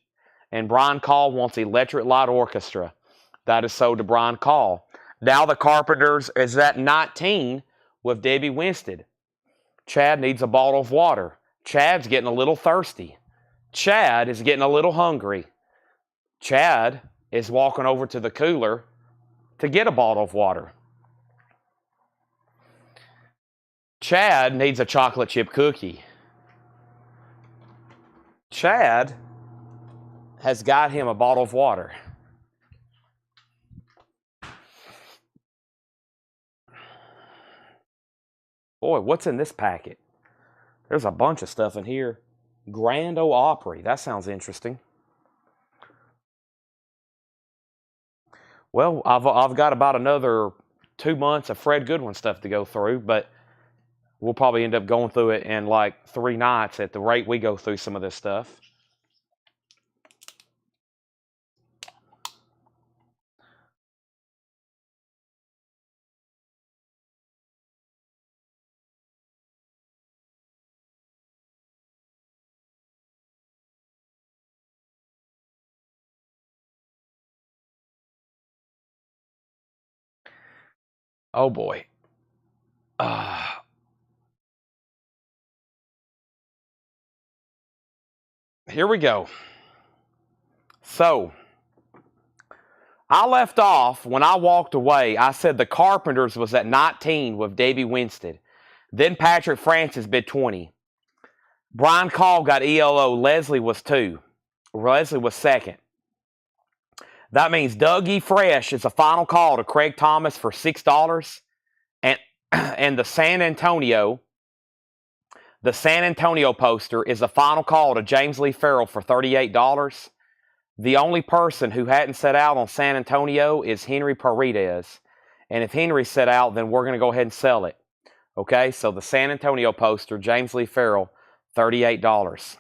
And Brian Call wants Electric Light Orchestra. That is sold to Brian Call. Now the Carpenters is at 19 with Debbie Winstead. Chad needs a bottle of water. Chad's getting a little thirsty. Chad is getting a little hungry. Chad is walking over to the cooler to get a bottle of water. Chad needs a chocolate chip cookie. Chad has got him a bottle of water. Boy, what's in this packet? There's a bunch of stuff in here. Grand Ole Opry. That sounds interesting. Well, I've got about another 2 months of Fred Goodwin stuff to go through, but we'll probably end up going through it in like 3 nights at the rate we go through some of this stuff. Oh boy. Here we go. So, I left off when I walked away. I said the Carpenters was at 19 with Debbie Winstead. Then Patrick Francis bid 20. Brian Call got ELO. Leslie was 2. Leslie was second. That means Dougie Fresh is a final call to Craig Thomas for $6. And the San Antonio poster is a final call to James Lee Farrell for $38. The only person who hadn't set out on San Antonio is Henry Paredes. And if Henry set out, then we're going to go ahead and sell it. Okay, so the San Antonio poster, James Lee Farrell, $38.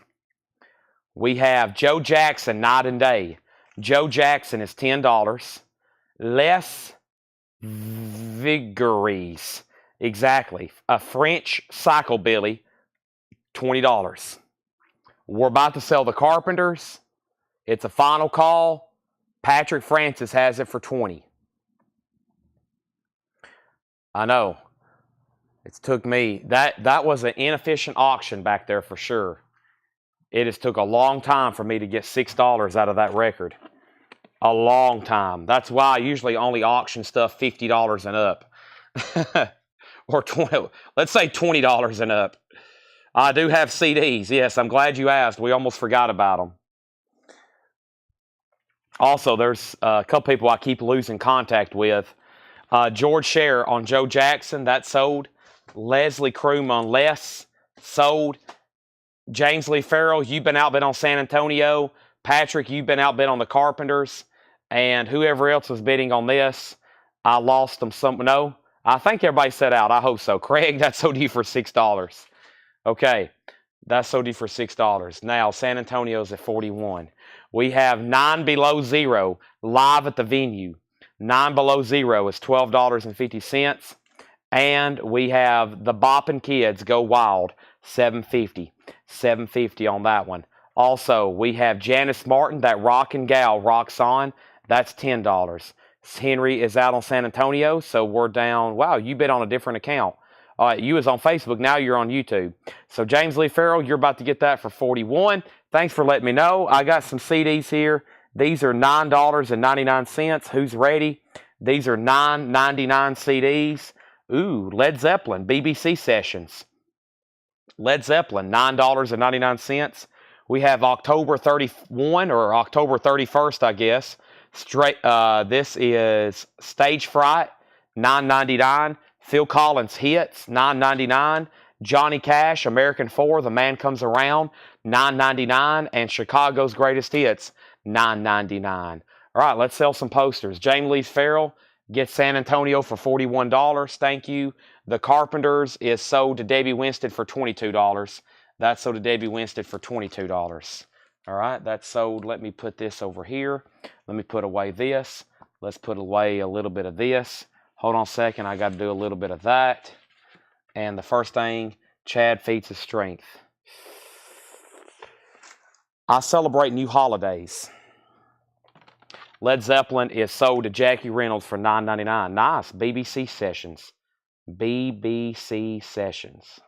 We have Joe Jackson, Night and Day. Joe Jackson is $10. Les Vigueries, exactly. A French psychobilly, $20. We're about to sell the Carpenters. It's a final call. Patrick Francis has it for $20. I know. It's took me, that was an inefficient auction back there for sure. It has took a long time for me to get $6 out of that record. A long time. That's why I usually only auction stuff $50 and up. Or 20, let's say $20 and up. I do have CDs. Yes, I'm glad you asked. We almost forgot about them. Also, there's a couple people I keep losing contact with. George Scher on Joe Jackson, that sold. Leslie Kroom on Les, sold. James Lee Farrell, you've been outbid on San Antonio. Patrick, you've been outbid on the Carpenters. And whoever else was bidding on this, I lost them some. No, I think everybody set out. I hope so. Craig, that's sold you for $6. Okay, that's sold you for $6. Now, San Antonio's at 41. We have 9 Below Zero live at the venue. 9 Below Zero is $12.50. And we have the Boppin' Kids Go Wild, $7.50. $7.50 on that one. Also, we have Janice Martin, that Rockin' Gal rocks on. That's $10. Henry is out on San Antonio, so we're down. Wow, you bid on a different account. You was on Facebook, now you're on YouTube. So James Lee Farrell, you're about to get that for $41. Thanks for letting me know. I got some CDs here. These are $9.99. Who's ready? These are $9.99 CDs. Ooh, Led Zeppelin, BBC Sessions. Led Zeppelin, $9.99. We have October 31 or October 31st, I guess. This is Stage Fright, $9.99. Phil Collins Hits, $9.99. Johnny Cash, American 4, The Man Comes Around, $9.99. And Chicago's Greatest Hits, $9.99. All right, let's sell some posters. James Lee Farrell gets San Antonio for $41. Thank you. The Carpenters is sold to Debbie Winstead for $22. That's sold to Debbie Winstead for $22. All right, that's sold. Let me put this over here. Let me put away this. Let's put away a little bit of this. Hold on a second. I got to do a little bit of that. And the first thing, Chad feats his strength. I celebrate new holidays. Led Zeppelin is sold to Jackie Reynolds for $9.99. Nice. BBC Sessions. BBC Sessions.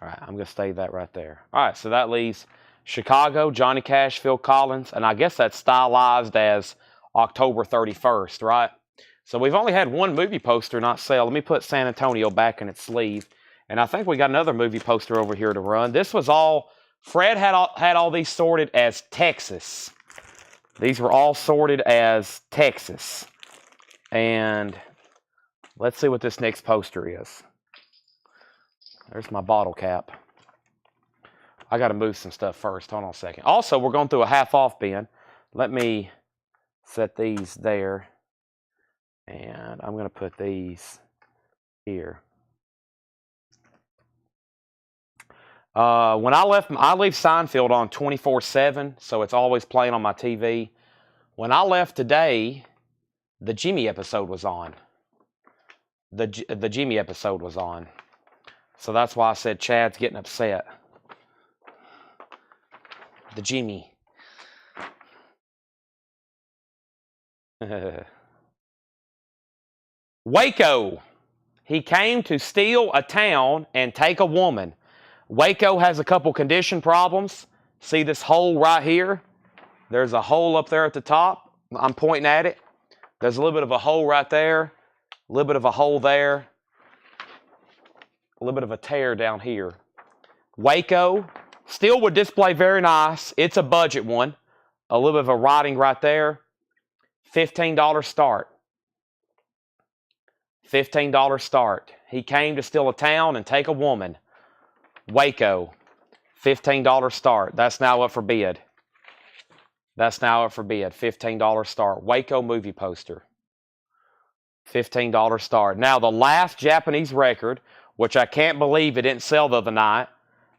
All right, I'm going to save that right there. All right, so that leaves Chicago, Johnny Cash, Phil Collins, and I guess that's stylized as October 31st, right? So we've only had one movie poster not sell. Let me put San Antonio back in its sleeve. And I think we got another movie poster over here to run. This was all, Fred had all these sorted as Texas. These were all sorted as Texas. And let's see what this next poster is. There's my bottle cap. I got to move some stuff first. Hold on a second. Also, we're going through a half-off bin. Let me set these there. And I'm going to put these here. When I leave Seinfeld on 24/7, so it's always playing on my TV. When I left today, the Jimmy episode was on. The Jimmy episode was on. So that's why I said Chad's getting upset. The Jimmy. Waco. He came to steal a town and take a woman. Waco has a couple condition problems. See this hole right here? There's a hole up there at the top. I'm pointing at it. There's a little bit of a hole right there. A little bit of a hole there. A little bit of a tear down here. Waco. Still would display very nice. It's a budget one. A little bit of a writing right there. $15 start. $15 start. He came to steal a town and take a woman. Waco. $15 start. That's now up for bid. That's now up for bid. $15 start. Waco movie poster. $15 start. Now, the last Japanese record, which I can't believe it didn't sell the other night,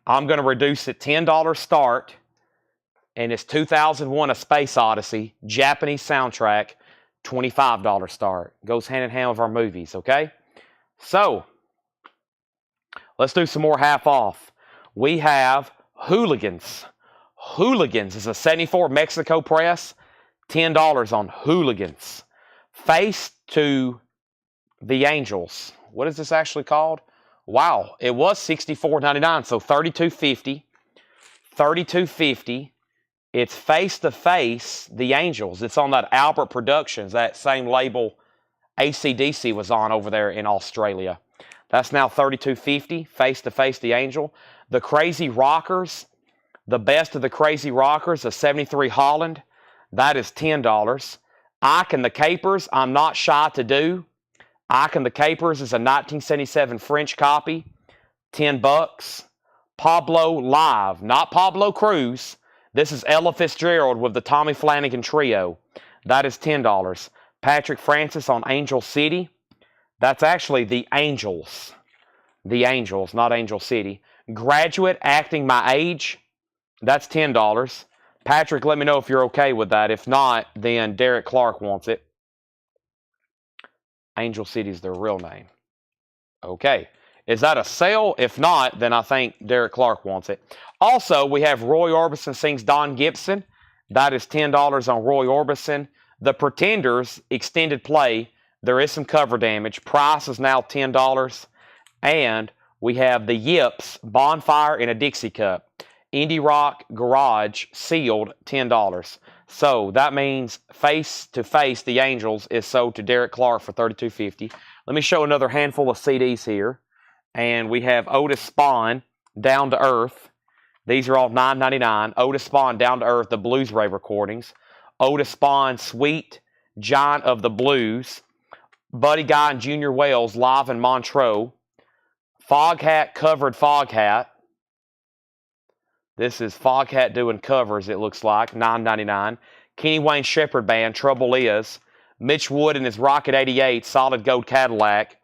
I'm going to reduce it $10 start, and it's 2001 A Space Odyssey, Japanese soundtrack, $25 start. Goes hand in hand with our movies, okay? So, let's do some more half off. We have Hooligans. Hooligans is a 74 Mexico press, $10 on Hooligans. Face to the Angels. What is this actually called? Wow, it was $64.99, so $32.50. $32.50. It's Face to Face the Angels. It's on that Albert Productions, that same label AC/DC was on over there in Australia. That's now $32.50. Face to Face the Angel. The Crazy Rockers, the best of the Crazy Rockers, a 73 Holland. That is $10. Ike and the Capers, I'm not shy to do. Ike and the Capers is a 1977 French copy, $10. Pablo Live, not Pablo Cruz. This is Ella Fitzgerald with the Tommy Flanagan Trio. That is $10. Patrick Francis on Angel City. That's actually the Angels. The Angels, not Angel City. Graduate Acting My Age. That's $10. Patrick, let me know if you're okay with that. If not, then Derek Clark wants it. Angel City is their real name. Okay. Is that a sale? If not, then I think Derek Clark wants it. Also, we have Roy Orbison Sings Don Gibson. That is $10 on Roy Orbison. The Pretenders extended play. There is some cover damage. Price is now $10. And we have the Yips Bonfire in a Dixie Cup. Indie Rock Garage sealed $10. So that means Face to Face the Angels is sold to Derek Clark for $32.50. Let me show another handful of CDs here. And we have Otis Spawn, Down to Earth. These are all $9.99. Otis Spawn, Down to Earth, the Blues Ray recordings. Otis Spawn, Sweet Giant of the Blues. Buddy Guy and Junior Wells, live in Montreux. Foghat covered Foghat. This is Foghat doing covers, it looks like, $9.99. Kenny Wayne Shepherd Band, Trouble Is. Mitch Wood and his Rocket 88, Solid Gold Cadillac.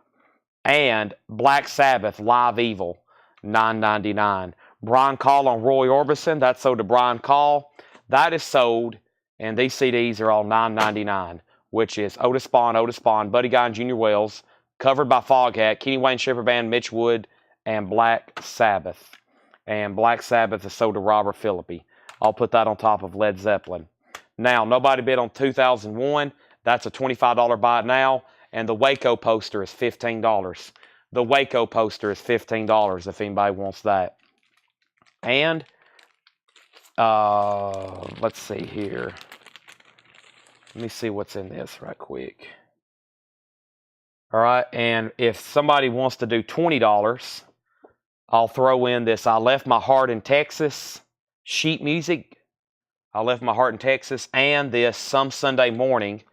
And Black Sabbath, Live Evil, $9.99. Brian Call on Roy Orbison, that's sold to Brian Call. That is sold, and these CDs are all $9.99, which is Otis Spawn, Buddy Guy and Junior Wells, Covered by Foghat, Kenny Wayne Shepherd Band, Mitch Wood, and Black Sabbath. And Black Sabbath is sold to Robert Philippi. I'll put that on top of Led Zeppelin. Now, nobody bid on 2001. That's a $25 buy now. And the Waco poster is $15. The Waco poster is $15 if anybody wants that. And let's see here. Let me see what's in this right quick. All right, and if somebody wants to do $20, I'll throw in this I Left My Heart in Texas sheet music. I Left My Heart in Texas, and this Some Sunday Morning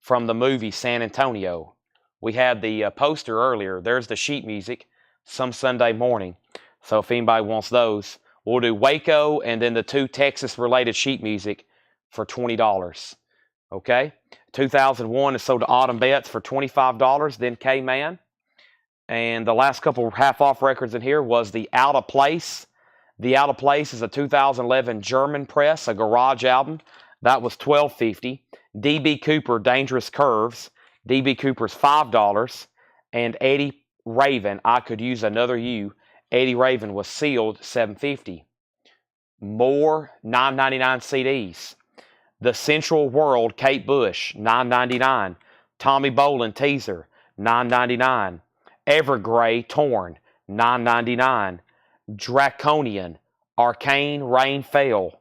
from the movie San Antonio. We had the poster earlier. There's the sheet music, Some Sunday Morning. So if anybody wants those, we'll do Waco and then the 2 Texas-related sheet music for $20. Okay? 2001 is sold to Autumn Betts for $25, then K-Man. And the last couple half-off records in here was the Out of Place. The Out of Place is a 2011 German press, a garage album. That was $12.50. D.B. Cooper, Dangerous Curves. D.B. Cooper's $5. And Eddie Raven, I Could Use Another You. Eddie Raven was sealed, $7.50. More $9.99 CDs. The Central World, Kate Bush, $9.99. Tommy Bolin, Teaser, $9.99. Evergrey, Torn, $9.99. Draconian, Arcane, Rain Fell,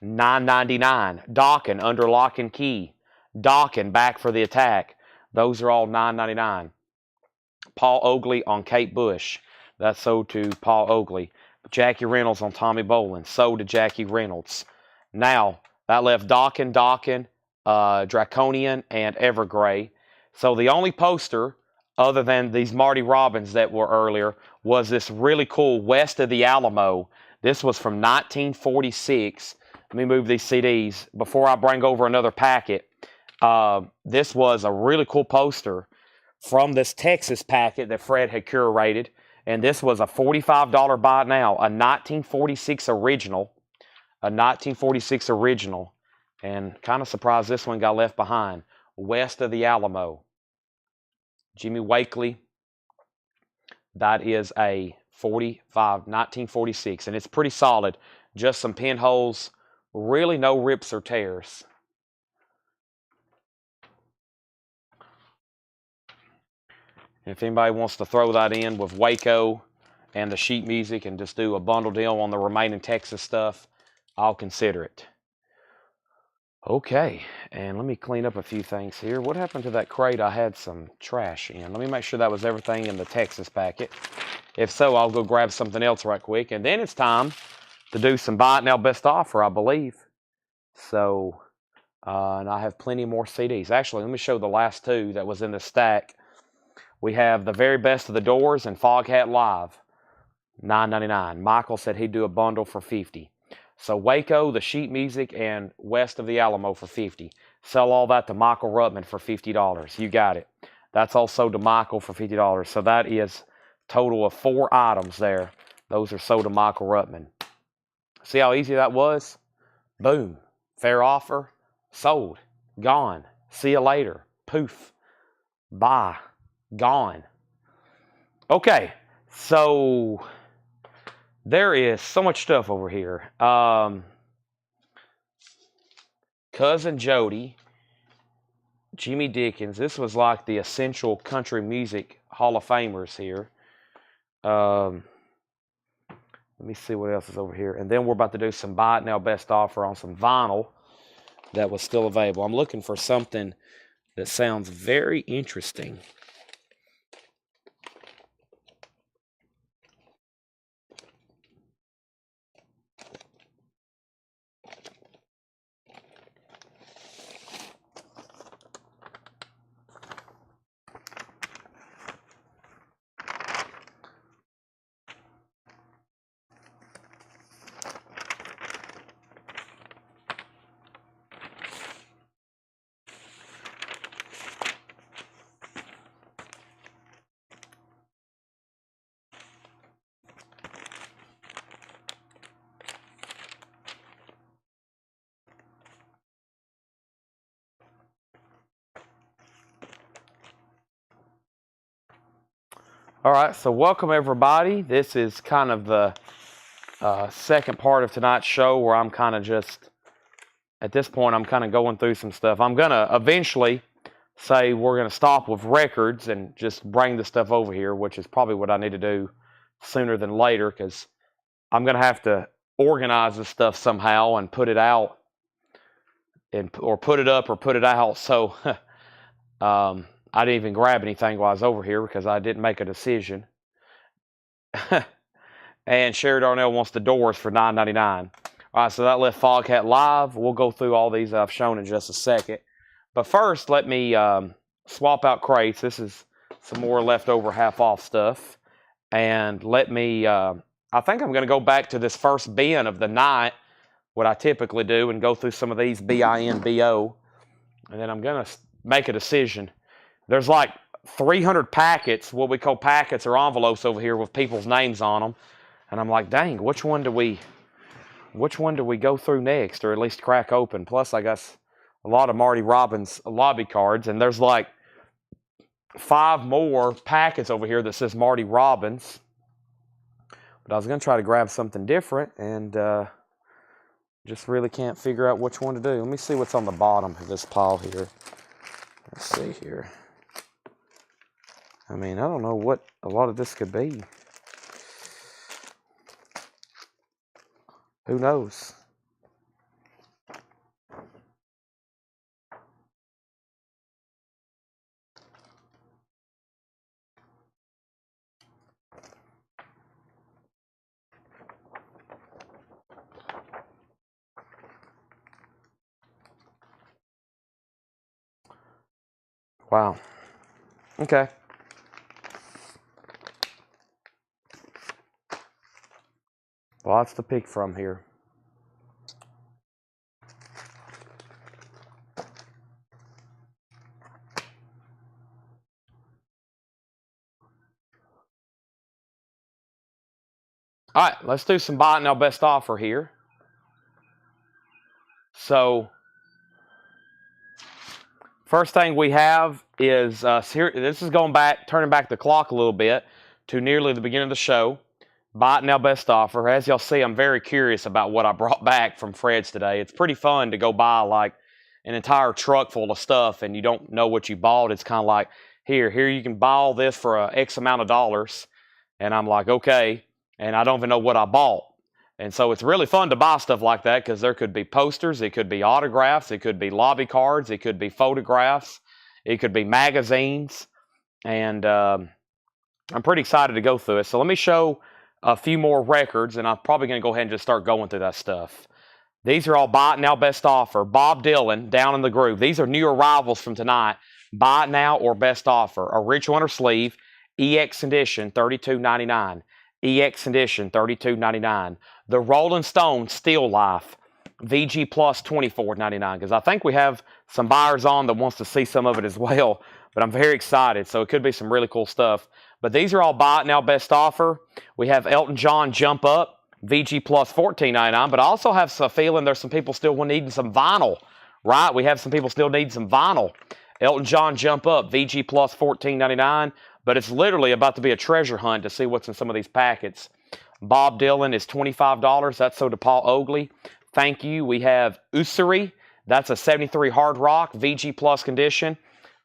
$9.99. Dokken, Under Lock and Key. Dokken, Back for the Attack. Those are all $9.99. Paul Oakley on Kate Bush. That's sold to Paul Oakley. Jackie Reynolds on Tommy Bolin. Sold to Jackie Reynolds. Now, that left Dokken, Draconian, and Evergrey. So the only poster, other than these Marty Robbins that were earlier, was this really cool West of the Alamo. This was from 1946. Let me move these CDs before I bring over another packet. This was a really cool poster from this Texas packet that Fred had curated. And this was a $45 buy now, a 1946 original. A 1946 original. And kind of surprised this one got left behind. West of the Alamo. Jimmy Wakely. That is a 1946. And it's pretty solid. Just some pinholes. Really no rips or tears. If anybody wants to throw that in with Waco and the sheet music and just do a bundle deal on the remaining Texas stuff, I'll consider it. Okay, and let me clean up a few things here. What happened to that crate I had some trash in? Let me make sure that was everything in the Texas packet. If so, I'll go grab something else right quick. And then it's time to do some Buy It Now Best Offer, I believe. So, and I have plenty more CDs. Actually, let me show the last 2 that was in the stack. We have The Very Best of the Doors and Foghat Live, $9.99. Michael said he'd do a bundle for $50. So Waco, the sheet music, and West of the Alamo for $50. Sell all that to Michael Ruttman for $50. You got it. That's also to Michael for $50. So that is a total of 4 items there. Those are sold to Michael Ruttman. See how easy that was? Boom. Fair offer. Sold. Gone. See you later. Poof. Bye. Gone. Okay. So there is so much stuff over here. Cousin Jody, Jimmy Dickens. This was like the essential country music Hall of Famers here. Let me see what else is over here. And then we're about to do some Buy It Now Best Offer on some vinyl that was still available. I'm looking for something that sounds very interesting. All right, so welcome everybody. This is kind of the second part of tonight's show where I'm kind of just, at this point, I'm kind of going through some stuff. I'm going to eventually say we're going to stop with records and just bring the stuff over here, which is probably what I need to do sooner than later because I'm going to have to organize this stuff somehow and put it out or put it up or put it out. So I didn't even grab anything while I was over here because I didn't make a decision. And Sherry Darnell wants the doors for $9.99. All right, so that left Foghat Live. We'll go through all these I've shown in just a second. But first, let me swap out crates. This is some more leftover half-off stuff. And let me, I think I'm going to go back to this first bin of the night, what I typically do, and go through some of these B-I-N-B-O. And then I'm going to make a decision. There's like 300 packets, what we call packets or envelopes over here with people's names on them. And I'm like, dang, which one do we go through next, or at least crack open? Plus, I got a lot of Marty Robbins Lobby cards, and there's like 5 more packets over here that says Marty Robbins. But I was going to try to grab something different, and just really can't figure out which one to do. Let me see what's on the bottom of this pile here. Let's see here. I mean, I don't know what a lot of this could be. Who knows? Wow. Okay. Lots to pick from here. All right, let's do some buy it now best offer here. So, first thing we have is, this is going back, turning back the clock a little bit to nearly the beginning of the show. Buy it now best offer. As y'all see, I'm very curious about what I brought back from Fred's today. It's pretty fun to go buy like an entire truck full of stuff and you don't know what you bought. It's kind of like, here you can buy all this for X amount of dollars. And I'm like, okay. And I don't even know what I bought. And so it's really fun to buy stuff like that because there could be posters, it could be autographs, it could be lobby cards, it could be photographs, it could be magazines. And I'm pretty excited to go through it. So let me show a few more records, and I'm probably going to go ahead and just start going through that stuff. These are all buy it now best offer. Bob Dylan, Down in the Groove. These are new arrivals from tonight. Buy it now or best offer. Original inner sleeve, EX edition, $32.99. EX edition, $32.99. The Rolling Stones Still Life, VG Plus, $24.99. Because I think we have some buyers on that wants to see some of it as well. But I'm very excited, so it could be some really cool stuff. But these are all buy it now best offer. We have Elton John Jump Up, VG Plus, $14.99. But I also have a feeling there's some people still needing some vinyl, right? We have some people still needing some vinyl. Elton John Jump Up, VG Plus, $14.99. But it's literally about to be a treasure hunt to see what's in some of these packets. Bob Dylan is $25. That's so to Paul Oakley. Thank you. We have Usuri. That's a 73 Hard Rock, VG Plus condition.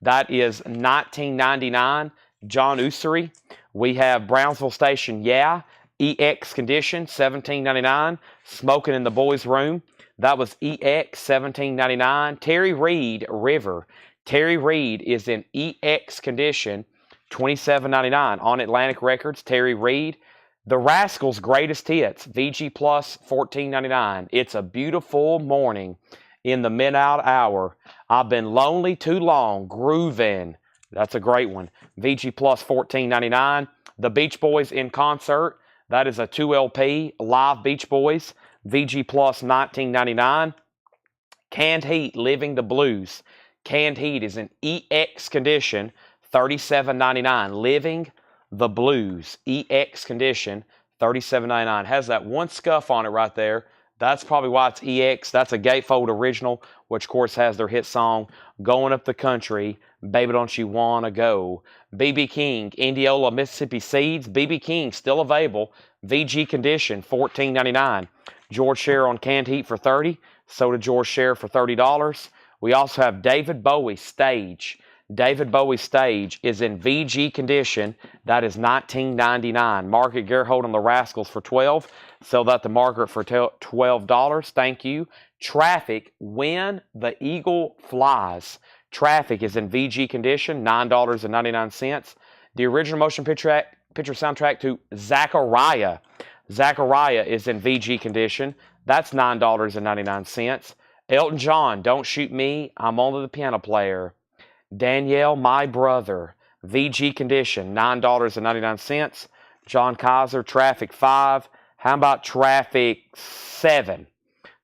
That is $19.99. John Usuri. We have Brownsville Station, yeah. EX condition, $17.99. Smoking in the Boys Room. That was EX, $17.99. Terry Reid, River. Terry Reid is in EX condition, $27.99. On Atlantic Records, Terry Reid. The Rascals' Greatest Hits, VG Plus, $14.99. It's a Beautiful Morning in the Midnight Hour. I've Been Lonely Too Long, Groovin'. That's a great one. VG Plus, $14.99. The Beach Boys in Concert. That is a 2LP, Live Beach Boys. VG Plus, $19.99. Canned Heat, Living the Blues. Canned Heat is in EX condition, $37.99. Living the Blues, EX condition, $37.99. Has that one scuff on it right there. That's probably why it's EX. That's a gatefold original which of course has their hit song, Going Up the Country, Baby Don't You Wanna Go. BB King, Indianola, Mississippi Seeds. BB King, still available. VG condition, $14.99. George Scherer on canned heat for $30. So did George Scherer for $30. We also have David Bowie Stage. David Bowie Stage is in VG condition. That is $19.99. Margaret Gerhold and the Rascals for $12. Sell that to Margaret for $12. Thank you. Traffic, When the Eagle Flies. Traffic is in VG condition, $9.99. The original motion picture soundtrack to Zachariah. Zachariah is in VG condition. That's $9.99. Elton John, Don't Shoot Me, I'm Only the Piano Player. Danielle, My Brother, VG condition, $9.99. John Kaiser, Traffic 5. How about Traffic 7?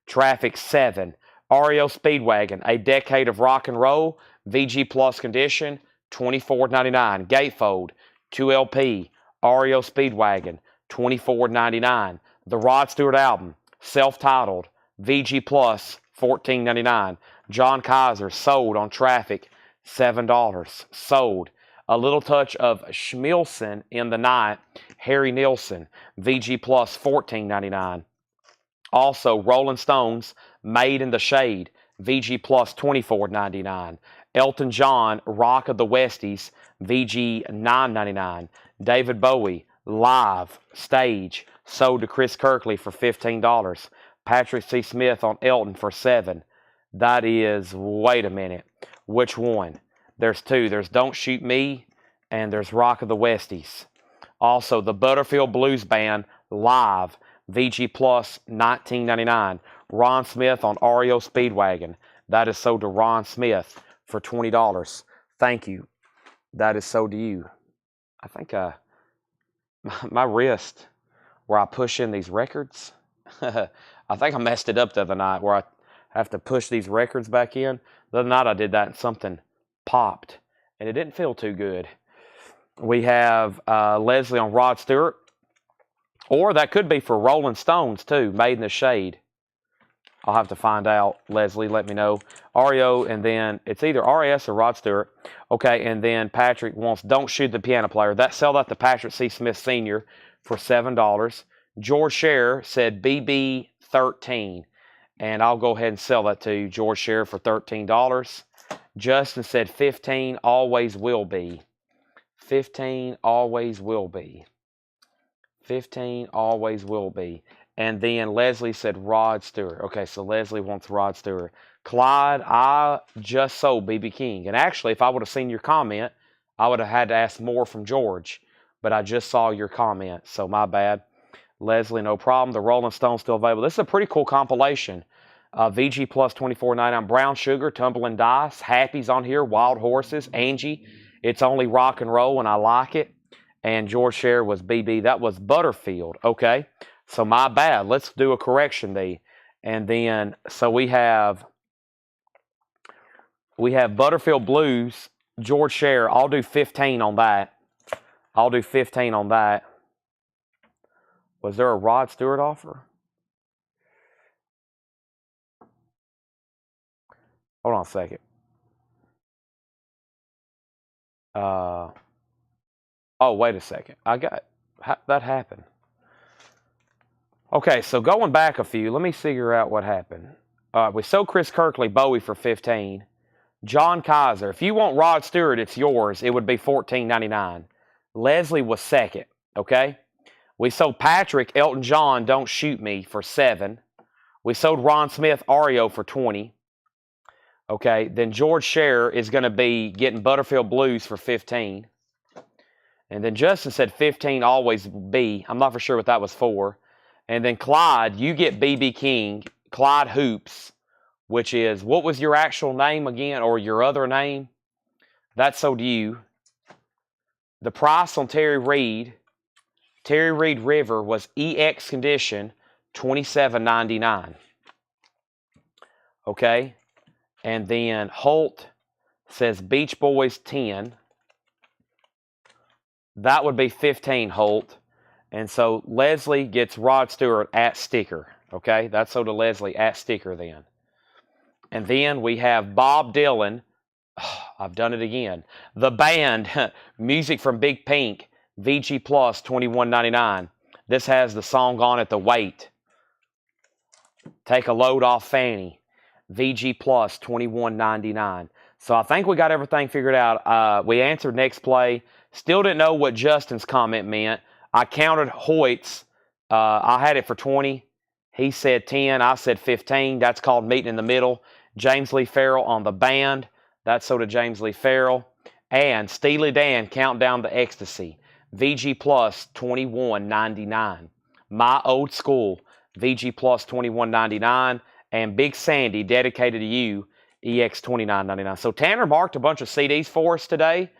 Traffic 7. REO Speedwagon, A Decade of Rock and Roll, VG Plus condition, $24.99. Gatefold, 2LP, REO Speedwagon, $24.99. The Rod Stewart album, self-titled, VG Plus, $14.99. John Kaiser, Sold on Traffic, $7. Sold. A Little Touch of Schmilson in the Night, Harry Nilsson, VG Plus, $14.99. Also, Rolling Stones, Made in the Shade, VG Plus, $24.99. Elton John, Rock of the Westies, VG, $9.99. David Bowie, Live, Stage, sold to Chris Kirkley for $15. Patrick C. Smith on Elton for $7. That is, wait a minute, which one? There's two. There's Don't Shoot Me, and there's Rock of the Westies. Also, the Butterfield Blues Band, Live, VG Plus, $19.99. Ron Smith on REO Speedwagon. That is sold to Ron Smith for $20. Thank you. That is sold to you. I think my wrist, where I push in these records, I think I messed it up the other night, where I have to push these records back in. The other night I did that and something popped, and it didn't feel too good. We have Leslie on Rod Stewart. Or that could be for Rolling Stones, too. Made in the Shade. I'll have to find out. Leslie, let me know. REO, and then it's either RAS or Rod Stewart. Okay, and then Patrick wants Don't Shoot the Piano Player. Sell that to Patrick C. Smith Sr. for $7. George Scherer said BB13. And I'll go ahead and sell that to George Scherer for $13. Justin said 15 always will be. 15 always will be. 15 always will be. And then Leslie said Rod Stewart. Okay, so Leslie wants Rod Stewart. Clyde, I just sold BB King. And actually, if I would have seen your comment, I would have had to ask more from George. But I just saw your comment, so my bad. Leslie, no problem. The Rolling Stones still available. This is a pretty cool compilation. VG Plus, $24.99. Brown Sugar, Tumbling Dice. Happy's on here. Wild Horses. Angie, It's Only Rock and Roll and I Like It. And George Scherer was BB. That was Butterfield. Okay. So my bad. Let's do a correction there. And then, so we have Butterfield Blues, George Scherer. I'll do 15 on that. I'll do 15 on that. Was there a Rod Stewart offer? Hold on a second. Oh, wait a second. That happened. Okay, so going back a few, let me figure out what happened. We sold Chris Kirkley Bowie for 15. John Kaiser, if you want Rod Stewart, it's yours. It would be $14.99. Leslie was second, okay? We sold Patrick Elton John Don't Shoot Me for 7. We sold Ron Smith REO for 20. Okay, then George Scherer is going to be getting Butterfield Blues for 15. And then Justin said 15 always be. I'm not for sure what that was for. And then Clyde, you get BB King, Clyde Hoops, which is, what was your actual name again, or your other name? That's sold to you. The price on Terry Reid River was EX condition, $27.99. Okay? And then Holt says Beach Boys 10. That would be 15, Holt. And so Leslie gets Rod Stewart at sticker. Okay? That's sold to Leslie at sticker then. And then we have Bob Dylan. Oh, I've done it again. The Band, music from Big Pink, VG Plus, $21.99. This has the song on it, The Wait. Take a Load Off Fanny, VG Plus, $21.99. So I think we got everything figured out. We answered next play. Still didn't know what Justin's comment meant. I counted Hoyt's. I had it for 20. He said 10. I said 15. That's called meeting in the middle. James Lee Farrell on The Band. That's so did James Lee Farrell. And Steely Dan, Countdown to Ecstasy. VG Plus, $21.99. My Old School, VG Plus, $21.99. And Big Sandy, Dedicated to You, EX, $29.99. So Tanner marked a bunch of CDs for us today.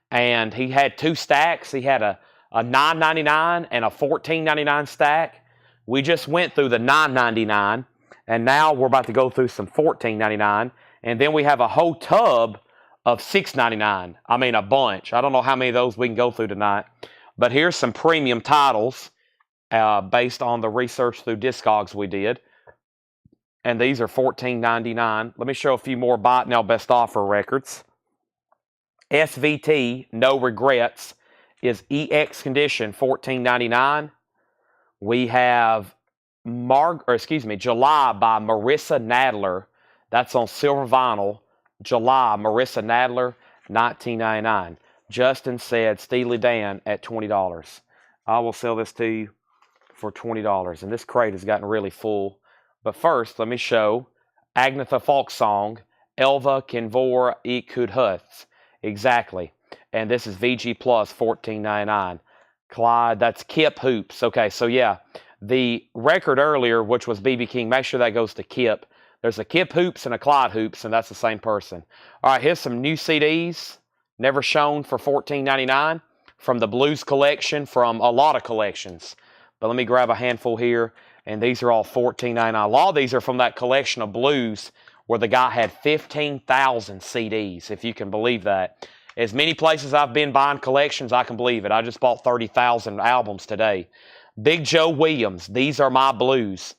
And he had 2 stacks. He had a $9.99 and a $14.99 stack. We just went through the $9.99. And now we're about to go through some $14.99. And then we have a whole tub of $6.99. I mean, a bunch. I don't know how many of those we can go through tonight. But here's some premium titles based on the research through Discogs we did. And these are $14.99. Let me show a few more Buy It Now Best Offer records. SVT, No Regrets, is EX condition, $14.99. We have July by Marissa Nadler. That's on silver vinyl. July, Marissa Nadler, $19.99. Justin said Steely Dan at $20. I will sell this to you for $20. And this crate has gotten really full. But first, let me show Agnetha folk song, Elva Kinvor Ik Kudhuts. Exactly. And this is VG Plus, $14.99. Clyde, that's Kip Hoops. Okay, so yeah, the record earlier, which was BB King, make sure that goes to Kip. There's a Kip Hoops and a Clyde Hoops, and that's the same person. All right, here's some new CDs, never shown, for $14.99 from the Blues collection, from a lot of collections. But let me grab a handful here, and these are all $14.99. A lot of these are from that collection of blues where the guy had 15,000 CDs, if you can believe that. As many places I've been buying collections, I can believe it. I just bought 30,000 albums today. Big Joe Williams, These Are My Blues.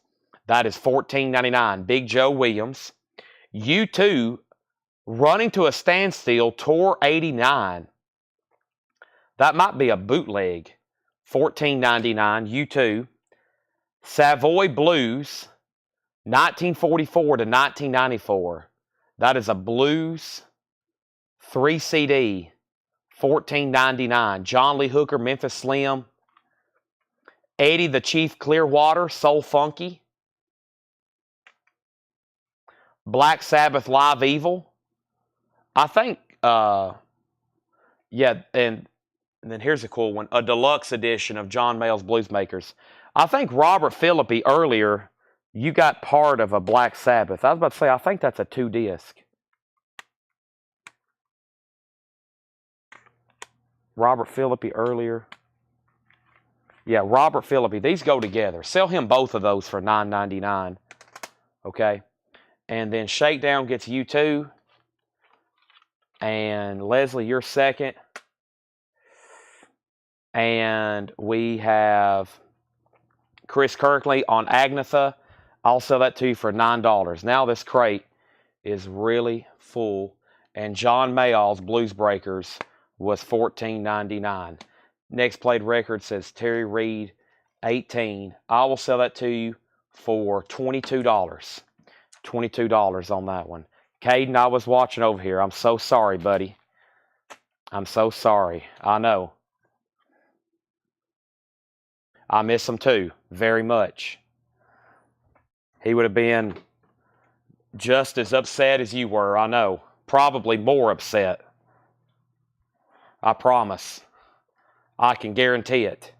That is $14.99. Big Joe Williams. U2, Running to a Standstill, Tour 89. That might be a bootleg. $14.99. U2. Savoy Blues, 1944 to 1994. That is a blues 3 CD. $14.99. John Lee Hooker, Memphis Slim. Eddie the Chief Clearwater, Soul Funky. Black Sabbath Live Evil. I think, yeah, and then here's a cool one. A deluxe edition of John Mayall's Bluesmakers. I think Robert Phillippe earlier, you got part of a Black Sabbath. I was about to say, I think that's a 2-disc. Robert Phillippe earlier. Yeah, Robert Phillippe. These go together. Sell him both of those for $9.99. Okay. And then Shakedown gets U2. And Leslie, you're second. And we have Chris Kirkley on Agnetha. I'll sell that to you for $9. Now this crate is really full. And John Mayall's Blues Breakers was $14.99. Next played record says Terry Reid, 18. I will sell that to you for $22. $22 on that one. Caden, I was watching over here. I'm so sorry, buddy. I'm so sorry. I know. I miss him too, very much. He would have been just as upset as you were, I know. Probably more upset. I promise. I can guarantee it.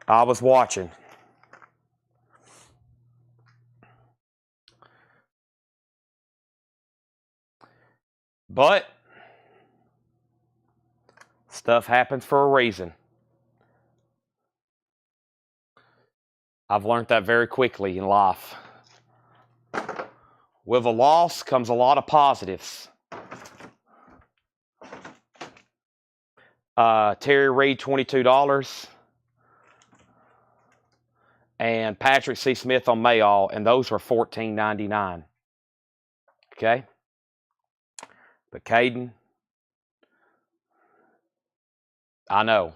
I was watching. But stuff happens for a reason. I've learned that very quickly in life. With a loss comes a lot of positives. Terry Reid, $22. and Patrick C. Smith on Mayall, and those were $14.99. Okay? But Caden, I know.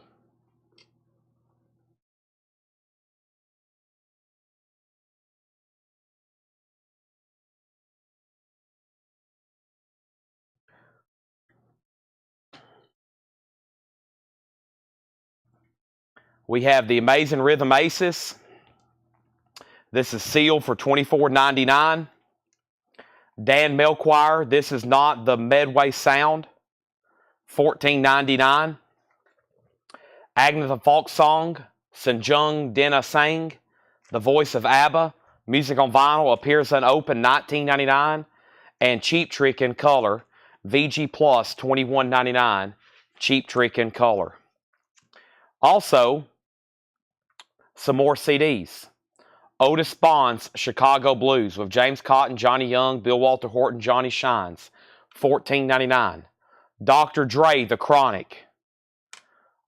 We have the Amazing Rhythm Aces. This is sealed for $24.99. Dan Melchior, this is not the Medway Sound, $14.99. Agnetha Folksong, Sanjung Dena Sang, the voice of ABBA, music on vinyl, appears unopened, $19.99. And Cheap Trick in color, VG Plus, $21.99. Cheap Trick in color. Also, some more CDs. Otis Spawn's Chicago Blues with James Cotton, Johnny Young, Bill Walter Horton, Johnny Shines, $14.99. Dr. Dre, The Chronic.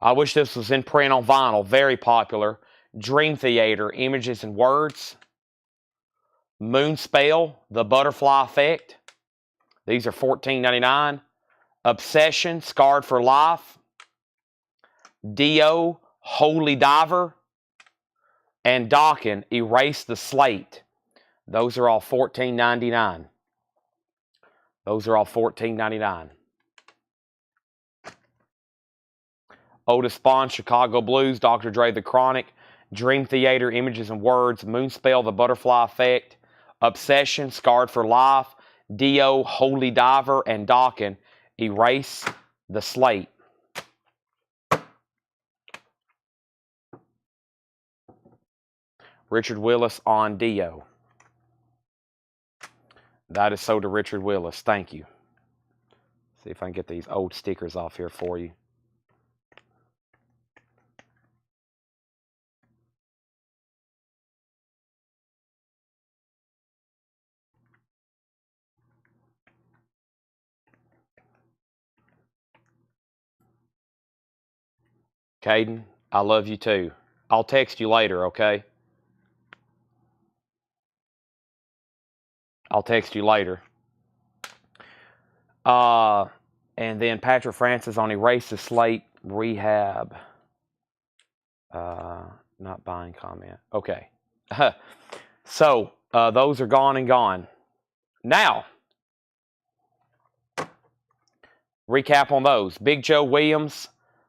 I wish this was in print on vinyl. Very popular. Dream Theater, Images and Words. Moonspell, The Butterfly Effect. These are $14.99. Obsession, Scarred for Life. Dio, Holy Diver. And Dokken, Erase the Slate. Those are all $14.99. Those are all $14.99. Otis Spawn, Chicago Blues, Dr. Dre, The Chronic, Dream Theater, Images and Words, Moonspell, The Butterfly Effect, Obsession, Scarred for Life, Dio, Holy Diver, and Dokken, Erase the Slate. Richard Willis on Dio. That is so to Richard Willis. Thank you. See if I can get these old stickers off here for you. Caden, I love you too. I'll text you later, okay? I'll text you later. And then Patrick Francis on Erase the Slate Rehab. Not buying comment. Okay. So, those are gone and gone. Now, recap on those. Big Joe Williams,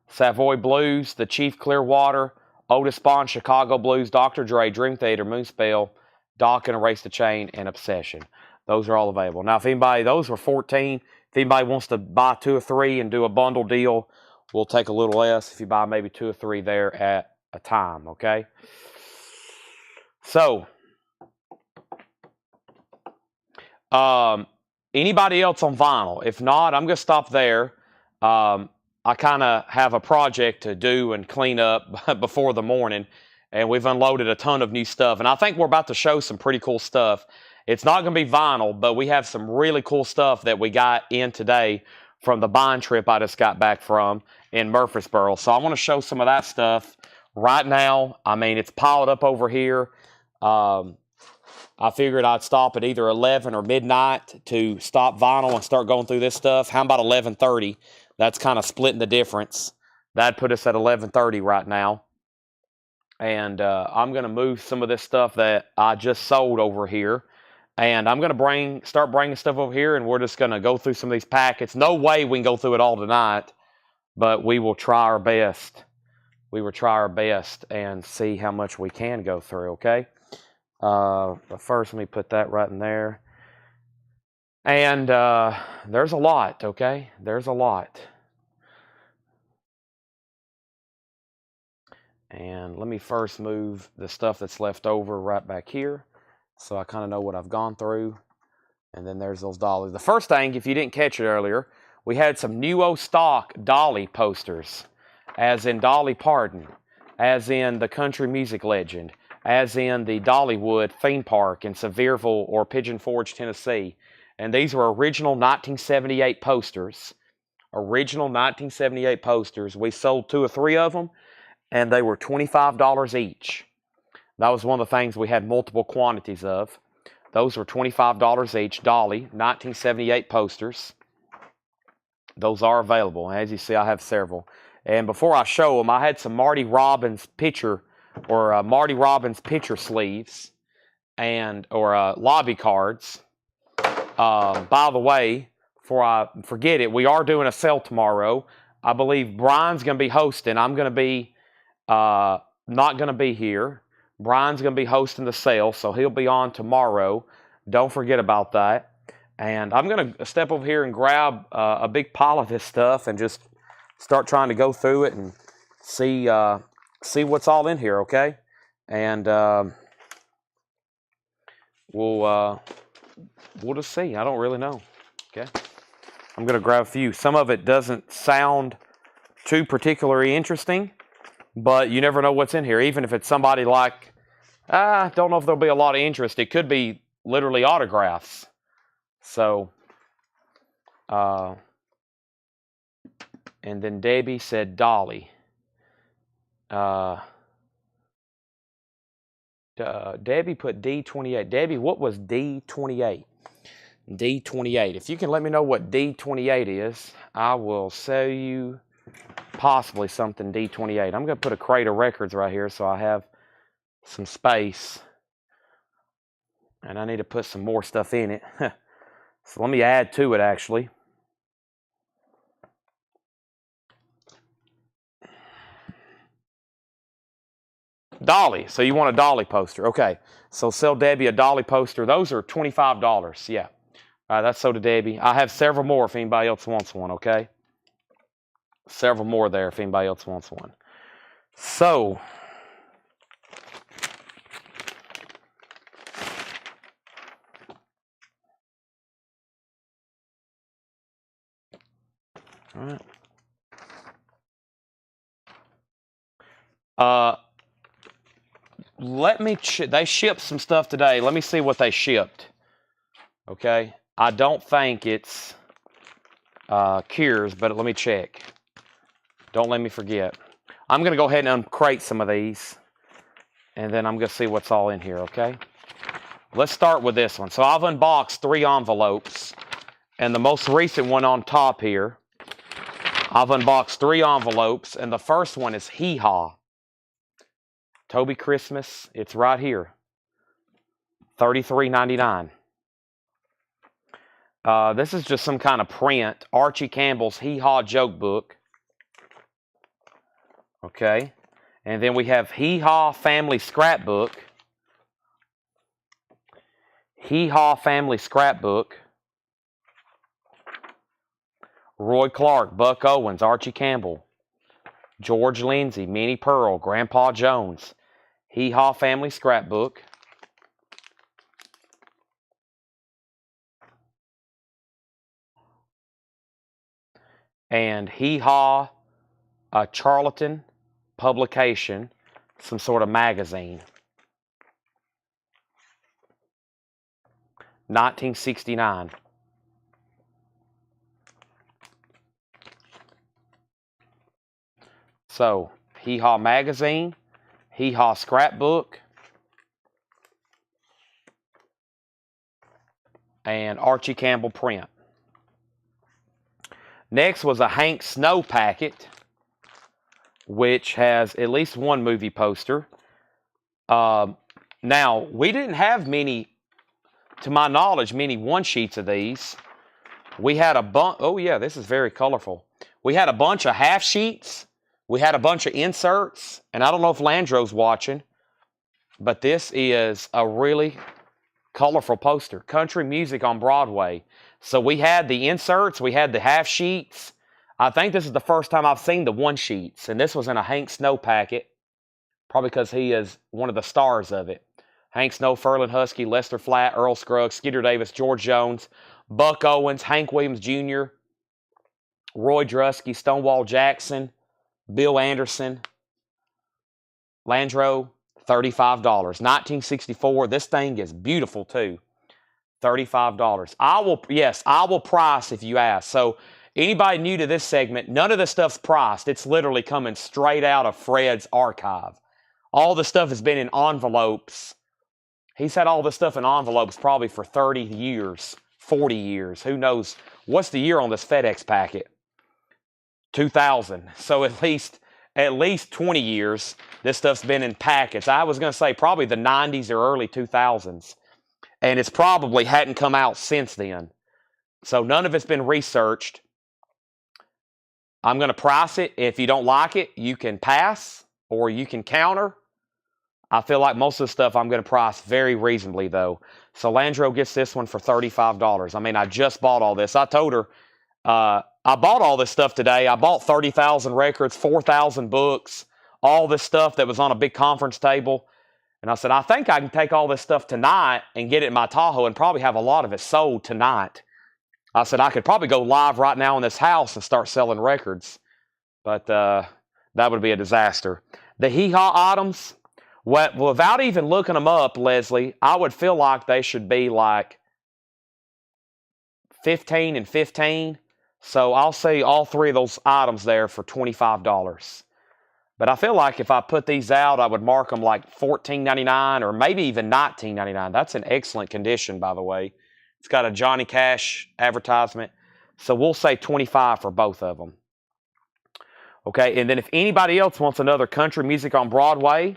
Savoy Blues, The Chief Clearwater, Otis Spawn, Chicago Blues, Dr. Dre, Dream Theater, Moonspell, Dokken, Erase the Chain, and Obsession. Those are all available. Now, if anybody, those were $14. If anybody wants to buy 2 or 3 and do a bundle deal, we'll take a little less if you buy maybe 2 or 3 there at a time, okay? So, anybody else on vinyl? If not, I'm going to stop there. I kind of have a project to do and clean up before the morning, and we've unloaded a ton of new stuff. And I think we're about to show some pretty cool stuff. It's not going to be vinyl, but we have some really cool stuff that we got in today from the buying trip I just got back from in Murfreesboro. So I want to show some of that stuff right now. I mean, it's piled up over here. I figured I'd stop at either 11 or midnight to stop vinyl and start going through this stuff. How about 11:30? That's kind of splitting the difference. That'd put us at 11:30 right now. And I'm going to move some of this stuff that I just sold over here. And I'm going to start bringing stuff over here, and we're just going to go through some of these packets. No way we can go through it all tonight, but we will try our best. We will try our best and see how much we can go through, okay? But first, let me put that right in there. And there's a lot, okay? There's a lot. And let me first move the stuff that's left over right back here, so I kind of know what I've gone through. And then there's those dollies. The first thing, if you didn't catch it earlier, we had some new stock Dolly posters, as in Dolly Parton, as in the country music legend, as in the Dollywood theme park in Sevierville or Pigeon Forge, Tennessee. And these were original 1978 posters. Original 1978 posters. We sold 2 or 3 of them, and they were $25 each. That was one of the things we had multiple quantities of. Those were $25 each. Dolly, 1978 posters. Those are available. As you see, I have several. And before I show them, I had some Marty Robbins picture sleeves or lobby cards. By the way, before I forget it, we are doing a sale tomorrow. I believe Brian's going to be hosting. I'm going to be not going to be here. Brian's going to be hosting the sale, so he'll be on tomorrow. Don't forget about that. And I'm going to step over here and grab a big pile of this stuff and just start trying to go through it and see what's all in here, okay? And we'll just see. I don't really know, okay? I'm going to grab a few. Some of it doesn't sound too particularly interesting, but you never know what's in here. Even if it's somebody like, I don't know if there'll be a lot of interest. It could be literally autographs. So, and then Debbie said Dolly. Debbie put D28. Debbie, what was D28? D28. If you can let me know what D28 is, I will sell you possibly something D28. I'm going to put a crate of records right here so I have some space. And I need to put some more stuff in it. So let me add to it, actually. Dolly. So you want a Dolly poster. Okay. So sell Debbie a Dolly poster. Those are $25. Yeah. All right, that's so to Debbie. I have several more if anybody else wants one, okay? Several more there if anybody else wants one. So, all right. They shipped some stuff today. Let me see what they shipped. Okay. I don't think it's Cures, but let me check. Don't let me forget. I'm going to go ahead and uncrate some of these, and then I'm going to see what's all in here, okay? Let's start with this one. So I've unboxed 3 envelopes, and the most recent one on top here, I've unboxed 3 envelopes, and the first one is Hee Haw. Toby Christmas, it's right here. $33.99. This is just some kind of print. Archie Campbell's Hee Haw joke book. Okay. And then we have Hee Haw Family Scrapbook. Hee Haw Family Scrapbook. Roy Clark, Buck Owens, Archie Campbell. George Lindsay, Minnie Pearl, Grandpa Jones. Hee Haw Family Scrapbook. And Hee Haw, a Charlatan publication, some sort of magazine. 1969. So, Hee Haw magazine, Hee Haw scrapbook, and Archie Campbell print. Next was a Hank Snow packet, which has at least one movie poster. Now, we didn't have many, to my knowledge, many one-sheets of these. We had a bunch, oh yeah, this is very colorful. We had a bunch of half-sheets. We had a bunch of inserts, and I don't know if Landro's watching, but this is a really colorful poster. Country Music on Broadway. So we had the inserts, we had the half sheets. I think this is the first time I've seen the one sheets, and this was in a Hank Snow packet, probably because he is one of the stars of it. Hank Snow, Ferlin Husky, Lester Flatt, Earl Scruggs, Skeeter Davis, George Jones, Buck Owens, Hank Williams Jr., Roy Drusky, Stonewall Jackson, Bill Anderson, Landro, $35. 1964. This thing is beautiful too. $35. I will price if you ask. So anybody new to this segment, none of this stuff's priced. It's literally coming straight out of Fred's archive. All this stuff has been in envelopes. He's had all this stuff in envelopes probably for 30 years, 40 years. Who knows? What's the year on this FedEx packet? 2000. So at least 20 years, this stuff's been in packets. I was going to say probably the 90s or early 2000s. And it's probably hadn't come out since then. So none of it's been researched. I'm going to price it. If you don't like it, you can pass or you can counter. I feel like most of the stuff I'm going to price very reasonably, though. So Landro gets this one for $35. I mean, I just bought all this. I told her I bought all this stuff today. I bought 30,000 records, 4,000 books, all this stuff that was on a big conference table. And I said, I think I can take all this stuff tonight and get it in my Tahoe and probably have a lot of it sold tonight. I said, I could probably go live right now in this house and start selling records. But that would be a disaster. The hee-haw items, without even looking them up, Leslie, I would feel like they should be like 15 and 15. So I'll say all three of those items there for $25. But I feel like if I put these out, I would mark them like $14.99 or maybe even $19.99. That's in excellent condition, by the way. It's got a Johnny Cash advertisement. So we'll say $25 for both of them. Okay, and then if anybody else wants another country music on Broadway,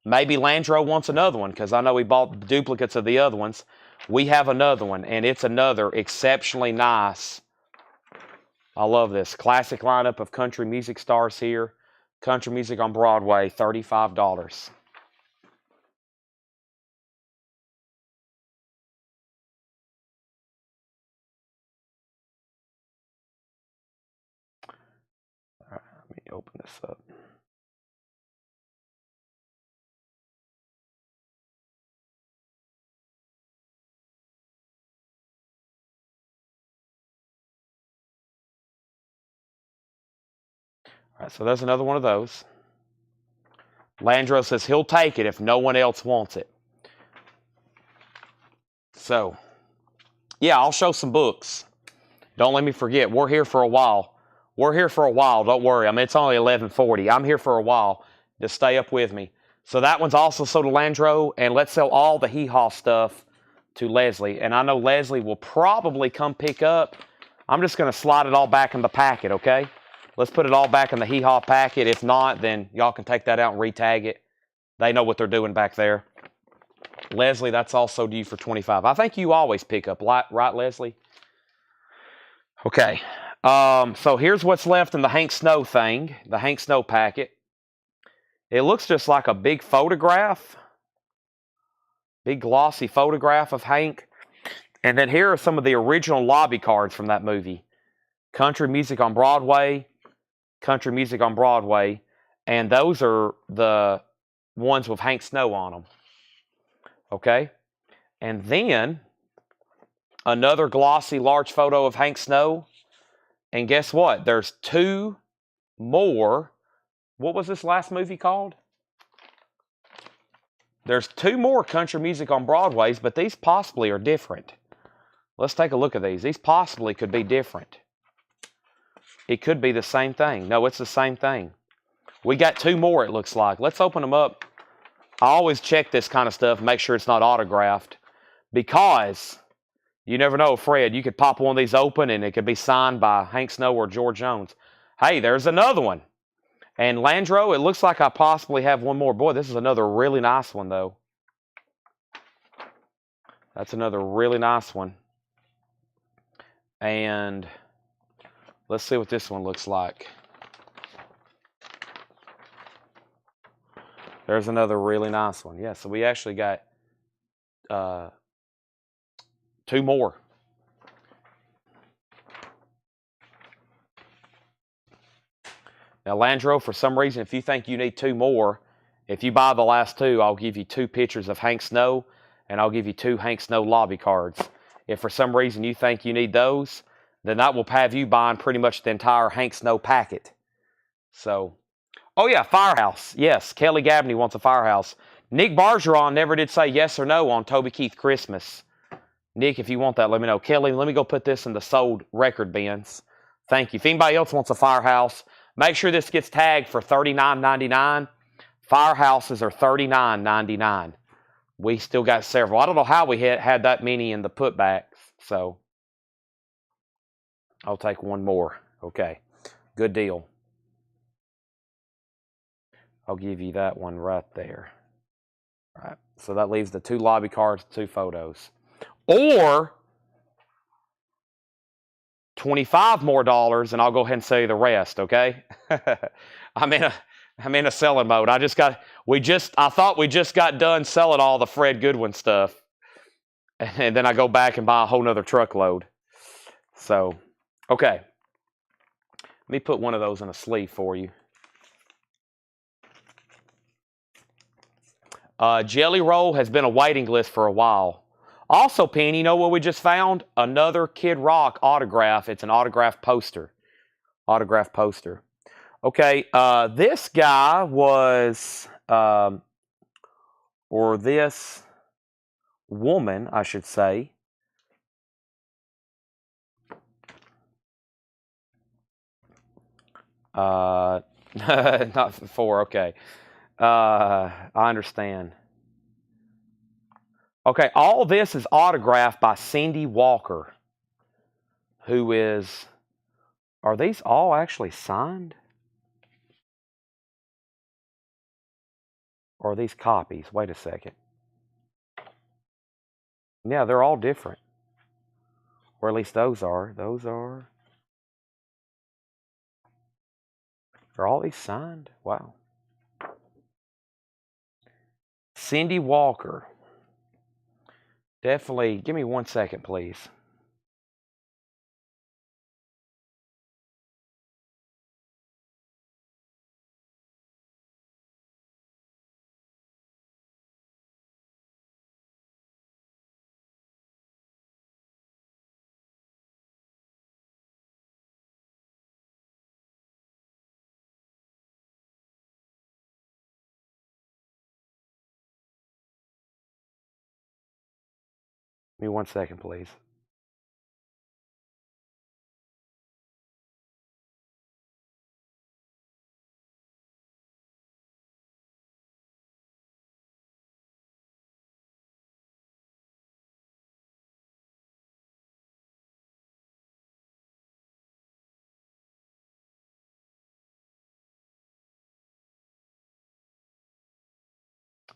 maybe Landro wants another one because I know he bought duplicates of the other ones. We have another one, and it's another exceptionally nice. I love this. Classic lineup of country music stars here. Country music on Broadway, $35. All right, let me open this up. All right, so there's another one of those. Landro says he'll take it if no one else wants it. So, yeah, I'll show some books. Don't let me forget, we're here for a while. We're here for a while, don't worry. I mean, it's only 11:40. I'm here for a while. Just stay up with me. So that one's also sold to Landro, and let's sell all the hee-haw stuff to Leslie. And I know Leslie will probably come pick up. I'm just going to slide it all back in the packet, okay? Let's put it all back in the hee-haw packet. If not, then y'all can take that out and re-tag it. They know what they're doing back there. Leslie, that's also due for $25. I think you always pick up, right, Leslie? Okay. So here's what's left in the Hank Snow thing, the Hank Snow packet. It looks just like a big photograph, big glossy photograph of Hank. And then here are some of the original lobby cards from that movie. Country Music on Broadway, Country Music on Broadway, and those are the ones with Hank Snow on them. Okay? And then another glossy large photo of Hank Snow. And guess what? There's two more. What was this last movie called? There's two more Country Music on Broadways, but these possibly are different. Let's take a look at these. These possibly could be different. It could be the same thing. No, it's the same thing. We got two more, it looks like. Let's open them up. I always check this kind of stuff, make sure it's not autographed. Because you never know, Fred. You could pop one of these open and it could be signed by Hank Snow or George Jones. Hey, there's another one. And Landro, it looks like I possibly have one more. Boy, this is another really nice one, though. That's another really nice one. And let's see what this one looks like. There's another really nice one. Yeah, so we actually got two more. Now, Landro, for some reason, if you think you need two more, if you buy the last two, I'll give you two pictures of Hank Snow, and I'll give you two Hank Snow lobby cards. If for some reason you think you need those, then that will have you buying pretty much the entire Hank Snow packet. So, oh yeah, Firehouse. Yes, Kelly Gabney wants a Firehouse. Nick Bargeron never did say yes or no on Toby Keith Christmas. Nick, if you want that, let me know. Kelly, let me go put this in the sold record bins. Thank you. If anybody else wants a Firehouse, make sure this gets tagged for $39.99. Firehouses are $39.99. We still got several. I don't know how we had that many in the putbacks, so I'll take one more. Okay, good deal. I'll give you that one right there. All right, so that leaves the 2 lobby cards, 2 photos. Or $25 more, and I'll go ahead and sell you the rest, okay? I'm in a selling mode. I thought we just got done selling all the Fred Goodwin stuff. And then I go back and buy a whole nother truckload. So, okay. Let me put one of those in a sleeve for you. Jelly Roll has been a waiting list for a while. Also, Penny, you know what we just found? Another Kid Rock autograph. It's an autograph poster. Autograph poster. Okay, this guy was, or this woman, I should say. Not 4, okay. I understand. Okay, all this is autographed by Cindy Walker, who is, are these all actually signed? Or are these copies? Wait a second. Yeah, they're all different. Or at least those are. Those are. Are all these signed? Wow. Cindy Walker. Definitely. Give me 1 second, please. Give me 1 second, please.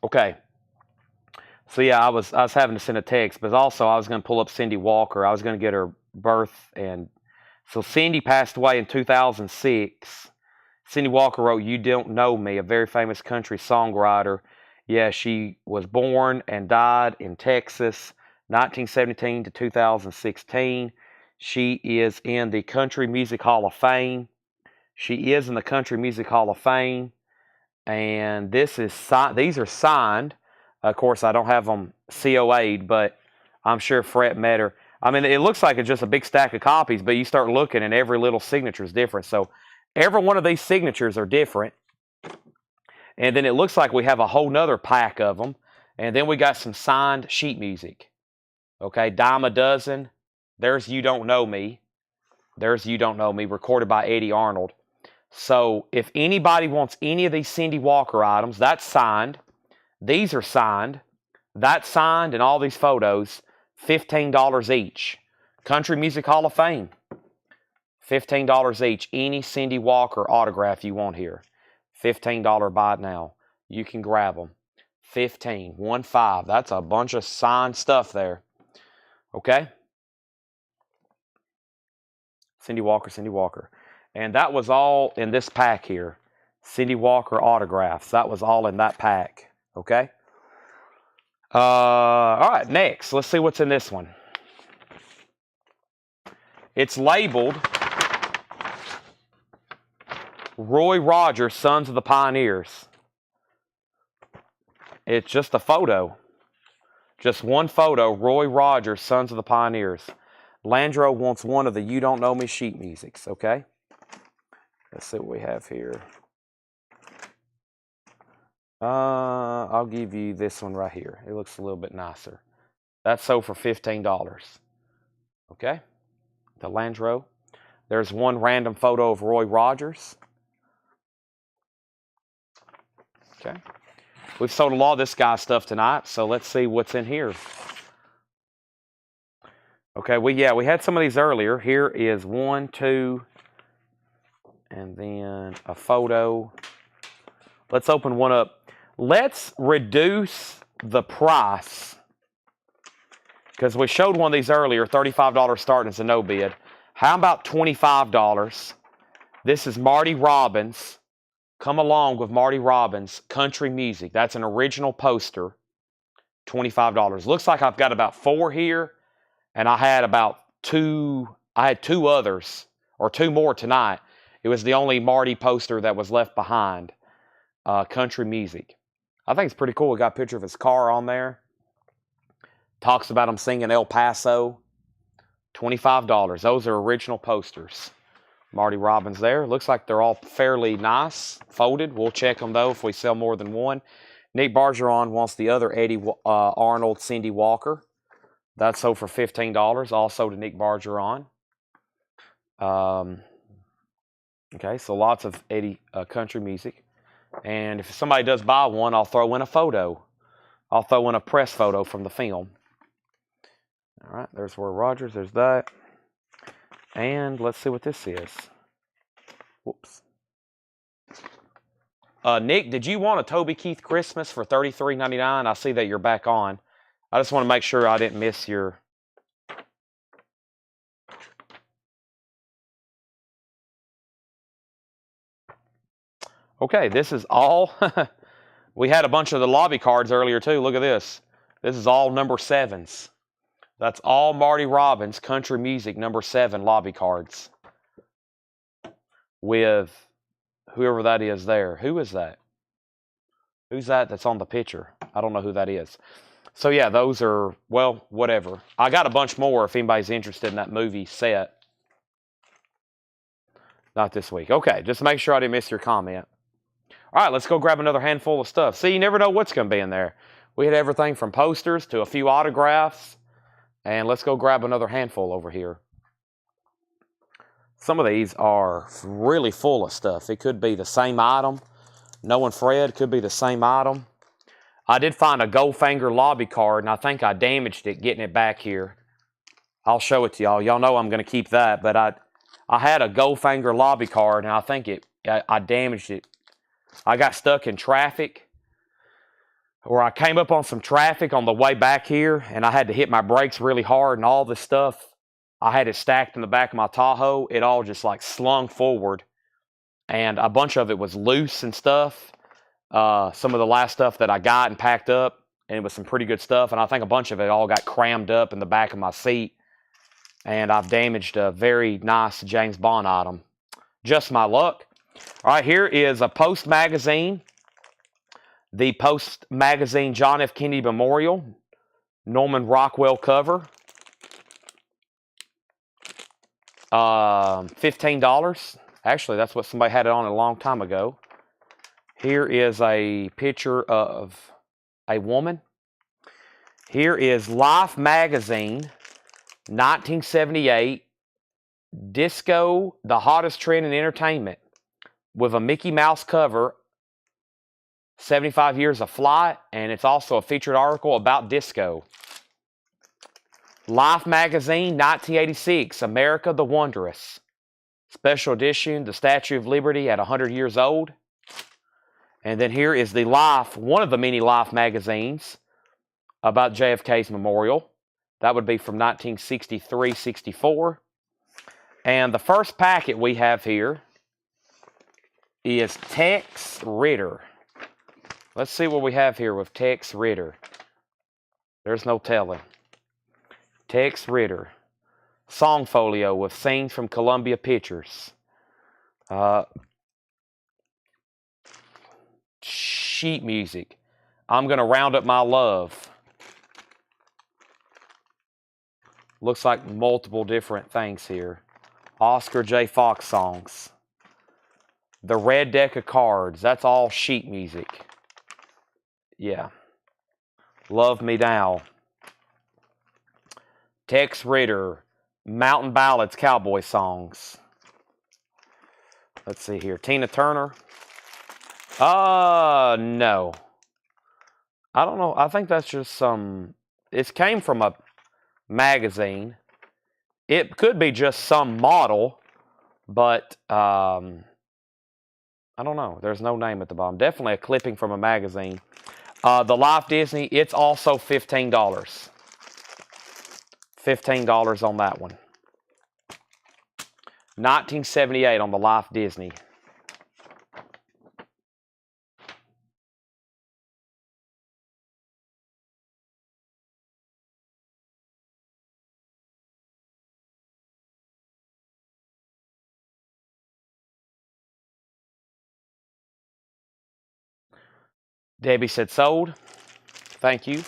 Okay. So yeah, I was having to send a text, but also I was going to pull up Cindy Walker. I was going to get her birth, and so Cindy passed away in 2006. Cindy Walker wrote "You Don't Know Me," a very famous country songwriter. Yeah, she was born and died in Texas, 1917 to 2016. She is in the Country Music Hall of Fame. She is in the Country Music Hall of Fame, and these are signed. Of course, I don't have them COA'd, but I'm sure Fred met her. I mean, it looks like it's just a big stack of copies, but you start looking and every little signature is different. So every one of these signatures are different. And then it looks like we have a whole nother pack of them. And then we got some signed sheet music. Okay, dime a dozen. There's You Don't Know Me. There's You Don't Know Me, recorded by Eddie Arnold. So if anybody wants any of these Cindy Walker items, that's signed. These are signed. That's signed, and all these photos, $15 each. Country Music Hall of Fame, $15 each. Any Cindy Walker autograph you want here, $15 buy it now. You can grab them. 15, 1-5. That's a bunch of signed stuff there. Okay? Cindy Walker, Cindy Walker. And that was all in this pack here. Cindy Walker autographs. That was all in that pack. Okay? All right, next. Let's see what's in this one. It's labeled Roy Rogers, Sons of the Pioneers. It's just a photo. Just one photo, Roy Rogers, Sons of the Pioneers. Landro wants one of the You Don't Know Me sheet musics, okay? Let's see what we have here. I'll give you this one right here. It looks a little bit nicer. That's sold for $15. Okay? The Landro. There's one random photo of Roy Rogers. Okay. We've sold a lot of this guy's stuff tonight, so let's see what's in here. Okay, we had some of these earlier. Here is 1, 2, and then a photo. Let's open one up. Let's reduce the price, because we showed one of these earlier, $35 starting as a no bid. How about $25? This is Marty Robbins. Come Along with Marty Robbins, Country Music. That's an original poster, $25. Looks like I've got about 4 here, and I had about 2. I had 2 others, or 2 more tonight. It was the only Marty poster that was left behind. Country Music. I think it's pretty cool. We got a picture of his car on there. Talks about him singing El Paso. $25. Those are original posters. Marty Robbins there. Looks like they're all fairly nice, folded. We'll check them, though, if we sell more than one. Nick Bergeron wants the other Eddie Arnold, Cindy Walker. That's sold for $15, also to Nick Bergeron. Okay, so lots of Eddie Country Music. And if somebody does buy one, I'll throw in a photo. I'll throw in a press photo from the film. All right, there's Roy Rogers. There's that. And let's see what this is. Whoops. Nick, did you want a Toby Keith Christmas for $33.99? I see that you're back on. I just want to make sure I didn't miss your... Okay, this is all... We had a bunch of the lobby cards earlier, too. Look at this. This is all number 7s. That's all Marty Robbins, Country Music, number 7 lobby cards. With whoever that is there. Who is that? Who's that that's on the picture? I don't know who that is. So, yeah, those are, well, whatever. I got a bunch more if anybody's interested in that movie set. Not this week. Okay, just make sure I didn't miss your comment. All right, let's go grab another handful of stuff. See, you never know what's going to be in there. We had everything from posters to a few autographs. And let's go grab another handful over here. Some of these are really full of stuff. It could be the same item. Knowing Fred, could be the same item. I did find a Goldfinger lobby card, and I think I damaged it getting it back here. I'll show it to y'all. Y'all know I'm going to keep that, but I had a Goldfinger lobby card, and I think I damaged it. I got stuck in traffic, or I came up on some traffic on the way back here, and I had to hit my brakes really hard, and all this stuff, I had it stacked in the back of my Tahoe. It all just like slung forward, and a bunch of it was loose and stuff. Some of the last stuff that I got and packed up, and it was some pretty good stuff, and I think a bunch of it all got crammed up in the back of my seat, and I've damaged a very nice James Bond item. Just my luck. All right, here is a Post magazine. The Post magazine John F. Kennedy Memorial, Norman Rockwell cover. $15. Actually, that's what somebody had it on a long time ago. Here is a picture of a woman. Here is Life magazine, 1978. Disco, the hottest trend in entertainment, with a Mickey Mouse cover. 75 years of flight, and it's also a featured article about disco. Life magazine, 1986, America the Wondrous. Special edition, the Statue of Liberty at 100 years old. And then here is the Life, one of the many Life magazines about JFK's memorial. That would be from 1963-64. And the first packet we have here is Tex Ritter. Let's see what we have here with Tex Ritter. There's no telling. Tex Ritter. Song folio with scenes from Columbia Pictures. Sheet music. I'm going to round up my love. Looks like multiple different things here. Oscar J. Fox songs. The red deck of cards. That's all sheet music. Yeah. Love Me Now. Tex Ritter. Mountain Ballads, cowboy songs. Let's see here. Tina Turner. No. I don't know. I think that's just some. It came from a magazine. It could be just some model, but I don't know. There's no name at the bottom. Definitely a clipping from a magazine. The Life Disney, it's also $15. $15 on that one. 1978 on the Life Disney. Debbie said sold. Thank you.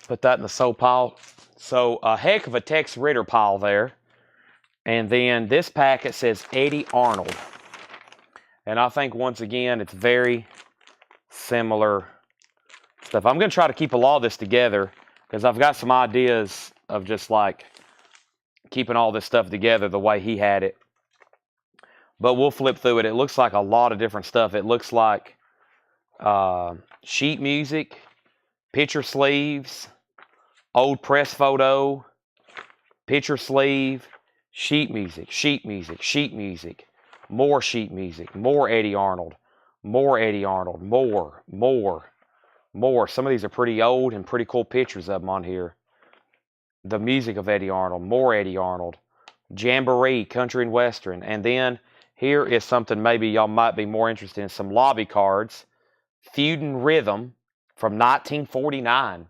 Put that in the sold pile. So a heck of a Tex Ritter pile there. And then this packet says Eddie Arnold. And I think once again it's very similar stuff. I'm going to try to keep a lot of this together because I've got some ideas of just like keeping all this stuff together the way he had it. But we'll flip through it. It looks like a lot of different stuff. It looks like sheet music, picture sleeves, old press photo, picture sleeve, sheet music, sheet music, sheet music, more sheet music, more Eddie Arnold, more Eddie Arnold, more. Some of these are pretty old and pretty cool pictures of them on here. The music of Eddie Arnold, more Eddie Arnold, Jamboree, Country and Western. And then here is something maybe y'all might be more interested in, some lobby cards. Feud and Rhythm from 1949.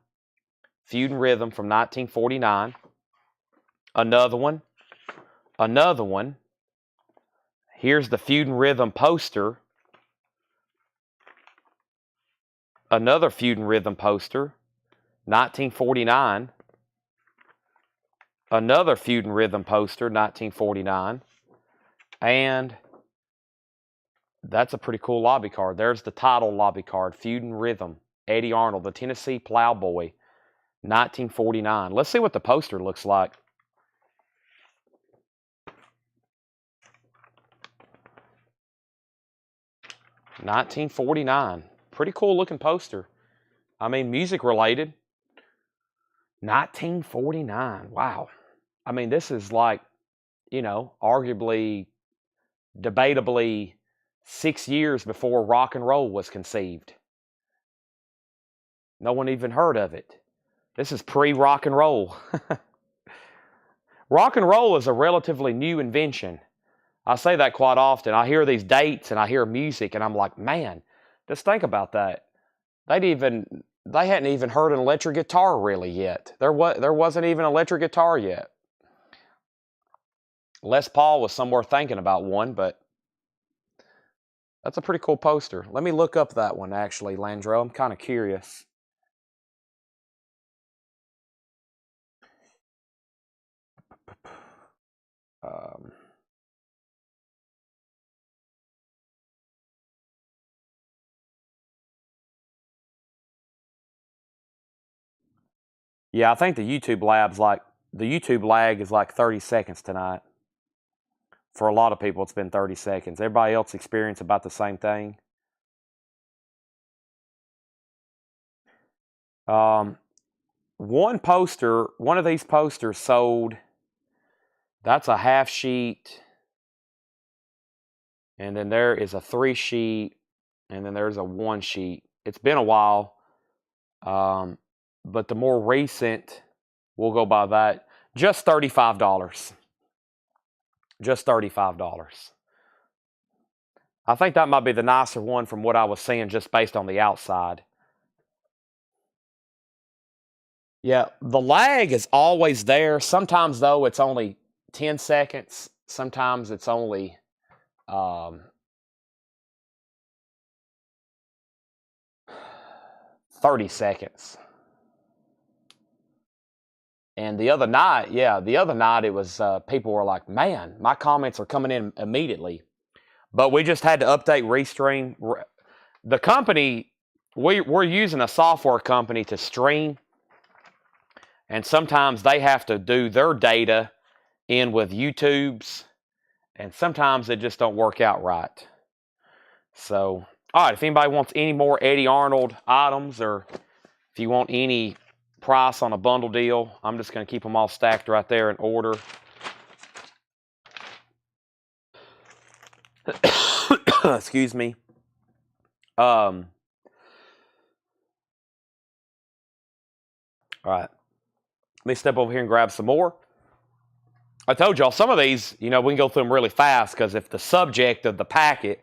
Feud and Rhythm from 1949. Another one. Here's the Feud and Rhythm poster. Another Feud and Rhythm poster. 1949. Another Feud and Rhythm poster, 1949. And that's a pretty cool lobby card. There's the title lobby card, Feud and Rhythm, Eddie Arnold, the Tennessee Plowboy, 1949. Let's see what the poster looks like. $1949. Pretty cool looking poster. I mean, music related. 1949. Wow. I mean, this is like, arguably, debatably 6 years before rock and roll was conceived. No one even heard of it. This is pre-rock and roll. Rock and roll is a relatively new invention. I say that quite often. I hear these dates and I hear music and I'm like, man, just think about that. They hadn't even heard an electric guitar really yet. There wasn't even an electric guitar yet. Les Paul was somewhere thinking about one, but that's a pretty cool poster. Let me look up that one, actually, Landro. I'm kind of curious. Yeah, I think the YouTube lag is like 30 seconds tonight. For a lot of people, it's been 30 seconds. Everybody else experience about the same thing. One of these posters sold, that's a half sheet, and then there is a 3 sheet, and then there's a 1 sheet. It's been a while, but the more recent, we'll go by that, just $35. Just $35. I think that might be the nicer one from what I was seeing just based on the outside. Yeah, the lag is always there. Sometimes, though, it's only 10 seconds. Sometimes it's only 30 seconds. And the other night it was people were like, man, my comments are coming in immediately. But we just had to update Restream. The company, we're using a software company to stream. And sometimes they have to do their data in with YouTube's. And sometimes it just don't work out right. So All right, if anybody wants any more Eddie Arnold items, or if you want any price on a bundle deal, I'm just going to keep them all stacked right there in order. Excuse me. All right. Let me step over here and grab some more. I told y'all some of these, we can go through them really fast because if the subject of the packet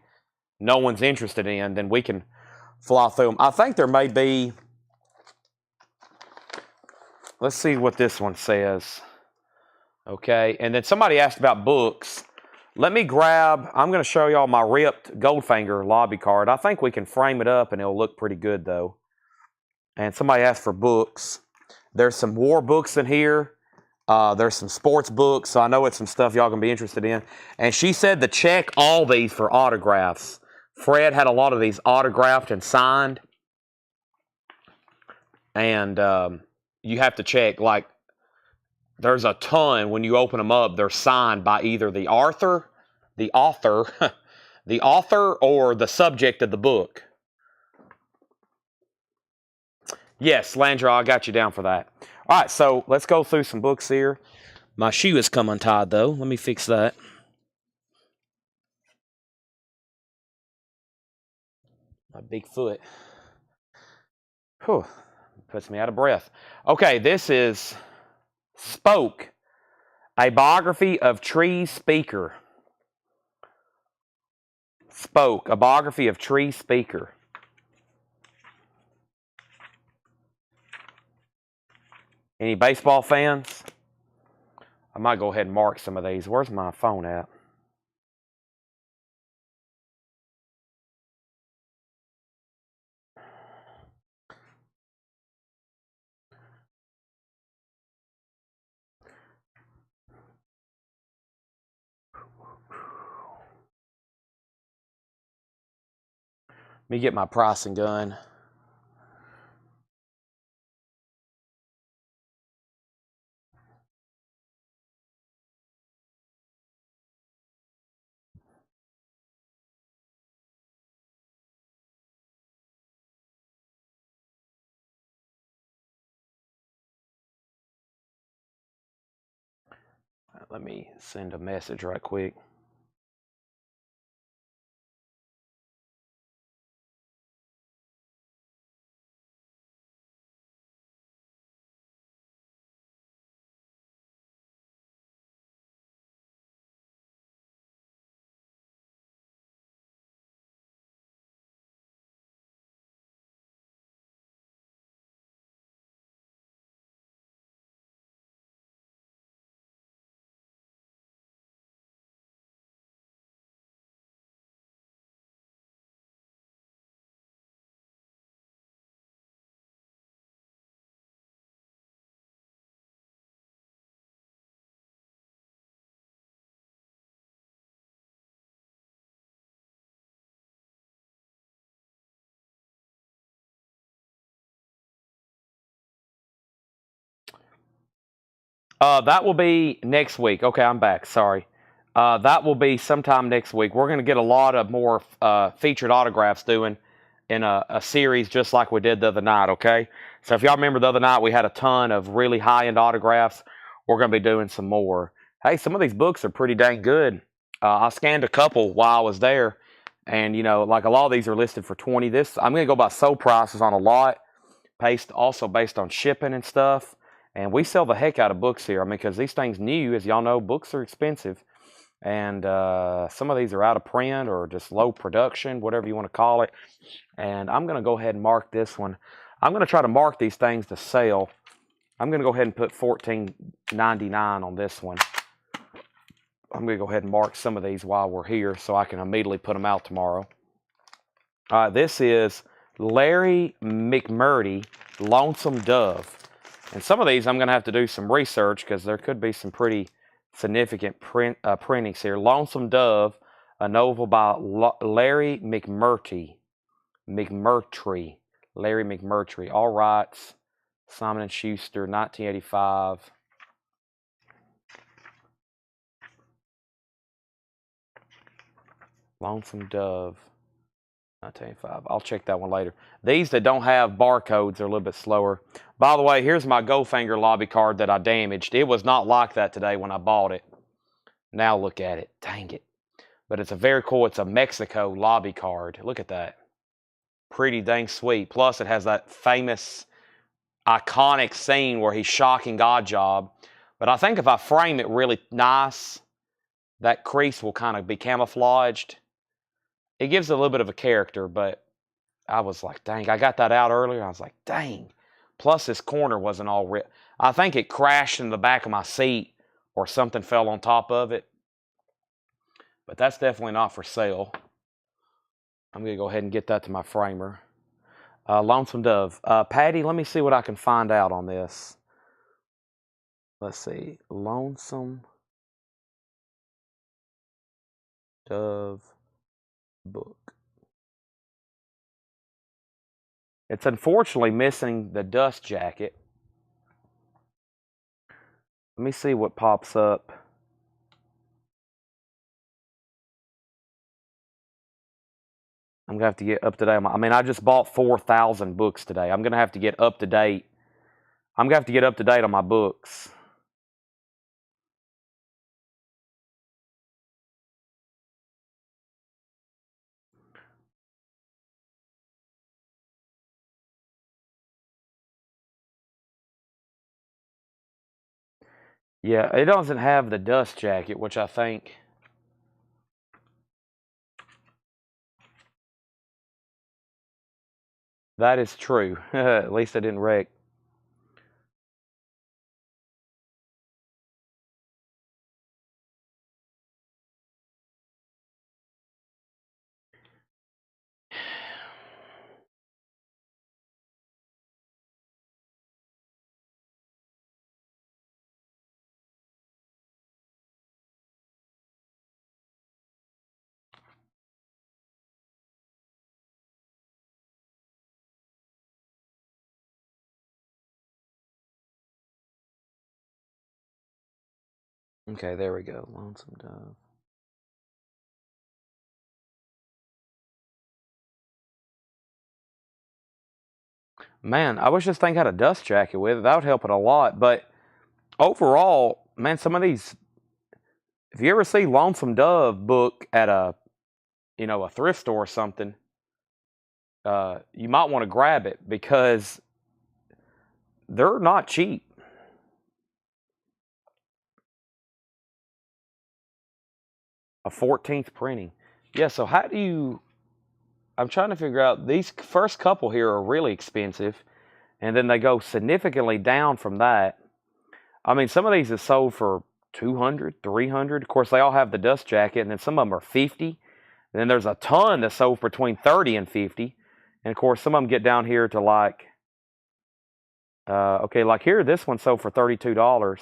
no one's interested in, then we can fly through them. I think there may be, let's see what this one says. Okay, and then somebody asked about books. Let me grab, I'm going to show y'all my ripped Goldfinger lobby card. I think we can frame it up and it'll look pretty good though. And somebody asked for books. There's some war books in here. There's some sports books, so I know it's some stuff y'all going to be interested in. And she said to check all these for autographs. Fred had a lot of these autographed and signed. And you have to check, like, there's a ton when you open them up. They're signed by either the author, the author or the subject of the book. Yes, Landra, I got you down for that. All right, so let's go through some books here. My shoe has come untied, though. Let me fix that. My big foot. Whew, puts me out of breath. Okay, this is Spoke, a biography of Tree Speaker. Spoke, a biography of Tree Speaker. Any baseball fans? I might go ahead and mark some of these. Where's my phone at? Let me get my pricing gun. Let me send a message right quick. That will be next week. Okay, I'm back. Sorry. That will be sometime next week. We're going to get a lot of more featured autographs doing in a series just like we did the other night, okay? So if y'all remember the other night, we had a ton of really high-end autographs. We're going to be doing some more. Hey, some of these books are pretty dang good. I scanned a couple while I was there, and, like a lot of these are listed for $20. I'm going to go by sold prices on a lot, also based on shipping and stuff. And we sell the heck out of books here. I mean, because these things new, as y'all know, books are expensive. And some of these are out of print or just low production, whatever you want to call it. And I'm going to go ahead and mark this one. I'm going to try to mark these things to sell. I'm going to go ahead and put $14.99 on this one. I'm going to go ahead and mark some of these while we're here so I can immediately put them out tomorrow. This is Larry McMurtry, Lonesome Dove. And some of these I'm going to have to do some research because there could be some pretty significant printings here. Lonesome Dove, a novel by Larry McMurtry. Larry McMurtry. All rights. Simon & Schuster, 1985. Lonesome Dove, 1985. I'll check that one later. These that don't have barcodes are a little bit slower. By the way, here's my Goldfinger lobby card that I damaged. It was not like that today when I bought it. Now look at it. Dang it. But it's a very cool, it's a Mexico lobby card. Look at that. Pretty dang sweet. Plus it has that famous, iconic scene where he's shocking Oddjob. But I think if I frame it really nice, that crease will kind of be camouflaged. It gives it a little bit of a character, but I was like, dang, I got that out earlier. I was like, dang. Plus this corner wasn't all ripped. I think it crashed in the back of my seat or something fell on top of it. But that's definitely not for sale. I'm going to go ahead and get that to my framer. Lonesome Dove. Patty, let me see what I can find out on this. Let's see. Lonesome Dove book. It's unfortunately missing the dust jacket. Let me see what pops up. I'm going to have to get up to date. I mean, I just bought 4,000 books today. I'm going to have to get up to date. I'm going to have to get up to date on my books. Yeah, it doesn't have the dust jacket, which I think... That is true. At least I didn't wreck. Okay, there we go. Lonesome Dove. Man, I wish this thing had a dust jacket with it. That would help it a lot. But overall, man, some of these... If you ever see Lonesome Dove book at a thrift store or something, you might want to grab it because they're not cheap. A 14th printing. Yeah, so how do you... I'm trying to figure out, these first couple here are really expensive, and then they go significantly down from that. I mean, some of these are sold for 200, 300. Of course, they all have the dust jacket, and then some of them are 50. And then there's a ton that's sold for between 30 and 50. And of course, some of them get down here to like, okay, like here, this one sold for $32.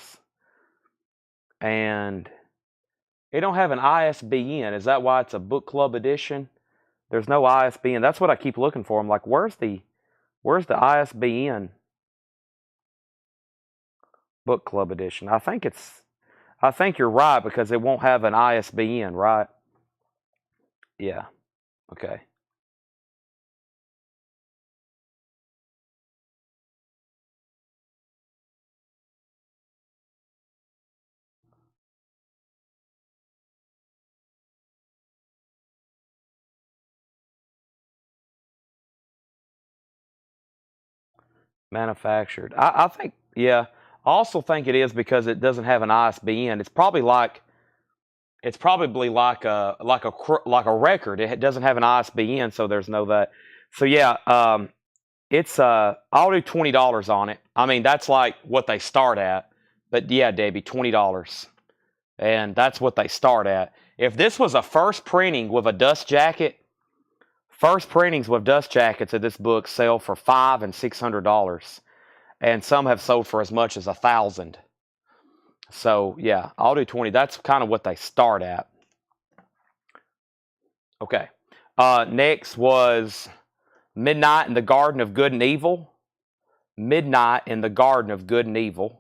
And it don't have an ISBN. Is that why it's a book club edition? There's no ISBN. That's what I keep looking for. I'm like, where's the ISBN book club edition? I think you're right because it won't have an ISBN, right? Yeah. Okay. Manufactured. I think, yeah. I also think it is because it doesn't have an ISBN. It's probably like a record. It doesn't have an ISBN, so there's no that. So yeah, it's I'll do $20 on it. I mean, that's like what they start at. But yeah, Debbie, $20. And that's what they start at. If this was a first printing with a dust jacket, first printings with dust jackets of this book sell for $500 and $600, and some have sold for as much as $1,000. So yeah, I'll do 20. That's kind of what they start at. Okay. Next was Midnight in the Garden of Good and Evil. Midnight in the Garden of Good and Evil.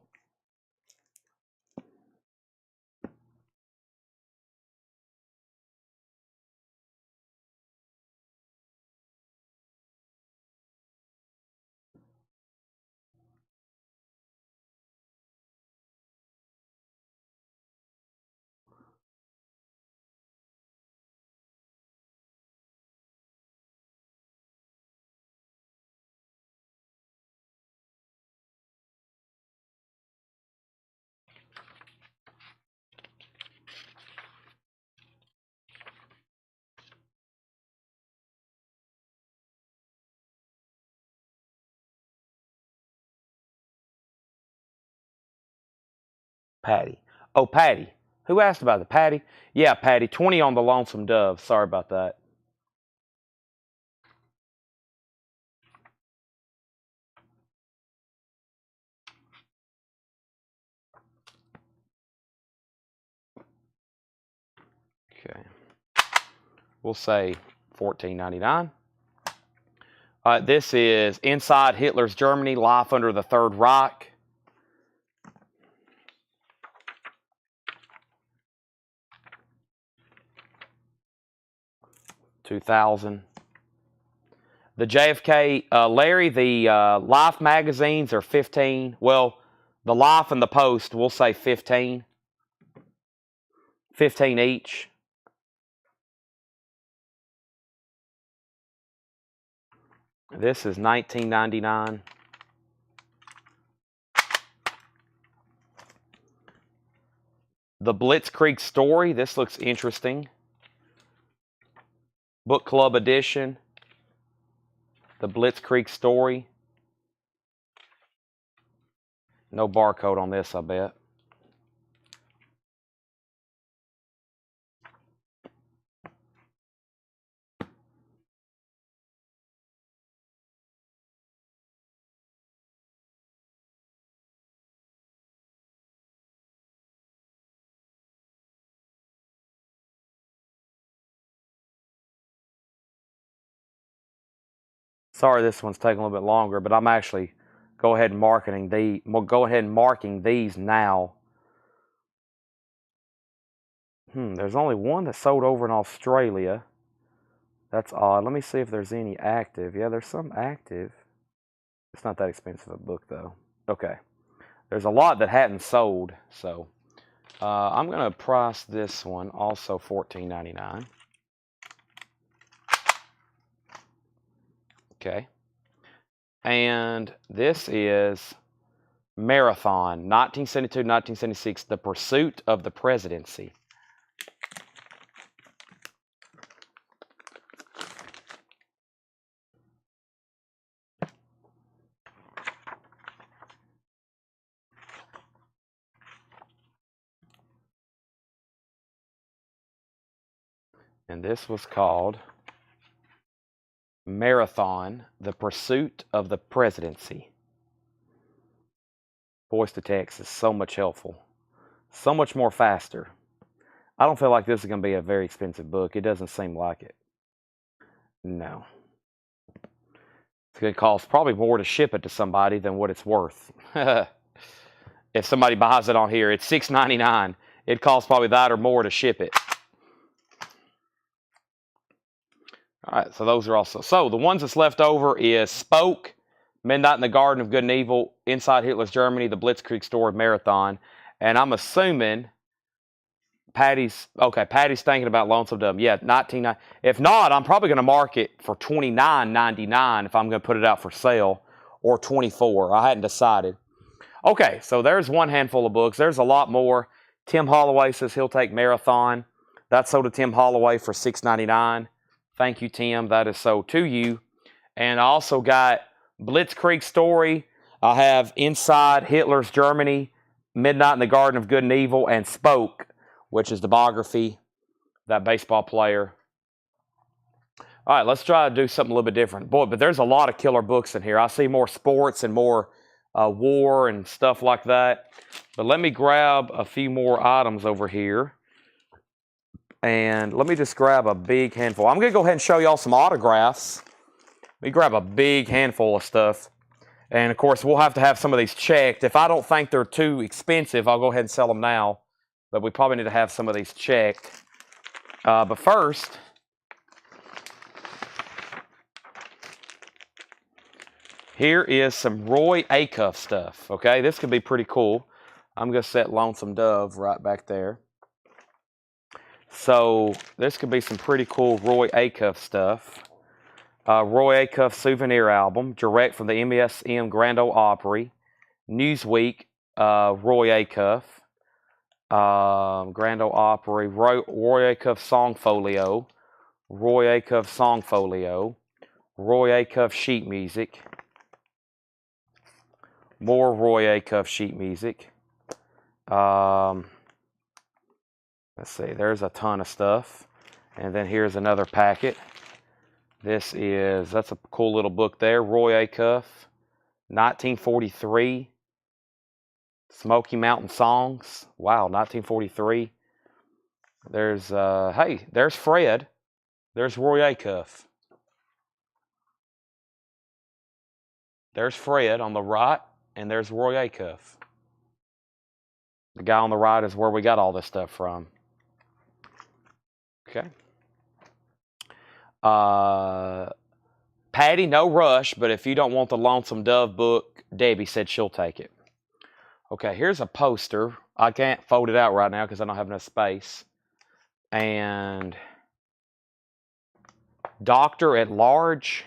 Patty. Oh, Patty. Who asked about it? Patty? Yeah, Patty. 20 on the Lonesome Dove. Sorry about that. Okay. We'll say $14.99. This is Inside Hitler's Germany, Life Under the Third Reich. $2,000. The JFK, Larry, the Life magazines are $15. Well, the Life and the Post, we'll say $15. $15 each. This is $19.99. The Blitzkrieg Story. This looks interesting. Book Club Edition. The Blitzkrieg Story. No barcode on this, I bet. Sorry, this one's taking a little bit longer, but I'm actually go ahead and marking these now. There's only one that sold over in Australia. That's odd. Let me see if there's any active. Yeah, there's some active. It's not that expensive a book, though. Okay. There's a lot that hadn't sold, so I'm going to price this one also $14.99. Okay. And this is Marathon, 1972-1976, The Pursuit of the Presidency. And this was called Marathon, The Pursuit of the Presidency. Voice to text is so much helpful. So much more faster. I don't feel like this is going to be a very expensive book. It doesn't seem like it. No. It's going to cost probably more to ship it to somebody than what it's worth. If somebody buys it on here, it's $6.99. It costs probably that or more to ship it. All right, so those are also. So the ones that's left over is Spoke, Midnight in the Garden of Good and Evil, Inside Hitler's Germany, The Blitzkrieg Story, Marathon. And I'm assuming Patty's thinking about Lonesome Dove. Yeah, $19.99. If not, I'm probably going to mark it for $29.99 if I'm going to put it out for sale, or $24. I hadn't decided. Okay, so there's one handful of books. There's a lot more. Tim Holloway says he'll take Marathon. That's sold to Tim Holloway for $6.99. Thank you, Tim. That is sold to you. And I also got Blitzkrieg Story. I have Inside Hitler's Germany, Midnight in the Garden of Good and Evil, and Spoke, which is the biography, that baseball player. All right, let's try to do something a little bit different. Boy, but there's a lot of killer books in here. I see more sports and more war and stuff like that. But let me grab a few more items over here. And let me just grab a big handful. I'm going to go ahead and show y'all some autographs. Let me grab a big handful of stuff. And, of course, we'll have to have some of these checked. If I don't think they're too expensive, I'll go ahead and sell them now. But we probably need to have some of these checked. But first, here is some Roy Acuff stuff. Okay, this could be pretty cool. I'm going to set Lonesome Dove right back there. So this could be some pretty cool Roy Acuff stuff. Roy Acuff souvenir album, direct from the MSM Grand Ole Opry. Newsweek, Roy Acuff. Grand Ole Opry, Roy Acuff Song Folio. Roy Acuff Song Folio. Roy Acuff sheet music. More Roy Acuff sheet music. Let's see, there's a ton of stuff. And then here's another packet. That's a cool little book there. Roy Acuff, 1943. Smoky Mountain Songs. Wow, 1943. Hey, there's Fred. There's Roy Acuff. There's Fred on the right, and there's Roy Acuff. The guy on the right is where we got all this stuff from. Okay. Patty, no rush, but if you don't want the Lonesome Dove book, Debbie said she'll take it. Okay, here's a poster. I can't fold it out right now because I don't have enough space. And Doctor at Large,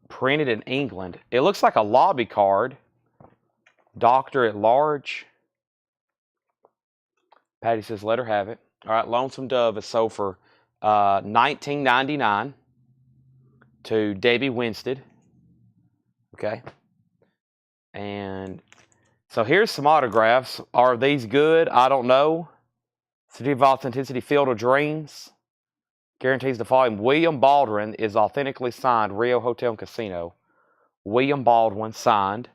printed in England. It looks like a lobby card. Doctor at Large. Patty says, let her have it. All right, Lonesome Dove is sold for $19.99 to Debbie Winstead. Okay. And so here's some autographs. Are these good? I don't know. City of Authenticity, Field of Dreams. Guarantees the following. William Baldwin is authentically signed. Rio Hotel and Casino. William Baldwin signed.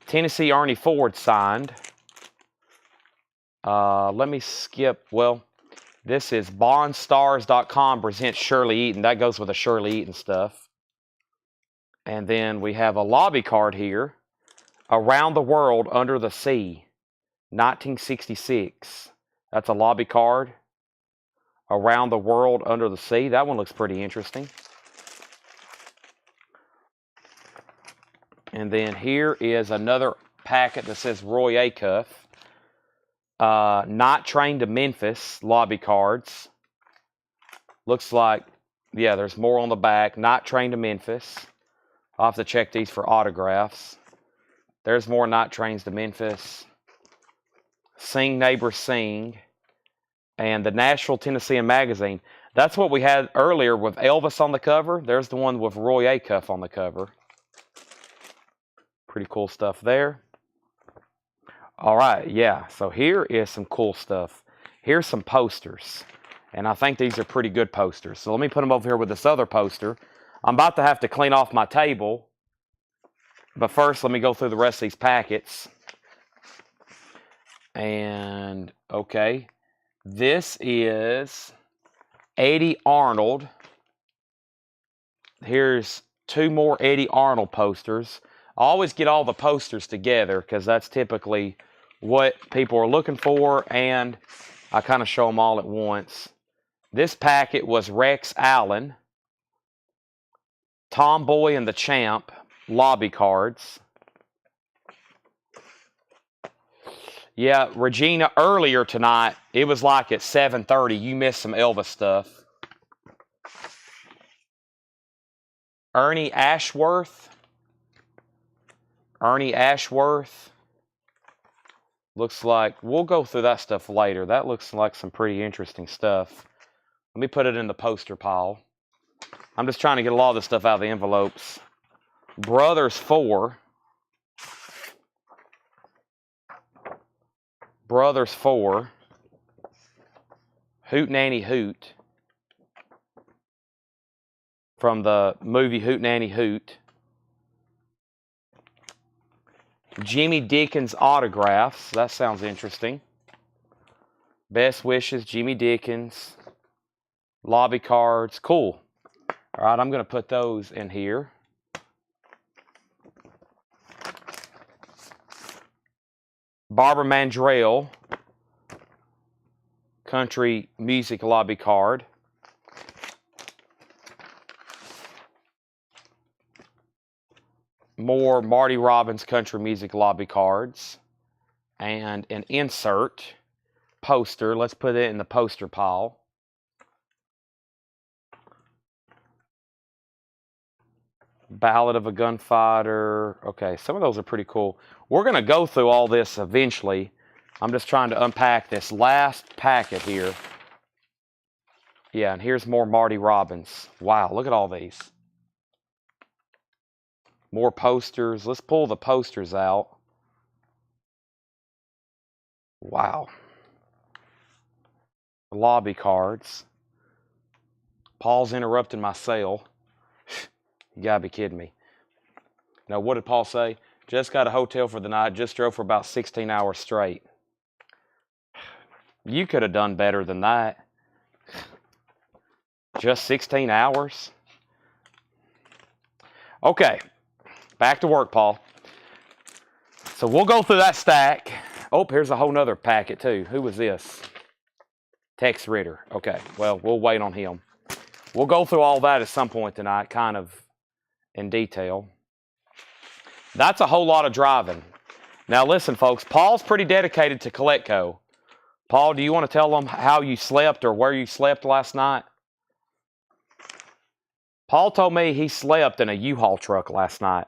Tennessee Ernie Ford signed. Let me skip. Well, this is BondStars.com presents Shirley Eaton. That goes with the Shirley Eaton stuff. And then we have a lobby card here. Around the World Under the Sea, 1966. That's a lobby card. Around the World Under the Sea. That one looks pretty interesting. And then here is another packet that says Roy Acuff. Night Train to Memphis lobby cards. Looks like, yeah, there's more on the back. Night Train to Memphis. I'll have to check these for autographs. There's more Night Trains to Memphis. Sing Neighbor Sing. And the Nashville Tennessean Magazine. That's what we had earlier with Elvis on the cover. There's the one with Roy Acuff on the cover. Pretty cool stuff there. All right, yeah. So here is some cool stuff. Here's some posters. And I think these are pretty good posters. So let me put them over here with this other poster. I'm about to have to clean off my table. But first, let me go through the rest of these packets. And, okay. This is Eddie Arnold. Here's two more Eddie Arnold posters. I always get all the posters together because that's typically what people are looking for, and I kind of show them all at once. This packet was Rex Allen, Tomboy and the Champ lobby cards. Yeah, Regina, earlier tonight, it was like at 7:30. You missed some Elvis stuff. Ernie Ashworth. Ernie Ashworth. Looks like, we'll go through that stuff later. That looks like some pretty interesting stuff. Let me put it in the poster pile. I'm just trying to get a lot of this stuff out of the envelopes. Brothers 4. Brothers 4. Hoot Nanny Hoot. From the movie Hoot Nanny Hoot. Jimmy Dickens autographs. That sounds interesting. Best wishes, Jimmy Dickens. Lobby cards. Cool. All right, I'm going to put those in here. Barbara Mandrell. Country music lobby card. More Marty Robbins country music lobby cards. And an insert poster. Let's put it in the poster pile. Ballad of a Gunfighter. Okay, some of those are pretty cool. We're going to go through all this eventually. I'm just trying to unpack this last packet here. Yeah, and here's more Marty Robbins. Wow, look at all these. More posters. Let's pull the posters out. Wow. Lobby cards. Paul's interrupting my sale. You gotta be kidding me. Now, what did Paul say? Just got a hotel for the night. Just drove for about 16 hours straight. You could have done better than that. Just 16 hours? Okay. Back to work, Paul. So we'll go through that stack. Oh, here's a whole nother packet, too. Who was this? Tex Ritter. Okay. Well, we'll wait on him. We'll go through all that at some point tonight, kind of in detail. That's a whole lot of driving. Now, listen, folks. Paul's pretty dedicated to Collecco. Paul, do you want to tell them how you slept or where you slept last night? Paul told me he slept in a U-Haul truck last night.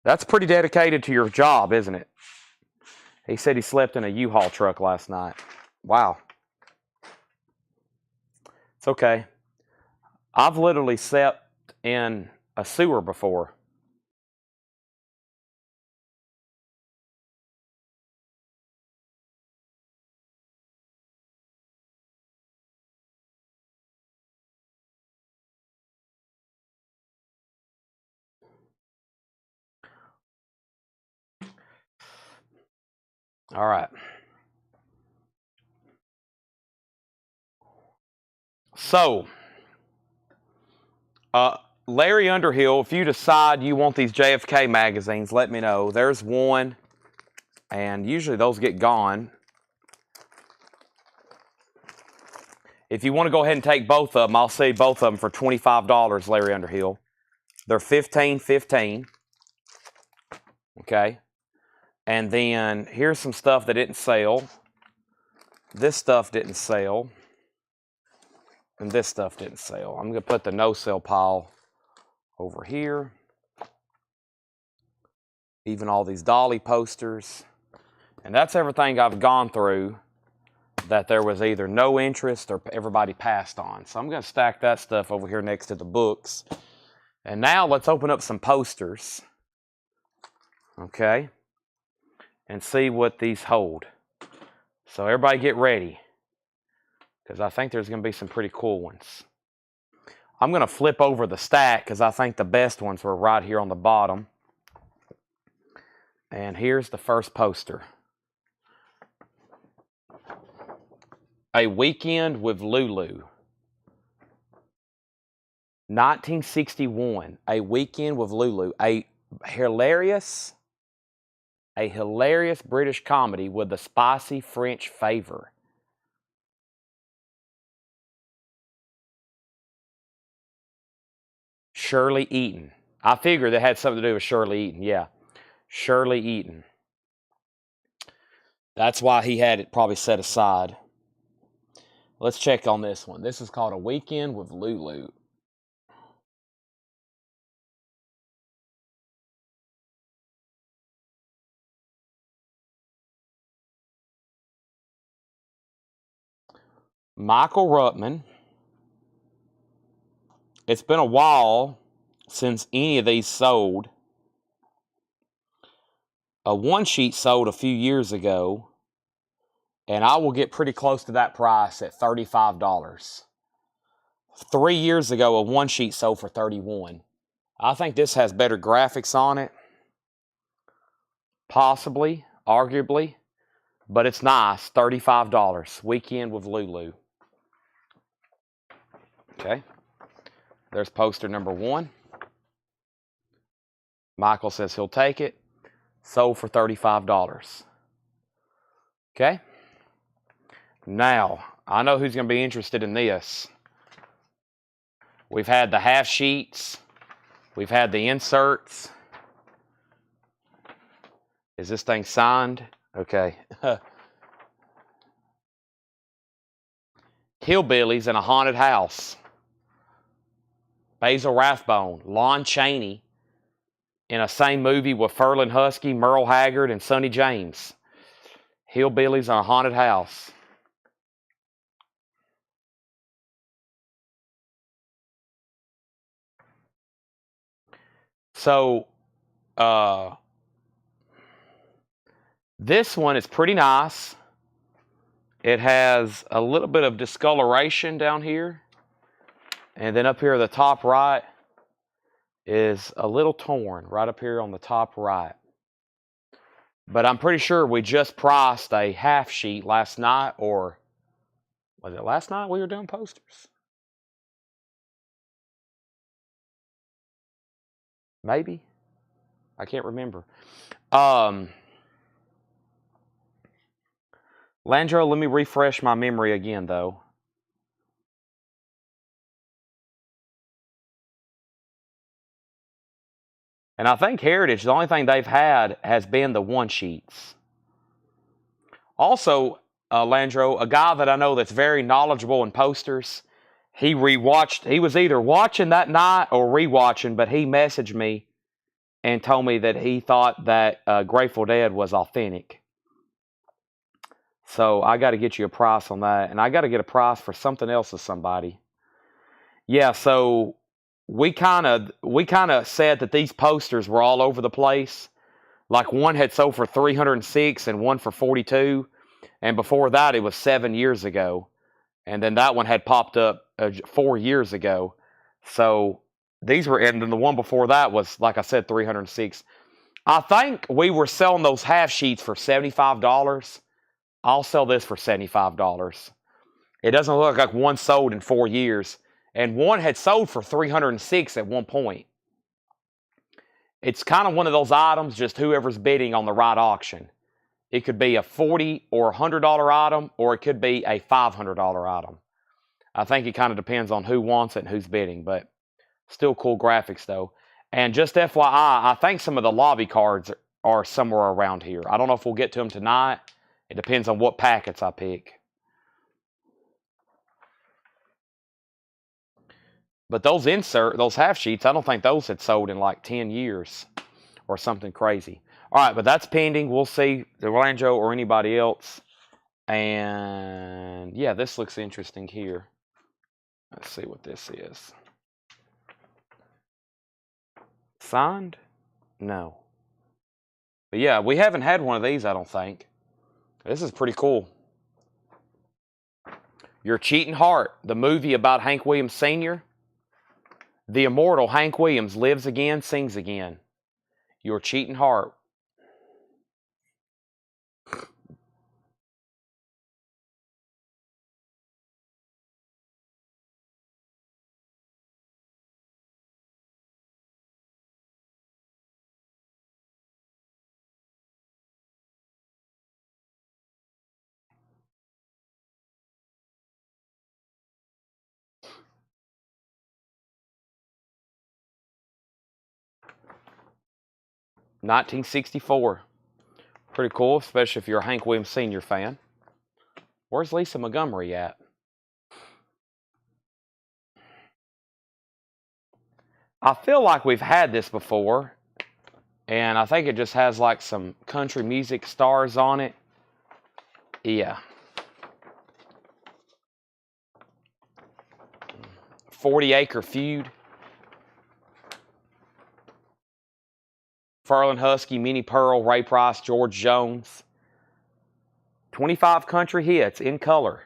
That's pretty dedicated to your job, isn't it? He said he slept in a U-Haul truck last night. Wow. It's okay. I've literally slept in a sewer before. All right. So, Larry Underhill, if you decide you want these JFK magazines, let me know. There's one, and usually those get gone. If you want to go ahead and take both of them, I'll sell you both of them for $25, Larry Underhill. They're $15.15. Okay. And then here's some stuff that didn't sell. This stuff didn't sell. And this stuff didn't sell. I'm going to put the no-sell pile over here. Even all these Dolly posters. And that's everything I've gone through that there was either no interest or everybody passed on. So I'm going to stack that stuff over here next to the books. And now let's open up some posters. Okay. And see what these hold. So everybody get ready, because I think there's going to be some pretty cool ones. I'm going to flip over the stack because I think the best ones were right here on the bottom. And here's the first poster. A Weekend with Lulu. 1961. A Weekend with Lulu. A hilarious British comedy with a spicy French flavor. Shirley Eaton. I figured that had something to do with Shirley Eaton. Yeah. Shirley Eaton. That's why he had it probably set aside. Let's check on this one. This is called A Weekend with Lulu. Michael Ruttman. It's been a while since any of these sold. A one sheet sold a few years ago, and I will get pretty close to that price at $35. 3 years ago, a one sheet sold for $31. I think this has better graphics on it. Possibly, arguably, but it's nice. $35. Weekend with Lulu. Okay. There's poster number one. Michael says he'll take it. Sold for $35. Okay. Now, I know who's going to be interested in this. We've had the half sheets. We've had the inserts. Is this thing signed? Okay. Hillbillies in a Haunted House. Basil Rathbone, Lon Chaney in a same movie with Ferlin Husky, Merle Haggard, and Sonny James. Hillbillies in a Haunted House. So, This one is pretty nice. It has a little bit of discoloration down here. And then up here, the top right is a little torn right up here on the top right. But I'm pretty sure we just priced a half sheet last night, or was it last night we were doing posters? Maybe. I can't remember. Landro, let me refresh my memory again, though. And I think Heritage, the only thing they've had has been the one sheets. Also, Landro, a guy that I know that's very knowledgeable in posters, he was either watching that night or rewatching, but he messaged me and told me that he thought that Grateful Dead was authentic. So I got to get you a price on that, and I got to get a price for something else of somebody. Yeah, so we kind of said that these posters were all over the place. Like one had sold for 306 and one for 42, and before that it was 7 years ago, and then that one had popped up 4 years ago. So these were, and then the one before that was, like I said, 306. I think we were selling those half sheets for $75. I'll sell this for $75. It doesn't look like one sold in 4 years. And one had sold for 306 at one point. It's kind of one of those items, just whoever's bidding on the right auction. It could be a $40 or $100 item, or it could be a $500 item. I think it kind of depends on who wants it and who's bidding, but still cool graphics though. And just FYI, I think some of the lobby cards are somewhere around here. I don't know if we'll get to them tonight. It depends on what packets I pick. But those half sheets, I don't think those had sold in like 10 years or something crazy. All right, but that's pending. We'll see the Ranjo or anybody else. And yeah, this looks interesting here. Let's see what this is. Signed? No. But yeah, we haven't had one of these, I don't think. This is pretty cool. Your Cheating Heart, the movie about Hank Williams Sr. The immortal Hank Williams lives again, sings again. Your Cheating Heart. $1964. Pretty cool, especially if you're a Hank Williams Sr. fan. Where's Lisa Montgomery at? I feel like we've had this before, and I think it just has like some country music stars on it. Yeah. 40-Acre Feud. Ferlin Husky, Minnie Pearl, Ray Price, George Jones. 25 country hits in color.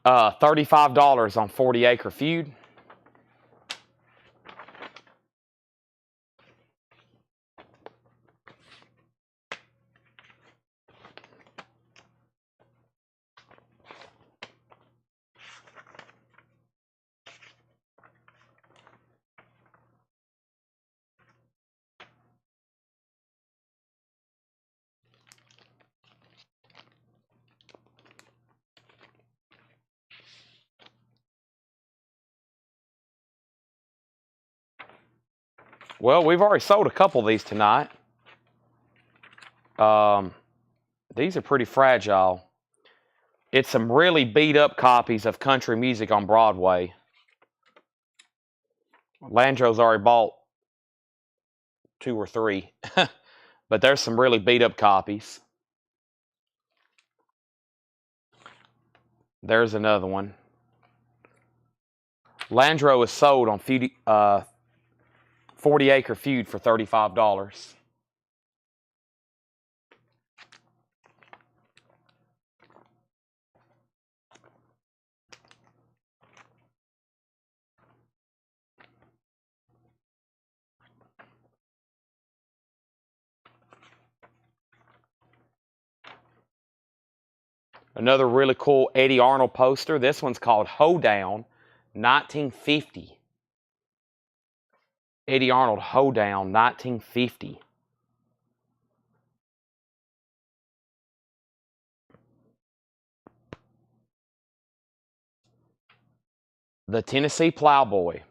$35 on 40-Acre Feud. Well, we've already sold a couple of these tonight. These are pretty fragile. It's some really beat up copies of country music on Broadway. Landro's already bought 2 or 3. But there's some really beat up copies. There's another one. Landro is sold on 40 Acre Feud for $35. Another really cool Eddie Arnold poster. This one's called Hoedown 1950. Eddie Arnold Hoedown 1950. The Tennessee Plowboy.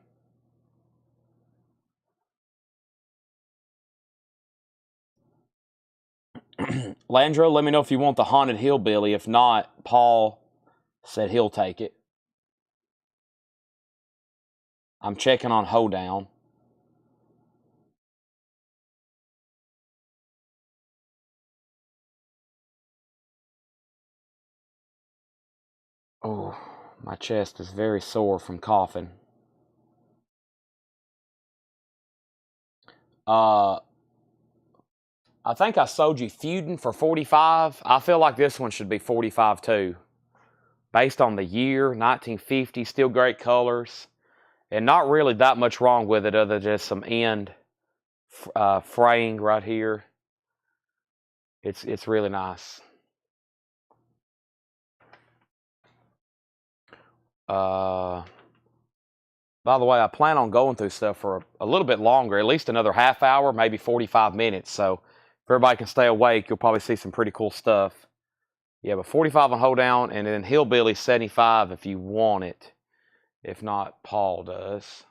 Landro, let me know if you want the Haunted Hillbilly. If not, Paul said he'll take it. I'm checking on Hoedown. Oh, my chest is very sore from coughing. I think I sold you Feudin' for 45. I feel like this one should be 45 too. Based on the year, 1950, still great colors. And not really that much wrong with it other than just some end fraying right here. It's really nice. By the way, I plan on going through stuff for a little bit longer, at least another half hour, maybe 45 minutes. So if everybody can stay awake, you'll probably see some pretty cool stuff. Yeah, but 45 on Hoedown, and then Hillbilly 75 if you want it. If not, Paul does.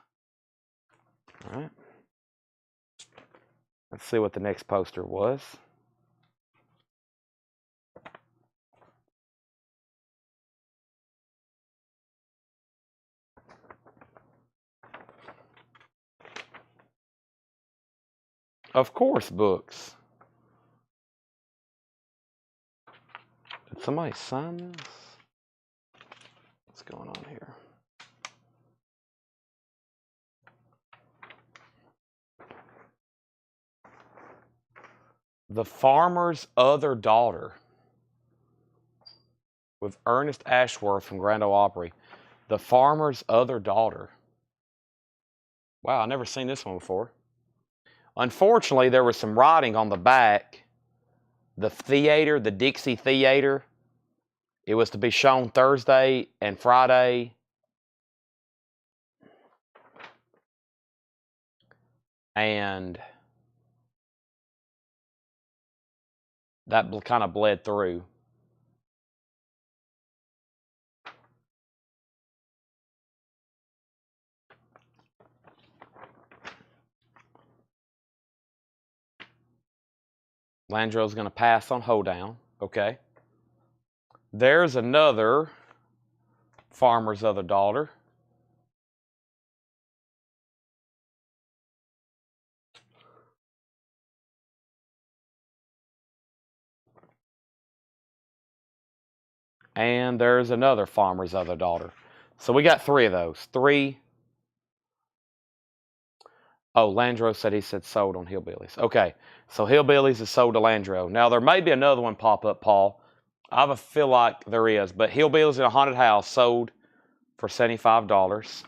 All right. Let's see what the next poster was. Of course, books. Did somebody sign this? What's going on here? The Farmer's Other Daughter with Ernest Ashworth from Grand Ole Opry. The Farmer's Other Daughter. Wow, I never seen this one before. Unfortunately, there was some writing on the back. The theater, the Dixie Theater, it was to be shown Thursday and Friday. And that kind of bled through. Landro's going to pass on Hoedown. Okay. There's another Farmer's Other Daughter. And there's another Farmer's Other Daughter. So we got 3 of those. 3. Oh, Landro said he said sold on Hillbillies. Okay, so Hillbillies is sold to Landro. Now, there may be another one pop up, Paul. I feel like there is, but Hillbillies in a Haunted House sold for $75.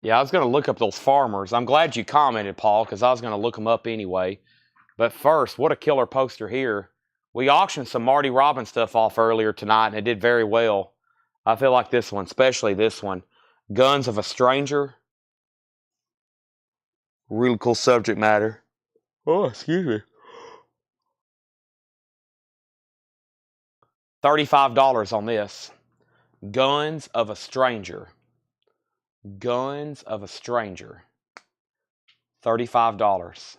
Yeah, I was going to look up those farmers. I'm glad you commented, Paul, because I was going to look them up anyway. But first, what a killer poster here. We auctioned some Marty Robbins stuff off earlier tonight, and it did very well. I feel like this one, especially this one. Guns of a Stranger. Really cool subject matter. Oh, excuse me. $35 on this. Guns of a Stranger. Guns of a Stranger. $35.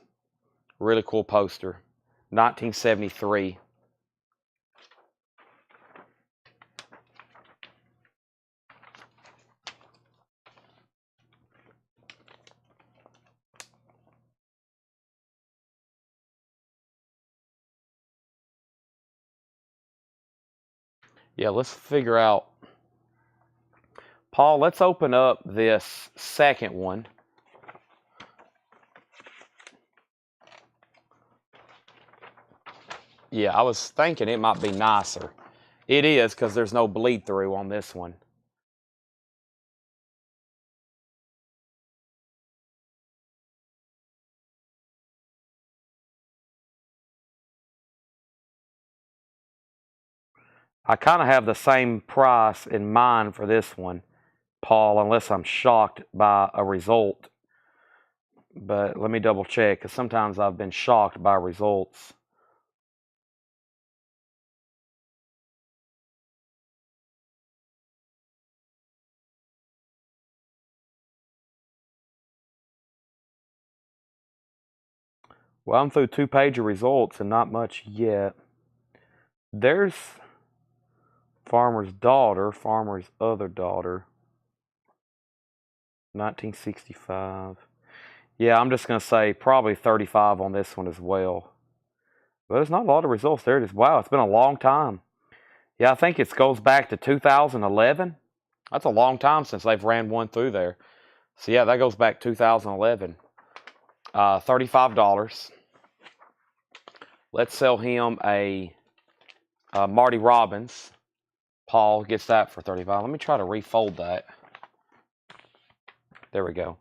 Really cool poster. 1973. Yeah, let's figure out. Paul, let's open up this second one. Yeah, I was thinking it might be nicer. It is, because there's no bleed through on this one. I kind of have the same price in mind for this one, Paul, unless I'm shocked by a result. But let me double check, because sometimes I've been shocked by results. Well, I'm through 2 page of results and not much yet. There's Farmer's Daughter, Farmer's Other Daughter, 1965. Yeah, I'm just going to say probably 35 on this one as well. But there's not a lot of results. There it is. Wow, it's been a long time. Yeah, I think it goes back to 2011. That's a long time since they've ran one through there. So yeah, that goes back 2011. $35. Let's sell him a Marty Robbins. Paul gets that for $35. Let me try to refold that. There we go.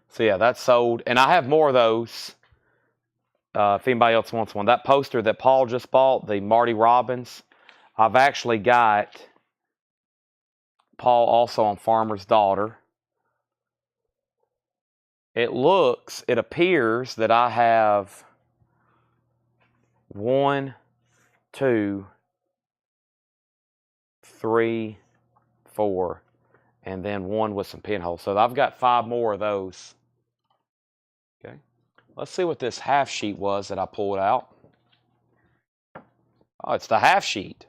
So yeah, that's sold. And I have more of those if anybody else wants one. That poster that Paul just bought, the Marty Robbins, I've actually got Paul also on Farmer's Daughter. It appears that I have 1, 2, 3, 4, and then one with some pinholes. So I've got 5 more of those. Okay. Let's see what this half sheet was that I pulled out. Oh, it's the half sheet.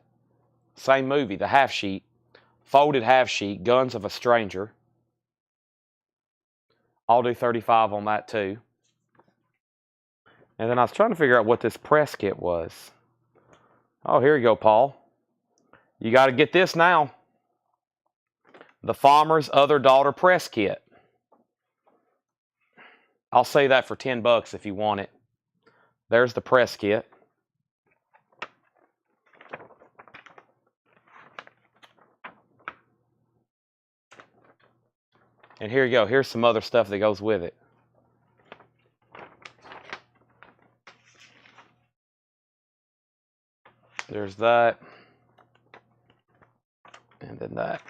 Same movie, the half sheet. Folded half sheet, Guns of a Stranger. I'll do 35 on that too. And then I was trying to figure out what this press kit was. Oh, here you go, Paul. You got to get this now. The Farmer's Other Daughter press kit. I'll say that for $10 if you want it. There's the press kit. And here you go. Here's some other stuff that goes with it. There's that. And then that.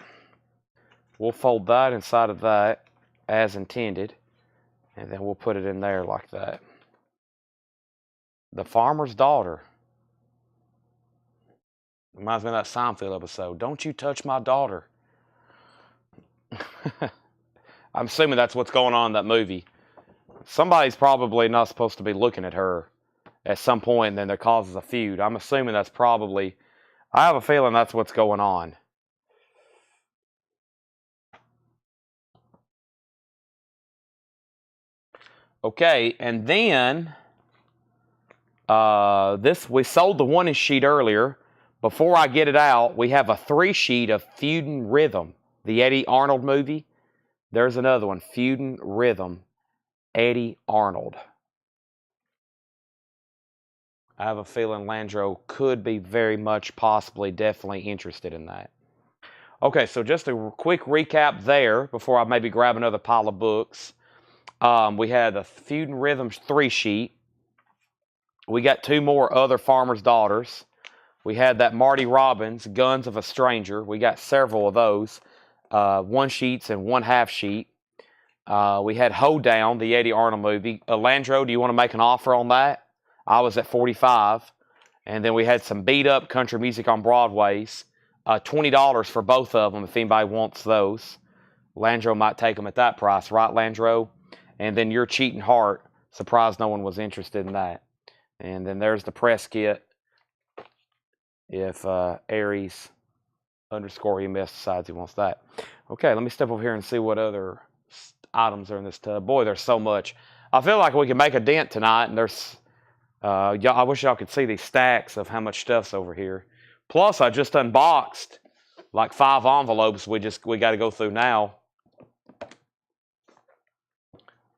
We'll fold that inside of that as intended. And then we'll put it in there like that. The Farmer's Daughter. Reminds me of that Seinfeld episode. Don't you touch my daughter. I'm assuming that's what's going on in that movie. Somebody's probably not supposed to be looking at her at some point, and then there causes a feud. I'm assuming that's probably, I have a feeling that's what's going on. Okay, and then we sold the 1-inch sheet earlier. Before I get it out, we have a 3-sheet of Feudin' Rhythm, the Eddie Arnold movie. There's another one, Feudin' Rhythm, Eddie Arnold. I have a feeling Landro could be very much, possibly, definitely interested in that. Okay, so just a quick recap there before I maybe grab another pile of books. We had the Feudin' Rhythms 3-sheet. We got 2 more other Farmer's Daughters. We had that Marty Robbins, Guns of a Stranger. We got several of those. 1-sheets and 1/2 sheet. We had Hoedown, the Eddie Arnold movie. Landro, do you want to make an offer on that? I was at 45. And then we had some beat up country music on Broadways. $20 for both of them if anybody wants those. Landro might take them at that price, right, Landro? And then Your Cheating Heart. Surprised no one was interested in that. And then there's the press kit if Aries _EMS decides he wants that. Okay, let me step over here and see what other items are in this tub. Boy, there's so much. I feel like we can make a dent tonight, and there's I wish y'all could see these stacks of how much stuff's over here. Plus, I just unboxed like 5 envelopes we got to go through now.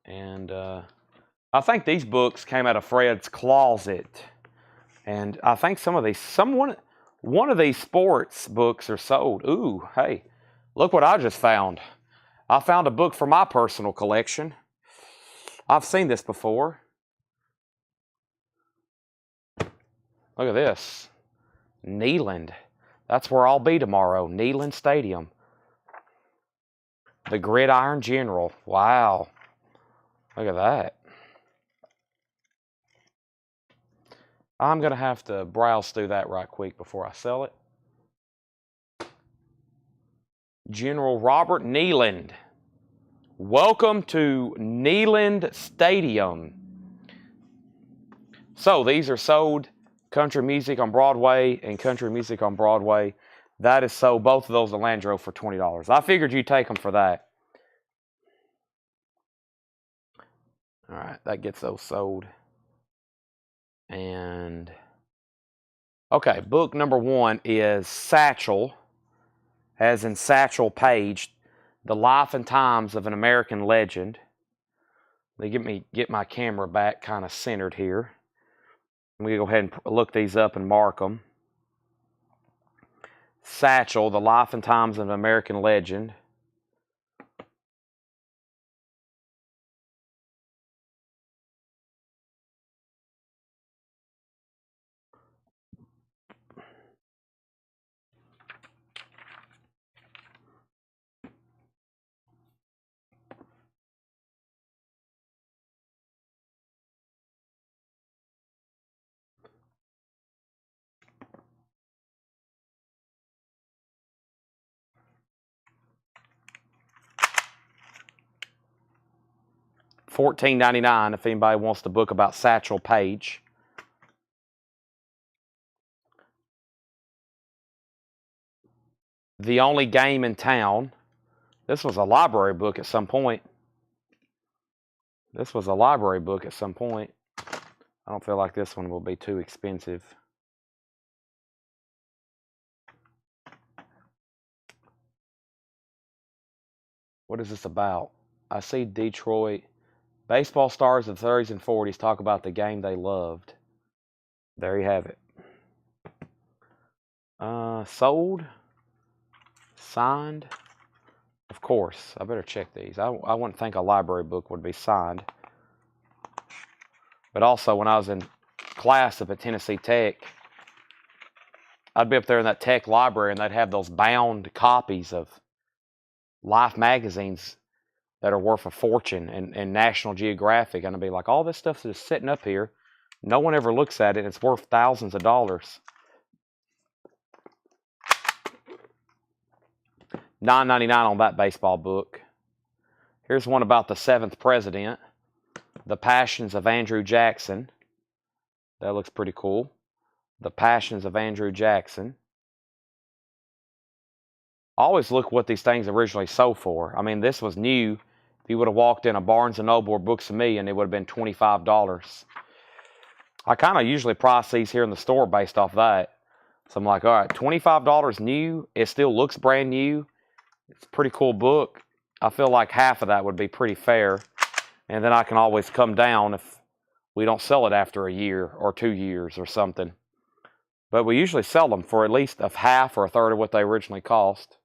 And I think these books came out of Fred's closet. And I think some of these, one of these sports books are sold. Ooh, hey, look what I just found. I found a book for my personal collection. I've seen this before. Look at this. Neyland. That's where I'll be tomorrow. Neyland Stadium. The Gridiron General. Wow. Look at that. I'm going to have to browse through that right quick before I sell it. General Robert Neyland. Welcome to Neyland Stadium. So these are sold. Country Music on Broadway and Country Music on Broadway. That is sold. Both of those are Landro for $20. I figured you'd take them for that. All right, that gets those sold. And okay, book number 1 is Satchel, as in Satchel Paige, The Life and Times of an American Legend. Let me get my camera back kind of centered here. I'm going to go ahead and look these up and mark them. Satchel, The Life and Times of an American Legend. $14.99 if anybody wants the book about Satchel Paige. The Only Game in Town. This was a library book at some point. I don't feel like this one will be too expensive. What is this about? I see Detroit. Baseball stars of the 30s and 40s talk about the game they loved. There you have it. Sold. Signed. Of course. I better check these. I wouldn't think a library book would be signed. But also, when I was in class up at Tennessee Tech, I'd be up there in that tech library and they'd have those bound copies of Life magazines that are worth a fortune and National Geographic. And I'd be like, all this stuff is sitting up here. No one ever looks at it. And it's worth thousands of dollars. $9.99 on that baseball book. Here's one about the 7th president. The Passions of Andrew Jackson. That looks pretty cool. The Passions of Andrew Jackson. Always look what these things originally sold for. I mean, this was new. If you would have walked in a Barnes & Noble or Books A Million, it would have been $25. I kind of usually price these here in the store based off that. So I'm like, all right, $25 new. It still looks brand new. It's a pretty cool book. I feel like half of that would be pretty fair. And then I can always come down if we don't sell it after a year or 2 years or something. But we usually sell them for at least a half or a third of what they originally cost.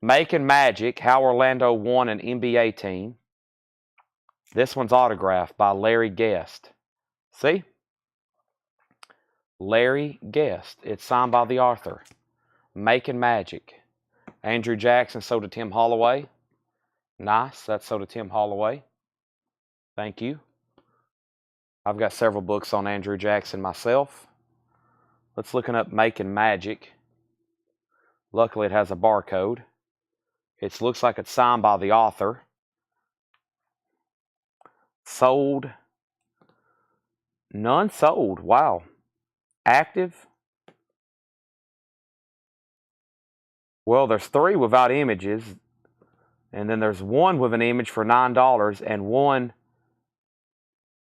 Making Magic, How Orlando Won an NBA Team. This one's autographed by Larry Guest. See? Larry Guest. It's signed by the author. Making Magic. Andrew Jackson sold to Tim Holloway. Nice. That's sold to Tim Holloway. Thank you. I've got several books on Andrew Jackson myself. Let's look up Making Magic. Luckily, it has a barcode. It looks like it's signed by the author. Sold. None sold. Wow. Active. Well, there's 3 without images. And then there's 1 with an image for $9 and 1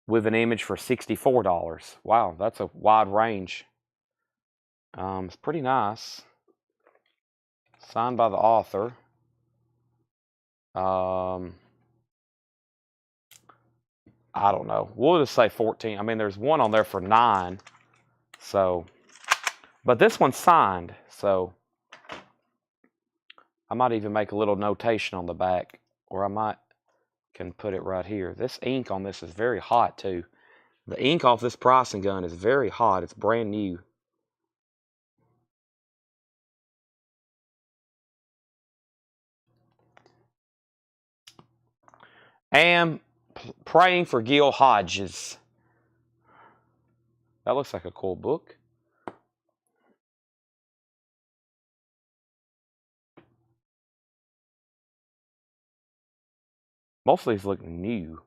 with an image for $64. Wow, that's a wide range. It's pretty nice. Signed by the author. I don't know. We'll just say 14. I mean, there's 1 on there for 9. So, but this one's signed. So, I might even make a little notation on the back, or I might can put it right here. This ink on this is very hot too. The ink off this pricing gun is very hot. It's brand new. Am praying for Gil Hodges. That looks like a cool book. Most of these look new,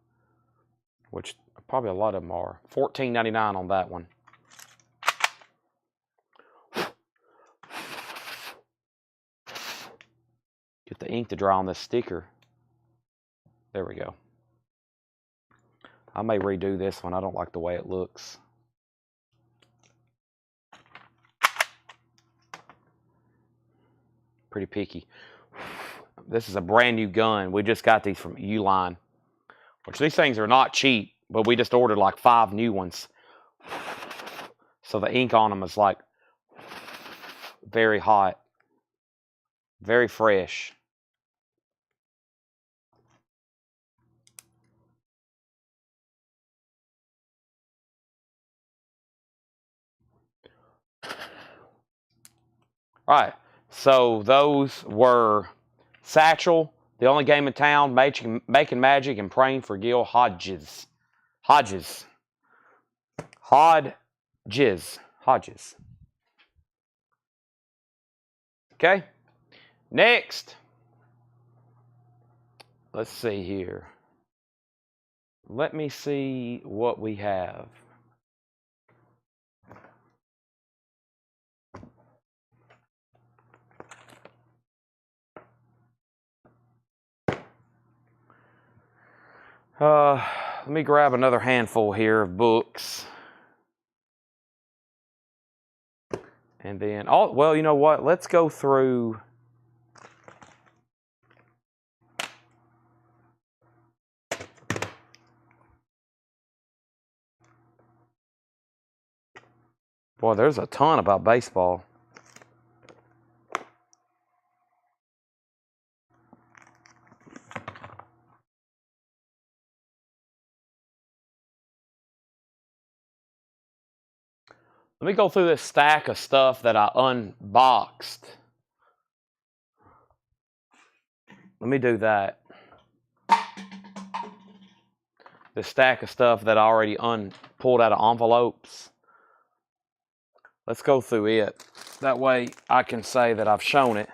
which probably a lot of them are. $14.99 on that one. Get the ink to dry on this sticker. There we go. I may redo this one. I don't like the way it looks. Pretty picky. This is a brand new gun. We just got these from Uline, which these things are not cheap, but we just ordered like 5 new ones. So the ink on them is like very hot, very fresh. All right, so those were Satchel, The Only Game in Town, Making Magic, and Praying for Gil Hodges. Hodges. Okay, next. Let's see here. Let me see what we have. Let me grab another handful here of books. And then, well, you know what? Let's go through. Boy, there's a ton about baseball. Let me go through this stack of stuff that I unboxed. Let me do that. This stack of stuff that I already pulled out of envelopes. Let's go through it. That way I can say that I've shown it.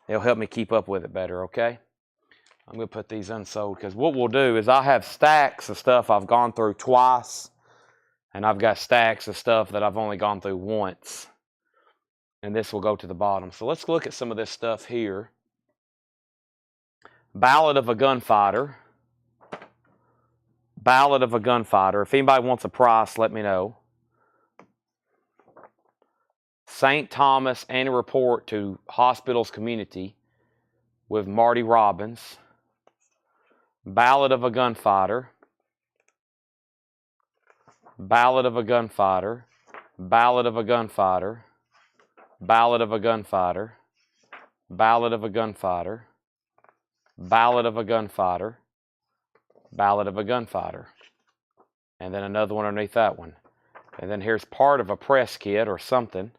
It'll help me keep up with it better, okay? I'm going to put these unsold because what we'll do is I have stacks of stuff I've gone through twice. And I've got stacks of stuff that I've only gone through once. And this will go to the bottom. So let's look at some of this stuff here. Ballad of a Gunfighter. Ballad of a Gunfighter. If anybody wants a price, let me know. St. Thomas Annual Report to Hospitals Community with Marty Robbins. Ballad of a Gunfighter. Ballad of a Gunfighter. Ballad of a Gunfighter. Ballad of a Gunfighter. Ballad of a Gunfighter. Ballad of a Gunfighter. Ballad of a Gunfighter. And then another one underneath that one. And then here's part of a press kit or something.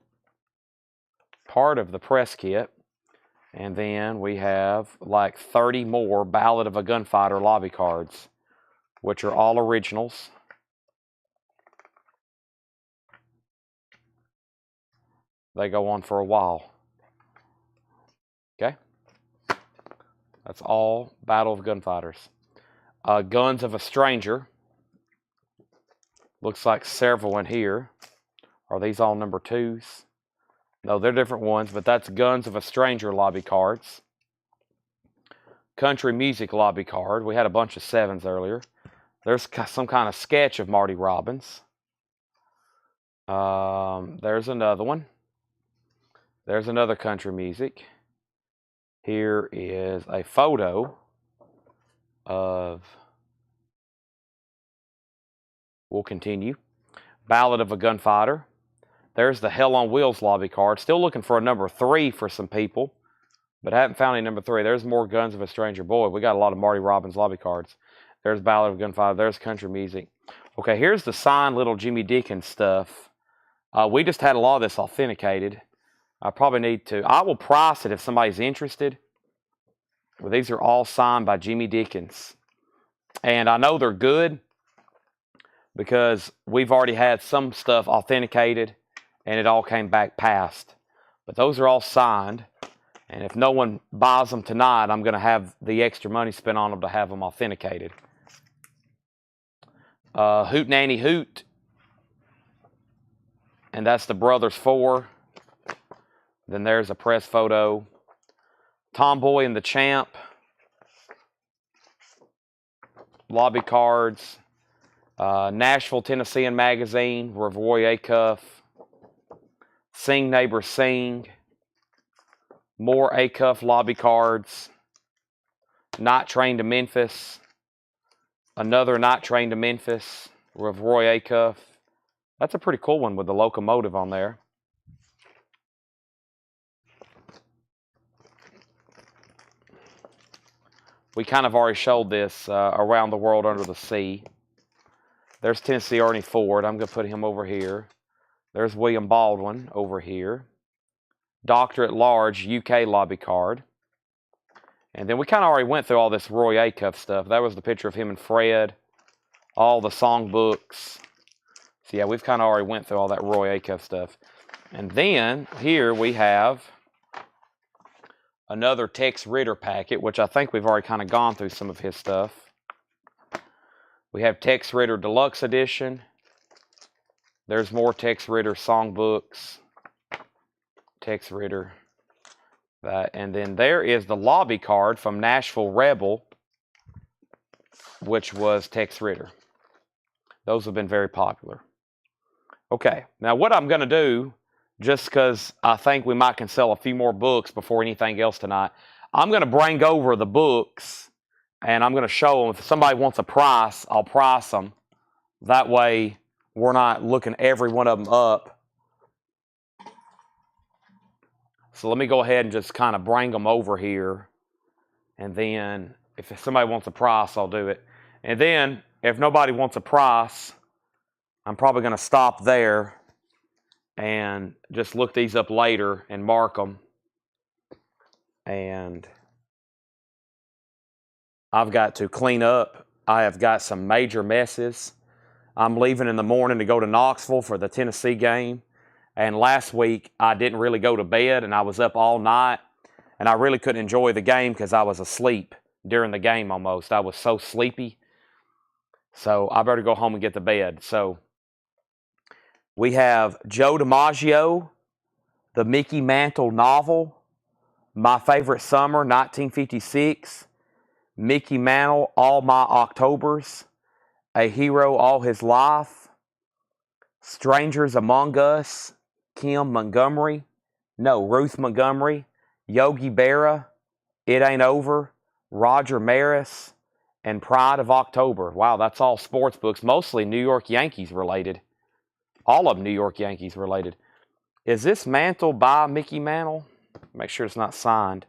Part of the press kit. And then we have like 30 more Ballad of a Gunfighter lobby cards, which are all originals. They go on for a while. That's all Battle of Gunfighters. Guns of a Stranger. Looks like several in here. Are these all number 2s? No, they're different ones, but that's Guns of a Stranger lobby cards. Country Music lobby card. We had a bunch of 7s earlier. There's some kind of sketch of Marty Robbins. There's another one. There's another Country Music. Here is a photo of, we'll continue, Ballad of a Gunfighter. There's the Hell on Wheels lobby card. Still looking for a number 3 for some people, but I haven't found any number 3. There's more Guns of a Stranger. Boy, we got a lot of Marty Robbins lobby cards. There's Ballad of a Gunfighter. There's Country Music. Okay, here's the signed little Jimmy Dickens stuff. We just had a lot of this authenticated. I probably need to. I will price it if somebody's interested. Well, these are all signed by Jimmy Dickens. And I know they're good because we've already had some stuff authenticated and it all came back passed. But those are all signed. And if no one buys them tonight, I'm going to have the extra money spent on them to have them authenticated. Hoot Nanny Hoot. And that's the Brothers 4. Then there's a press photo. Tomboy and the Champ. Lobby cards. Nashville, Tennessean Magazine. Roy Acuff. Sing Neighbor Sing. More Acuff lobby cards. Night Train to Memphis. Another Night Train to Memphis. With Roy Acuff. That's a pretty cool one with the locomotive on there. We kind of already showed this Around the World Under the Sea. There's Tennessee Ernie Ford. I'm going to put him over here. There's William Baldwin over here. Doctor at Large UK lobby card. And then we kind of already went through all this Roy Acuff stuff. That was the picture of him and Fred. All the songbooks. So yeah, we've kind of already went through all that Roy Acuff stuff. And then here we have another Tex Ritter packet, which I think we've already kind of gone through some of his stuff. We have Tex Ritter Deluxe Edition. There's more Tex Ritter songbooks. Tex Ritter. And then there is the lobby card from Nashville Rebel, which was Tex Ritter. Those have been very popular. Okay, now what I'm going to do, just because I think we might can sell a few more books before anything else tonight, I'm going to bring over the books and I'm going to show them. If somebody wants a price, I'll price them. That way we're not looking every one of them up. So let me go ahead and just kind of bring them over here. And then if somebody wants a price, I'll do it. And then if nobody wants a price, I'm probably going to stop there and just look these up later and mark them. And I've got to clean up. I have got some major messes. I'm leaving in the morning to go to Knoxville for the Tennessee game. And last week, I didn't really go to bed, and I was up all night. And I really couldn't enjoy the game because I was asleep during the game almost. I was so sleepy. So I better go home and get to bed. So we have Joe DiMaggio, the Mickey Mantle novel, My Favorite Summer, 1956, Mickey Mantle, All My Octobers, A Hero All His Life, Strangers Among Us, Ruth Montgomery, Yogi Berra, It Ain't Over, Roger Maris, and Pride of October. Wow, that's all sports books, mostly New York Yankees related. All of them New York Yankees related. Is this Mantle by Mickey Mantle? Make sure it's not signed.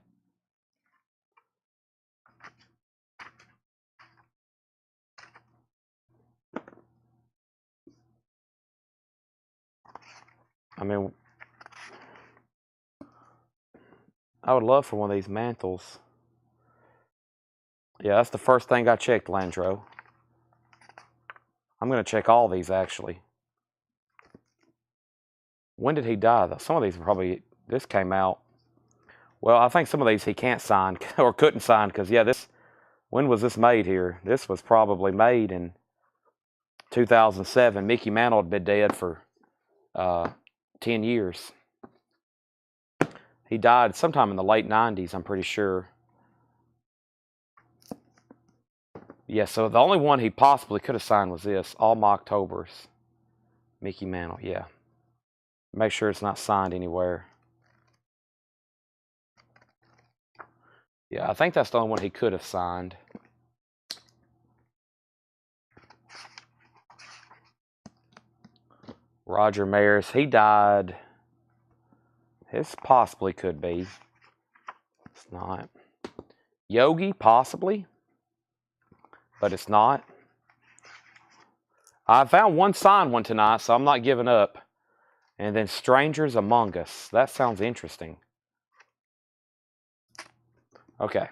I mean, I would love for one of these Mantles. Yeah, that's the first thing I checked, Landro. I'm going to check all these, actually. When did he die, though? Some of these probably, this came out. Well, I think some of these he can't sign or couldn't sign because, yeah, when was this made here? This was probably made in 2007. Mickey Mantle had been dead for 10 years. He died sometime in the late 90s, I'm pretty sure. Yeah, so the only one he possibly could have signed was this, All My Octobers. Mickey Mantle, yeah. Make sure it's not signed anywhere. Yeah, I think that's the only one he could have signed. Roger Maris, he died. This possibly could be. It's not. Yogi, possibly. But it's not. I found one signed one tonight, so I'm not giving up. And then Strangers Among Us. That sounds interesting. Okay.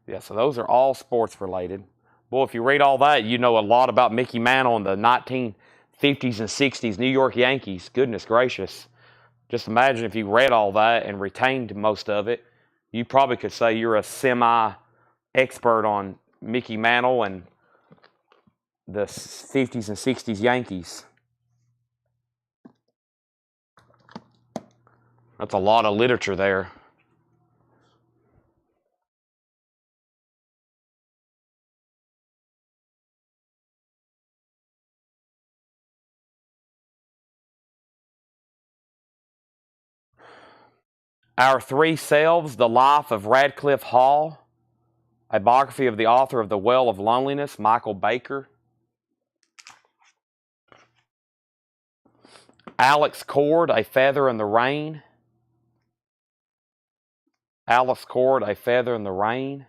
Yeah, so those are all sports related. Boy, if you read all that, you know a lot about Mickey Mantle and the 1950s and 60s New York Yankees. Goodness gracious. Just imagine if you read all that and retained most of it. You probably could say you're a semi-expert on Mickey Mantle and the 50s and 60s Yankees. That's a lot of literature there. Our Three Selves, The Life of Radcliffe Hall, a biography of the author of The Well of Loneliness, Michael Baker. Alex Cord, A Feather in the Rain. Alex Cord, A Feather in the Rain.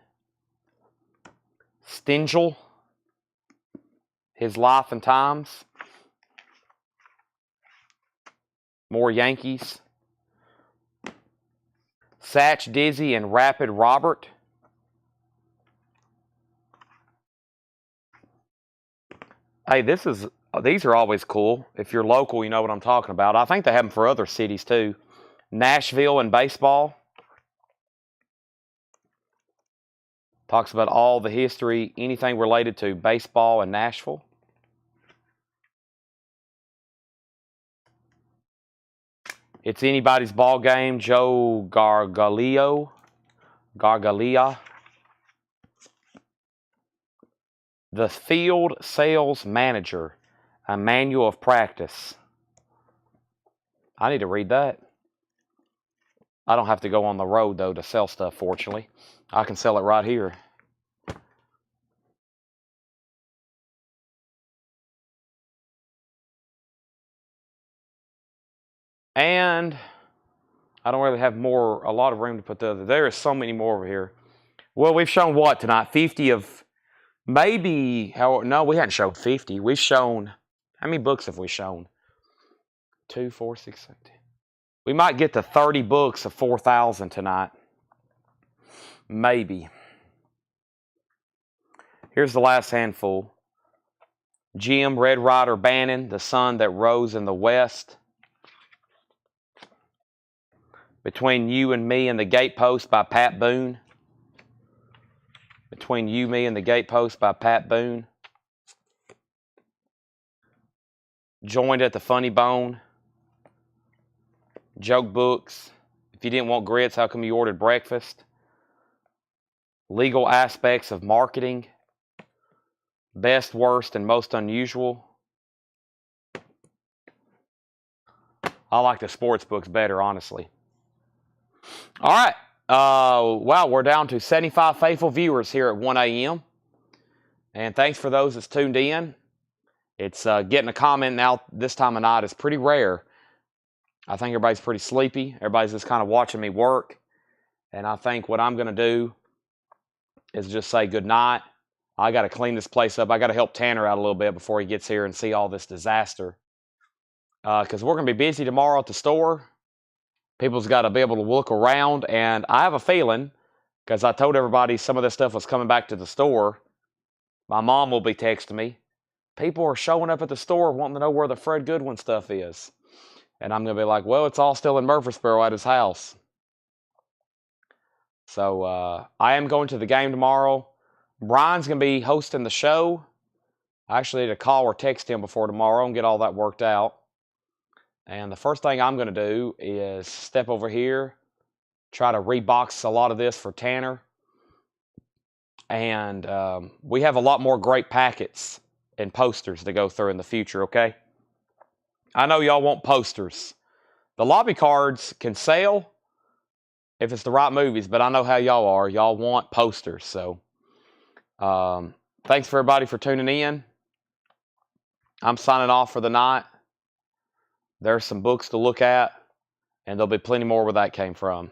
Stengel, His Life and Times. More Yankees. Satch Dizzy and Rapid Robert. Hey, these are always cool. If you're local, you know what I'm talking about. I think they have them for other cities too. Nashville and baseball. Talks about all the history, anything related to baseball and Nashville. It's Anybody's Ball Game, Joe Gargalia. The Field Sales Manager, a Manual of Practice. I need to read that. I don't have to go on the road, though, to sell stuff, fortunately. I can sell it right here. And I don't really have a lot of room to put the other. There is so many more over here. Well, we've shown what tonight? 50 of maybe, no, we hadn't shown 50. We've shown, how many books have we shown? 2, 4, 6, 7, 10. We might get to 30 books of 4,000 tonight. Maybe. Here's the last handful. Jim Red Ryder Bannon, The Sun That Rose in the West. Between You and Me and the Gatepost by Pat Boone. Between You, Me, and the Gatepost by Pat Boone. Joined at the Funny Bone. Joke Books. If you didn't want grits, how come you ordered breakfast? Legal Aspects of Marketing. Best, Worst, and Most Unusual. I like the sports books better, honestly. All right. Wow, we're down to 75 faithful viewers here at 1 a.m. And thanks for those that's tuned in. It's getting a comment now this time of night is pretty rare. I think everybody's pretty sleepy. Everybody's just kind of watching me work. And I think what I'm going to do is just say good night. I got to clean this place up. I got to help Tanner out a little bit before he gets here and see all this disaster. Because we're going to be busy tomorrow at the store. People's got to be able to look around. And I have a feeling, because I told everybody some of this stuff was coming back to the store. My mom will be texting me. People are showing up at the store wanting to know where the Fred Goodwin stuff is. And I'm going to be like, well, it's all still in Murfreesboro at his house. So I am going to the game tomorrow. Brian's going to be hosting the show. I actually need to call or text him before tomorrow and get all that worked out. And the first thing I'm going to do is step over here, try to rebox a lot of this for Tanner. And we have a lot more great packets and posters to go through in the future, okay? I know y'all want posters. The lobby cards can sell if it's the right movies, but I know how y'all are. Y'all want posters. So thanks for everybody for tuning in. I'm signing off for the night. There's some books to look at, and there'll be plenty more where that came from.